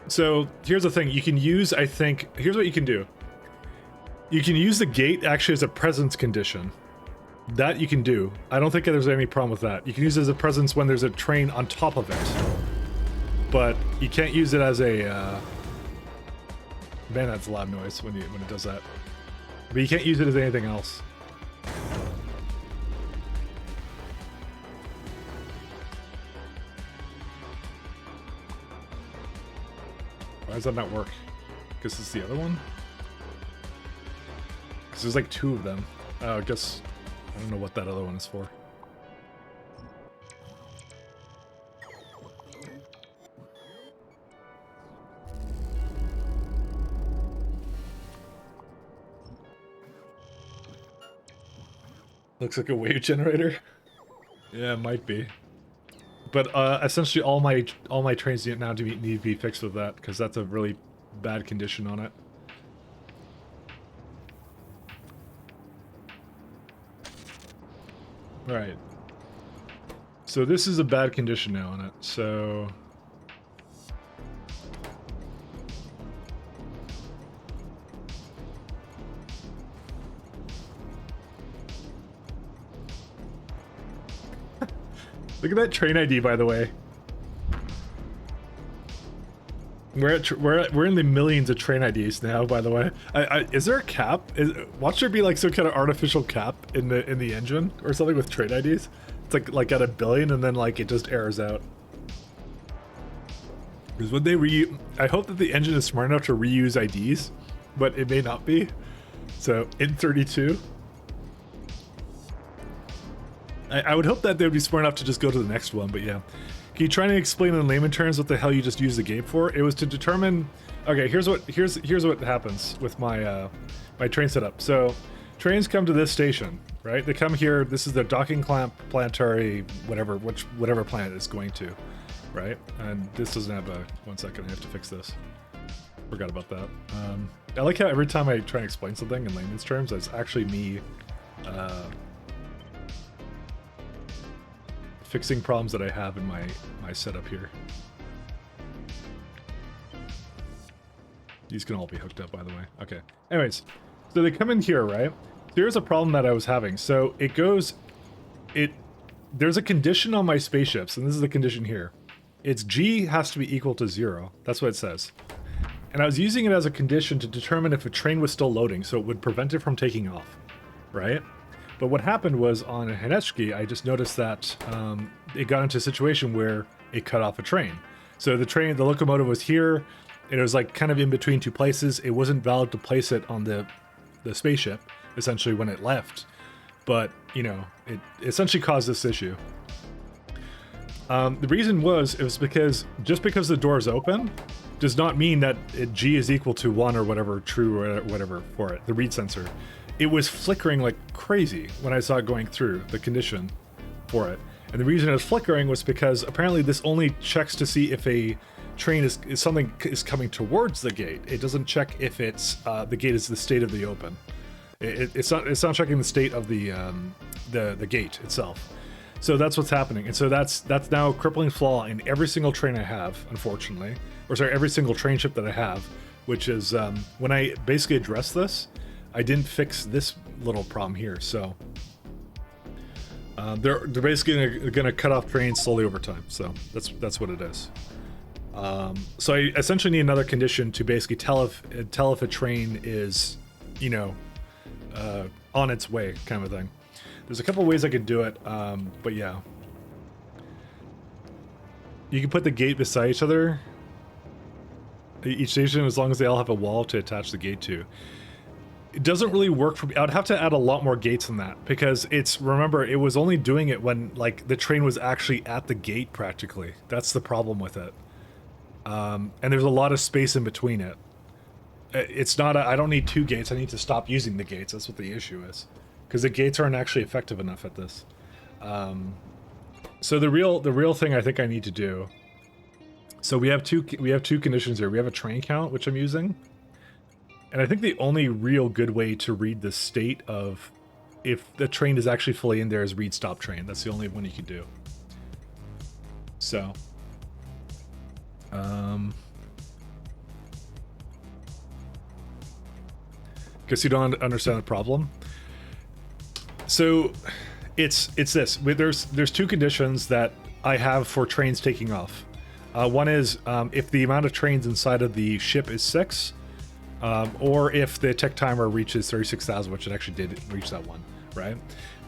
So here's the thing, you can use, I think, here's what you can do. You can use the gate actually as a presence condition. That you can do. I don't think there's any problem with that. You can use it as a presence when there's a train on top of it. But you can't use it as a, man, that's a loud noise when it does that. But you can't use it as anything else. Why does that not work? Because it's the other one? Because there's like 2 of them. Oh, I guess I don't know what that other one is for. Looks like a wave generator. Yeah, it might be. But essentially, all my trains now need to be fixed with that because that's a really bad condition on it. All right. So this is a bad condition now on it. So. Look at that train ID, by the way. We're in the millions of train IDs now, by the way. Is there a cap? Watch there be like some kind of artificial cap in the engine or something with train IDs. It's like at 1 billion, and then like it just errors out. Because when they I hope that the engine is smart enough to reuse IDs, but it may not be. So in 32. I would hope that they would be smart enough to just go to the next one, but yeah. Can you try to explain in layman terms what the hell you just used the gate for? It was to determine. Okay, here's what happens with my my train setup. So trains come to this station, right? They come here. This is the docking clamp planetary, whatever planet it's going to, right? And this doesn't have a 1 second. I have to fix this. Forgot about that. I like how every time I try and explain something in layman's terms, it's actually me. Fixing problems that I have in my setup here. These can all be hooked up, by the way. Okay. Anyways, so they come in here, right? Here's a problem that I was having. So there's a condition on my spaceships, and this is the condition here. Its G has to be equal to 0. That's what it says. And I was using it as a condition to determine if a train was still loading, so it would prevent it from taking off, right? But what happened was on a Hinechki, I just noticed that it got into a situation where it cut off a train. So the locomotive was here, and it was like kind of in between 2 places. It wasn't valid to place it on the spaceship, essentially, when it left. But, you know, it essentially caused this issue. The reason it was because just because the door is open does not mean that G is equal to 1 or whatever, true or whatever for it, the read sensor. It was flickering like crazy when I saw it going through the condition for it. And the reason it was flickering was because apparently this only checks to see if a train is coming towards the gate. It doesn't check if it's the gate is the state of the open. It's not checking the state of the gate itself. So that's what's happening. And so that's now a crippling flaw in every single train I have, unfortunately. Or sorry, every single train ship that I have, which is when I basically address this, I didn't fix this little problem here. So They're basically gonna cut off trains slowly over time. So that's what it is. So I essentially need another condition to basically tell if a train is, you know, on its way, kind of a thing. There's a couple ways I could do it, but yeah. You can put the gate beside each other, each station, as long as they all have a wall to attach the gate to. It doesn't really work for me. I would have to add a lot more gates than that, because remember, it was only doing it when, like, the train was actually at the gate, practically. That's the problem with it. And there's a lot of space in between it. It's not I don't need 2 gates, I need to stop using the gates. That's what the issue is. Because the gates aren't actually effective enough at this. So the real thing I think I need to do. So we have two conditions here. We have a train count, which I'm using. And I think the only real good way to read the state of if the train is actually fully in there is read stop train. That's the only one you can do. So guess you don't understand the problem. So it's this. There's 2 conditions that I have for trains taking off. One is if the amount of trains inside of the ship is 6, or if the tick timer reaches 36,000, which it actually did reach that one, right?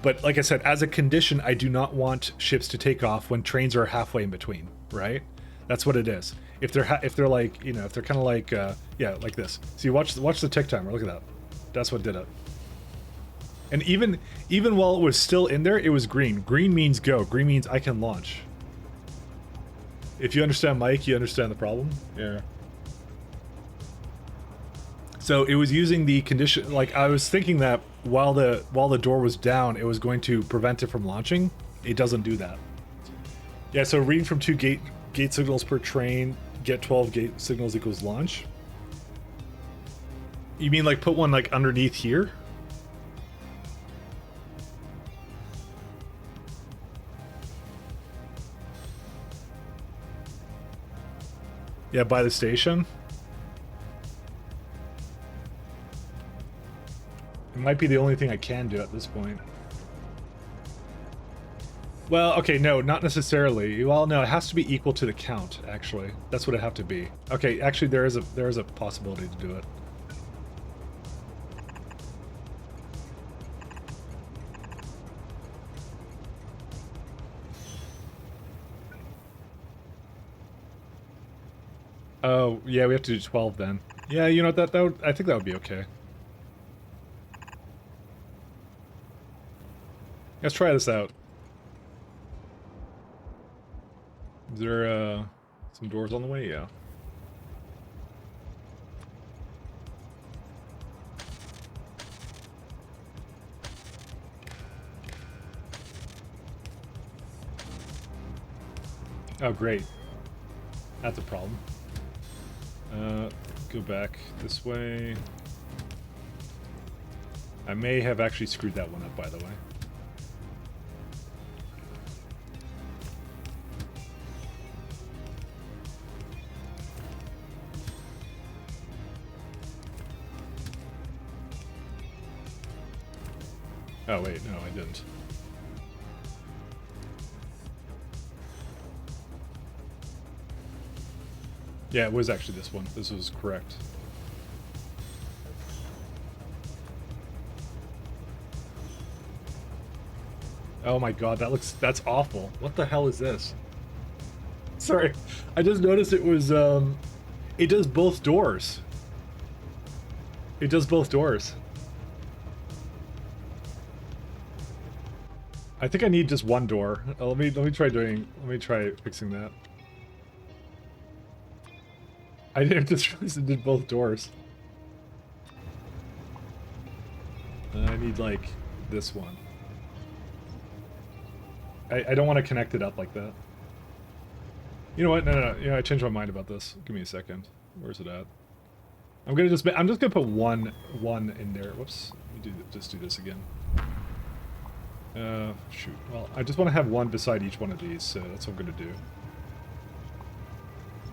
But like I said, as a condition, I do not want ships to take off when trains are halfway in between, right? That's what it is. If they're like, you know, if they're kind of like, yeah, like this. See, watch the tick timer. Look at that. That's what did it. And even while it was still in there, it was green. Green means go. Green means I can launch. If you understand Mike, you understand the problem. Yeah. So it was using the condition, like I was thinking that while the door was down, it was going to prevent it from launching. It doesn't do that. Yeah, so reading from 2 gate signals per train, get 12 gate signals equals launch. You mean like put one like underneath here? Yeah, by the station. It might be the only thing I can do at this point. Well, okay, no, not necessarily. Well, no, it has to be equal to the count, actually. That's what it have to be. Okay, actually there is a possibility to do it. Oh, yeah, we have to do 12 then. Yeah, you know, that would, I think that would be okay. Let's try this out. Is there some doors on the way? Yeah. Oh, great. That's a problem. Go back this way. I may have actually screwed that one up, by the way. Oh, wait, no, I didn't. Yeah, it was actually this one. This was correct. Oh my god, that's awful. What the hell is this? Sorry, I just noticed it was, it does both doors. It does both doors. I think I need just one door. Let me try fixing that. I just realized it did both doors. I need like this one. I don't want to connect it up like that. You know what? No. You know, I changed my mind about this. Give me a second. Where's it at? I'm just gonna put one in there. Whoops. Let me just do this again. Shoot. Well, I just want to have one beside each one of these, so that's what I'm gonna do.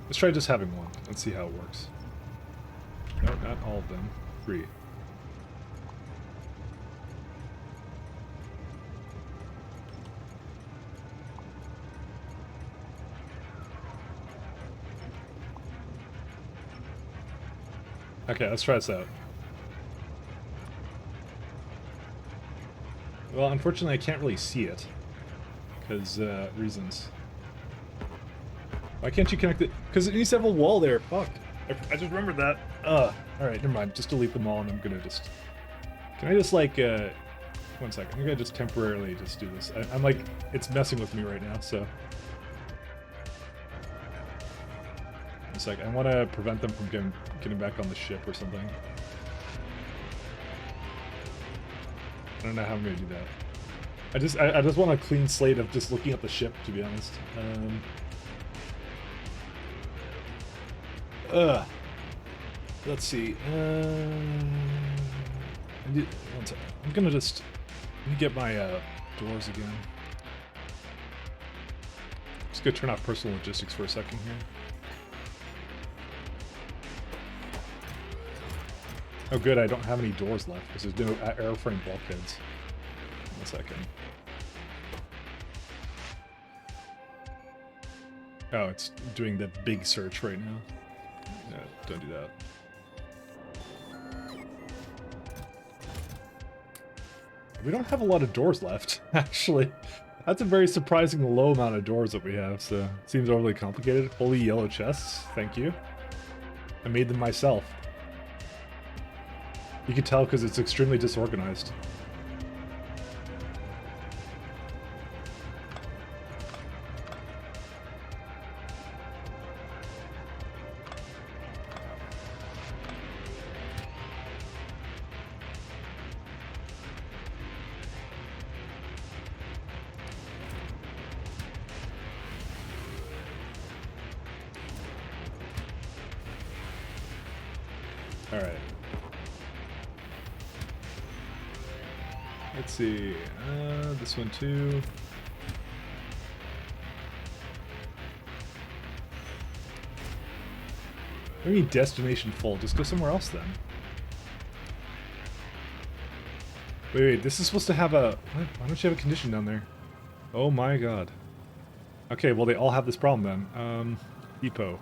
Let's try just having one and see how it works. No, not all of them. 3. Okay, let's try this out. Well, unfortunately, I can't really see it. Because, reasons. Why can't you connect it? Because it needs to have a wall there. Fuck. I just remembered that. Alright, never mind. Just delete them all and I'm gonna just... Can I just, like, 1 second. I'm gonna just temporarily just do this. I'm like... It's messing with me right now, so... 1 second. I want to prevent them from getting back on the ship or something. I don't know how I'm gonna do that. I just want a clean slate of just looking at the ship, to be honest. Let's see. One second. I'm gonna just let me get my doors again. Just gonna turn off personal logistics for a second here. Oh good, I don't have any doors left because there's no airframe bulkheads. 1 second. Oh, it's doing the big search right now. No, don't do that. We don't have a lot of doors left, actually. That's a very surprising low amount of doors that we have, so it seems overly complicated. Holy yellow chests, thank you. I made them myself. You can tell because it's extremely disorganized. Alright. Let's see. This one too. We need destination full. Just go somewhere else then. Wait, this is supposed to have a... Why don't you have a condition down there? Oh my god. Okay, well they all have this problem then. Depot.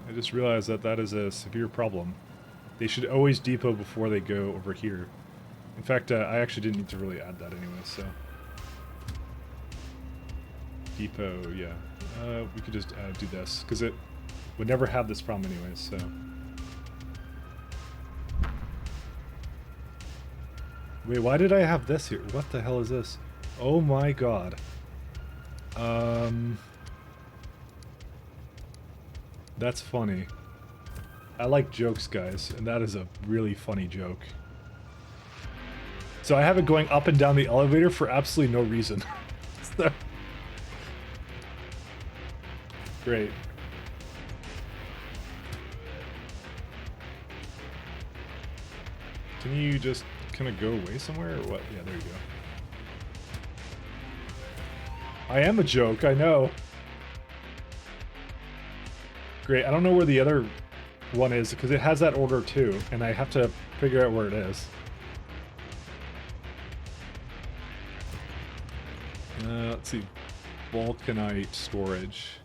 I just realized that that is a severe problem. They should always depot before they go over here. In fact, I actually didn't need to really add that anyway, so... Depot, yeah. We could just do this, because it would never have this problem anyways, so... Wait, why did I have this here? What the hell is this? Oh my god. That's funny. I like jokes, guys, and that is a really funny joke. So I have it going up and down the elevator for absolutely no reason. So... Great. Can you just kind of go away somewhere, or what? Yeah, there you go. I am a joke, I know. Great, I don't know where the other one is, because it has that order too, and I have to figure out where it is. Let's see. Vulcanite storage.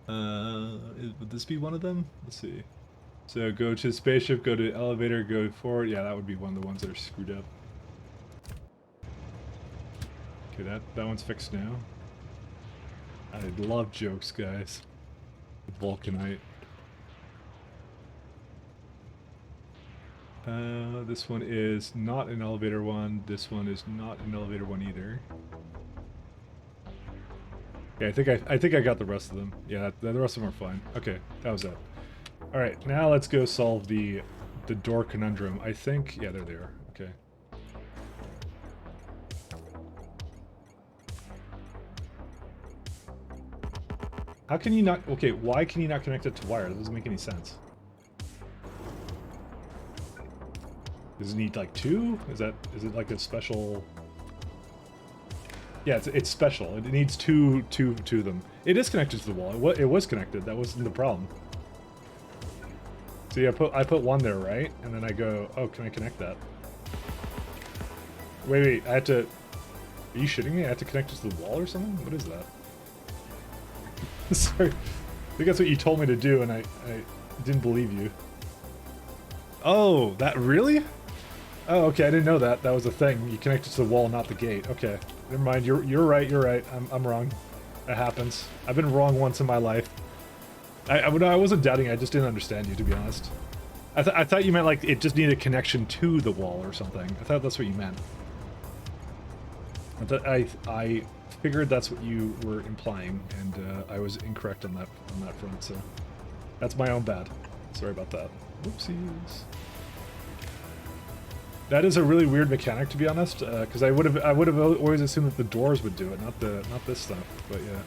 Would this be one of them? Let's see. So go to spaceship, go to elevator, go forward. Yeah, that would be one of the ones that are screwed up. Okay, that one's fixed now. I love jokes, guys. Vulcanite. This one is not an elevator one. This one is not an elevator one either. Okay, I think I got the rest of them. Yeah, the rest of them are fine. Okay, that was it. All right, now let's go solve the door conundrum. I think, yeah, there they are. Okay. How can you not? Okay, why can you not connect it to wire? That doesn't make any sense. Does it need like two? Is it like a special? Yeah, it's special. It needs two of them. It is connected to the wall. It was connected. That wasn't the problem. See, I put one there, right? And then I go, oh, can I connect that? Wait, I have to... Are you shitting me? I have to connect it to the wall or something? What is that? Sorry. think that's what you told me to do, and I didn't believe you. Oh, that really? Oh, okay, I didn't know that. That was a thing. You connect it to the wall, not the gate. Okay, never mind. You're right. You're right. I'm wrong. That happens. I've been wrong once in my life. I wasn't doubting. I just didn't understand you, to be honest. I thought you meant like it just needed a connection to the wall or something. I thought that's what you meant. I figured that's what you were implying, and I was incorrect on that front. So that's my own bad. Sorry about that. Whoopsies. That is a really weird mechanic, to be honest, because I would have always assumed that the doors would do it, not this stuff. But yeah.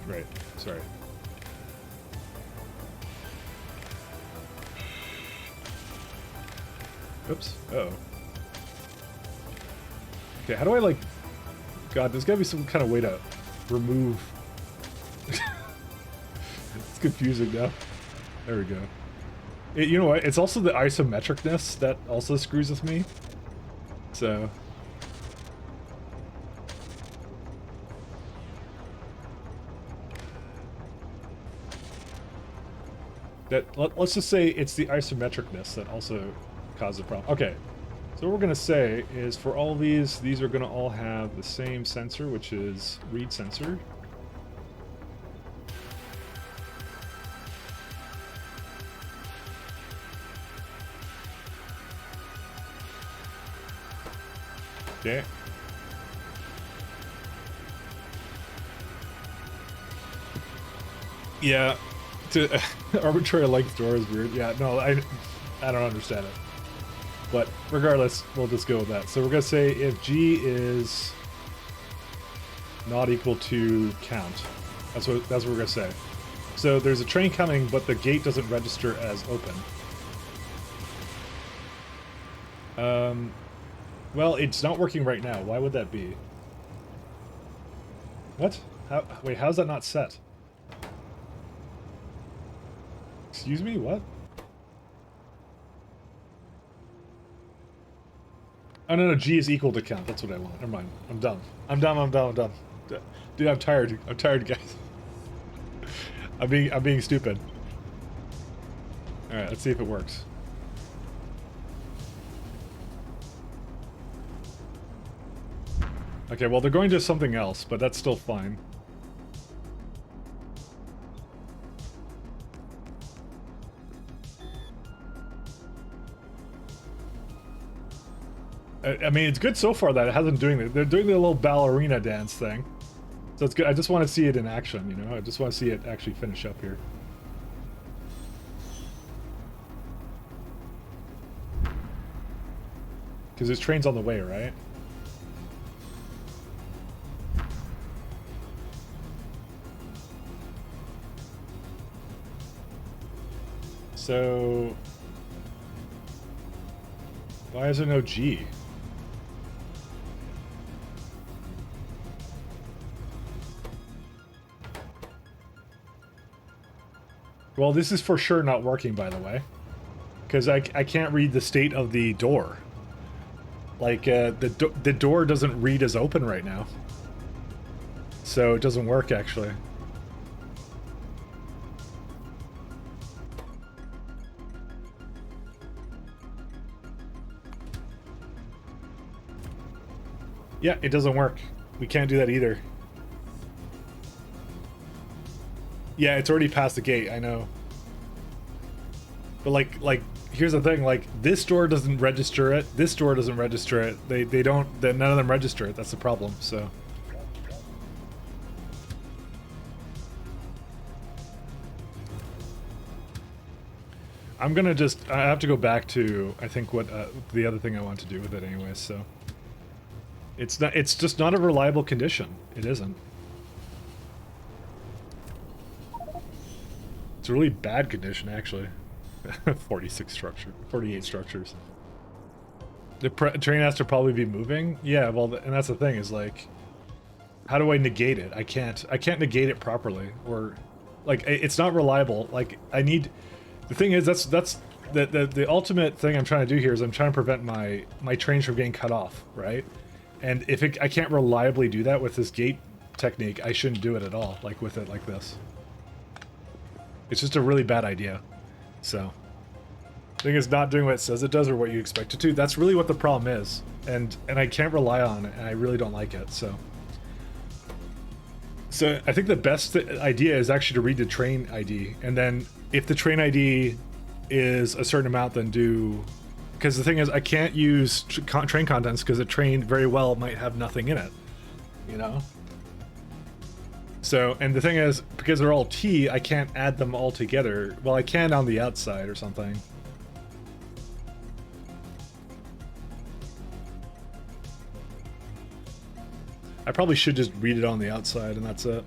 Right. Sorry. Oops. Uh-oh. Okay, how do I, like... God, there's gotta be some kind of way to remove... It's confusing now. There we go. You know what? It's also the isometricness that also screws with me. So... let's just say it's the isometricness that also causes a problem. Okay, so what we're gonna say is for all these are gonna all have the same sensor, which is read sensor. Okay. Yeah. To arbitrary length door is weird. Yeah, no, I don't understand it. But regardless, we'll just go with that. So we're gonna say if G is not equal to count. That's what we're gonna say. So there's a train coming, but the gate doesn't register as open. Well, it's not working right now. Why would that be? What? Wait, how's that not set? Excuse me, what? Oh, no, G is equal to count. That's what I want. Never mind. I'm done. I'm done. Dude, I'm tired. I'm tired, guys. I'm being stupid. Alright, let's see if it works. Okay, well, they're going to something else, but that's still fine. I mean, it's good so far that it hasn't doing it. They're doing the little ballerina dance thing. So it's good. I just want to see it in action, you know? I just want to see it actually finish up here. Because this train's on the way, right? So... why is there no G? Well, this is for sure not working, by the way. Because I can't read the state of the door. Like, the door doesn't read as open right now. So it doesn't work, actually. Yeah, it doesn't work. We can't do that either. Yeah, it's already past the gate, I know. But like here's the thing, like this door doesn't register it, this door doesn't register it. They don't, none of them register it. That's the problem. So I'm gonna I have to go back to I think what the other thing I want to do with it anyway, so it's just not a reliable condition. It isn't. It's a really bad condition, actually. 48 structures. The train has to probably be moving. Yeah, well, and that's the thing is like, how do I negate it? I can't negate it properly, or like it's not reliable. Like I need. The thing is that's the ultimate thing I'm trying to do here is I'm trying to prevent my trains from getting cut off, right? And if I can't reliably do that with this gate technique, I shouldn't do it at all, like with it like this. It's just a really bad idea. So, I think it's not doing what it says it does or what you expect it to. That's really what the problem is. And I can't rely on it, and I really don't like it, so. So I think the best idea is actually to read the train ID, and then if the train ID is a certain amount, then do, because the thing is I can't use train contents because a train very well might have nothing in it, you know? So, and the thing is, because they're all T, I can't add them all together. Well, I can on the outside or something. I probably should just read it on the outside and that's it.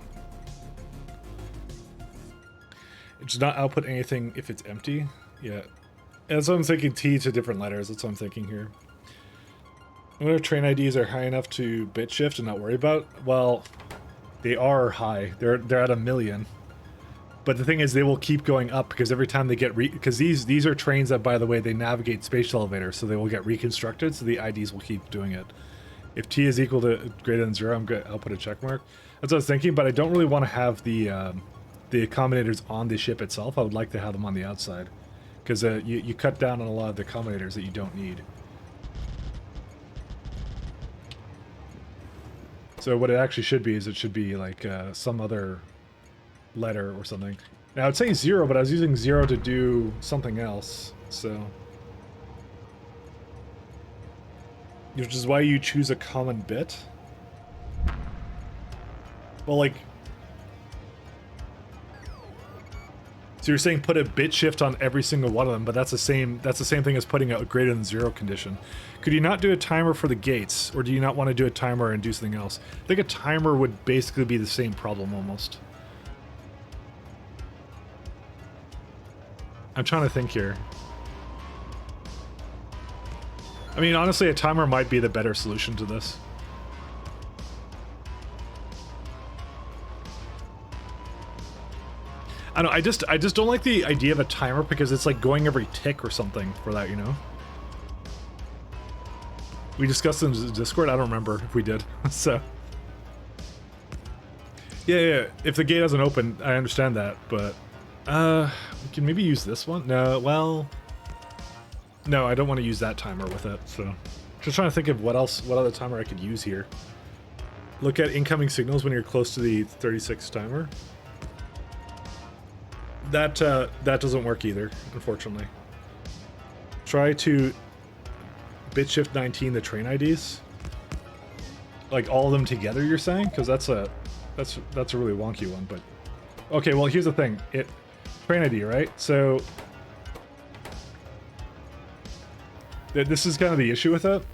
It does not output anything if it's empty. Yeah. That's what I'm thinking, T to different letters. That's what I'm thinking here. I wonder if train IDs are high enough to bit shift and not worry about. Well, they are high. They're at 1 million. But the thing is, they will keep going up because every time they get because these are trains that, by the way, they navigate spatial elevators, so they will get reconstructed. So the IDs will keep doing it. If T is equal to greater than 0, I'll put a check mark. That's what I was thinking, but I don't really want to have the accommodators on the ship itself. I would like to have them on the outside, because you cut down on a lot of the accommodators that you don't need. So what it actually should be is it should be like some other letter or something. Now I'd say 0, but I was using 0 to do something else, so. Which is why you choose a common bit. Well, like, so you're saying put a bit shift on every single one of them, but that's the same thing as putting a greater than 0 condition. Could you not do a timer for the gates, or do you not want to do a timer and do something else? I think a timer would basically be the same problem almost. I'm trying to think here. I mean, honestly, a timer might be the better solution to this. I don't know, I just don't like the idea of a timer because it's like going every tick or something for that, you know? We discussed in Discord, I don't remember if we did, so. Yeah, if the gate doesn't open, I understand that, but, we can maybe use this one? No, well, no, I don't want to use that timer with it, so. Just trying to think of what other timer I could use here. Look at incoming signals when you're close to the 36 timer. That doesn't work either, unfortunately. Try to bit shift 19 the train IDs. Like all of them together, you're saying? Because that's a really wonky one, but okay, well here's the thing. Train ID, right? So this is kind of the issue with it.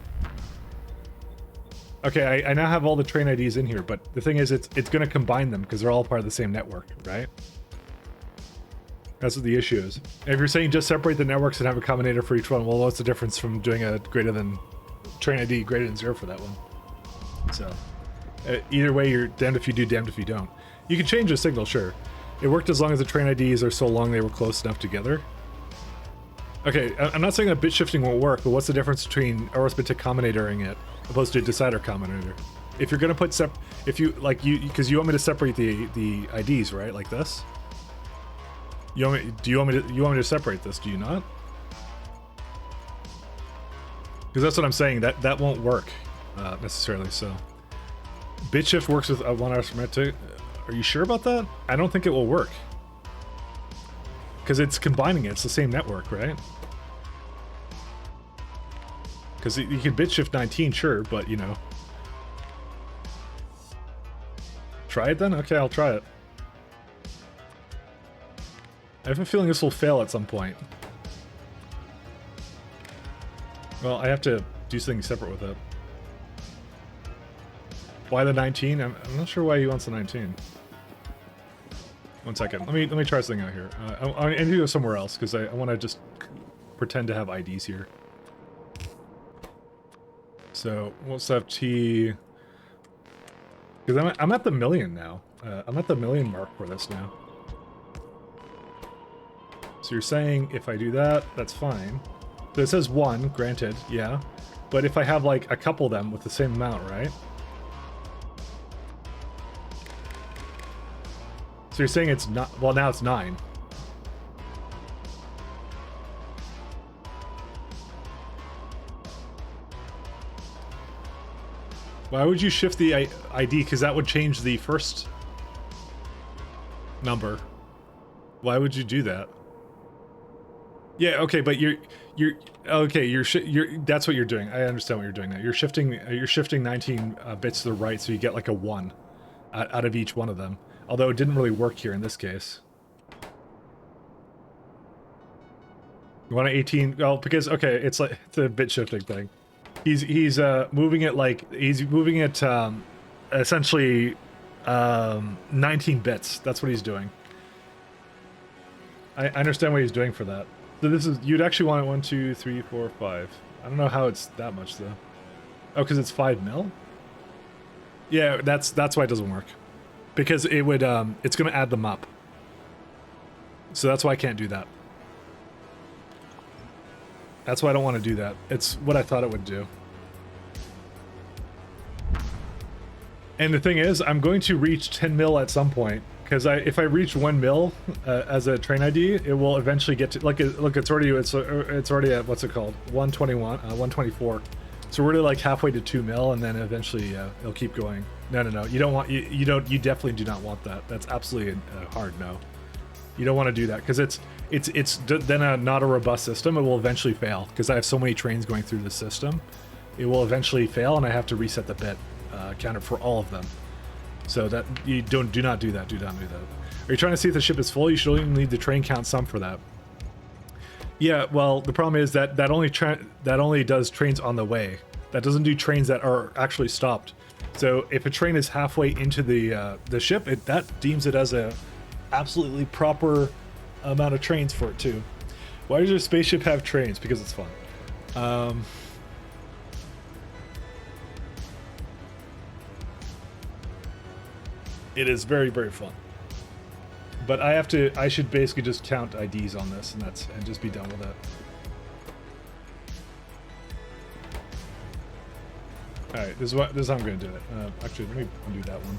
Okay, I now have all the train IDs in here, but the thing is it's gonna combine them because they're all part of the same network, right? That's what the issue is. If you're saying just separate the networks and have a combinator for each one, well, what's the difference from doing a greater than train ID greater than 0 for that one? So, either way, you're damned if you do, damned if you don't. You can change the signal, sure. It worked as long as the train IDs are so long they were close enough together. Okay, I'm not saying that bit shifting won't work, but what's the difference between arithmetic combinatoring it opposed to a decider combinator? If you're gonna put because you want me to separate the IDs, right? Like this. You want me to separate this? Do you not? Because that's what I'm saying. That won't work necessarily. So, bit shift works with one arithmetic. Are you sure about that? I don't think it will work. Because it's combining it. It's the same network, right? Because you can bit shift 19, sure, but you know. Try it then? Okay, I'll try it. I have a feeling this will fail at some point. Well, I have to do something separate with it. Why the 19? I'm not sure why he wants the 19. One second. Let me try something out here. I need to go somewhere else because I want to just pretend to have IDs here. So we'll have T. Because I'm at the million now. I'm at the million mark for this now. So you're saying if I do that, that's fine. So it says 1, granted, yeah. But if I have like a couple of them with the same amount, right? So you're saying it's not, well, now it's 9. Why would you shift the ID? Because that would change the first number. Why would you do that? Yeah, okay, but you're that's what you're doing. I understand what you're doing now. You're shifting 19 bits to the right, so you get like a 1 out of each one of them. Although it didn't really work here in this case. You want an 18? Well, because okay, it's a bit shifting thing. He's moving it like he's moving it essentially 19 bits. That's what he's doing. I understand what he's doing for that. So this is, you'd actually want it 1, 2, 3, 4, 5. I don't know how it's that much though. Oh, because it's 5 mil? Yeah, that's why it doesn't work. Because it would it's gonna add them up. So that's why I can't do that. That's why I don't want to do that. It's what I thought it would do. And the thing is, I'm going to reach 10 mil at some point. Because if I reach 1 mil as a train ID, it will eventually get to, like, look, it's already at, what's it called? 121, 124. So we're already like halfway to 2 mil, and then eventually it'll keep going. No, you don't want, you definitely do not want that. That's absolutely a hard no. You don't want to do that, because it's then not a robust system. It will eventually fail, because I have so many trains going through the system. It will eventually fail, and I have to reset the bit counter for all of them. So that you do not do that. Do not do that. Are you trying to see if the ship is full? You should only need the train count sum for that. Yeah, well, the problem is that only does trains on the way. That doesn't do trains that are actually stopped. So if a train is halfway into the ship, that deems it as a absolutely proper amount of trains for it too. Why does your spaceship have trains? Because it's fun. It is very, very fun. But I should basically just count IDs on this and just be done with it. Alright, this is how I'm gonna do it. Actually, let me undo that one.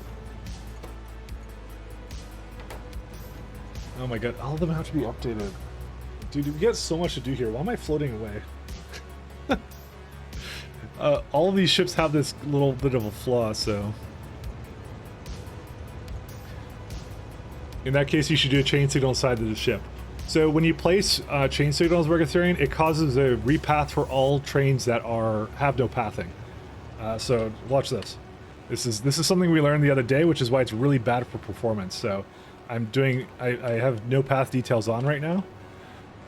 Oh my god, all of them have to be updated. Dude, we get so much to do here. Why am I floating away? All of these ships have this little bit of a flaw, so... In that case, you should do a chain signal inside of the ship. So when you place chain signals, Regatherian, it causes a repath for all trains that have no pathing. So watch this. This is something we learned the other day, which is why it's really bad for performance. So I have no path details on right now.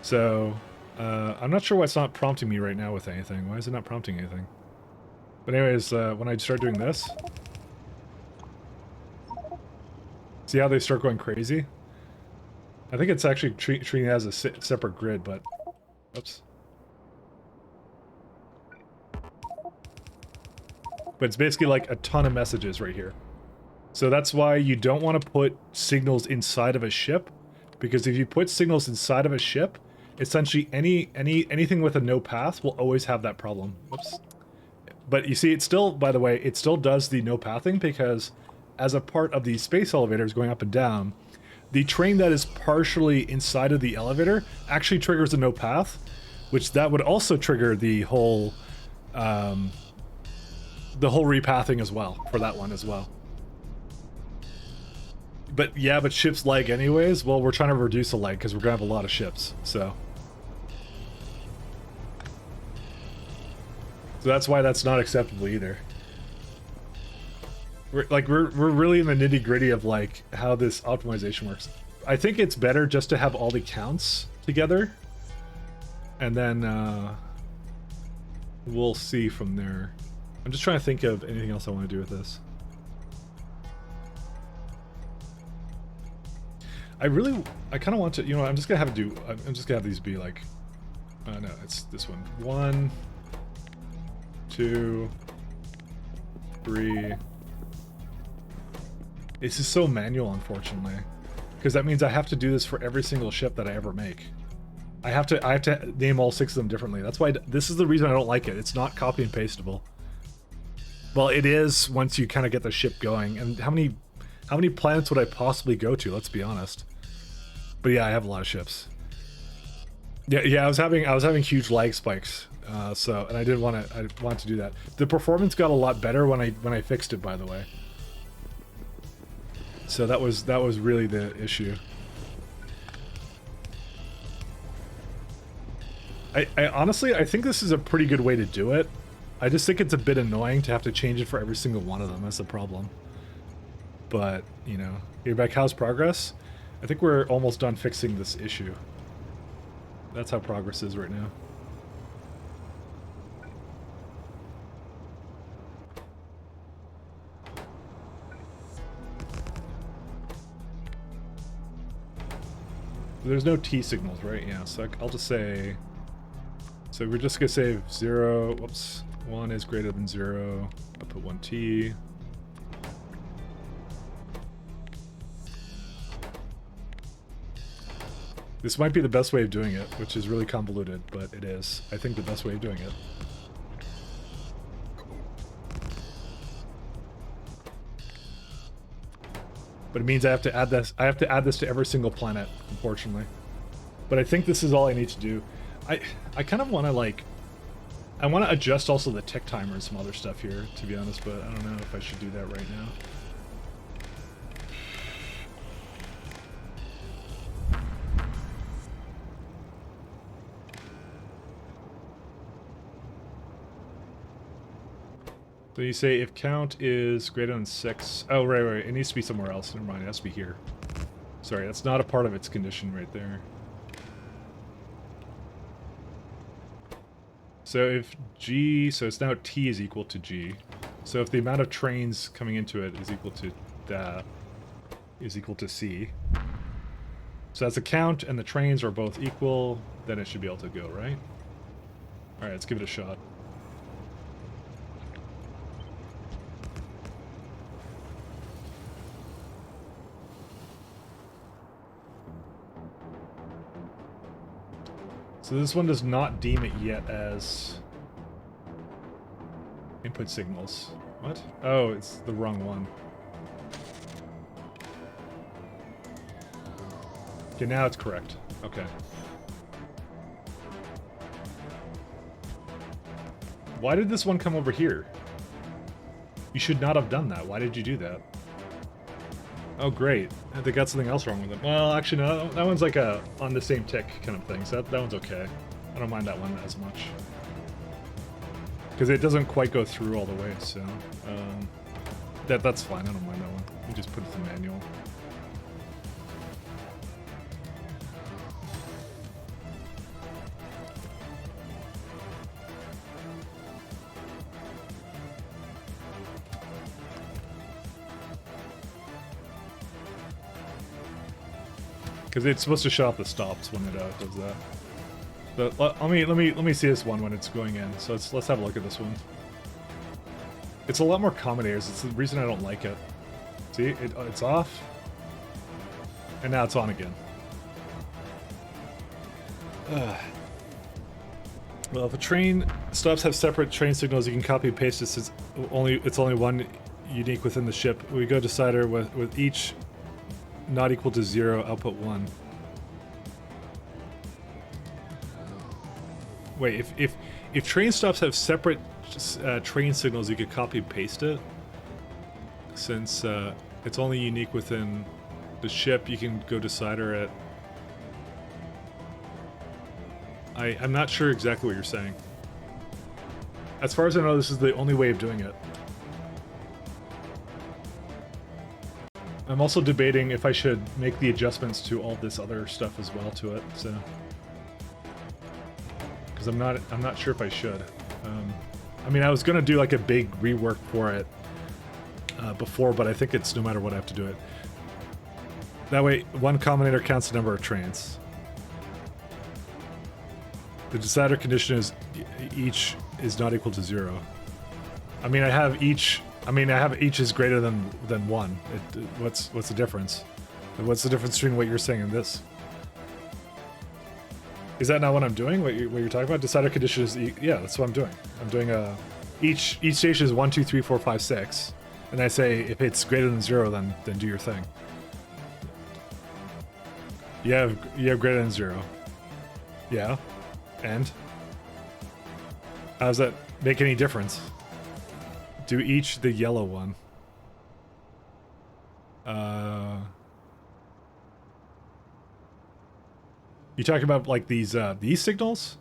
So I'm not sure why it's not prompting me right now with anything. Why is it not prompting anything? But anyways, when I start doing this, see how they start going crazy? I think it's actually treating it as a separate grid, but... Oops. But it's basically like a ton of messages right here. So that's why you don't want to put signals inside of a ship, because if you put signals inside of a ship, essentially anything with a no path will always have that problem. Whoops. But you see, it still, by the way, it still does the no pathing, because as a part of the space elevators going up and down, the train that is partially inside of the elevator actually triggers a no path, which that would also trigger the whole repathing as well for that one as well. But yeah, but ships lag anyways. Well, we're trying to reduce the lag because we're gonna have a lot of ships, so that's why that's not acceptable either. We're really in the nitty-gritty of like how this optimization works. I think it's better just to have all the counts together, and then we'll see from there. I'm just trying to think of anything else I want to do with this. I kind of want to, I'm just gonna have these be like, no, it's this one. 1, 2, 3. This is so manual, unfortunately, because that means I have to do this for every single ship that I ever make. I have to name all 6 of them differently. That's why this is the reason I don't like it. It's not copy and pasteable. Well, it is once you kind of get the ship going. And how many How many planets would I possibly go to? Let's be honest. But yeah, I have a lot of ships. Yeah. I was having huge lag spikes. And I want to do that. The performance got a lot better when I fixed it, by the way. So that was really the issue. I honestly, I think this is a pretty good way to do it. I just think it's a bit annoying to have to change it for every single one of them. That's the problem. But, you know, you're back. How's progress? I think we're almost done fixing this issue. That's how progress is right now. There's no T signals, right? Yeah, so I'll just say... So we're just gonna say 0, whoops, 1 is greater than 0, I'll put 1T. This might be the best way of doing it, which is really convoluted, but it is, I think, the best way of doing it. But it means I have to add this. I have to add this to every single planet, unfortunately. But I think this is all I need to do. I kind of want to like, I want to adjust also the tick timer and some other stuff here, to be honest. But I don't know if I should do that right now. So you say if count is greater than 6... Oh, right. It needs to be somewhere else. Never mind, it has to be here. Sorry, that's not a part of its condition right there. So if G... So it's now T is equal to G. So if the amount of trains coming into it is equal to that, is equal to C. So as the count and the trains are both equal, then it should be able to go, right? Alright, let's give it a shot. So this one does not deem it yet as input signals. What? Oh, it's the wrong one. Okay, now it's correct. Okay. Why did this one come over here? You should not have done that. Why did you do that? Oh, great. They got something else wrong with it. Well, actually, no. That one's like a on the same tick kind of thing, so that one's okay. I don't mind that one as much. Because it doesn't quite go through all the way, so... that's fine. I don't mind that one. You just put it in the manual. Because it's supposed to shut off the stops when it does that. But let me see this one when it's going in. So let's have a look at this one. It's a lot more accommodators. It's the reason I don't like it. See, it's off, and now it's on again. Well, if a train stops have separate train signals, you can copy and paste this. It's only one unique within the ship. We go decider with each not equal to 0, output 1. Wait, if train stops have separate train signals, you could copy and paste it. Since it's only unique within the ship, you can go decider it. I'm not sure exactly what you're saying. As far as I know, this is the only way of doing it. I'm also debating if I should make the adjustments to all this other stuff as well to it, so... Because I'm not sure if I should. I mean, I was gonna do like a big rework for it before, but I think it's no matter what I have to do it. That way, one combinator counts the number of trains. The decider condition is each is not equal to 0. I mean, I have each is greater than 1. What's the difference? What's the difference between what you're saying and this? Is that not what I'm doing? What you're talking about? Decider condition is yeah, that's what I'm doing. I'm doing each station is 1, 2, 3, 4, 5, 6, And I say, if it's greater than 0, then do your thing. You have greater than 0. Yeah. And? How does that make any difference? Do each the yellow one. You talking about like these signals?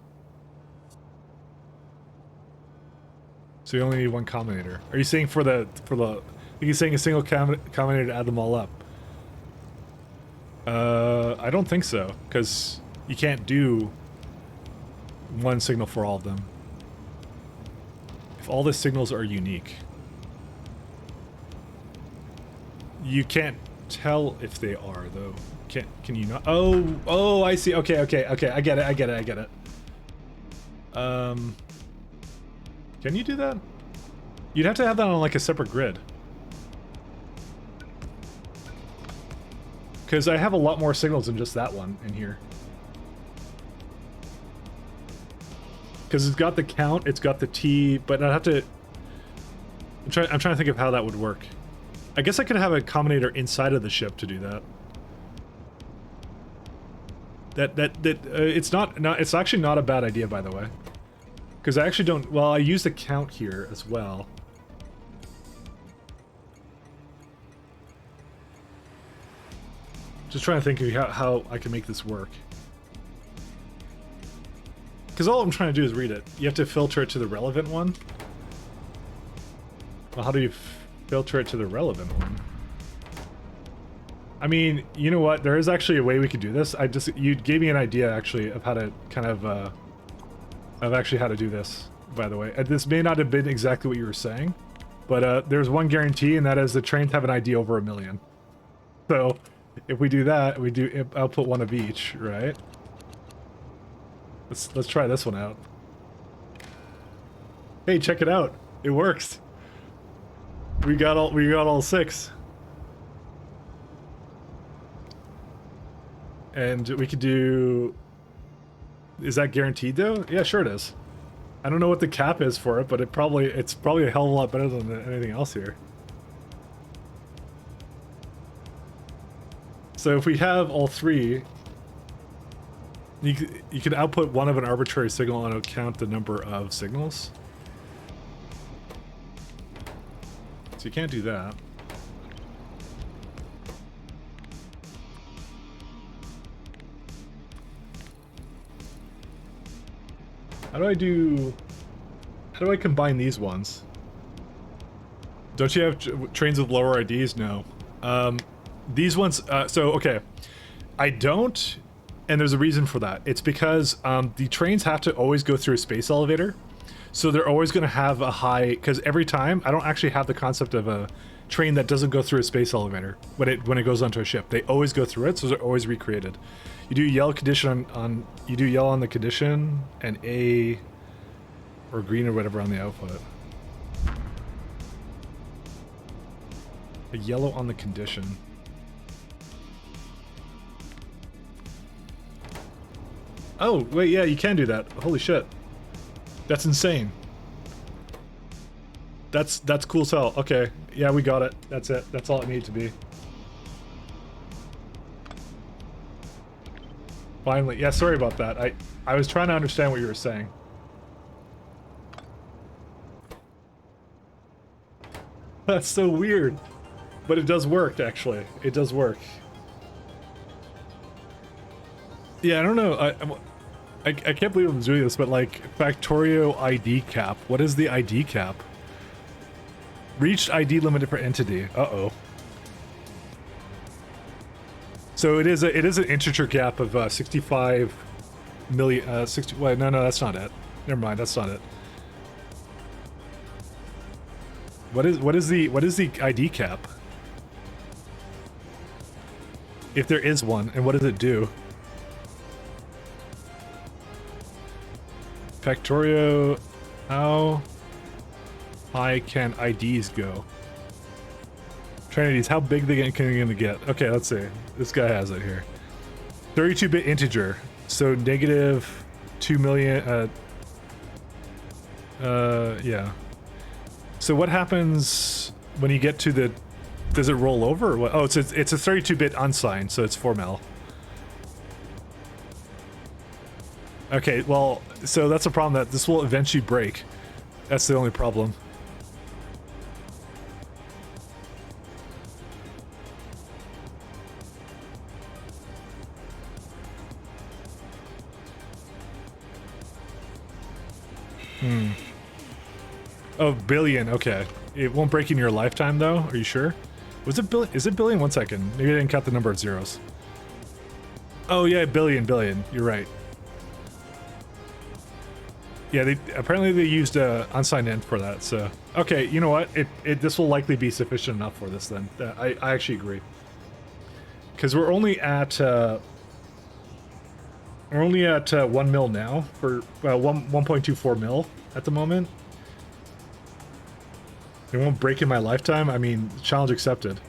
So you only need one combinator. Are you saying for the I think he's saying a single combinator to add them all up? I don't think so, because you can't do one signal for all of them. If all the signals are unique. You can't tell if they are, though. Can you not? Oh, I see. Okay. I get it. Can you do that? You'd have to have that on like a separate grid. Because I have a lot more signals than just that one in here. Because it's got the count, it's got the T, but I'd have to... I'm trying to think of how that would work. I guess I could have a combinator inside of the ship to do that. It's actually not a bad idea, by the way. Because I actually don't... Well, I use the count here as well. Just trying to think of how I can make this work. Because all I'm trying to do is read it. You have to filter it to the relevant one. Well, how do you filter it to the relevant one? I mean, you know what? There is actually a way we could do this. You gave me an idea, actually, of how to kind of actually how to do this, by the way. This may not have been exactly what you were saying, but there's one guarantee, and that is the trains have an ID over 1 million. So, if we do that, we do output one of each, right? Let's try this one out. Hey, check it out. It works. We got all 6. And we could do... Is that guaranteed though? Yeah, sure it is. I don't know what the cap is for it, but it's probably a hell of a lot better than anything else here. So if we have all 3, you can output one of an arbitrary signal and it'll count the number of signals. So you can't do that. How do I combine these ones? Don't you have trains with lower IDs? No. These ones, okay. I don't, and there's a reason for that. It's because the trains have to always go through a space elevator. So they're always going to have a high, because every time, I don't actually have the concept of a train that doesn't go through a space elevator when it goes onto a ship. They always go through it, so they're always recreated. You do yellow condition you do yellow on the condition, and A or green or whatever on the output. A yellow on the condition. Oh, wait, yeah, you can do that. Holy shit. That's insane. That's cool as hell. Okay, yeah, we got it. That's it. That's all it needed to be. Finally. Yeah, sorry about that. I was trying to understand what you were saying. That's so weird. But it does work, actually. It does work. Yeah, I don't know. I can't believe I'm doing this, but like, Factorio ID cap. What is the ID cap? Reached ID limited per entity. Uh-oh. So it is an integer cap of 65 million. 60. Wait, no, that's not it. Never mind, that's not it. What is the ID cap? If there is one, and what does it do? Factorio, how high can IDs go? Trinities, how big can you gonna get? Okay, let's see. This guy has it here. 32-bit integer, so negative 2 million. Yeah. So what happens when you get to the, does it roll over or what? Oh, it's a 32-bit unsigned, so it's 4 mil. Okay, well, so that's a problem that this will eventually break. That's the only problem. Oh, billion, okay. It won't break in your lifetime, though? Are you sure? Was it billion? Is it billion? 1 second. Maybe I didn't count the number of zeros. Oh, yeah, billion. You're right. Yeah, apparently they used unsigned int for that, so... Okay, you know what? This will likely be sufficient enough for this, then. I actually agree. Because we're only at... we're only at 1 mil now, for 1.24 mil at the moment. It won't break in my lifetime. I mean, challenge accepted.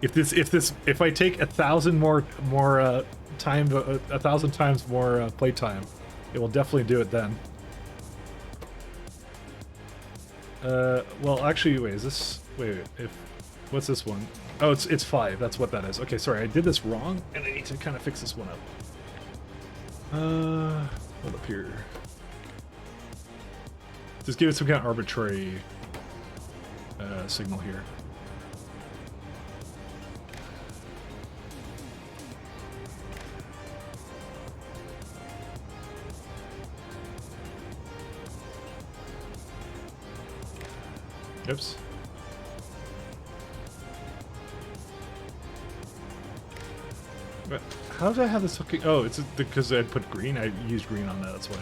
If I take 1,000 more time, 1,000 times more playtime, it will definitely do it then. Well, actually, wait, is this? Wait, what's this one? Oh, it's 5. That's what that is. Okay, sorry, I did this wrong, and I need to kind of fix this one up. Hold up here. Just give it some kind of arbitrary signal here. Oops. But how did I have this hooking? Oh, it's because I put green. I used green on that. That's why.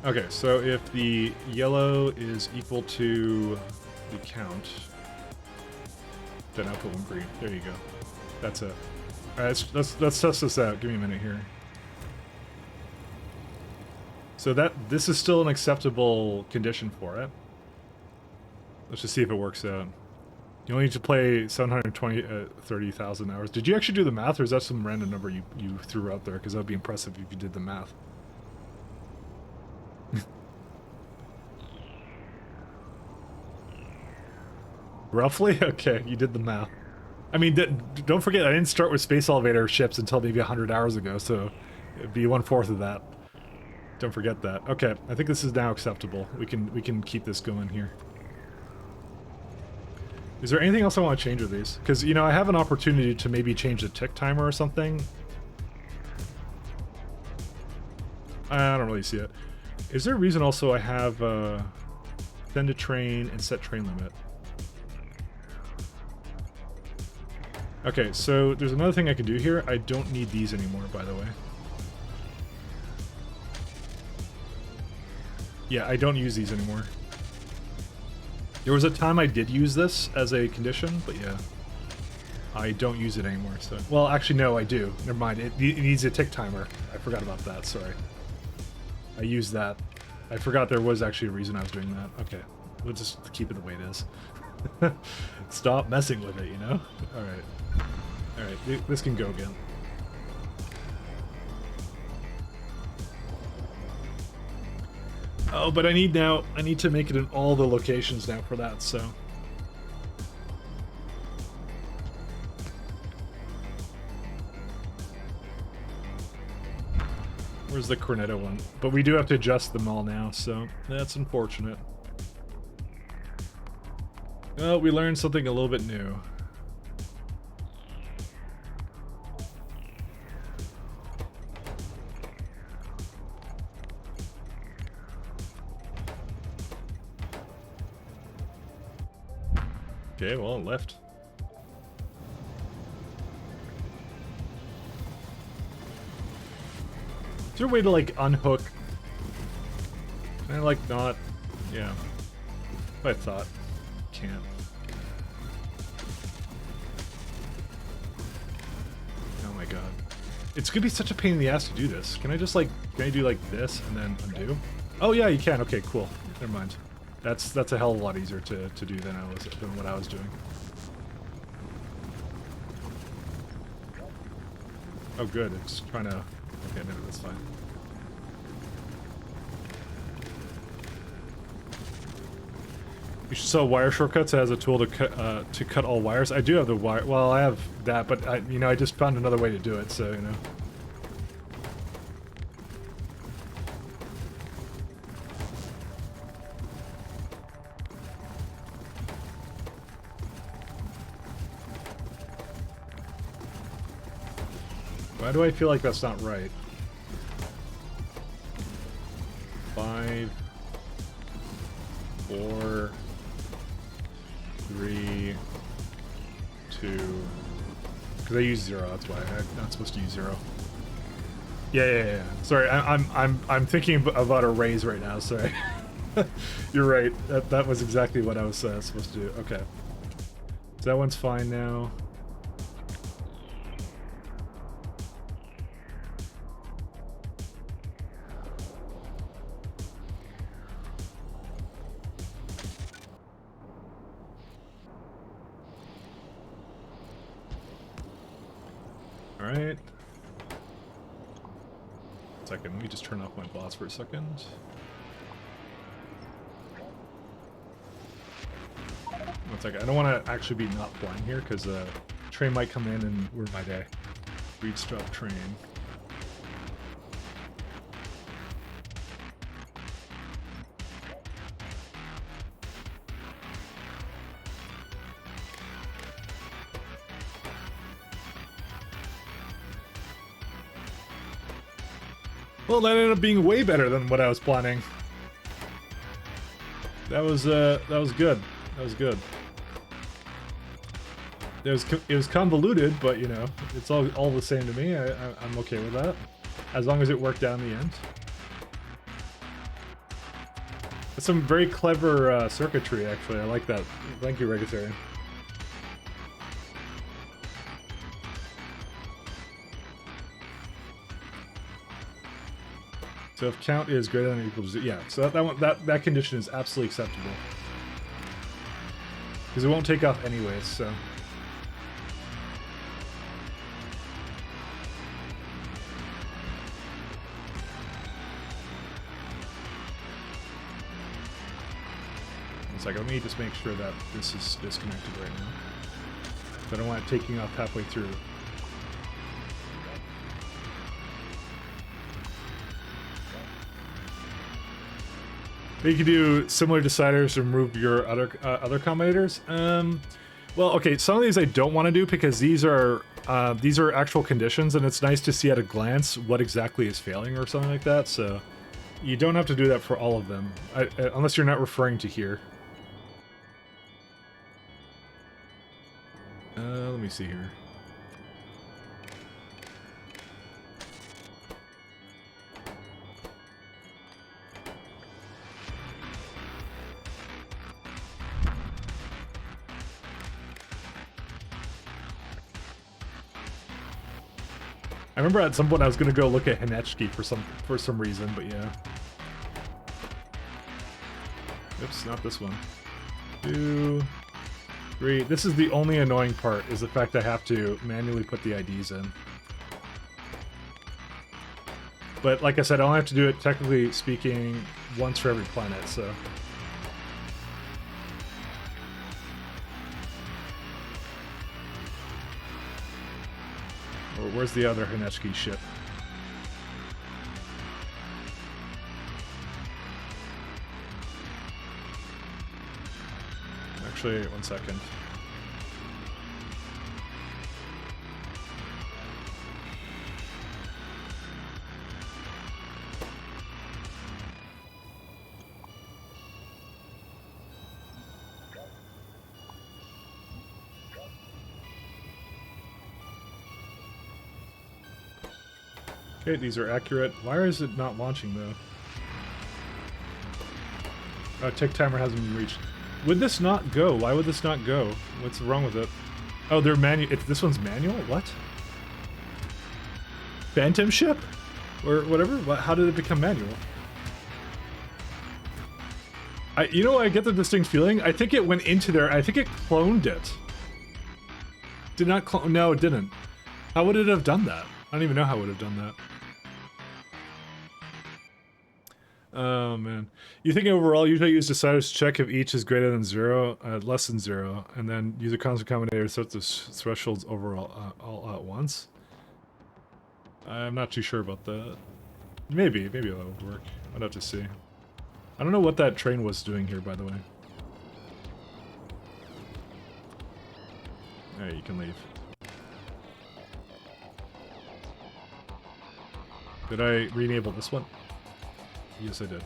Okay, so if the yellow is equal to the count, then I'll put one green. There you go. That's it. All right, let's test this out. Give me a minute here. So this is still an acceptable condition for it. Let's just see if it works out. You only need to play 30,000 hours. Did you actually do the math, or is that some random number you threw out there? Because that would be impressive if you did the math. Roughly? Okay, you did the math. I mean, don't forget, I didn't start with space elevator ships until maybe 100 hours ago, so it'd be 1/4 of that. Don't forget that. Okay, I think this is now acceptable. We can keep this going here. Is there anything else I want to change with these? Because, you know, I have an opportunity to maybe change the tick timer or something. I don't really see it. Is there a reason also I have send to train and set train limit? Okay, so there's another thing I can do here. I don't need these anymore, by the way. Yeah, I don't use these anymore. There was a time I did use this as a condition, but yeah. I don't use it anymore, so... Well, actually, no, I do. Never mind. It needs a tick timer. I forgot about that, sorry. I used that. I forgot there was actually a reason I was doing that. Okay, we'll just keep it the way it is. Stop messing with it, you know? Alright. Alright, this can go again. Oh, but I need to make it in all the locations now for that, so... Where's the Cornetto one? But we do have to adjust them all now, so that's unfortunate. Well, we learned something a little bit new. Okay, well, it left. Is there a way to, like, unhook? Can I, like, not? Yeah. I thought. Can't. Oh my god. It's gonna be such a pain in the ass to do this. Can I just, like, can I do, like, this and then undo? Oh, yeah, you can. Okay, cool. Never mind. That's a hell of a lot easier to do than what I was doing. Oh, good. It's trying to... Okay, maybe that's fine. You should sell wire shortcuts as a tool to cut all wires. I do have the wire. Well, I have that, but I just found another way to do it. So Why do I feel like that's not right? 5, 4, 3, 2. Because I use 0. That's why I'm not supposed to use 0. Yeah. Sorry, I'm thinking about a raise right now. Sorry. You're right. That was exactly what I was supposed to do. Okay. So that one's fine now. Alright. Second, let me just turn off my boss for a second. One second, I don't want to actually be not flying here because train might come in and ruin my day. Read stop train. Well, that ended up being way better than what I was planning. That was good. That was good. It was convoluted, but you know, it's all the same to me. I'm okay with that, as long as it worked out in the end. It's some very clever circuitry, actually. I like that. Thank you, Regatarian. So if count is greater than or equal to 0, yeah. So that condition is absolutely acceptable because it won't take off anyways. So one second. Let me just make sure that this is disconnected right now. So I don't want it taking off halfway through. You can do similar deciders to remove your other combinators. Well, okay, some of these I don't want to do because these are actual conditions, and it's nice to see at a glance what exactly is failing or something like that. So you don't have to do that for all of them, unless you're not referring to here. Let me see here. I remember at some point I was gonna go look at Hinechki for some reason, but yeah. Oops, not this one. 2, 3. This is the only annoying part, is the fact I have to manually put the IDs in. But like I said, I only have to do it, technically speaking, once for every planet, so. Or where's the other Hinechki ship? Actually, one second. Okay, these are accurate. Why is it not launching, though? Oh, tick timer hasn't been reached. Would this not go? Why would this not go? What's wrong with it? Oh, they're manual. This one's manual? What? Phantom ship? Or whatever? How did it become manual? You know, I get the distinct feeling. I think it went into there. I think it cloned it. Did not clone. No, it didn't. How would it have done that? I don't even know how it would have done that. Oh man, you think overall usually use deciders to check if each is greater than 0, less than 0, and then use a constant combinator set the thresholds overall all at once. I'm not too sure about that. Maybe that would work. I'd have to see. I don't know what that train was doing here, by the way. Alright, you can leave. Did I re-enable this one? Yes, I did.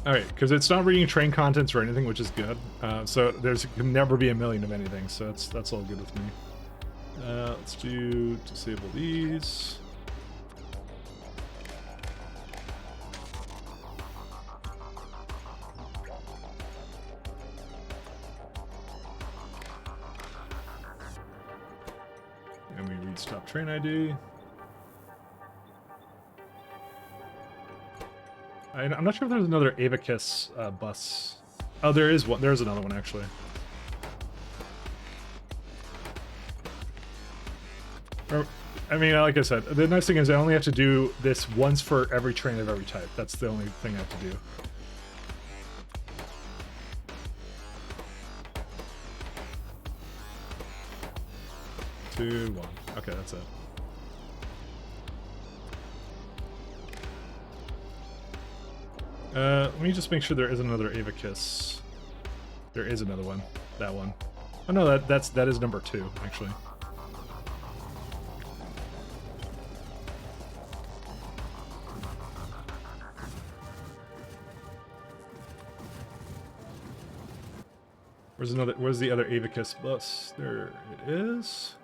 Alright, because it's not reading train contents or anything, which is good. So there's can never be a million of anything, so that's all good with me. Let's disable these. And we read stop train ID. I'm not sure if there's another Avakis bus. Oh, there is one. There's another one, actually. I mean, like I said, the nice thing is I only have to do this once for every train of every type. That's the only thing I have to do. Two, one. Okay, that's it. Let me just make sure there is another Avakis. There is another one. That one. Oh no, that is number 2, actually. Where's the other Avakis bus? There it is.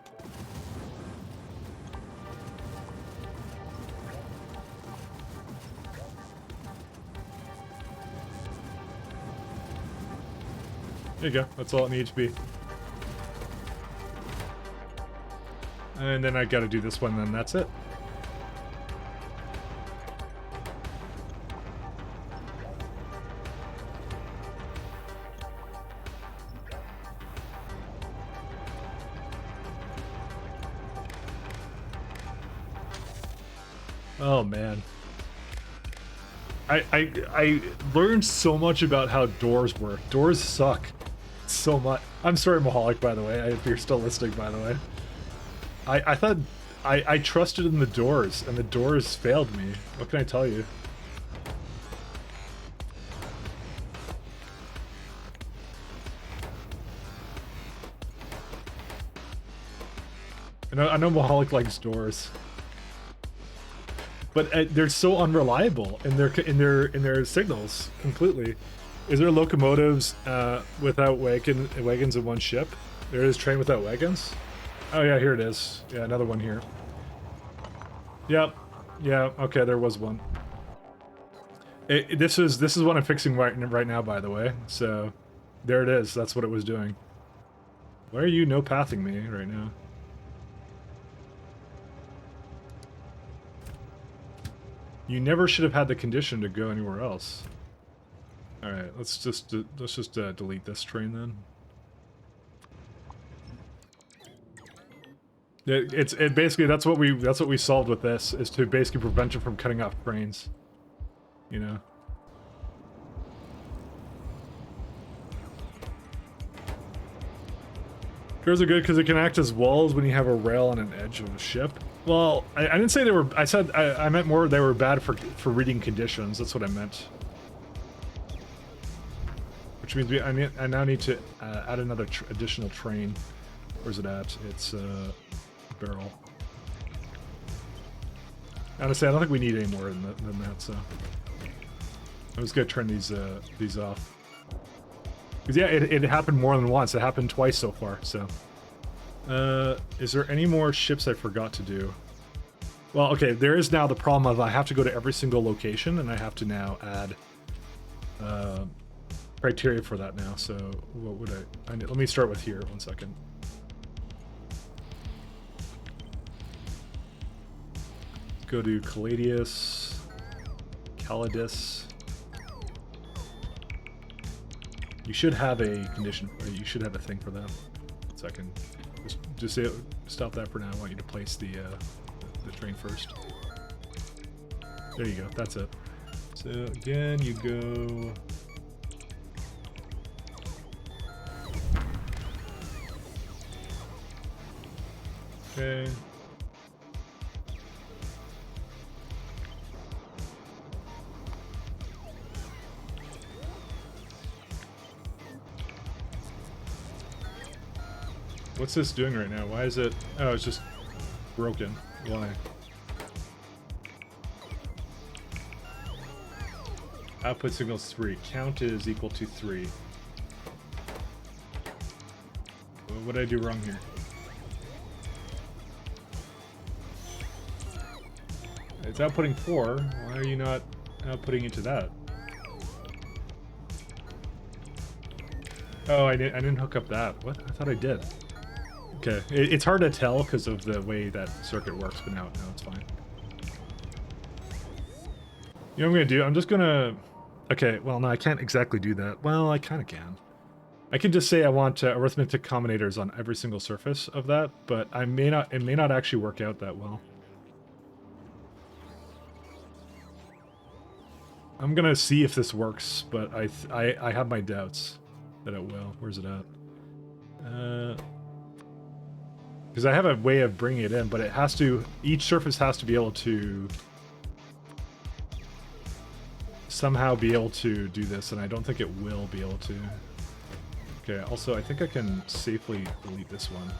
There you go. That's all it needs to be. And then I gotta do this one, then that's it. Oh man. I learned so much about how doors work. Doors suck so much. I'm sorry, Mahalik, by the way, if you're still listening, by the way. I thought I trusted in the doors, and the doors failed me. What can I tell you? I know Mahalik likes doors, but they're so unreliable in their signals completely. Is there locomotives without wagons in one ship? There is train without wagons? Oh yeah, here it is. Yeah, another one here. Yep. Yeah, okay, there was one. This is what I'm fixing right now, by the way. So, there it is. That's what it was doing. Why are you no-pathing me right now? You never should have had the condition to go anywhere else. All right, let's just delete this train then. It basically that's what we solved with this, is to basically prevent it from cutting off trains. You know. Curves are good because it can act as walls when you have a rail on an edge of a ship. Well, I didn't say they were. I said I meant more they were bad for reading conditions. That's what I meant. Which means I now need to add another additional train. Where's it at? It's barrel. Honestly, I don't think we need any more than that. So I'm just gonna turn these off. Because yeah, it happened more than once. It happened twice so far. So is there any more ships I forgot to do? Well, okay, there is now the problem of I have to go to every single location, and I have to now add criteria for that now. So what would let me start with here. 1 second. Go to Calidus. You should have a condition. You should have a thing for that. 1 second. Just stop that for now. I want you to place the train first. There you go. That's it. So again, you go. Okay. What's this doing right now? Why is it... Oh, it's just broken. Why? Output signals 3. Count is equal to 3. What did I do wrong here? It's outputting 4. Why are you not outputting into that? Oh, I didn't hook up that. What? I thought I did. Okay, it's hard to tell because of the way that circuit works, but now it's fine. You know what I'm gonna do? I'm just gonna... Okay, well, no, I can't exactly do that. Well, I kind of can. I can just say I want arithmetic combinators on every single surface of that, but it may not actually work out that well. I'm gonna see if this works, but I have my doubts that it will. Where's it at? Because I have a way of bringing it in, but it has to... Each surface has to be able to... somehow be able to do this, and I don't think it will be able to. Okay, also, I think I can safely delete this one.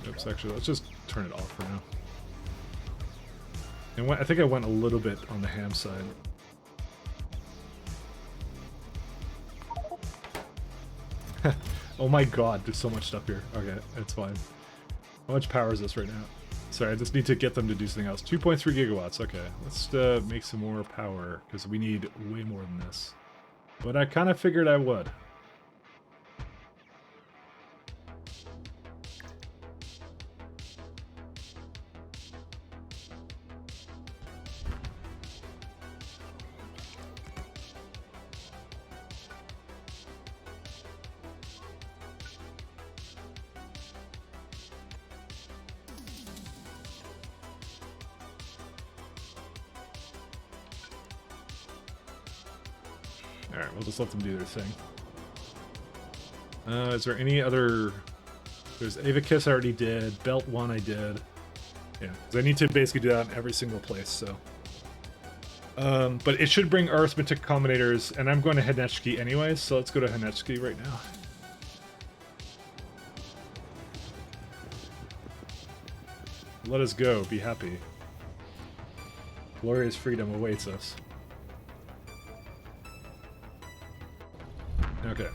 Oops, actually, let's just turn it off for now. And I think I went a little bit on the ham side. Oh my god, there's so much stuff here. Okay, it's fine. How much power is this right now? Sorry, I just need to get them to do something else. 2.3 gigawatts, okay. Let's make some more power, because we need way more than this. But I kind of figured I would. Alright, we'll just let them do their thing. Is there any other... There's Avicus I already did, Belt 1 I did. Yeah, because I need to basically do that in every single place, so... but it should bring arithmetic combinators, and I'm going to Henechki anyways, so let's go to Henechki right now. Let us go, be happy. Glorious freedom awaits us. Okay.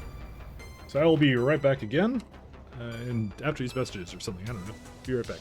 So I will be right back again, and after these messages or something, I don't know. Be right back.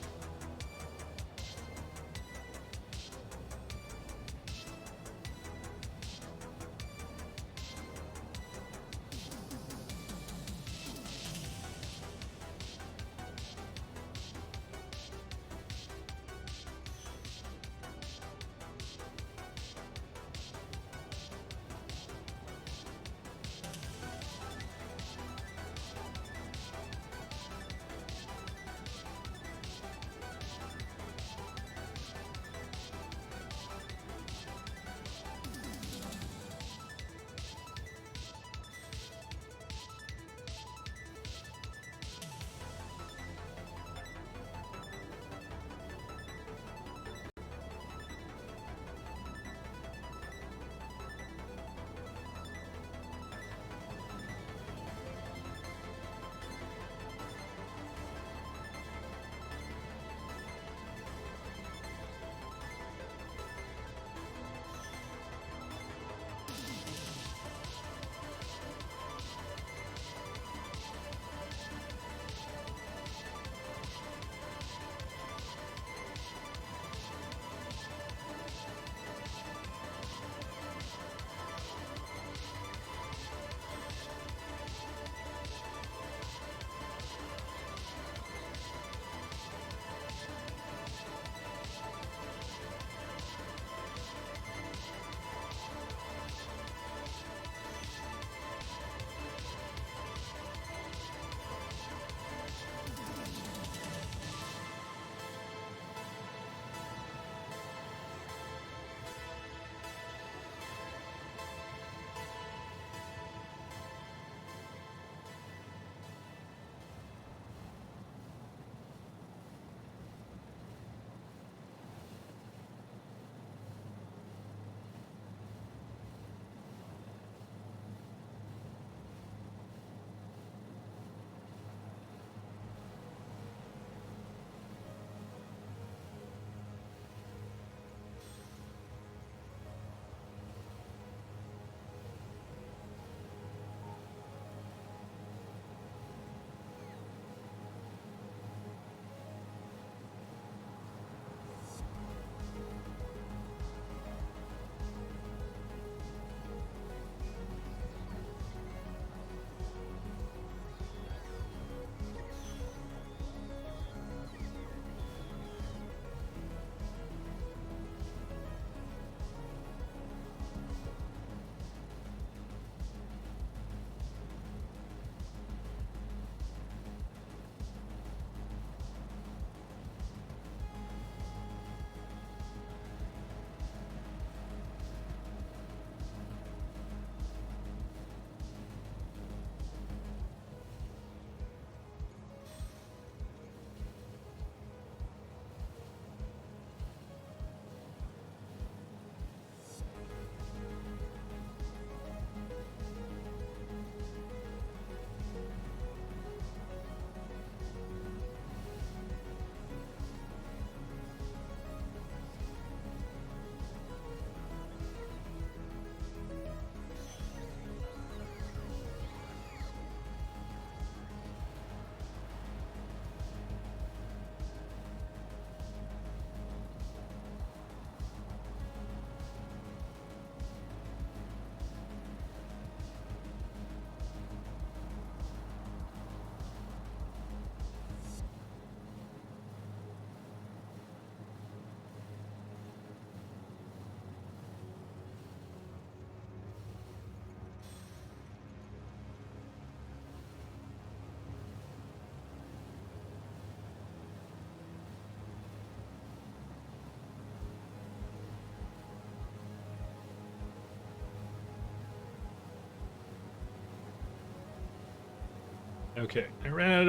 Okay, I ran out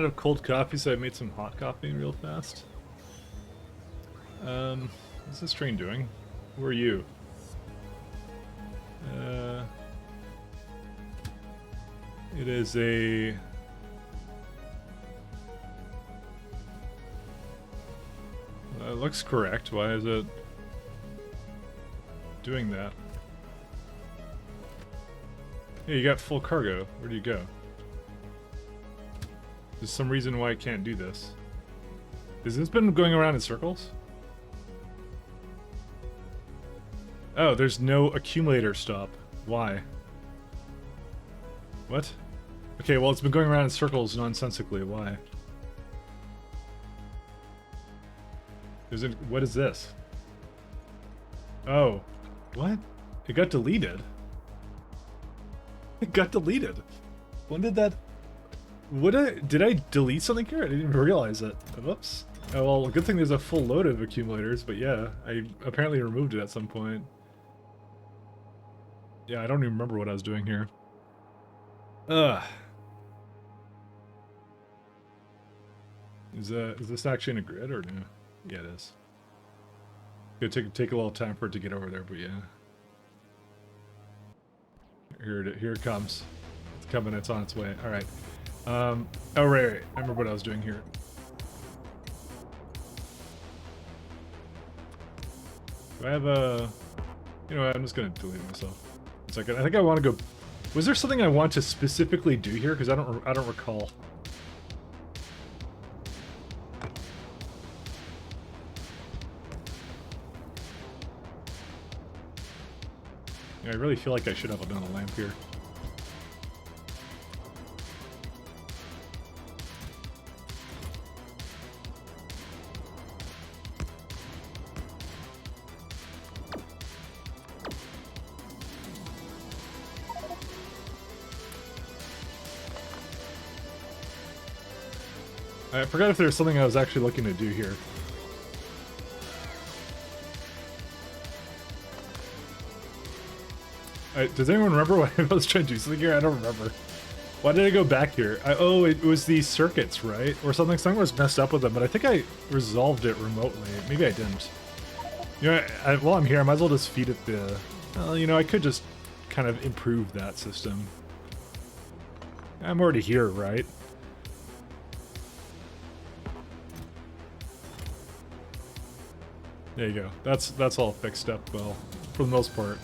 of cold coffee, so I made some hot coffee real fast. What's this train doing? Who are you? It is a... It looks correct. Why is it doing that? Yeah, you got full cargo. Where do you go? There's some reason why I can't do this. Has this been going around in circles? Oh, there's no accumulator stop. Why? What? Okay, well, it's been going around in circles nonsensically. Why? Is it? What is this? Oh, what? It got deleted. It got deleted. When did that? Did I delete something here? I didn't even realize it. Whoops. Oh well, good thing there's a full load of accumulators, but yeah, I apparently removed it at some point. Yeah, I don't even remember what I was doing here. Ugh. Is this actually in a grid or no? Yeah, it is. It'll take a little time for it to get over there, but yeah. Here it comes. It's coming. It's on its way. All right. Oh right. I remember what I was doing here. Do I have a? You know what? I'm just gonna delete myself. One second. I think I want to go. Was there something I want to specifically do here? Because I don't recall. Yeah, I really feel like I should have done a lamp here. I forgot if there was something I was actually looking to do here. Does anyone remember what I was trying to do something here? I don't remember. Why did I go back here? Oh, it was these circuits, right? Or something. Something was messed up with them, but I think I resolved it remotely. Maybe I didn't. You know, while I'm here, I might as well just feed it the... Well, you know, I could just kind of improve that system. I'm already here, right? There you go. That's all fixed up well, for the most part.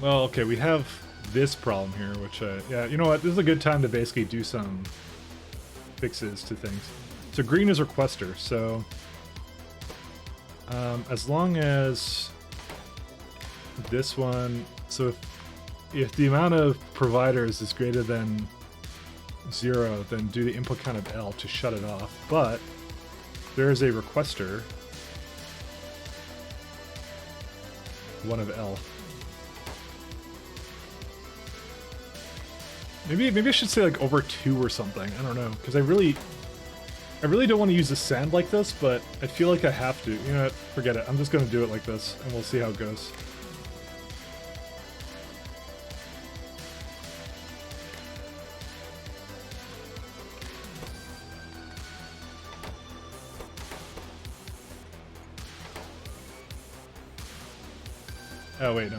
Well, okay, we have this problem here, which, yeah, you know what? This is a good time to basically do some fixes to things. So green is requester, so as long as this one, so if the amount of providers is greater than 0, then do the input count of L to shut it off. But there is a requester, 1 of L. Maybe I should say like over 2 or something. I don't know, because I really don't want to use the sand like this, but I feel like I have to. You know what? Forget it. I'm just going to do it like this, and we'll see how it goes. Oh wait, no.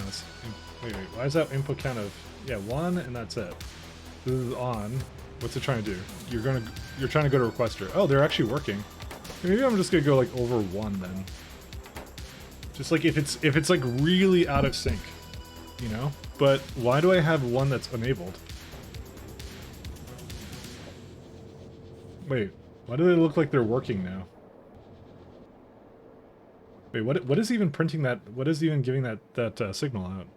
Wait. Why is that input count of 1 and that's it? This is on. What's it trying to do? You're trying to go to requester. Oh, they're actually working. Maybe I'm just gonna go like over 1 then. Just like if it's like really out of sync, you know. But why do I have 1 that's enabled? Wait, why do they look like they're working now? Wait, what is even printing that? What is even giving that signal out?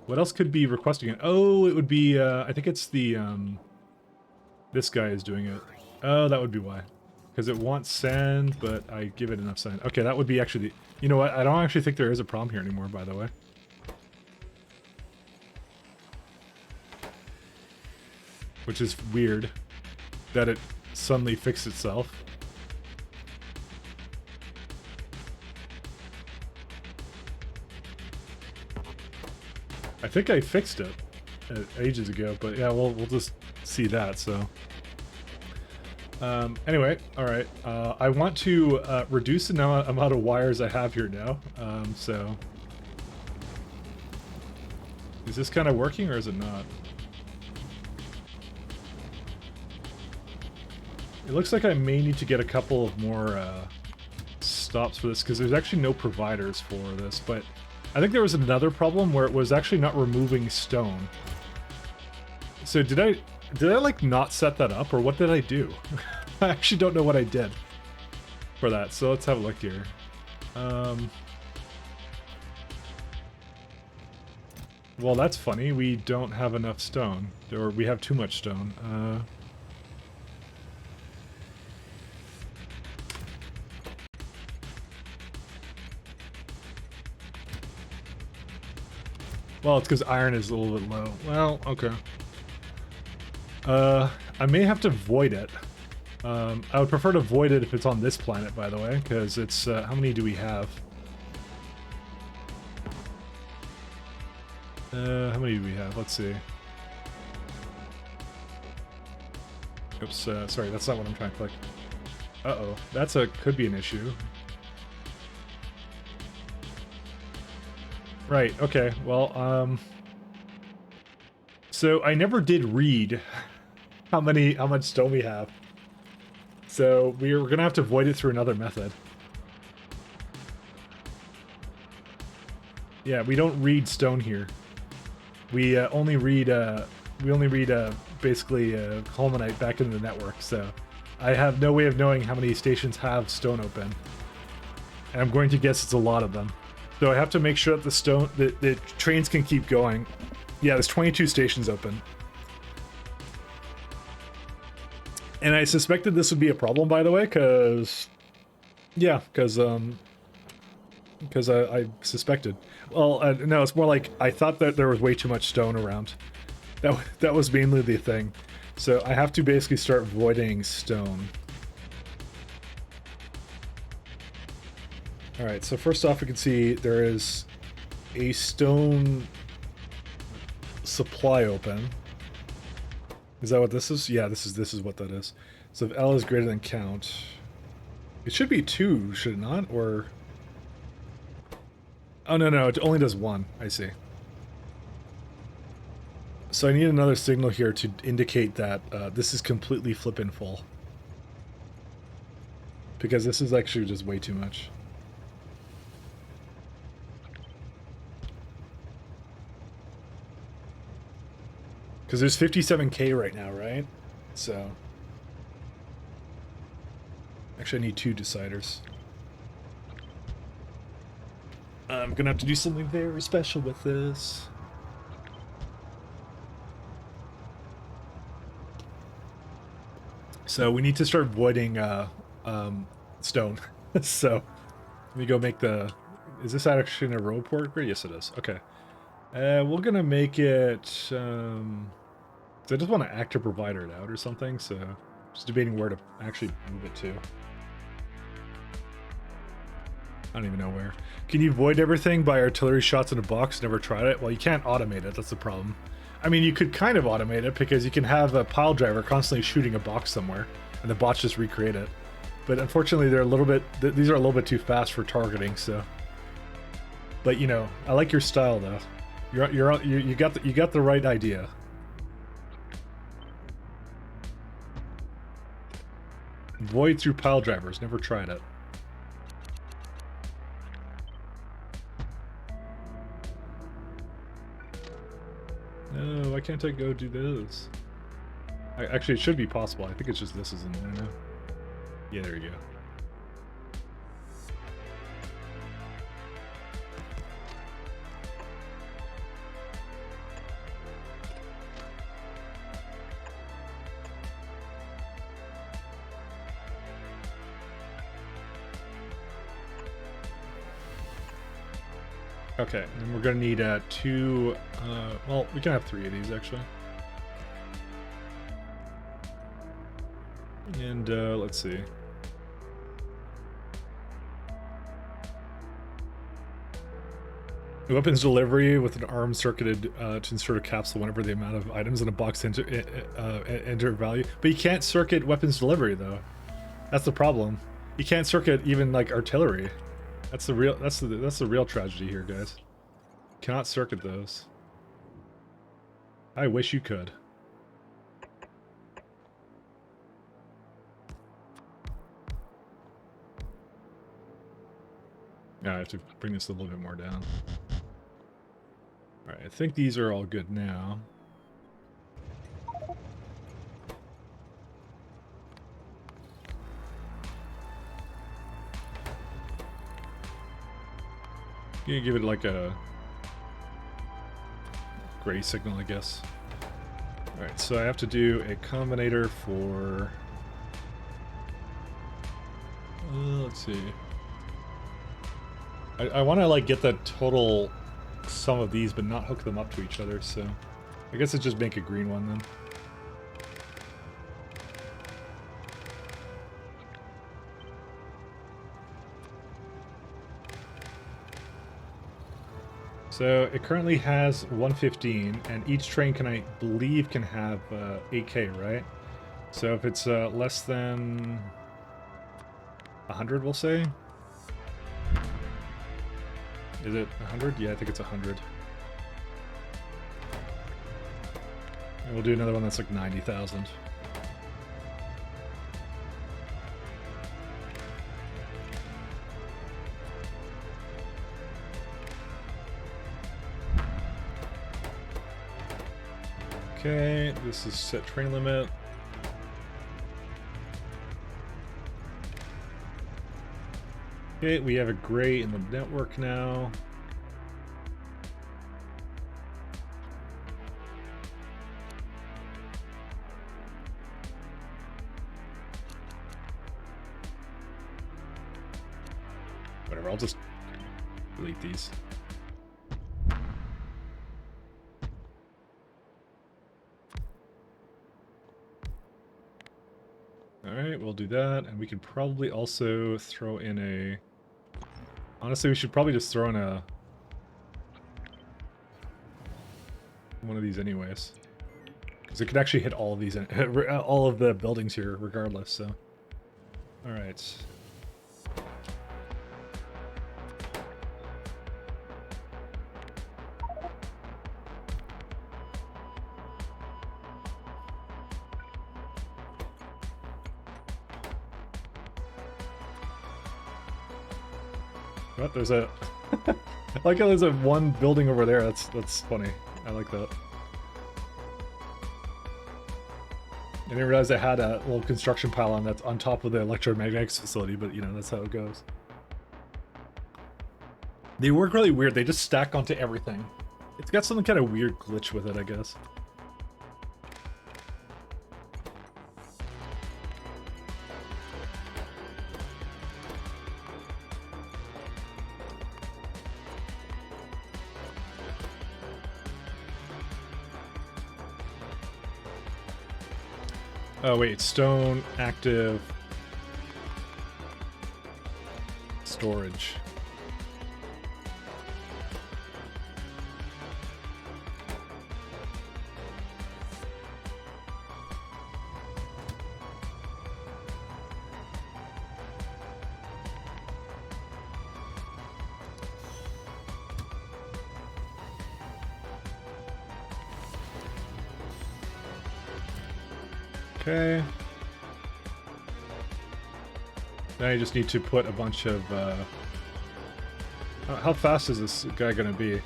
What else could be requesting it? Oh, it would be, I think it's the, this guy is doing it. Oh, that would be why. Because it wants sand, but I give it enough sand. Okay, that would be actually, you know what? I don't actually think there is a problem here anymore, by the way. Which is weird that it suddenly fixed itself. I think I fixed it ages ago, but yeah, we'll just see that. So anyway, all right. I want to reduce the amount of wires I have here now. So is this kind of working or is it not? It looks like I may need to get a couple of more stops for this because there's actually no providers for this, but I think there was another problem where it was actually not removing stone. So did I like not set that up, or what did I do? I actually don't know what I did for that. So let's have a look here. Well, that's funny. We don't have enough stone, or we have too much stone. Well, it's because iron is a little bit low. Well, okay. I may have to void it. I would prefer to void it if it's on this planet, by the way, because it's, how many do we have? How many do we have? Let's see. Oops, sorry, that's not what I'm trying to click. Uh-oh, could be an issue. Right, okay, well, so I never did read how much stone we have. So we're gonna have to void it through another method. Yeah, we don't read stone here. We only read basically Holmanite back into the network, so I have no way of knowing how many stations have stone open. And I'm going to guess it's a lot of them. So I have to make sure that the trains can keep going. Yeah, there's 22 stations open. And I suspected this would be a problem, by the way, because I suspected. Well, no, it's more like I thought that there was way too much stone around. That was mainly the thing. So I have to basically start voiding stone. All right, so first off, we can see there is a stone supply open. Is that what this is? Yeah, this is what that is. So if L is greater than count, it should be 2, should it not? Or oh no, it only does 1. I see. So I need another signal here to indicate that this is completely flippin' full, because this is actually just way too much. Because there's 57K right now, right? So actually I need 2 deciders. I'm gonna have to do something very special with this. So we need to start voiding stone. So let me go make the... Is this actually in a road port grid? Yes, it is. Okay. We're gonna make it... I just want to active provider it out or something, so just debating where to actually move it to. I don't even know where. Can you void everything by artillery shots in a box? Never tried it. Well, you can't automate it. That's the problem. I mean, you could kind of automate it because you can have a pile driver constantly shooting a box somewhere, and the bots just recreate it. But unfortunately, they're a little bit. These are a little bit too fast for targeting. So, but you know, I like your style though. You got the right idea. Void through pile drivers. Never tried it. No, why can't I go do this? Actually, it should be possible. I think it's just this isn't there now. Yeah, there you go. Okay, and we're gonna need 2, well, we can have 3 of these actually. And let's see. Weapons delivery with an arm circuited to insert a capsule whenever the amount of items in a box enter value. But you can't circuit weapons delivery though. That's the problem. You can't circuit even like artillery. That's the real tragedy here, guys. Cannot circuit those. I wish you could. Yeah, I have to bring this a little bit more down. Alright, I think these are all good now. You can give it like a gray signal, I guess. Alright, so I have to do a combinator for... let's see. I want to like get the total sum of these, but not hook them up to each other, so I guess it's just make a green one then. So it currently has 115, and each train can, I believe, can have 8K, right? So if it's less than 100, we'll say. Is it 100? Yeah, I think it's 100. And we'll do another one that's like 90,000. Okay, this is set train limit. Okay, we have a gray in the network now. Whatever, I'll just delete these. Alright, we'll do that, and we could probably also throw in a... Honestly, we should probably just throw in a... one of these anyways. Because it could actually hit all of these, all of the buildings here regardless, so... Alright. What? There's a... I like how there's a one building over there. That's funny. I like that. I didn't realize I had a little construction pylon that's on top of the electromagnetics facility, but you know, that's how it goes. They work really weird. They just stack onto everything. It's got some kind of weird glitch with it, I guess. Oh wait, stone, active, storage. Okay. Now you just need to put a bunch of, how fast is this guy gonna be?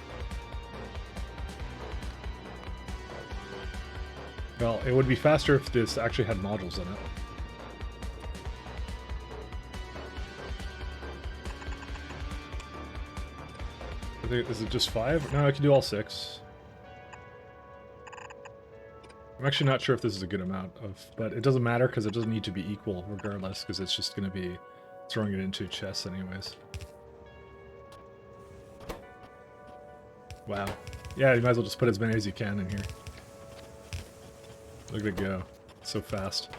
Well, it would be faster if this actually had modules in it. I think, is it just 5? No, I can do all 6. I'm actually not sure if this is a good amount of, but it doesn't matter because it doesn't need to be equal regardless, because it's just going to be throwing it into chests anyways. Wow. Yeah, you might as well just put as many as you can in here. Look at it go. So fast.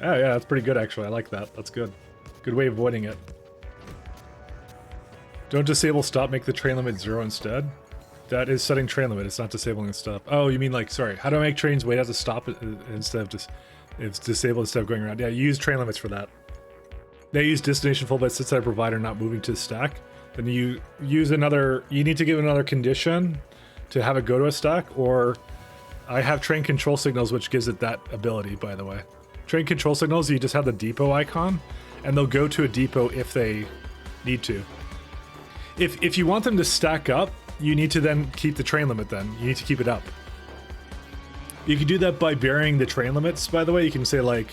Oh yeah, that's pretty good actually. I like that. That's good. Good way of avoiding it. Don't disable stop, make the train limit 0 instead. That is setting train limit, it's not disabling the stop. Oh, you mean like, sorry, how do I make trains wait out to stop instead of just, it's disabled instead of going around? Yeah, you use train limits for that. They use destination full, but sits at a provider not moving to the stack. Then you use another, you need to give another condition to have it go to a stack, or I have train control signals, which gives it that ability, by the way. Train control signals, you just have the depot icon, and they'll go to a depot if they need to. If you want them to stack up, you need to then keep the train limit then. You need to keep it up. You can do that by varying the train limits, by the way. You can say like,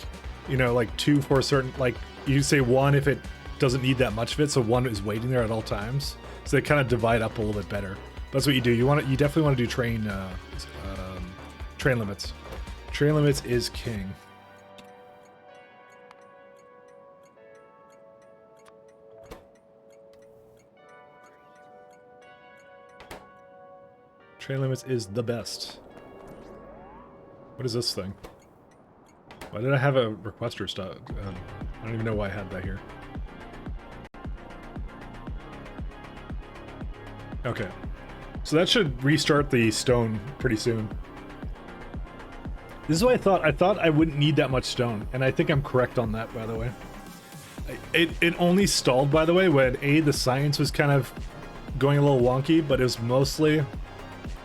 you know, like 2 for a certain, like you say 1 if it doesn't need that much of it, so 1 is waiting there at all times. So they kind of divide up a little bit better. That's what you do. You definitely want to do train limits. Train limits is king. Train limits is the best. What is this thing? Why did I have a requester stuff? I don't even know why I had that here. Okay. So that should restart the stone pretty soon. This is what I thought. I thought I wouldn't need that much stone, and I think I'm correct on that, by the way. It only stalled, by the way, when the science was kind of going a little wonky, but it was mostly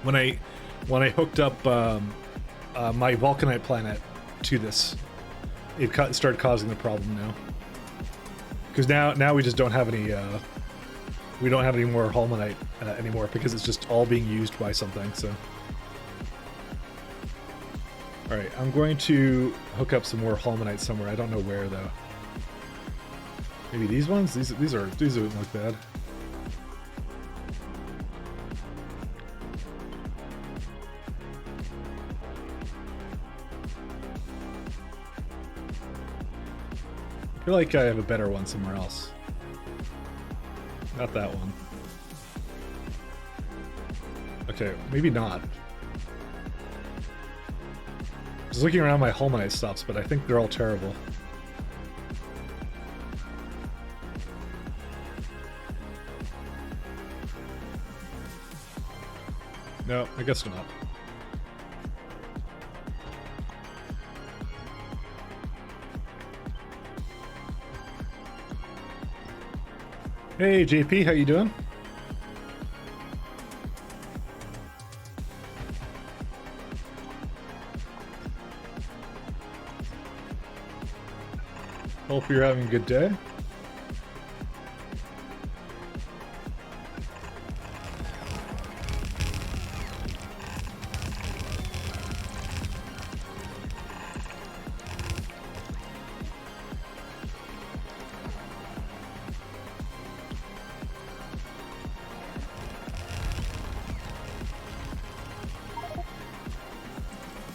when I hooked up my Vulcanite planet to this. It started causing the problem now. Because now we just don't have any we don't have any more Holmanite anymore, because it's just all being used by something. So, all right, I'm going to hook up some more Holmanite somewhere. I don't know where though. Maybe these ones. These don't look bad. I feel like I have a better one somewhere else. Not that one. Okay, maybe not. Just looking around my Holmanite stops, but I think they're all terrible. No, I guess not. Hey JP, how you doing? Hope you're having a good day.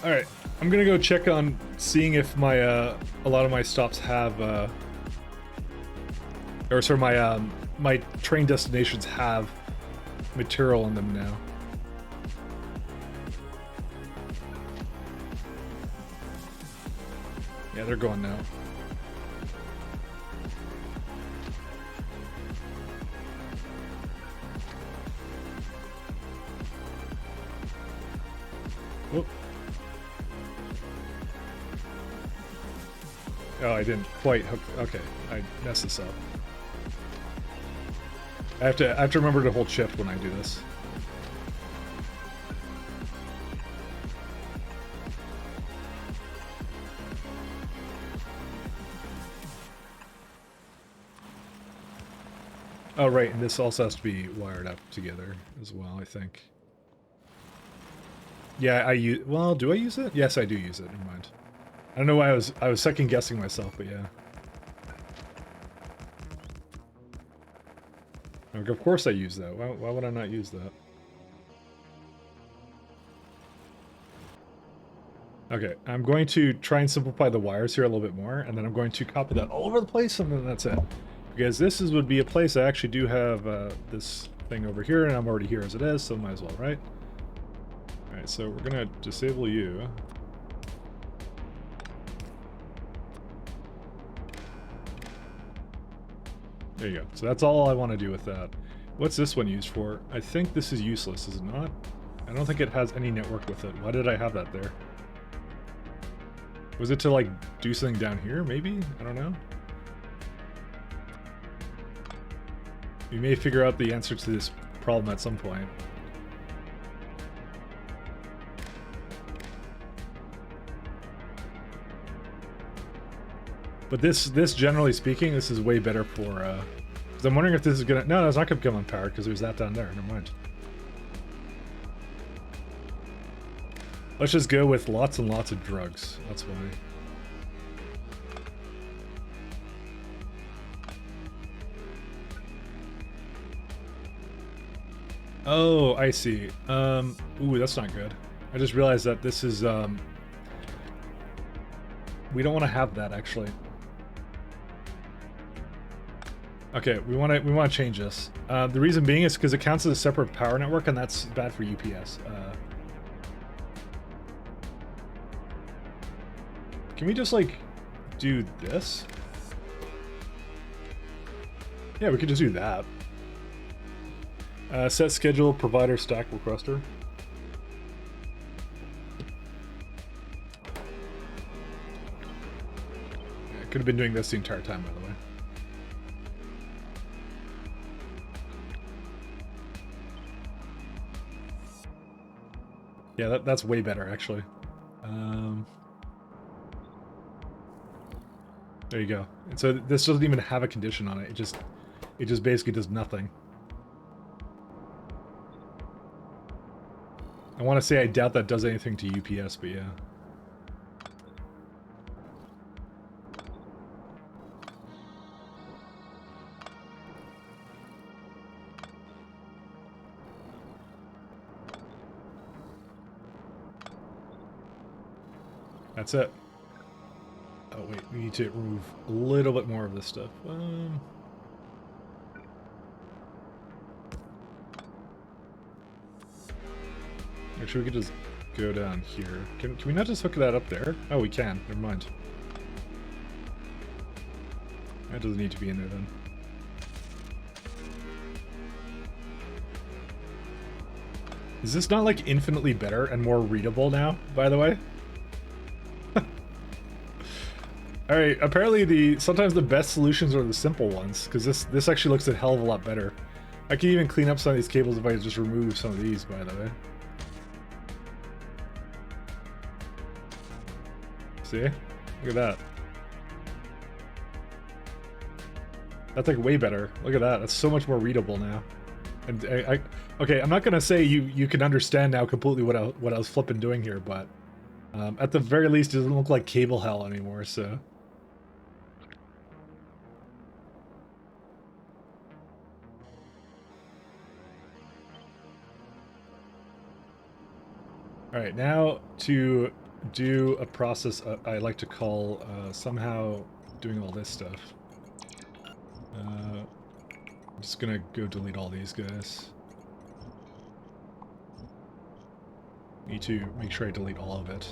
Alright, I'm gonna go check on seeing if my a lot of my stops have or sorry, my train destinations have material in them now. Yeah, they're going now. Whoop. Oh, I didn't quite hook. Okay, I messed this up. I have to remember to hold shift when I do this. Oh right, and this also has to be wired up together as well, I think. Yeah, I use. Well, do I use it? Yes, I do use it. Never mind. I don't know why I was second guessing myself, but yeah. Like, of course I use that. Why would I not use that? Okay, I'm going to try and simplify the wires here a little bit more, and then I'm going to copy that all over the place, and then that's it. Because this would be a place I actually do have this thing over here, and I'm already here as it is, so might as well, right? Alright, so we're gonna disable you. There you go. So that's all I want to do with that. What's this one used for? I think this is useless, is it not? I don't think it has any network with it. Why did I have that there? Was it to, like, do something down here, maybe? I don't know. We may figure out the answer to this problem at some point. But this generally speaking, this is way better for, because I'm wondering if this is gonna, no, it's not gonna become unpowered because there's that down there, never mind. Let's just go with lots and lots of drugs, that's why. Oh, I see. Ooh, that's not good. I just realized that this is, we don't want to have that, actually. Okay, we want to change this. The reason being is because it counts as a separate power network, and that's bad for UPS. Can we just, like, do this? Yeah, we could just do that. Set schedule, provider, stack, requester. Yeah, could have been doing this the entire time, by the way. Yeah, that's way better, actually. There you go. And so this doesn't even have a condition on it. It just basically does nothing. I want to say I doubt that does anything to UPS, but yeah. That's it. Oh wait, we need to remove a little bit more of this stuff. Actually, we could just go down here. Can we not just hook that up there? Oh, we can. Never mind. That doesn't need to be in there then. Is this not like infinitely better and more readable now, by the way? Alright, apparently sometimes the best solutions are the simple ones, because this actually looks a hell of a lot better. I can even clean up some of these cables if I just remove some of these, by the way. See? Look at that. That's like way better. Look at that. That's so much more readable now. And okay, I'm not gonna say you can understand now completely what I was flipping doing here, but at the very least, it doesn't look like cable hell anymore. So. All right, now to do a process I like to call somehow doing all this stuff. I'm just gonna go delete all these guys. Need to make sure I delete all of it.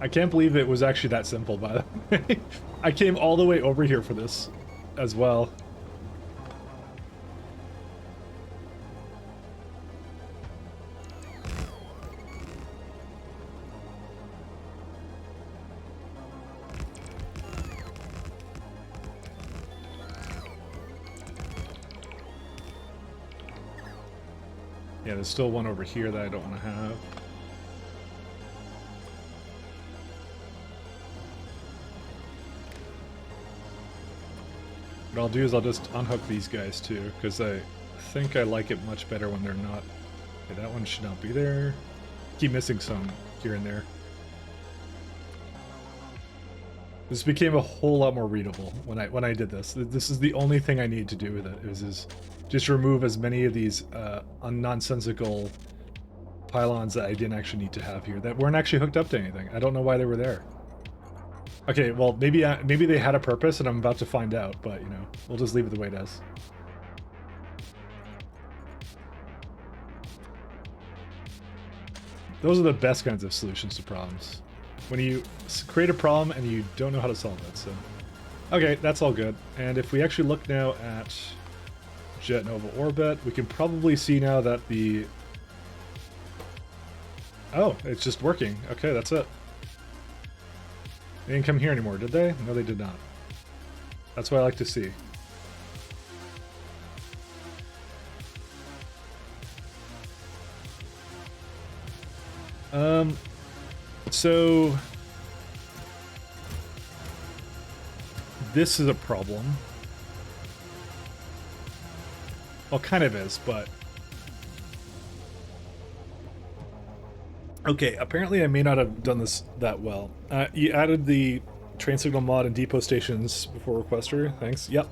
I can't believe it was actually that simple, by the way. I came all the way over here for this as well. Yeah, there's still one over here that I don't want to have. What I'll do is I'll just unhook these guys too, because I think I like it much better when they're not. Okay, that one should not be there. Keep missing some here and there. This became a whole lot more readable when I did this. This is the only thing I need to do with it. Is just remove as many of these nonsensical pylons that I didn't actually need to have here, that weren't actually hooked up to anything. I don't know why they were there. Okay, well, maybe they had a purpose, and I'm about to find out. But you know, we'll just leave it the way it is. Those are the best kinds of solutions to problems. When you create a problem and you don't know how to solve it. So, okay, that's all good. And if we actually look now at Jet Nova orbit, we can probably see now that the... Oh, it's just working. Okay, that's it. They didn't come here anymore, did they? No, they did not. That's what I like to see. So this is a problem. Well, kind of is, but okay. Apparently, I may not have done this that well. You added the train signal mod and depot stations before requester. Thanks. Yep.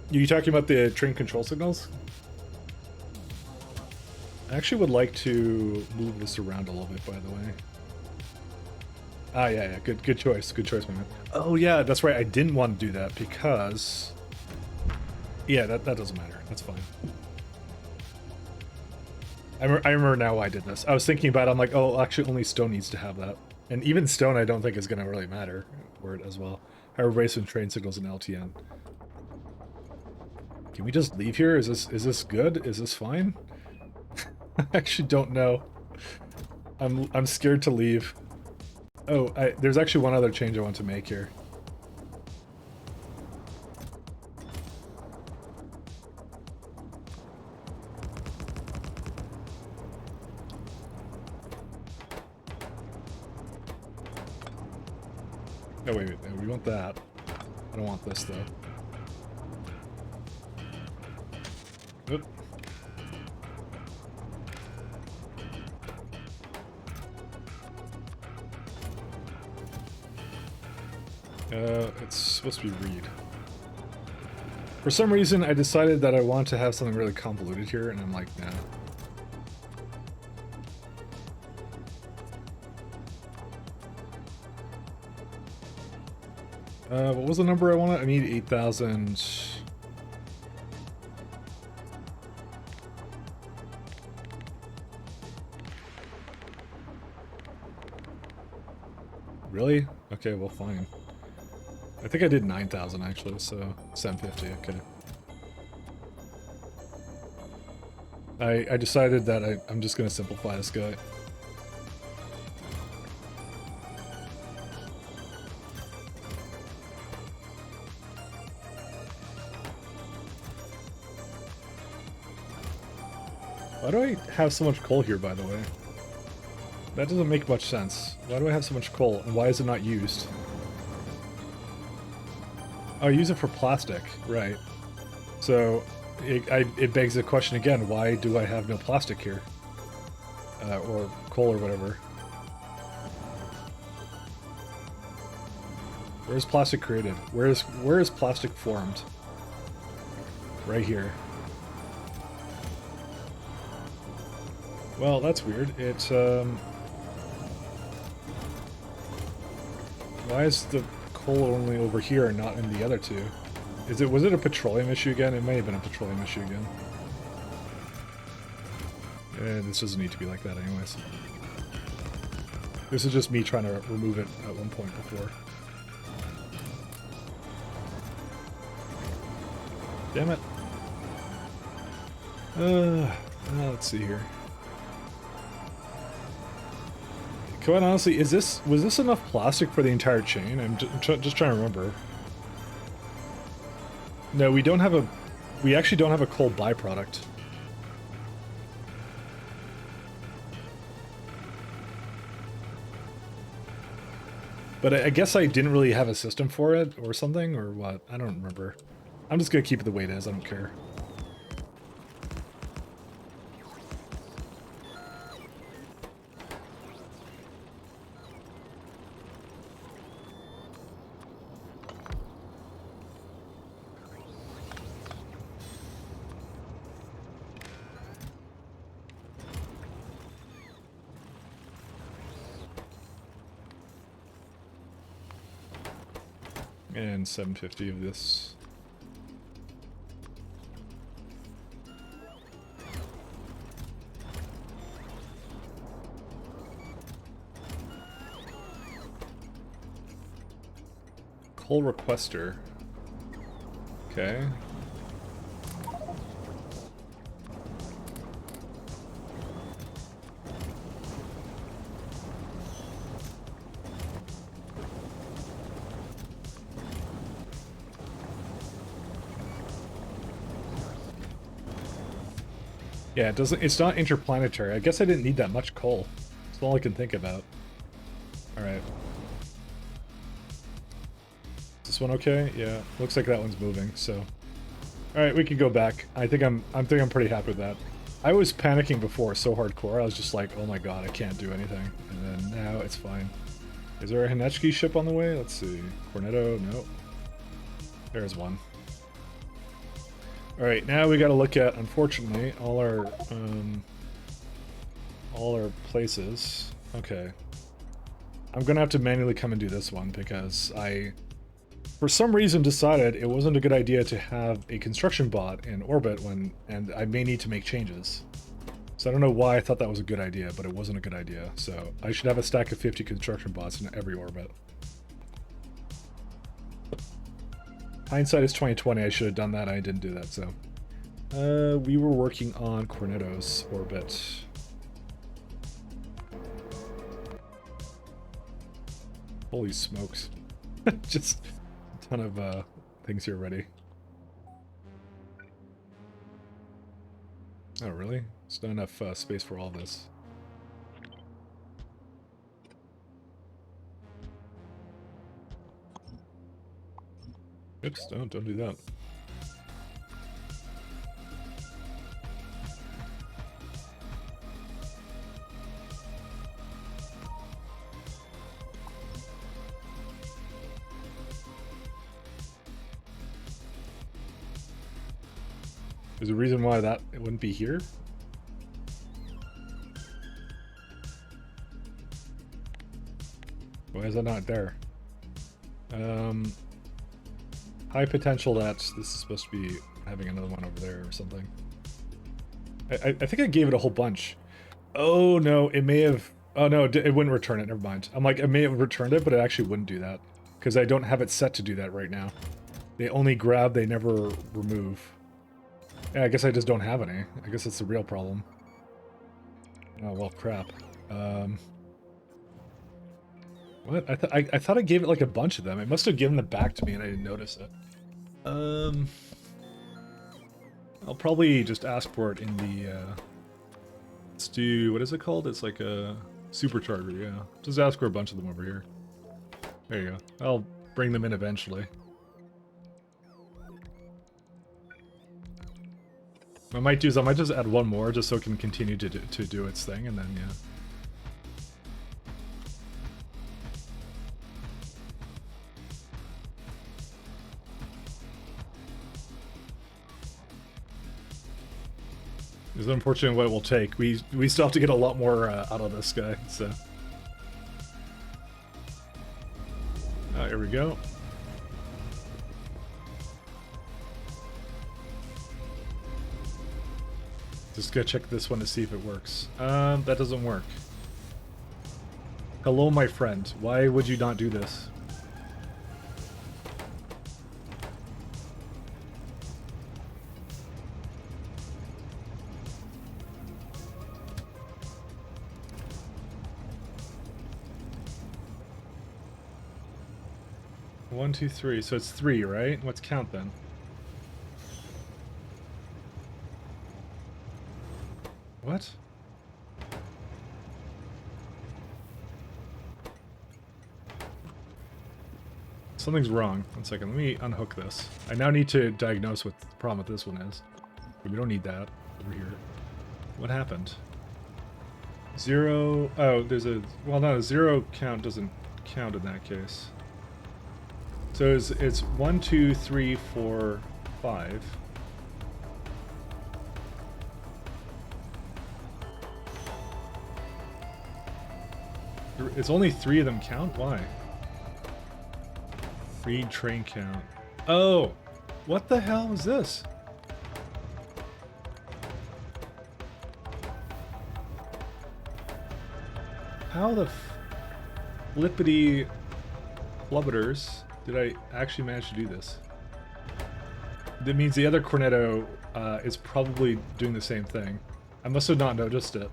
You talking about the train control signals? I actually would like to move this around a little bit, by the way. Ah, yeah, good choice, man. Oh, yeah, that's right, I didn't want to do that because... Yeah, that doesn't matter, that's fine. I remember now why I did this. I was thinking about it, I'm like, oh, actually only stone needs to have that. And even stone I don't think is going to really matter for it as well. However, race and train signals in LTN. Can we just leave here? Is this good? Is this fine? I actually don't know. I'm scared to leave. Oh, there's actually one other change I want to make here. Oh, wait, we want that. I don't want this, though. Oop. It's supposed to be read. For some reason, I decided that I want to have something really convoluted here, and I'm like, nah. What was the number I wanted? I need 8,000... Really? Okay, well, fine. I think I did 9,000 actually, so 750, okay. I decided that I'm just going to simplify this guy. Why do I have so much coal here, by the way? That doesn't make much sense. Why do I have so much coal, and why is it not used? Oh, I use it for plastic, right. So, it begs the question again, why do I have no plastic here? Or coal or whatever. Where's plastic created? Where is plastic formed? Right here. Well, that's weird. It's, why is the coal only over here and not in the other two? Was it a petroleum issue again? It may have been a petroleum issue again. This doesn't need to be like that anyways. This is just me trying to remove it at one point before. Damn it. Let's see here. Quite honestly, was this enough plastic for the entire chain? I'm just trying to remember. No, we actually don't have a coal byproduct. But I guess I didn't really have a system for it or something, or what? I don't remember. I'm just gonna keep it the way it is, I don't care. And 750 of this. Coal requester. Okay. Yeah, it doesn't. It's not interplanetary. I guess I didn't need that much coal. That's all I can think about. All right. Is this one okay? Yeah, looks like that one's moving. So, all right, we can go back. I think I'm pretty happy with that. I was panicking before so hardcore. I was just like, oh my god, I can't do anything. And then now it's fine. Is there a Hinechki ship on the way? Let's see. Cornetto, no. There's one. All right, now we got to look at, unfortunately, all our places. Okay, I'm gonna have to manually come and do this one because I, for some reason, decided it wasn't a good idea to have a construction bot in orbit and I may need to make changes. So I don't know why I thought that was a good idea, but it wasn't a good idea. So I should have a stack of 50 construction bots in every orbit. Hindsight is 2020. I should have done that. I didn't do that. So, we were working on Cornetto's orbit. Holy smokes! Just a ton of things here ready. Oh really? There's not enough space for all this. Oops, don't do that. There's a reason why that it wouldn't be here? Why is that not there? High potential that this is supposed to be having another one over there or something. I think I gave it a whole bunch. Oh no, it may have... Oh no, it wouldn't return it, never mind. I'm like, I may have returned it, but it actually wouldn't do that. Because I don't have it set to do that right now. They only grab, they never remove. Yeah, I guess I just don't have any. I guess that's the real problem. Oh, well, crap. What? I thought I gave it like a bunch of them. It must have given them back to me and I didn't notice it. I'll probably just ask for it in the, let's do, what is it called? It's like a supercharger, yeah. Just ask for a bunch of them over here. There you go. I'll bring them in eventually. What I might do is I might just add one more just so it can continue to do its thing, and then, yeah. It's unfortunate what it will take. We still have to get a lot more out of this guy, so. Here we go. Just gotta check this one to see if it works. That doesn't work. Hello, my friend. Why would you not do this? One, two, three. So it's 3, right? Let's count then. What? Something's wrong. One second, let me unhook this. I now need to diagnose what the problem with this one is. We don't need that over here. What happened? 0... Oh, there's a... Well, no, 0 count doesn't count in that case. So it's 1, 2, 3, 4, 5. It's only 3 of them count? Why? Read train count. Oh, what the hell is this? How the flippity flubbiters did I actually manage to do this? That means the other Cornetto is probably doing the same thing. I must have not noticed it.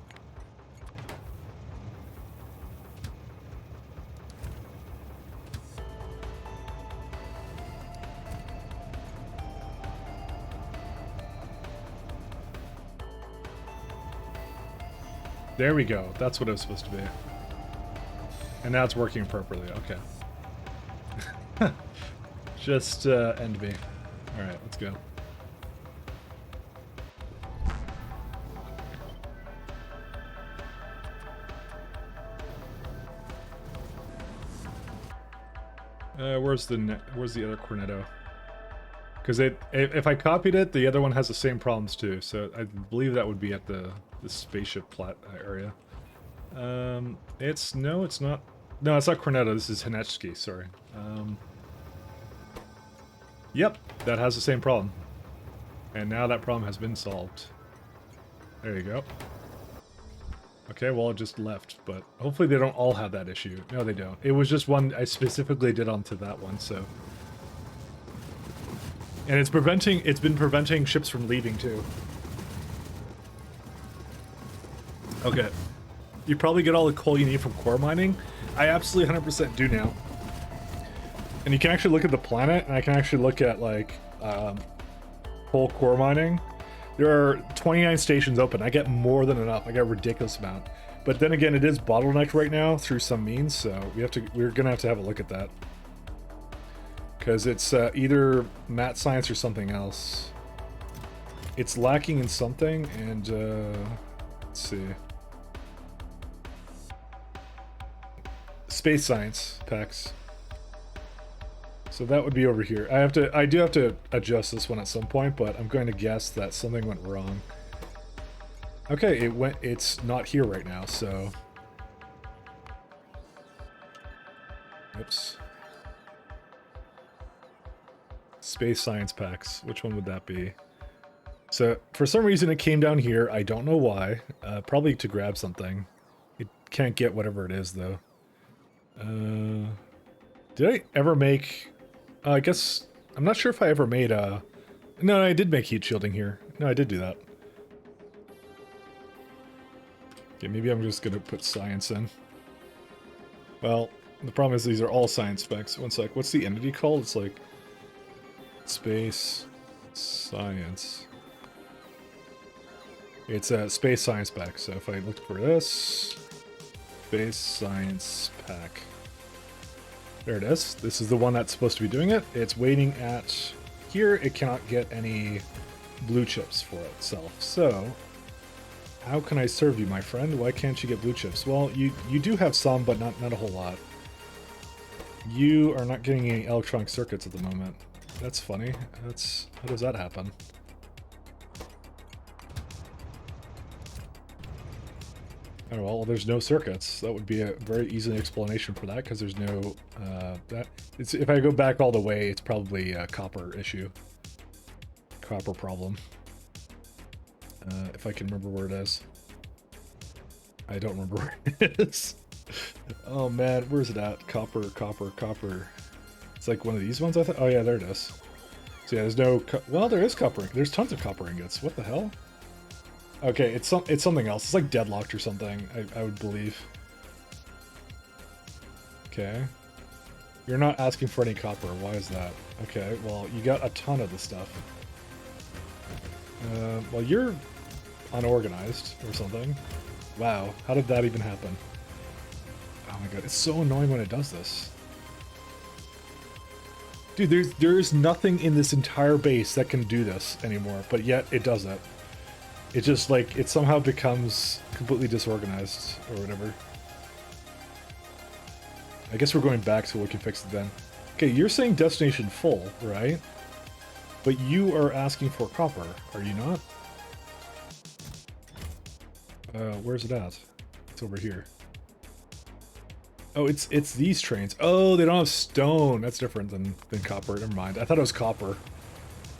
There we go. That's what it was supposed to be. And now it's working appropriately. Okay. Just end me. Alright, let's go. Where's the other Cornetto? Because if I copied it, the other one has the same problems too. So I believe that would be at the spaceship plat area. It's not. No, it's not Cornetto. This is Hanechki. Sorry. Yep, that has the same problem. And now that problem has been solved. There you go. Okay, well, it just left, but hopefully they don't all have that issue. No, they don't. It was just one I specifically did onto that one, so. And it's been preventing ships from leaving, too. Okay. You probably get all the coal you need from core mining. I absolutely 100% do now. And you can actually look at the planet, and I can actually look at, like, coal core mining. There are 29 stations open. I get more than enough. I get a ridiculous amount. But then again, it is bottlenecked right now through some means, so we're gonna have to have a look at that. Because it's either mat science or something else. It's lacking in something, and let's see. Space science packs. So that would be over here. I do have to adjust this one at some point, but I'm going to guess that something went wrong. Okay, it's not here right now, so. Oops. Space science packs. Which one would that be? So for some reason it came down here. I don't know why. Probably to grab something. It can't get whatever it is though. Did I ever make? I guess I'm not sure if I ever made a. No, I did make heat shielding here. No, I did do that. Okay, maybe I'm just gonna put science in. Well, the problem is these are all science specs. One sec. What's the entity called? It's like space science. It's a space science pack. So if I look for this, space science pack. There it is. This is the one that's supposed to be doing it. It's waiting at here. It cannot get any blue chips for itself. So how can I serve you, my friend? Why can't you get blue chips? Well, you do have some, but not a whole lot. You are not getting any electronic circuits at the moment. That's funny. How does that happen? Oh, well, there's no circuits. That would be a very easy explanation for that, because there's no if I go back all the way, it's probably a copper issue. Copper problem. If I can remember where it is. I don't remember where it is. Oh man, where's it at? Copper. It's like one of these ones, I thought. Oh yeah, there it is. So yeah, there's no. Well, there is copper. There's tons of copper ingots. What the hell? Okay, it's something else. It's like deadlocked or something. I would believe. Okay. You're not asking for any copper. Why is that? Okay. Well, you got a ton of this stuff. Well, you're unorganized or something. Wow. How did that even happen? Oh my god, it's so annoying when it does this. Dude, there's nothing in this entire base that can do this anymore, but yet it does it. It just, like, it somehow becomes completely disorganized, or whatever. I guess we're going back so we can fix it then. Okay, you're saying destination full, right? But you are asking for copper, are you not? Where's it at? It's over here. Oh, it's these trains. Oh, they don't have stone. That's different than copper. Never mind. I thought it was copper.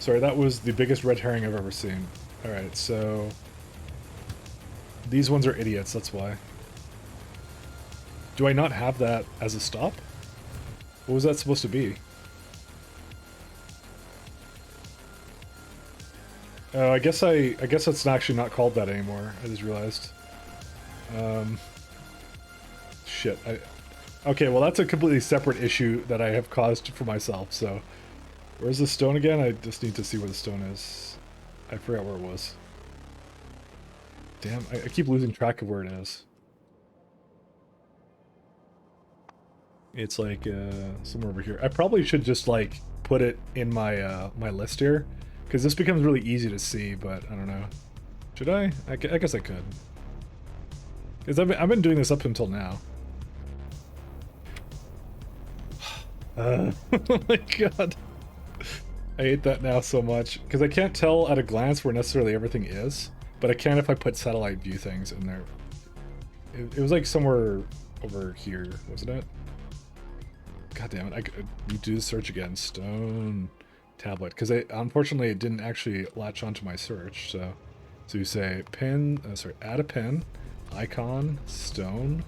Sorry, that was the biggest red herring I've ever seen. Alright, so... These ones are idiots, that's why. Do I not have that as a stop? What was that supposed to be? Oh, I guess that's actually not called that anymore. I just realized. Shit. Okay, well that's a completely separate issue that I have caused for myself, so... Where's the stone again? I just need to see where the stone is. I forgot where it was. Damn, I keep losing track of where it is. It's like, somewhere over here. I probably should just, like, put it in my, my list here. Because this becomes really easy to see, but I don't know. Should I? I guess I could. Because I've been doing this up until now. Oh my god. I hate that now so much. Because I can't tell at a glance where necessarily everything is. But I can if I put satellite view things in there. It was like somewhere over here, wasn't it? God damn it, I need to do the search again. Stone tablet. Because unfortunately it didn't actually latch onto my search, so... So you say pin, sorry, add a pin, icon, stone,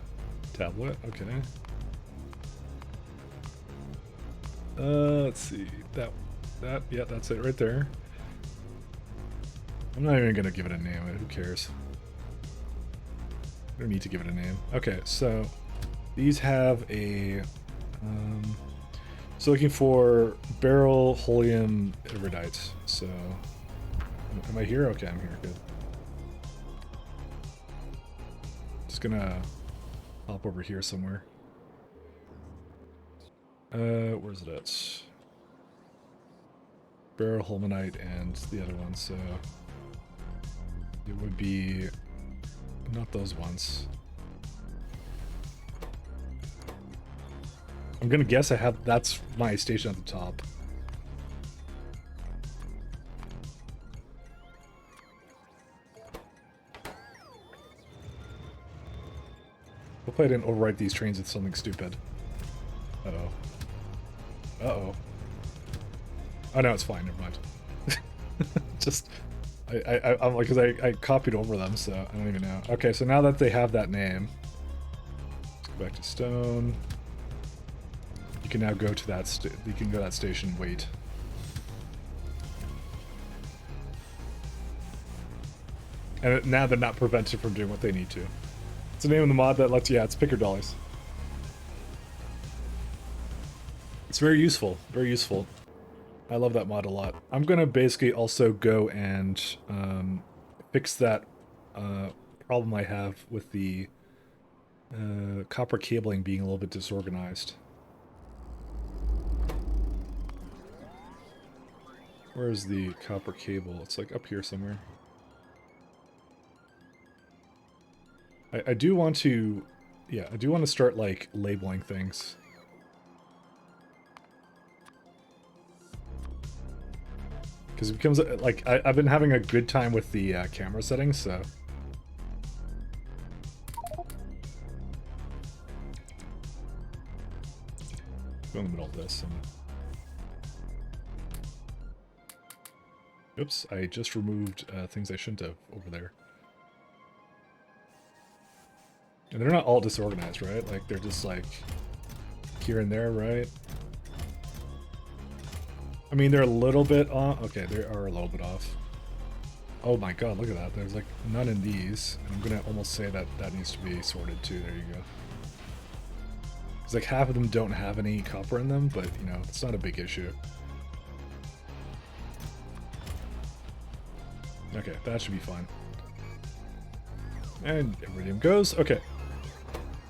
tablet, okay. Let's see, yeah, that's it right there. I'm not even gonna give it a name, who cares? I don't need to give it a name. Okay, so these have a, so looking for beryl, holium, iridite, so, am I here? Okay, I'm here, good. Just gonna hop over here somewhere. Where's it at? Beryl, holmanite, and the other one, so it would be not those ones. I'm gonna guess that's my station at the top. Hopefully I didn't overwrite these trains with something stupid. Uh-oh. Uh-oh. Oh no, it's fine, never mind. Just, I'm like, because I copied over them, so I don't even know. Okay, so now that they have that name, let's go back to stone. You can now go to that, you can go to that station and wait. And now they're not prevented from doing what they need to. It's the name of the mod that lets, yeah, it's picker dollies. It's very useful, very useful. I love that mod a lot. I'm gonna basically also go and fix that problem I have with the copper cabling being a little bit disorganized. Where's the copper cable? It's like up here somewhere. I do want to, yeah, I do want to start like labeling things. Because it becomes, like, I've been having a good time with the camera settings, so... Go in the middle of this. Oops, I just removed things I shouldn't have over there. And they're not all disorganized, right? Like, they're just, like, here and there, right? I mean, they're a little bit off. Okay, they are a little bit off. Oh my god, look at that. There's like none in these. And I'm gonna almost say that that needs to be sorted too. There you go. It's like half of them don't have any copper in them, but you know, it's not a big issue. Okay, that should be fine. And iridium goes. Okay.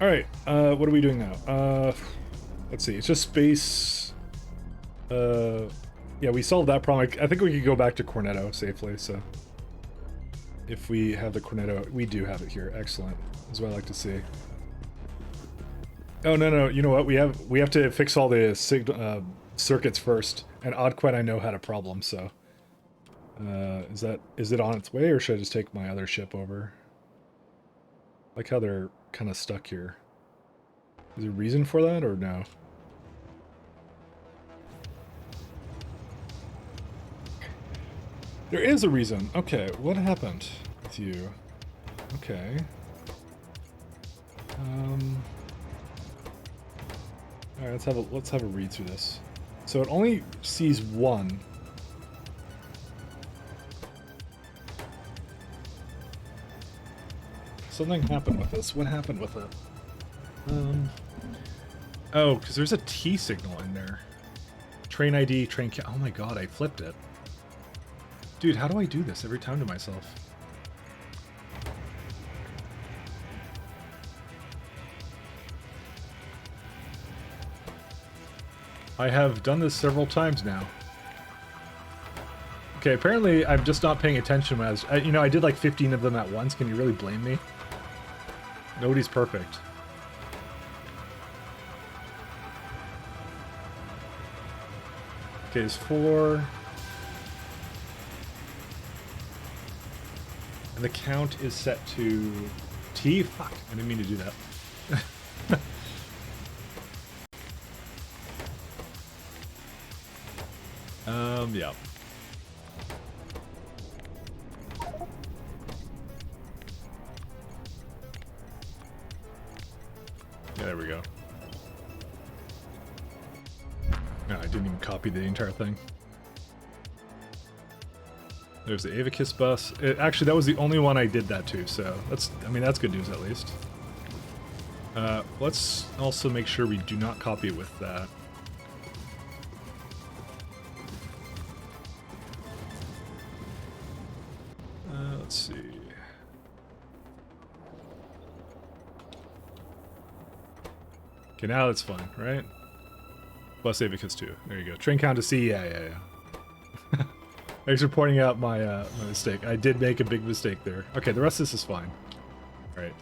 Alright, what are we doing now? Let's see, it's just space. Yeah, we solved that problem. I think we could go back to Cornetto safely, so... If we have the Cornetto, we do have it here. Excellent. That's what I like to see. Oh, no, you know what? We have to fix all the circuits first. And OddQuet I know had a problem, so... is it on its way, or should I just take my other ship over? I like how they're kind of stuck here. Is there a reason for that or no? There is a reason. Okay, what happened with you? Okay. All right, let's have a read through this. So it only sees one. Something happened with this. What happened with it? Oh, because there's a T signal in there. Train ID, train ca- Oh my god, I flipped it. Dude, how do I do this every time to myself? I have done this several times now. Okay, apparently I'm just not paying attention when you know, I did like 15 of them at once. Can you really blame me? Nobody's perfect. Okay, it's 4. And the count is set to T? Fuck, I didn't mean to do that. Yeah. Yeah, there we go. No, I didn't even copy the entire thing. There's the Avakis bus. Actually, that was the only one I did that to, so that's, I mean, that's good news at least. Let's also make sure we do not copy it with that. Let's see. Okay, now it's fine, right? Bus Avakis 2. There you go. Train count to C. Yeah. Thanks for pointing out my my mistake. I did make a big mistake there. Okay, the rest of this is fine. All right.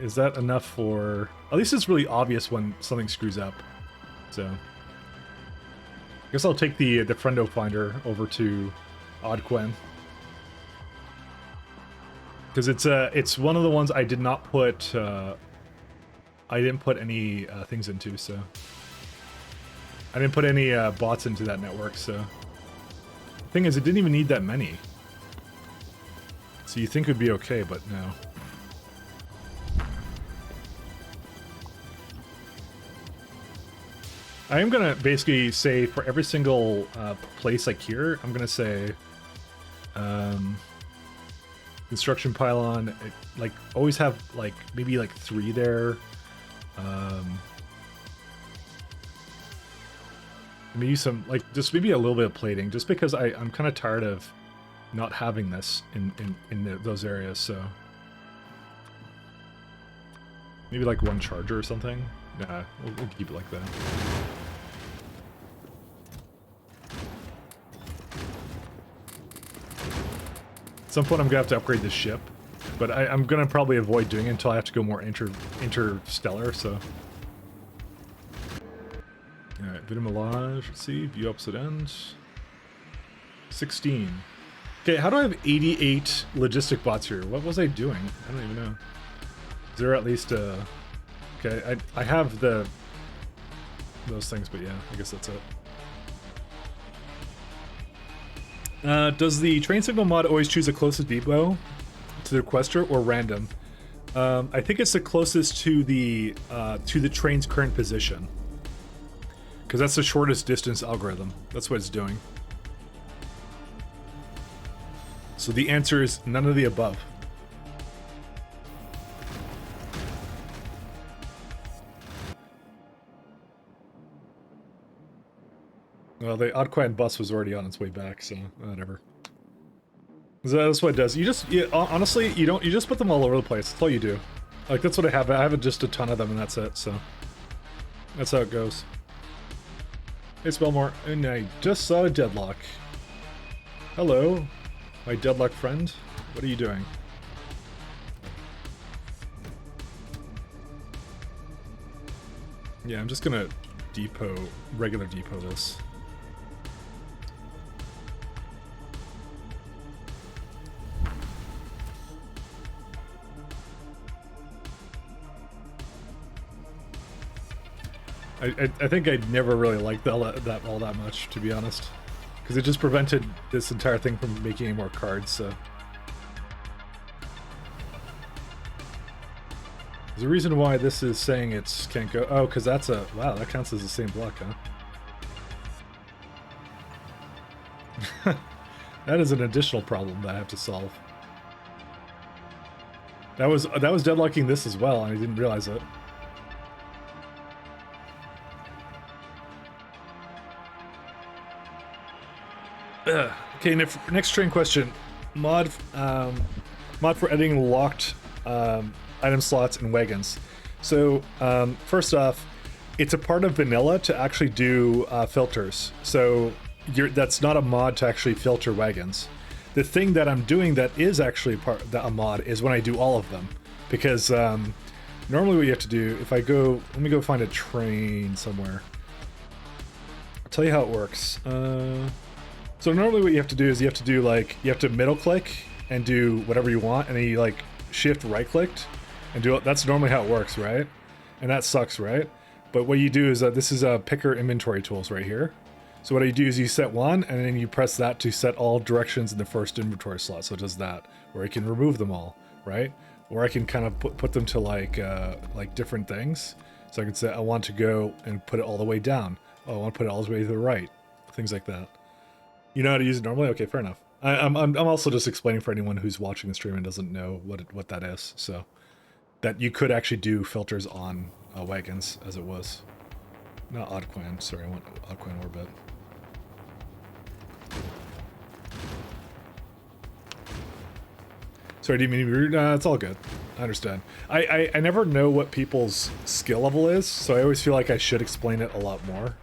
Is that enough for... At least it's really obvious when something screws up. So... I guess I'll take the friendo finder over to Oddquen. Because it's one of the ones I did not put... I didn't put any things into, so... I didn't put any bots into that network, so... Thing is, it didn't even need that many. So you think it would be okay, but no. I am gonna basically say for every single place like here, I'm gonna say construction pylon, like always have like maybe like 3 there. Maybe some, like, just maybe a little bit of plating, just because I'm kind of tired of not having this in those areas, so. Maybe like 1 charger or something? Nah, we'll keep it like that. At some point I'm gonna have to upgrade this ship, but I'm gonna probably avoid doing it until I have to go more interstellar, so. Alright, Vita Melage, let's see, view opposite end. 16. Okay, how do I have 88 logistic bots here? What was I doing? I don't even know. Is there at least okay, I have those things, but yeah, I guess that's it. Does the train signal mod always choose the closest depot to the requester or random? I think it's the closest to the train's current position. Because that's the shortest distance algorithm. That's what it's doing. So the answer is none of the above. Well, the Oddquiet bus was already on its way back, so whatever. So that's what it does. Honestly, you just put them all over the place. That's all you do. Like, that's what I have. I have just a ton of them, and that's it, so. That's how it goes. Hey, Spellmore, and I just saw a deadlock. Hello, my deadlock friend. What are you doing? Yeah, I'm just gonna regular depot this. I think I never really liked that all that much, to be honest, because it just prevented this entire thing from making any more cards. So there's a reason why this is saying it's can't go. Oh, because that's a wow. That counts as the same block, huh? That is an additional problem that I have to solve. That was deadlocking this as well, and I didn't realize it. Okay, next train question. Mod for editing locked item slots and wagons. So first off, it's a part of vanilla to actually do filters. So that's not a mod to actually filter wagons. The thing that I'm doing that is actually a mod is when I do all of them, because normally what you have to do, if I go, let me go find a train somewhere. I'll tell you how it works. So normally what you have to do is you have to middle click and do whatever you want, and then you like shift right clicked and do it. That's normally how it works, right? And that sucks, right? But what you do is this is a picker inventory tools right here. So what you do is you set one, and then you press that to set all directions in the first inventory slot. So it does that, or I can remove them all, right? Or I can kind of put them to like different things. So I can say I want to go and put it all the way down. Oh, I want to put it all the way to the right. Things like that. You know how to use it normally? Okay, fair enough. I'm also just explaining for anyone who's watching the stream and doesn't know what that is. So that you could actually do filters on wagons as it was. Not Oddcoin, sorry, I want Oddcoin Orbit. Sorry, do you mean to be rude? Nah, it's all good. I understand. I never know what people's skill level is, so I always feel like I should explain it a lot more.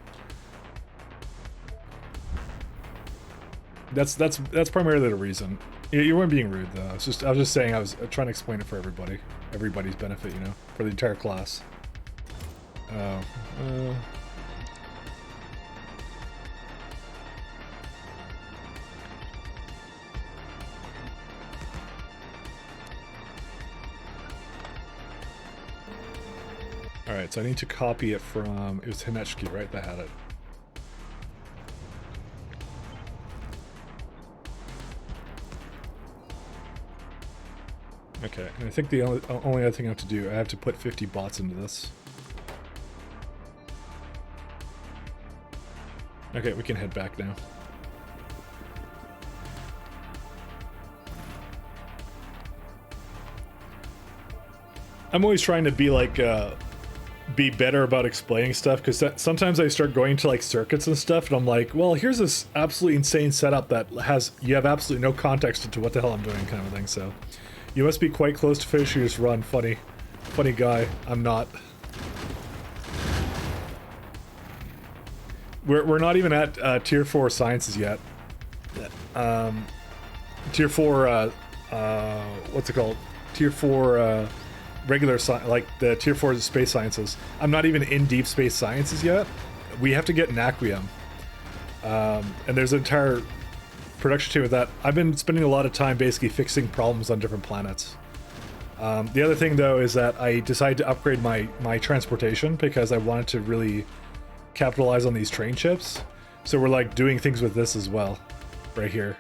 That's primarily the reason. You weren't being rude though. I was just saying I was trying to explain it for everybody's benefit, you know, for the entire class. Oh. Alright, so I need to copy it from, it was Hinechki, right, that had it. Okay, and I think the only other thing I have to do, I have to put 50 bots into this. Okay, we can head back now. I'm always trying to be like, be better about explaining stuff, because sometimes I start going to like circuits and stuff, and I'm like, well, here's this absolutely insane setup that you have absolutely no context into what the hell I'm doing, kind of thing. So you must be quite close to finishing this run. Funny guy. I'm not. We're not even at tier 4 sciences yet. Tier 4 what's it called? Tier 4 regular like the tier 4 space sciences. I'm not even in deep space sciences yet. We have to get an Naquium. And there's an entire production team with that. I've been spending a lot of time basically fixing problems on different planets. The other thing though is that I decided to upgrade my transportation because I wanted to really capitalize on these train ships. So we're like doing things with this as well, right here.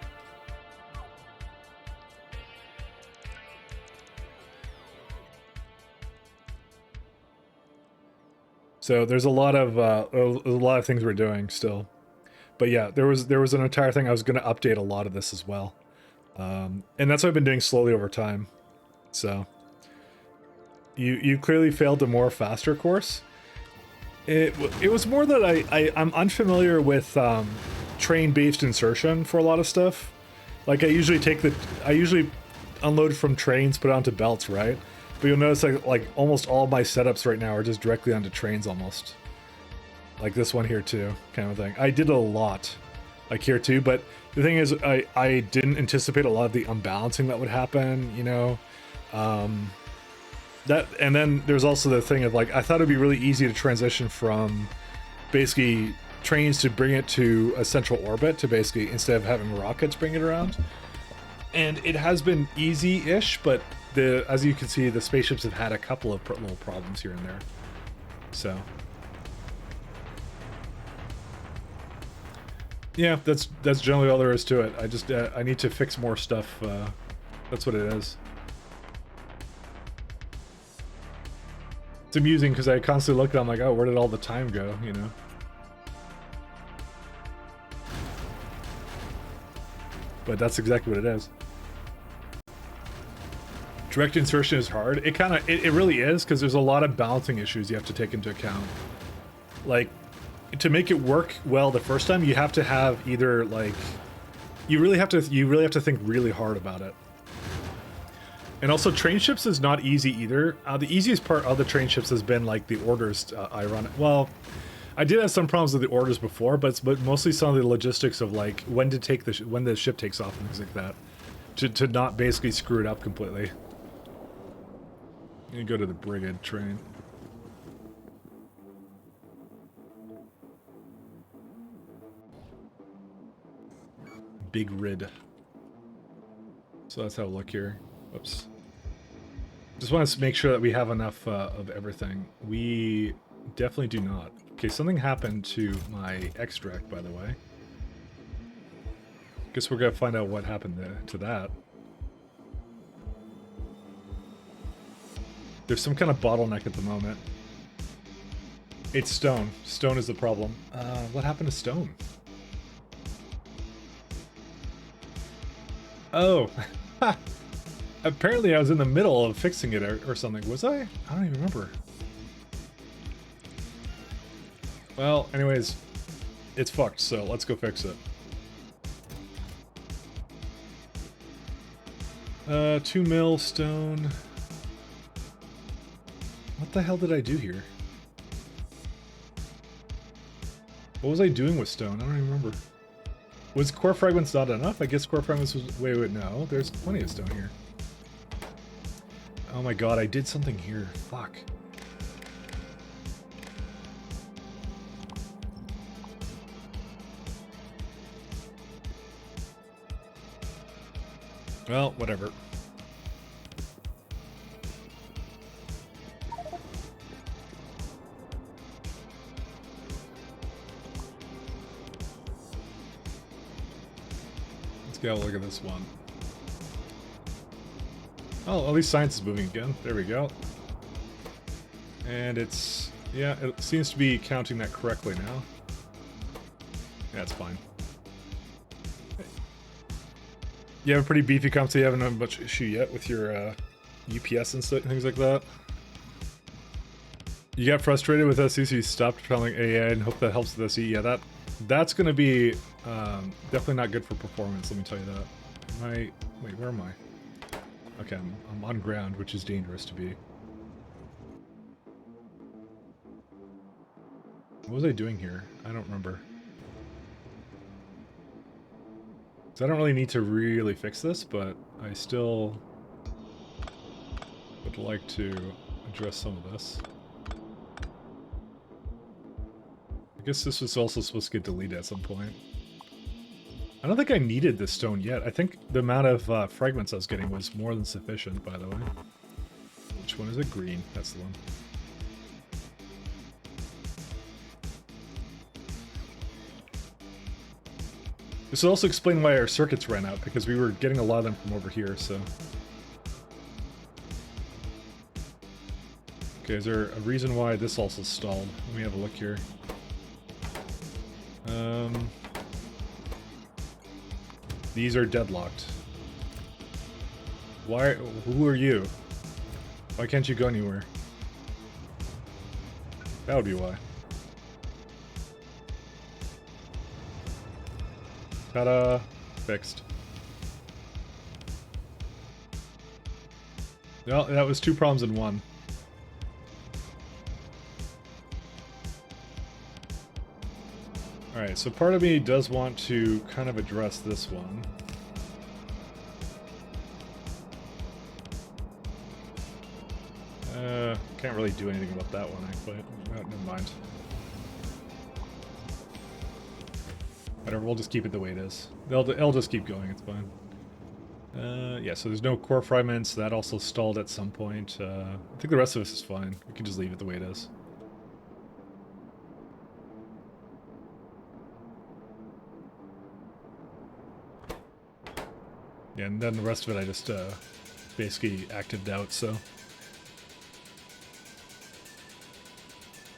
So there's a lot of things we're doing still. But yeah, there was an entire thing I was going to update a lot of this as well. And that's what I've been doing slowly over time. So you clearly failed the more faster course. It was more that I'm unfamiliar with train-based insertion for a lot of stuff. Like I usually unload from trains, put it onto belts, right? But you'll notice like almost all my setups right now are just directly onto trains almost. Like this one here too, kind of thing. I did a lot, like here too, but the thing is I didn't anticipate a lot of the unbalancing that would happen, you know? And then there's also the thing of like, I thought it'd be really easy to transition from basically trains to bring it to a central orbit to basically, instead of having rockets bring it around. And it has been easy-ish, but as you can see, the spaceships have had a couple of little problems here and there. So Yeah, that's generally all there is to it. I just I need to fix more stuff. That's what it is. It's amusing because I constantly look at it, I'm like, oh, where did all the time go, you know? But that's exactly what it is. Direct insertion is hard. It really is, because there's a lot of balancing issues you have to take into account. Like, to make it work well the first time, you have to have either, like, you really have to think really hard about it. And also, train ships is not easy either. The easiest part of the train ships has been like the orders I run. Well, I did have some problems with the orders before, but mostly some of the logistics of like when to take when the ship takes off and things like that, to not basically screw it up completely. You go to the Brigade train. Big Rid. So that's how I look here. Whoops. Just want to make sure that we have enough of everything. We definitely do not. Okay, something happened to my extract, by the way. Guess we're gonna find out what happened to that. There's some kind of bottleneck at the moment. It's stone. Stone is the problem. What happened to stone? Oh. Apparently I was in the middle of fixing it or something. Was I? I don't even remember. Well, anyways, it's fucked, so let's go fix it. 2 mil stone. What the hell did I do here? What was I doing with stone? I don't even remember. Was core fragments not enough? I guess core fragments was... Wait, no. There's plenty of stone here. Oh my god, I did something here. Fuck. Well, whatever. Let's go look at this one. Oh, at least science is moving again. There we go. And it's... yeah, it seems to be counting that correctly now. Yeah, it's fine. You have a pretty beefy comp, so you haven't had much issue yet with your UPS and things like that. You got frustrated with SE, so you stopped telling AI and hope that helps with SE. Yeah, that's going to be definitely not good for performance, let me tell you that. Wait, where am I? Okay, I'm on ground, which is dangerous to be. What was I doing here? I don't remember. So I don't really need to really fix this, but I still would like to address some of this. I guess this was also supposed to get deleted at some point. I don't think I needed this stone yet. I think the amount of fragments I was getting was more than sufficient, by the way. Which one is it? Green. That's the one. This will also explain why our circuits ran out, because we were getting a lot of them from over here, so... Okay, is there a reason why this also stalled? Let me have a look here. These are deadlocked. Why? Who are you? Why can't you go anywhere? That would be why. Ta-da! Fixed. Well, that was 2 problems in 1. Alright, so part of me does want to kind of address this one. Can't really do anything about that one, actually. Oh, never mind. Whatever, we'll just keep it the way it is. It'll just keep going, it's fine. Yeah, so there's no core fragments. That also stalled at some point. I think the rest of this is fine. We can just leave it the way it is. Yeah, and then the rest of it I just basically acted out, so.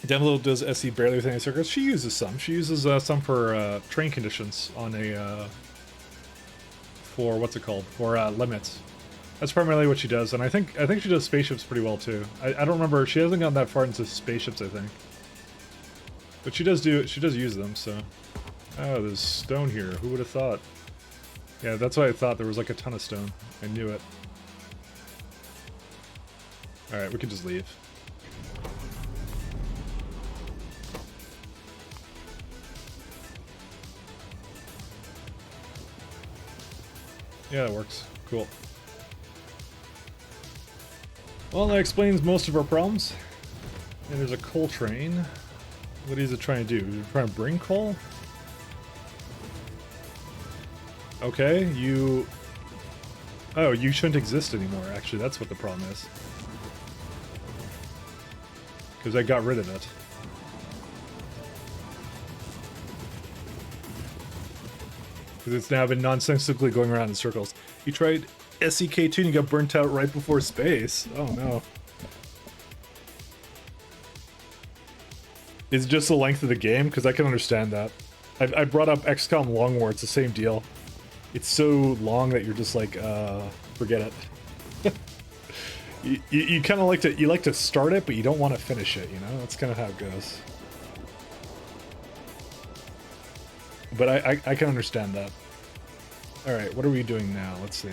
Demlo does SE barely with any circuits. She uses some. She uses some for train conditions on a, for what's it called? For limits. That's primarily what she does, and I think she does spaceships pretty well too. I don't remember, she hasn't gotten that far into spaceships, I think. But she does use them, so. Oh, there's stone here. Who would have thought? Yeah, that's what I thought. There was like a ton of stone. I knew it. Alright, we can just leave. Yeah, that works. Cool. Well, that explains most of our problems. And there's a coal train. What is it trying to do? Is it trying to bring coal? Okay, you... Oh, you shouldn't exist anymore, actually. That's what the problem is. Because I got rid of it. Because it's now been nonsensically going around in circles. You tried SEK2 and you got burnt out right before space. Oh no. Is it just the length of the game? Because I can understand that. I brought up XCOM Long War, it's the same deal. It's so long that you're just like, forget it. you kind of like to start it, but you don't want to finish it, you know? That's kind of how it goes. But I can understand that. Alright, what are we doing now? Let's see.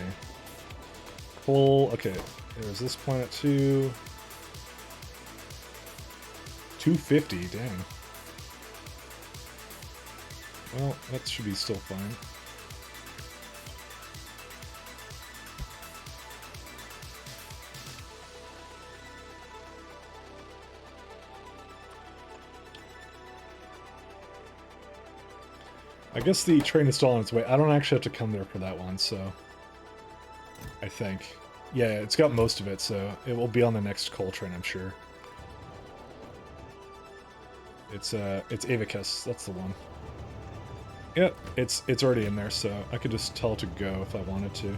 Coal, okay. There's this planet too. 250, dang. Well, that should be still fine. I guess the train is still on its way. I don't actually have to come there for that one, so... I think. Yeah, it's got most of it, so it will be on the next coal train, I'm sure. It's Avicus, that's the one. Yep, it's already in there, so I could just tell it to go if I wanted to.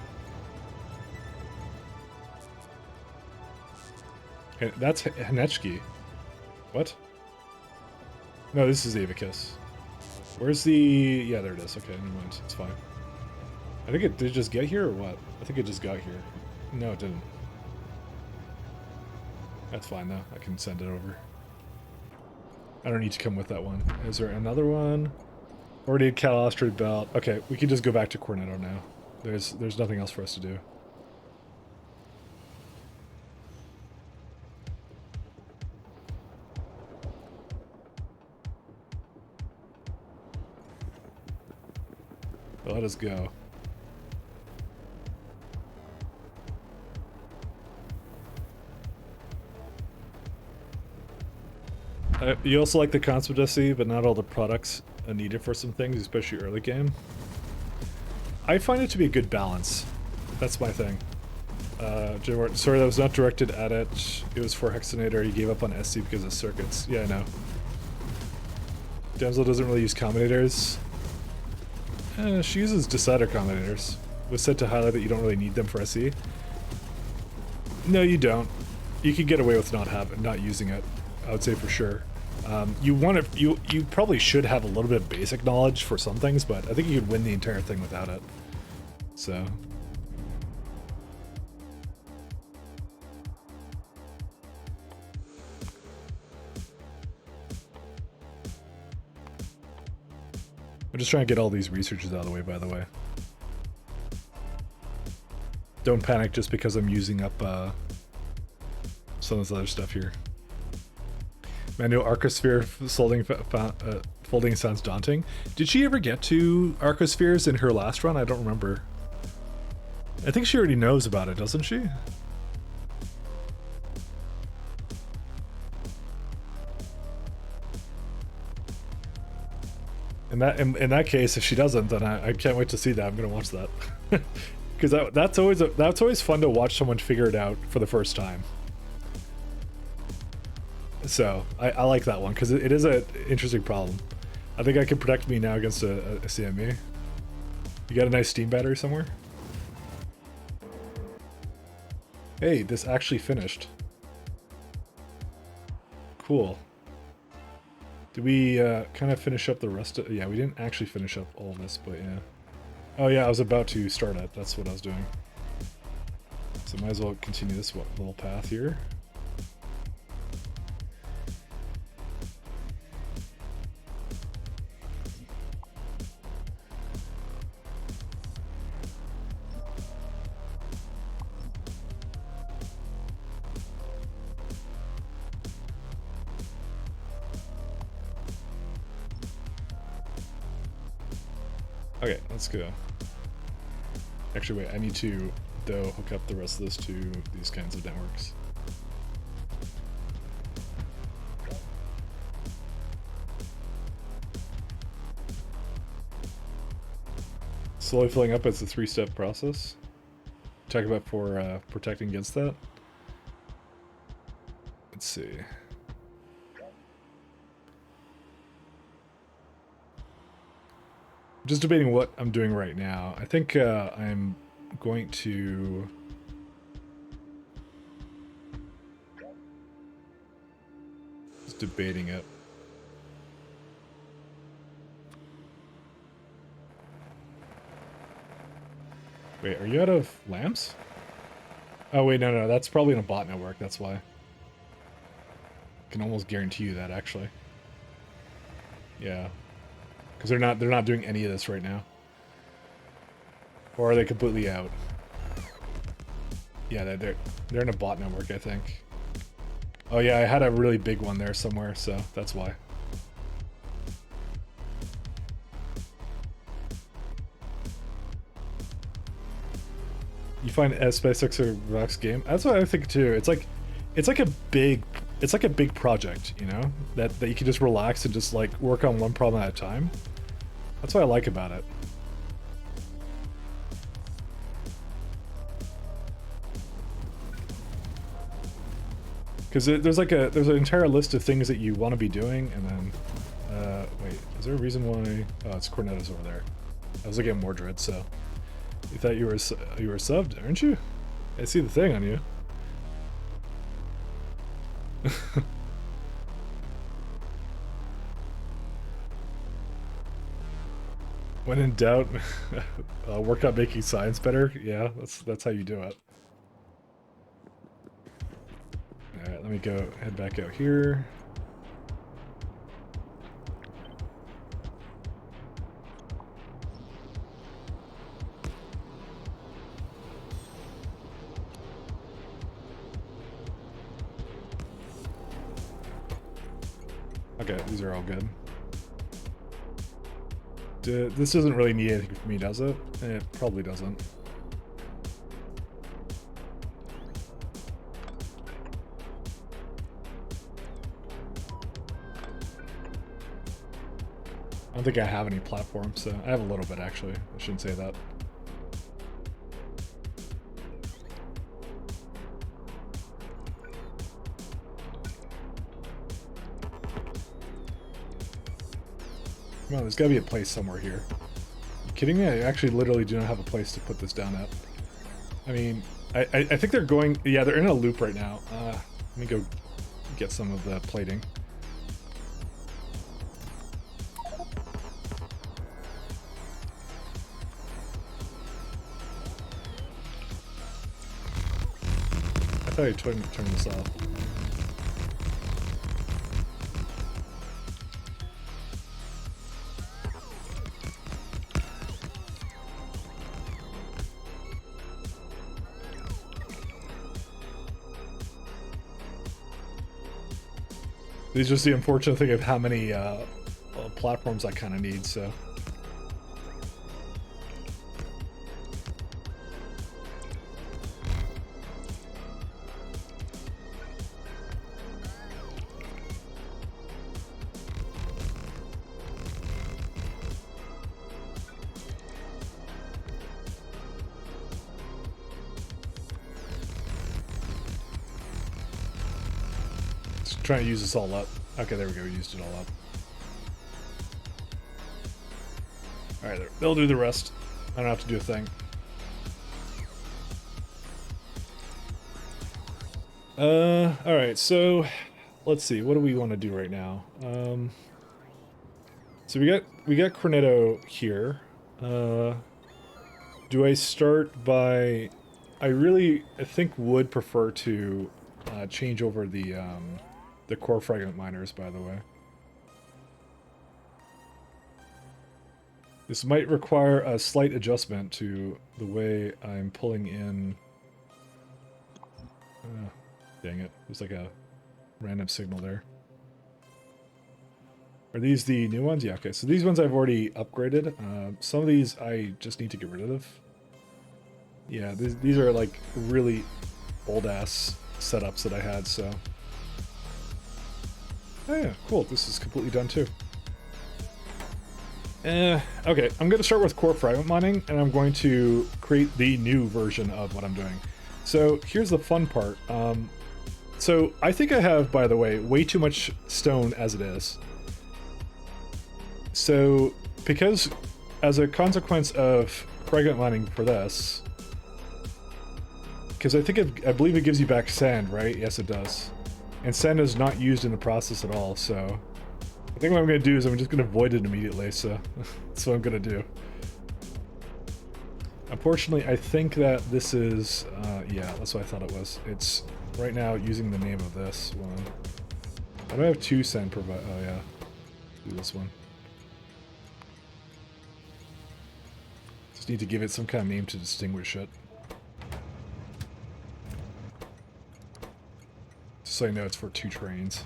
Okay, that's Hanechki. What? No, this is Avicus. Where's the... Yeah, there it is. Okay, never mind. It's fine. I think did it just get here or what? I think it just got here. No, it didn't. That's fine though. I can send it over. I don't need to come with that one. Is there another one? Already Cal Asteroid Belt. Okay, we can just go back to Cornetto now. There's nothing else for us to do. Let us go. You also like the concept SE, but not all the products are needed for some things, especially early game. I find it to be a good balance. That's my thing. Sorry, that was not directed at it. It was for Hexinator. You gave up on SC because of circuits. Yeah, I know. Damsel doesn't really use combinators. She uses decider combinators. It was said to highlight that you don't really need them for SE. No, you don't. You can get away with not using it. I would say for sure. You probably should have a little bit of basic knowledge for some things, but I think you could win the entire thing without it. So. I'm just trying to get all these researches out of the way, by the way. Don't panic just because I'm using up some of this other stuff here. Manual Arcosphere folding sounds daunting. Did she ever get to Arcospheres in her last run? I don't remember. I think she already knows about it, doesn't she? In that case, if she doesn't, then I can't wait to see that. I'm gonna watch that because that's always fun to watch someone figure it out for the first time. So I like that one because it is an interesting problem. I think I can protect me now against a CME. You got a nice Steam battery somewhere? Hey, this actually finished. Cool. Did we kind of finish up the rest of... Yeah, we didn't actually finish up all of this, but yeah. Oh yeah, I was about to start it. That's what I was doing. So might as well continue this little path here. Okay, let's go. Actually, wait, I need to, though, hook up the rest of this to these kinds of networks. Slowly filling up as a 3-step process. Talk about for protecting against that. Let's see. Just debating what I'm doing right now. I think I'm going to... Just debating it. Wait, are you out of lamps? Oh wait, no, that's probably in a bot network, that's why. I can almost guarantee you that, actually. Yeah. Because they're not doing any of this right now. Or are they completely out? Yeah, they're in a bot network, I think. Oh yeah, I had a really big one there somewhere, so that's why. You find SpaceX a Vox game? That's what I think too. It's like a big project, you know, that you can just relax and just like work on one problem at a time. That's what I like about it. Because there's an entire list of things that you want to be doing, and then wait, is there a reason why? Oh, it's Cornetta's over there. I was looking at Mordred, so you thought you were subbed, aren't you? I see the thing on you. When in doubt, work on making science better. Yeah, that's how you do it. All right, let me go head back out here. Okay, these are all good. This doesn't really need anything from me, does it? It probably doesn't. I don't think I have any platforms, so I have a little bit actually. I shouldn't say that. Come on, there's gotta be a place somewhere here. Are you kidding me? I actually literally do not have a place to put this down at. I mean, I think they're going... Yeah, they're in a loop right now. Let me go get some of the plating. I thought I turned this off. It's just the unfortunate thing of how many platforms I kind of need, so... Trying to use this all up. Okay, there we go. We used it all up. Alright, they'll do the rest. I don't have to do a thing. All right. So, let's see. What do we want to do right now? So we got Cornetto here. Do I start by? I think would prefer to change over the core fragment miners. By the way, this might require a slight adjustment to the way I'm pulling in. Dang it! There's like a random signal there. Are these the new ones? Yeah, okay. So these ones I've already upgraded. Some of these I just need to get rid of. Yeah, these are like really old-ass setups that I had, so... Oh yeah, cool. This is completely done too. Okay, I'm going to start with core fragment mining, and I'm going to create the new version of what I'm doing. So here's the fun part. So I think I have, by the way, way too much stone as it is. So, because as a consequence of fragment mining for this, because I believe it gives you back sand, right? Yes, it does. And sand is not used in the process at all, so I think what I'm going to do is I'm just going to void it immediately, so that's what I'm going to do. Unfortunately, I think that this is, yeah, that's what I thought it was. It's right now using the name of this one. I don't have two sand provide, oh yeah, do this one. Just need to give it some kind of name to distinguish it. So I know it's for 2 trains.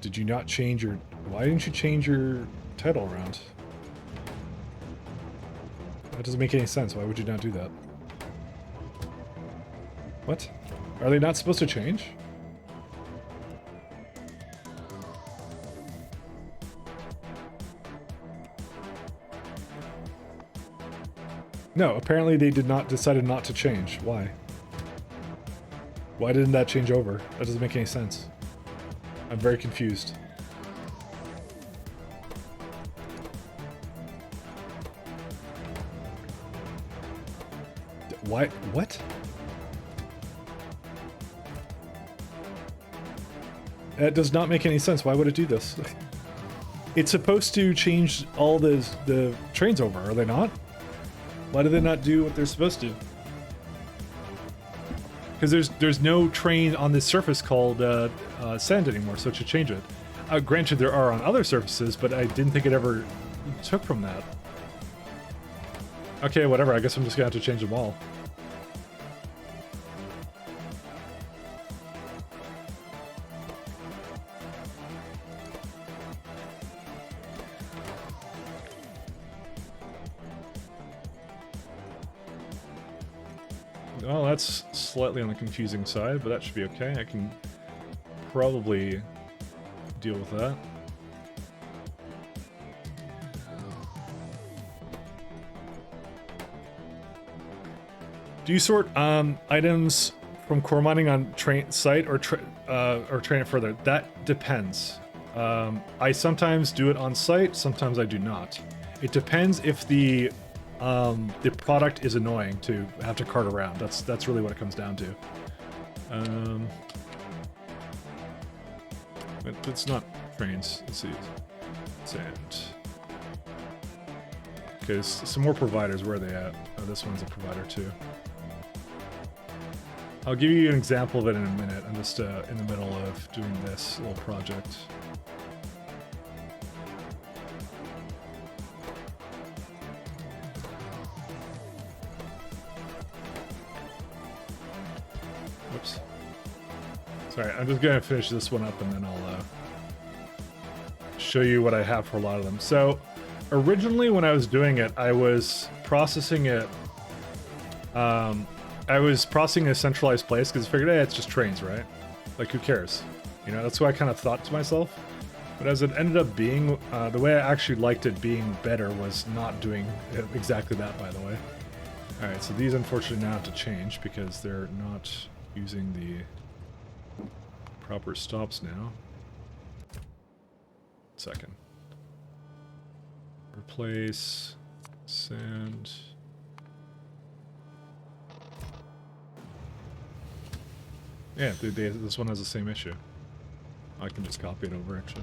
Did you not change your... Why didn't you change your title around? That doesn't make any sense. Why would you not do that? What? Are they not supposed to change? No, apparently they decided not to change. Why? Why didn't that change over? That doesn't make any sense. I'm very confused. Why? What? That does not make any sense. Why would it do this? It's supposed to change all the trains over, are they not? Why do they not do what they're supposed to? Because there's no train on this surface called sand anymore, so it should change it. Granted, there are on other surfaces, but I didn't think it ever took from that. Okay, whatever. I guess I'm just gonna have to change them all. Well, that's slightly on the confusing side, but that should be okay. I can probably deal with that. Do you sort items from core mining on train site or train it further? That depends. I sometimes do it on site, sometimes I do not. It depends if the product is annoying to have to cart around. That's really what it comes down to. It's not trains. Let's see. Sand. Okay, some more providers. Where are they at? Oh, this one's a provider too. I'll give you an example of it in a minute. I'm just in the middle of doing this little project. Whoops. Sorry, I'm just gonna finish this one up and then I'll show you what I have for a lot of them. So, originally when I was doing it, I was processing it. I was processing in a centralized place because I figured, hey, it's just trains, right? Like, who cares? You know, that's what I kind of thought to myself. But as it ended up being, the way I actually liked it being better was not doing exactly that, by the way. Alright, so these unfortunately now have to change because they're not using the proper stops now. Second. Replace, sand. Yeah, this one has the same issue. I can just copy it over, actually.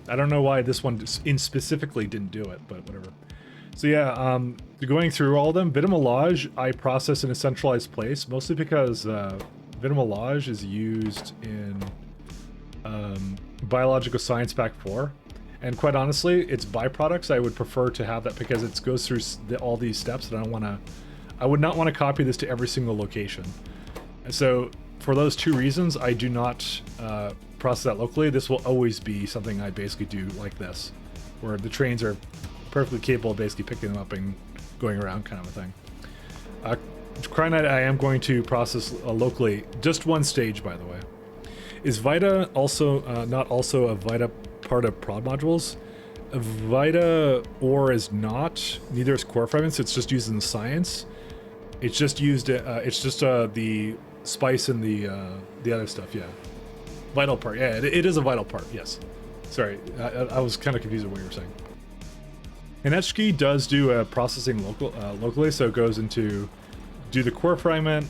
I don't know why this one specifically didn't do it, but whatever. So yeah, going through all of them, Vitamelage I process in a centralized place, mostly because Vitamelage is used in Biological Science Pack 4. And quite honestly, its byproducts, I would prefer to have that because it goes through all these steps, and I would not want to copy this to every single location. And so for those two reasons, I do not process that locally. This will always be something I basically do like this, where the trains are perfectly capable of basically picking them up and going around, kind of a thing. Cryonite I am going to process locally, just one stage, by the way. Is Vita also not also a Vita part of prod modules? Vita ore is not. Neither is core fragments. It's just used in the science. It's just used. It's just the spice and the other stuff. Yeah, vital part. Yeah, it is a vital part. Yes. Sorry, I was kind of confused with what you were saying. And Etchkey does do processing locally, so it goes into do the core fragment,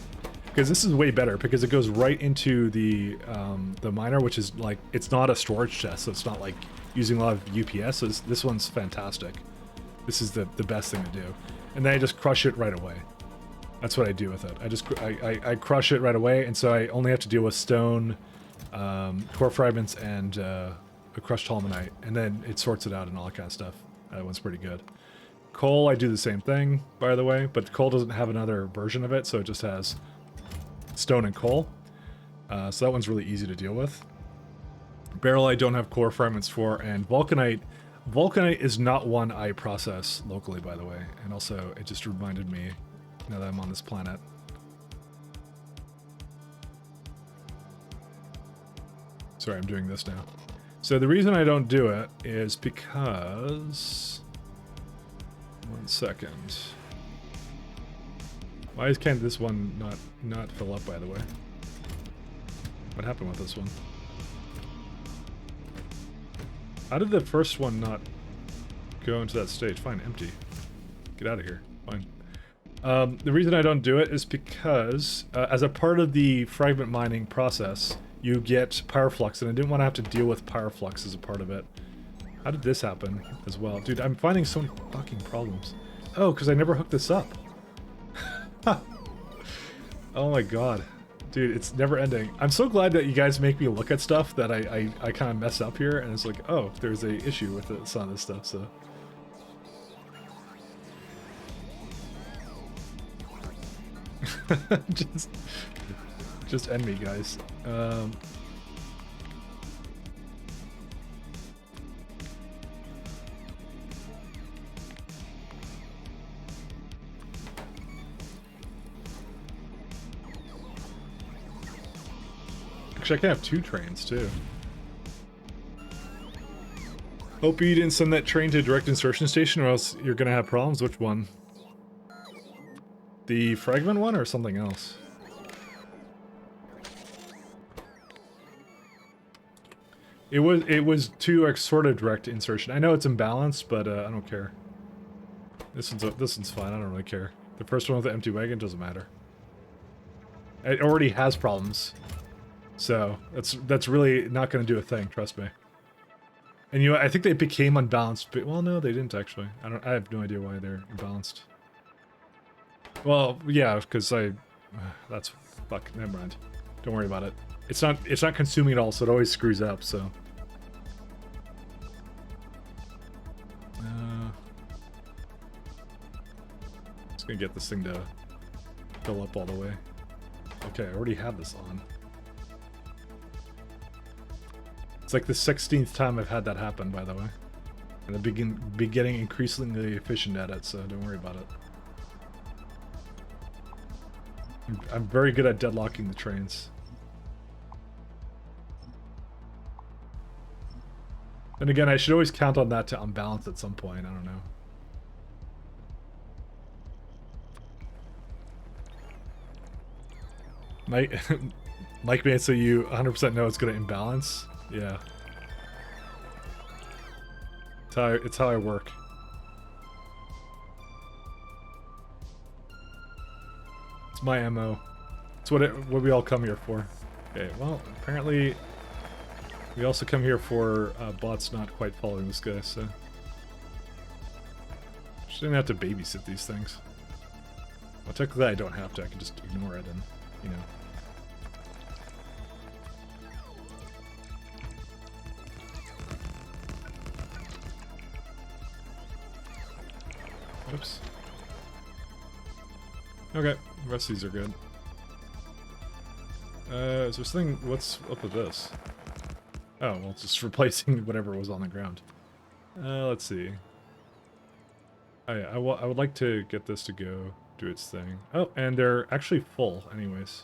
because this is way better because it goes right into the miner, which is like, it's not a storage chest, so it's not like using a lot of UPS. So this one's fantastic. This is the best thing to do. And then I just crush it right away. That's what I do with it. I crush it right away, and so I only have to deal with stone, core fragments, and a crushed holmanite, and then it sorts it out and all that kind of stuff. That one's pretty good. Coal, I do the same thing, by the way, but coal doesn't have another version of it, so it just has stone and coal. So that one's really easy to deal with. Barrel I don't have core fragments for, and vulcanite. Vulcanite is not one I process locally, by the way, and also it just reminded me now that I'm on this planet. Sorry, I'm doing this now. So the reason I don't do it is because... One second. Why can't this one not fill up, by the way? What happened with this one? How did the first one not go into that stage? Fine, empty. Get out of here. Fine. The reason I don't do it is because as a part of the fragment mining process, you get pyroflux, and I didn't want to have to deal with pyroflux as a part of it. How did this happen as well? Dude, I'm finding so many fucking problems. Oh, because I never hooked this up. Oh my god. Dude, it's never ending. I'm so glad that you guys make me look at stuff that I kind of mess up here, and it's like, oh, there's a issue with some of this stuff, so... just end me, guys. Actually, I can have 2 trains, too. Hope you didn't send that train to a direct insertion station, or else you're gonna have problems. Which one? The fragment one, or something else? It was to sort of direct insertion. I know it's imbalanced, but I don't care. This one's fine. I don't really care. The first one with the empty wagon doesn't matter. It already has problems. So that's really not going to do a thing, trust me. And you know, I think they became unbalanced, but well, no, they didn't actually. I have no idea why they're imbalanced. Well, yeah, because that's fuck. Never mind. Don't worry about it. It's not consuming at all, so it always screws up. So. Just gonna get this thing to fill up all the way. Okay, I already have this on. It's like the 16th time I've had that happen, by the way. And I've been getting increasingly efficient at it, so don't worry about it. I'm very good at deadlocking the trains. And again, I should always count on that to unbalance at some point, I don't know. Mike made so you 100% know it's going to imbalance? Yeah. It's how I work. It's my MO. It's what we all come here for. Okay, well, apparently we also come here for bots not quite following this guy, so... Shouldn't have to babysit these things. Well, technically I don't have to, I can just ignore it and, you know... Oops. Okay, the rest of these are good. Is there something... What's up with this? Oh, well, it's just replacing whatever was on the ground. Let's see. Oh yeah, I would like to get this to go do its thing. Oh, and they're actually full anyways.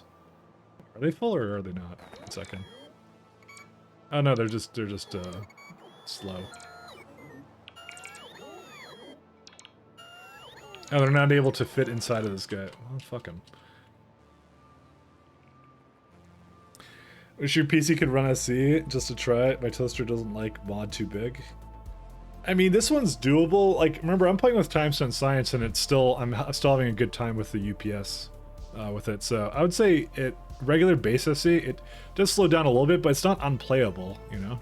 Are they full or are they not? 1 second. Oh no, they're just slow. Oh, they're not able to fit inside of this guy. Oh, fuck him. Wish your PC could run SE just to try it. My toaster doesn't like mod too big. I mean, this one's doable. Like, remember, I'm playing with Time Spent Science, and it's still I'm still having a good time with the UPS with it. So I would say it regular base SE, it does slow down a little bit, but it's not unplayable. You know,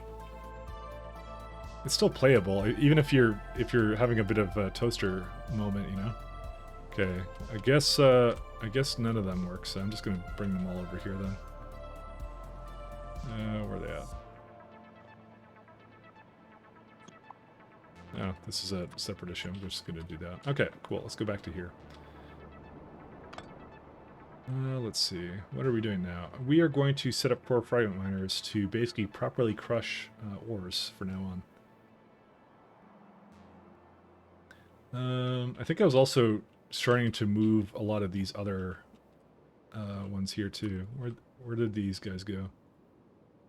it's still playable, even if you're having a bit of a toaster moment. You know. Okay, I guess none of them work, so I'm just gonna bring them all over here then. Where are they at? Oh, this is a separate issue. I'm just going to do that. Okay, cool. Let's go back to here. Let's see. What are we doing now? We are going to set up core fragment miners to basically properly crush ores for now on. I think I was also starting to move a lot of these other ones here too. Where did these guys go?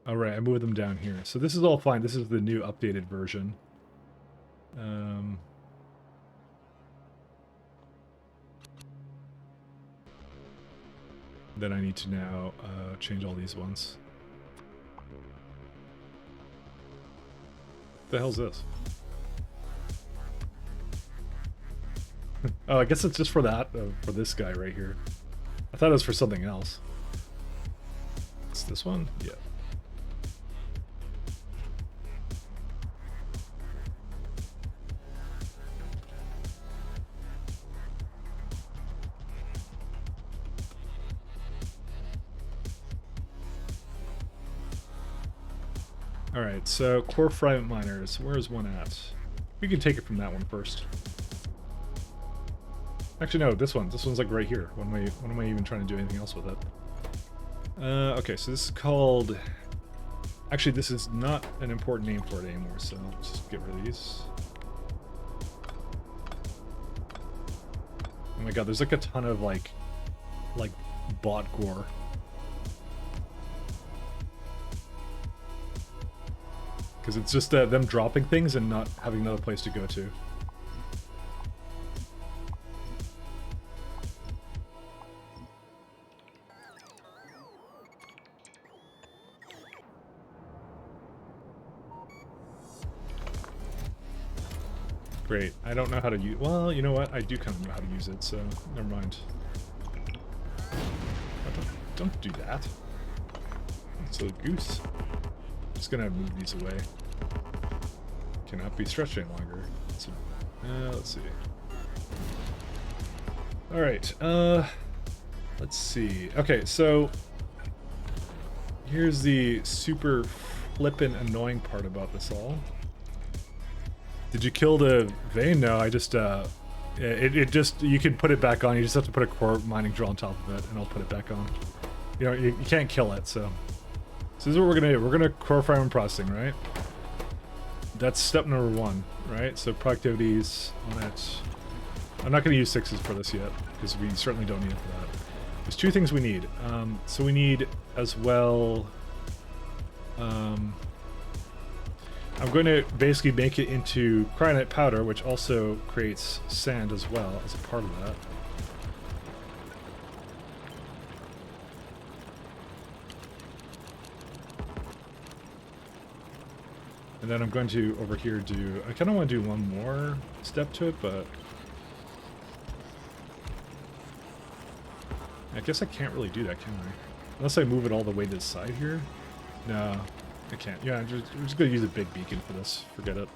All right, I moved them down here. So this is all fine. This is the new updated version. Then I need to now change all these ones. What the hell's this? Oh, I guess it's just for that, for this guy right here. I thought it was for something else. It's this one? Yeah. Alright, so core fragment miners, where's one at? We can take it from that one first. Actually no, this one's like right here. When am I even trying to do anything else with it? Okay, so this is called... Actually, this is not an important name for it anymore, so let's just get rid of these. Oh my god, there's like a ton of like bot gore. Because it's just them dropping things and not having another place to go to. Great. I don't know how to use... Well, you know what? I do kind of know how to use it, so never mind. Oh, don't do that. It's a goose. Just gonna move these away. Cannot be stretched any longer. So, let's see. Alright, let's see. Okay, so here's the super flippin' annoying part about this all. Did you kill the vein? No, I just, it just, you can put it back on. You just have to put a core mining drill on top of it, and I'll put it back on. You know, you can't kill it, so... So this is what we're gonna do. We're gonna core fragment processing, right? That's step number 1, right? So productivities on it. I'm not gonna use 6s for this yet, because we certainly don't need it for that. There's 2 things we need. So we need as well... I'm going to basically make it into cryonite powder, which also creates sand as well as a part of that. And then I'm going to, over here, do... I kind of want to do one more step to it, but... I guess I can't really do that, can I? Unless I move it all the way to the side here? No, I can't. Yeah, I'm just going to use a big beacon for this. Forget it.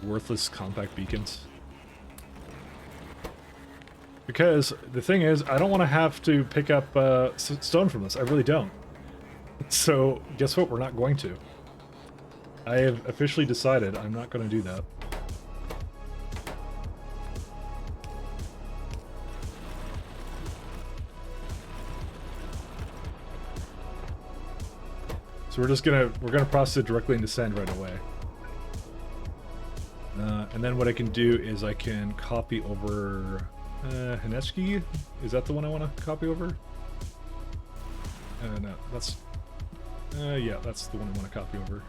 Worthless compact beacons. Because the thing is, I don't want to have to pick up stone from this. I really don't. So, guess what? We're not going to. I have officially decided I'm not going to do that. So we're gonna process it directly into sand right away. And then what I can do is I can copy over Hanetsky. Is that the one I want to copy over? No, that's yeah, that's the one I want to copy over.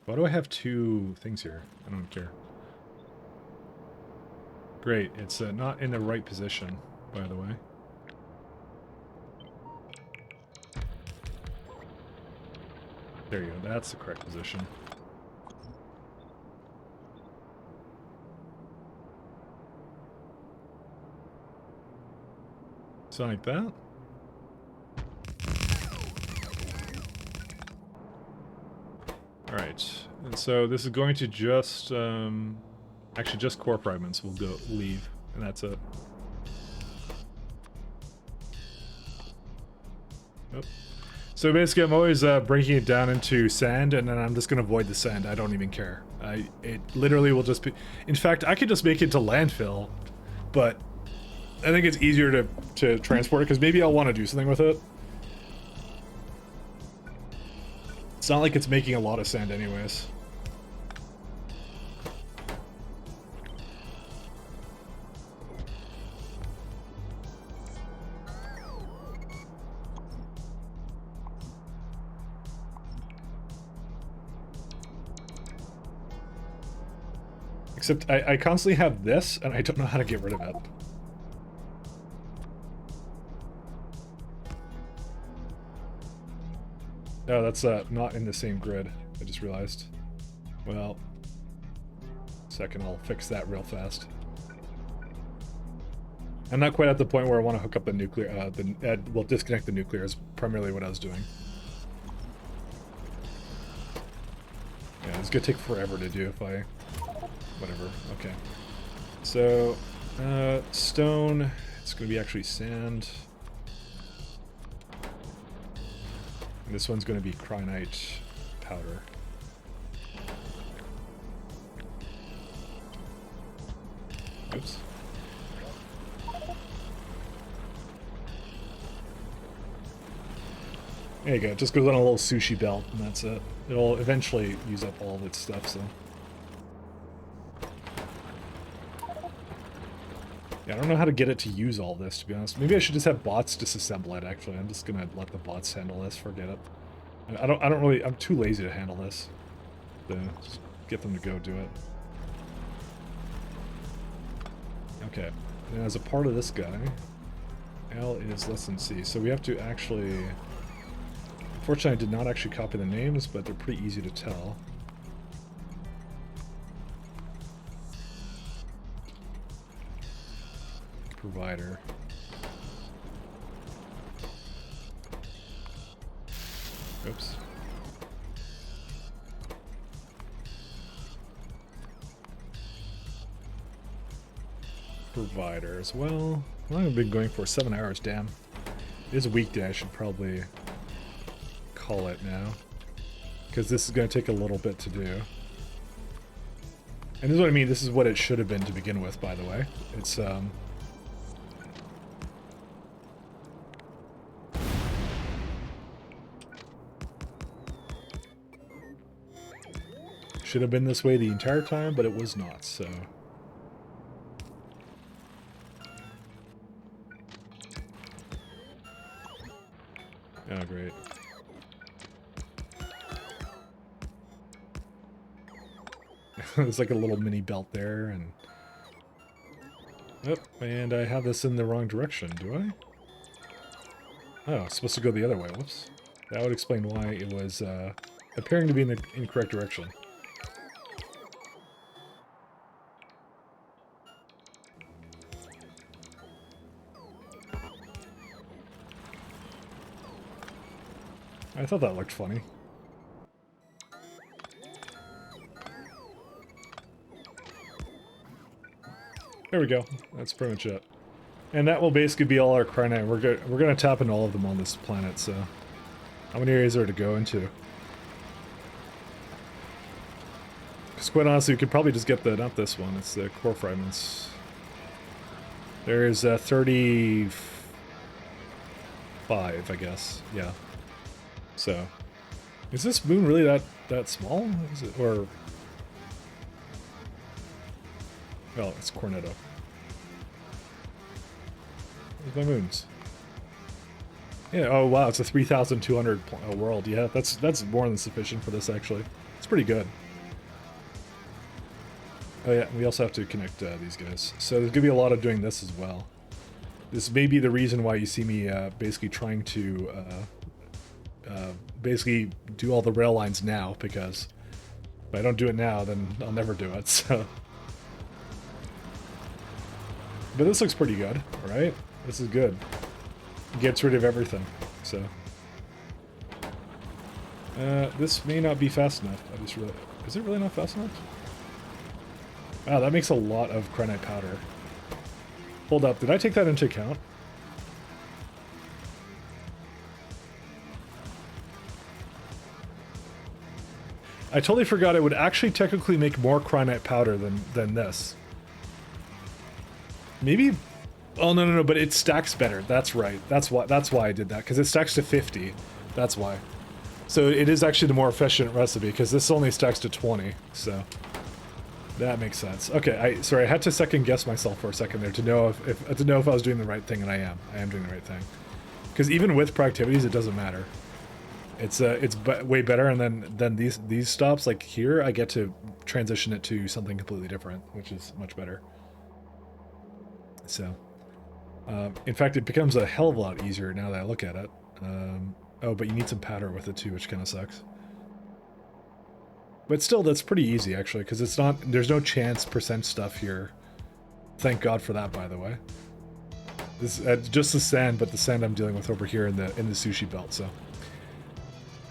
Why do I have two things here? I don't care. Great, it's not in the right position, by the way. There you go, that's the correct position. So like that. Alright, and so this is going to just, actually just core fragments will leave, and that's it. Oh. So basically I'm always breaking it down into sand, and then I'm just going to void the sand. I don't even care. It literally will just be... In fact, I could just make it to landfill, but I think it's easier to transport it, because maybe I'll want to do something with it. It's not like it's making a lot of sand anyways. Except I constantly have this, and I don't know how to get rid of it. Oh, that's not in the same grid. I just realized. Well, second, I'll fix that real fast. I'm not quite at the point where I want to hook up the nuclear. Well, disconnect the nuclear is primarily what I was doing. Yeah, it's gonna take forever to do if I... Whatever. Okay. So, stone. It's gonna be actually sand. And this one's going to be cryonite powder. Oops. There you go. It just goes on a little sushi belt, and that's it. It'll eventually use up all of its stuff, so... Yeah, I don't know how to get it to use all this, to be honest. Maybe I should just have bots disassemble it, actually. I'm just gonna let the bots handle this, forget it. I don't really... I'm too lazy to handle this. So, just get them to go do it. Okay. And as a part of this guy, L is less than C. So we have to actually... Unfortunately, I did not actually copy the names, but they're pretty easy to tell. Provider. Oops. Provider as well. Well, I've been going for 7 hours, damn. It is a weekday, I should probably call it now. Because this is going to take a little bit to do. And this is what I mean, this is what it should have been to begin with, by the way. It's, should have been this way the entire time, but it was not, so... Oh, great. There's like a little mini belt there, and... Oh, and I have this in the wrong direction, do I? Oh, it's supposed to go the other way, whoops. That would explain why it was, appearing to be in the incorrect direction. I thought that looked funny. There we go. That's pretty much it. And that will basically be all our cryonite. We're gonna tap into all of them on this planet, so how many areas are to go into? Because quite honestly, we could probably just get the, not this one, it's the core fragments. There's 35, I guess. Yeah. So, is this moon really that small? Is it, or... Well, it's Cornetto. Where's my moons? Yeah, oh wow, it's a 3,200 world. Yeah, that's more than sufficient for this, actually. It's pretty good. Oh yeah, we also have to connect these guys. So there's gonna be a lot of doing this as well. This may be the reason why you see me basically trying to basically do all the rail lines now, because if I don't do it now, then I'll never do it, so... But this looks pretty good, right? This is good. Gets rid of everything, so... this may not be fast enough. I just really... Is it really not fast enough? Wow, that makes a lot of cryonite powder. Hold up, did I take that into account? I totally forgot it would actually technically make more cryonite powder than this. Maybe... Oh, no, but it stacks better. That's right. That's why I did that, because it stacks to 50. That's why. So it is actually the more efficient recipe, because this only stacks to 20, so... That makes sense. Okay, sorry, I had to second guess myself for a second there to know if I was doing the right thing, and I am doing the right thing. Because even with productivities, it doesn't matter. It's way better, and then these stops, like here, I get to transition it to something completely different, which is much better. So, in fact, it becomes a hell of a lot easier now that I look at it. Oh, but you need some powder with it too, which kind of sucks. But still, that's pretty easy, actually, because it's not... There's no chance percent stuff here. Thank God for that, by the way. This just the sand, but the sand I'm dealing with over here in the sushi belt, so...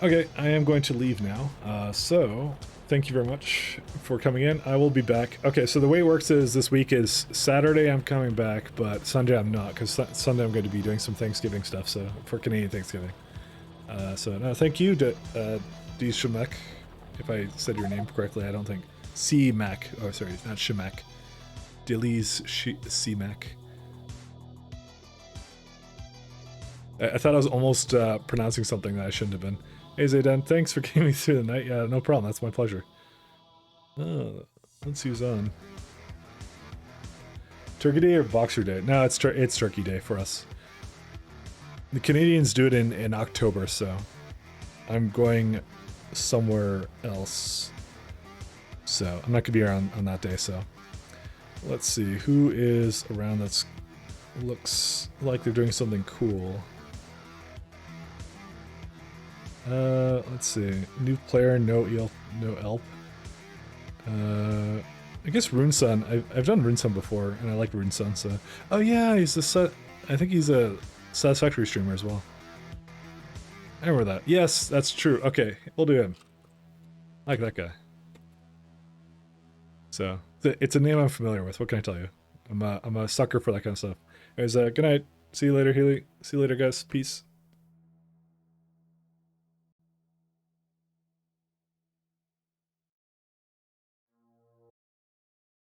Okay, I am going to leave now. So, thank you very much for coming in. I will be back. Okay, so the way it works is this week is Saturday I'm coming back, but Sunday I'm not, because Sunday I'm going to be doing some Thanksgiving stuff, so for Canadian Thanksgiving. So, no, thank you, D. Shemek. If I said your name correctly, I don't think. C-Mac. Oh, sorry, not Shemek. Dilly's C-Mac. I thought I was almost pronouncing something that I shouldn't have been. Hey, Zayden, thanks for getting me through the night. Yeah, no problem. That's my pleasure. Let's see who's on. Turkey Day or Boxer Day? No, it's Turkey Day for us. The Canadians do it in October, so I'm going somewhere else. So I'm not gonna be around on that day, so let's see who is around that's looks like they're doing something cool. Let's see. New player, no elp. I guess Runesun. I've done Runesun before, and I like Runesun, so... Oh yeah, he's I think he's a Satisfactory streamer as well. I remember that. Yes, that's true. Okay, we'll do him. I like that guy. So, it's a name I'm familiar with. What can I tell you? I'm a sucker for that kind of stuff. Anyways, good night. See you later, Healy. See you later, guys. Peace.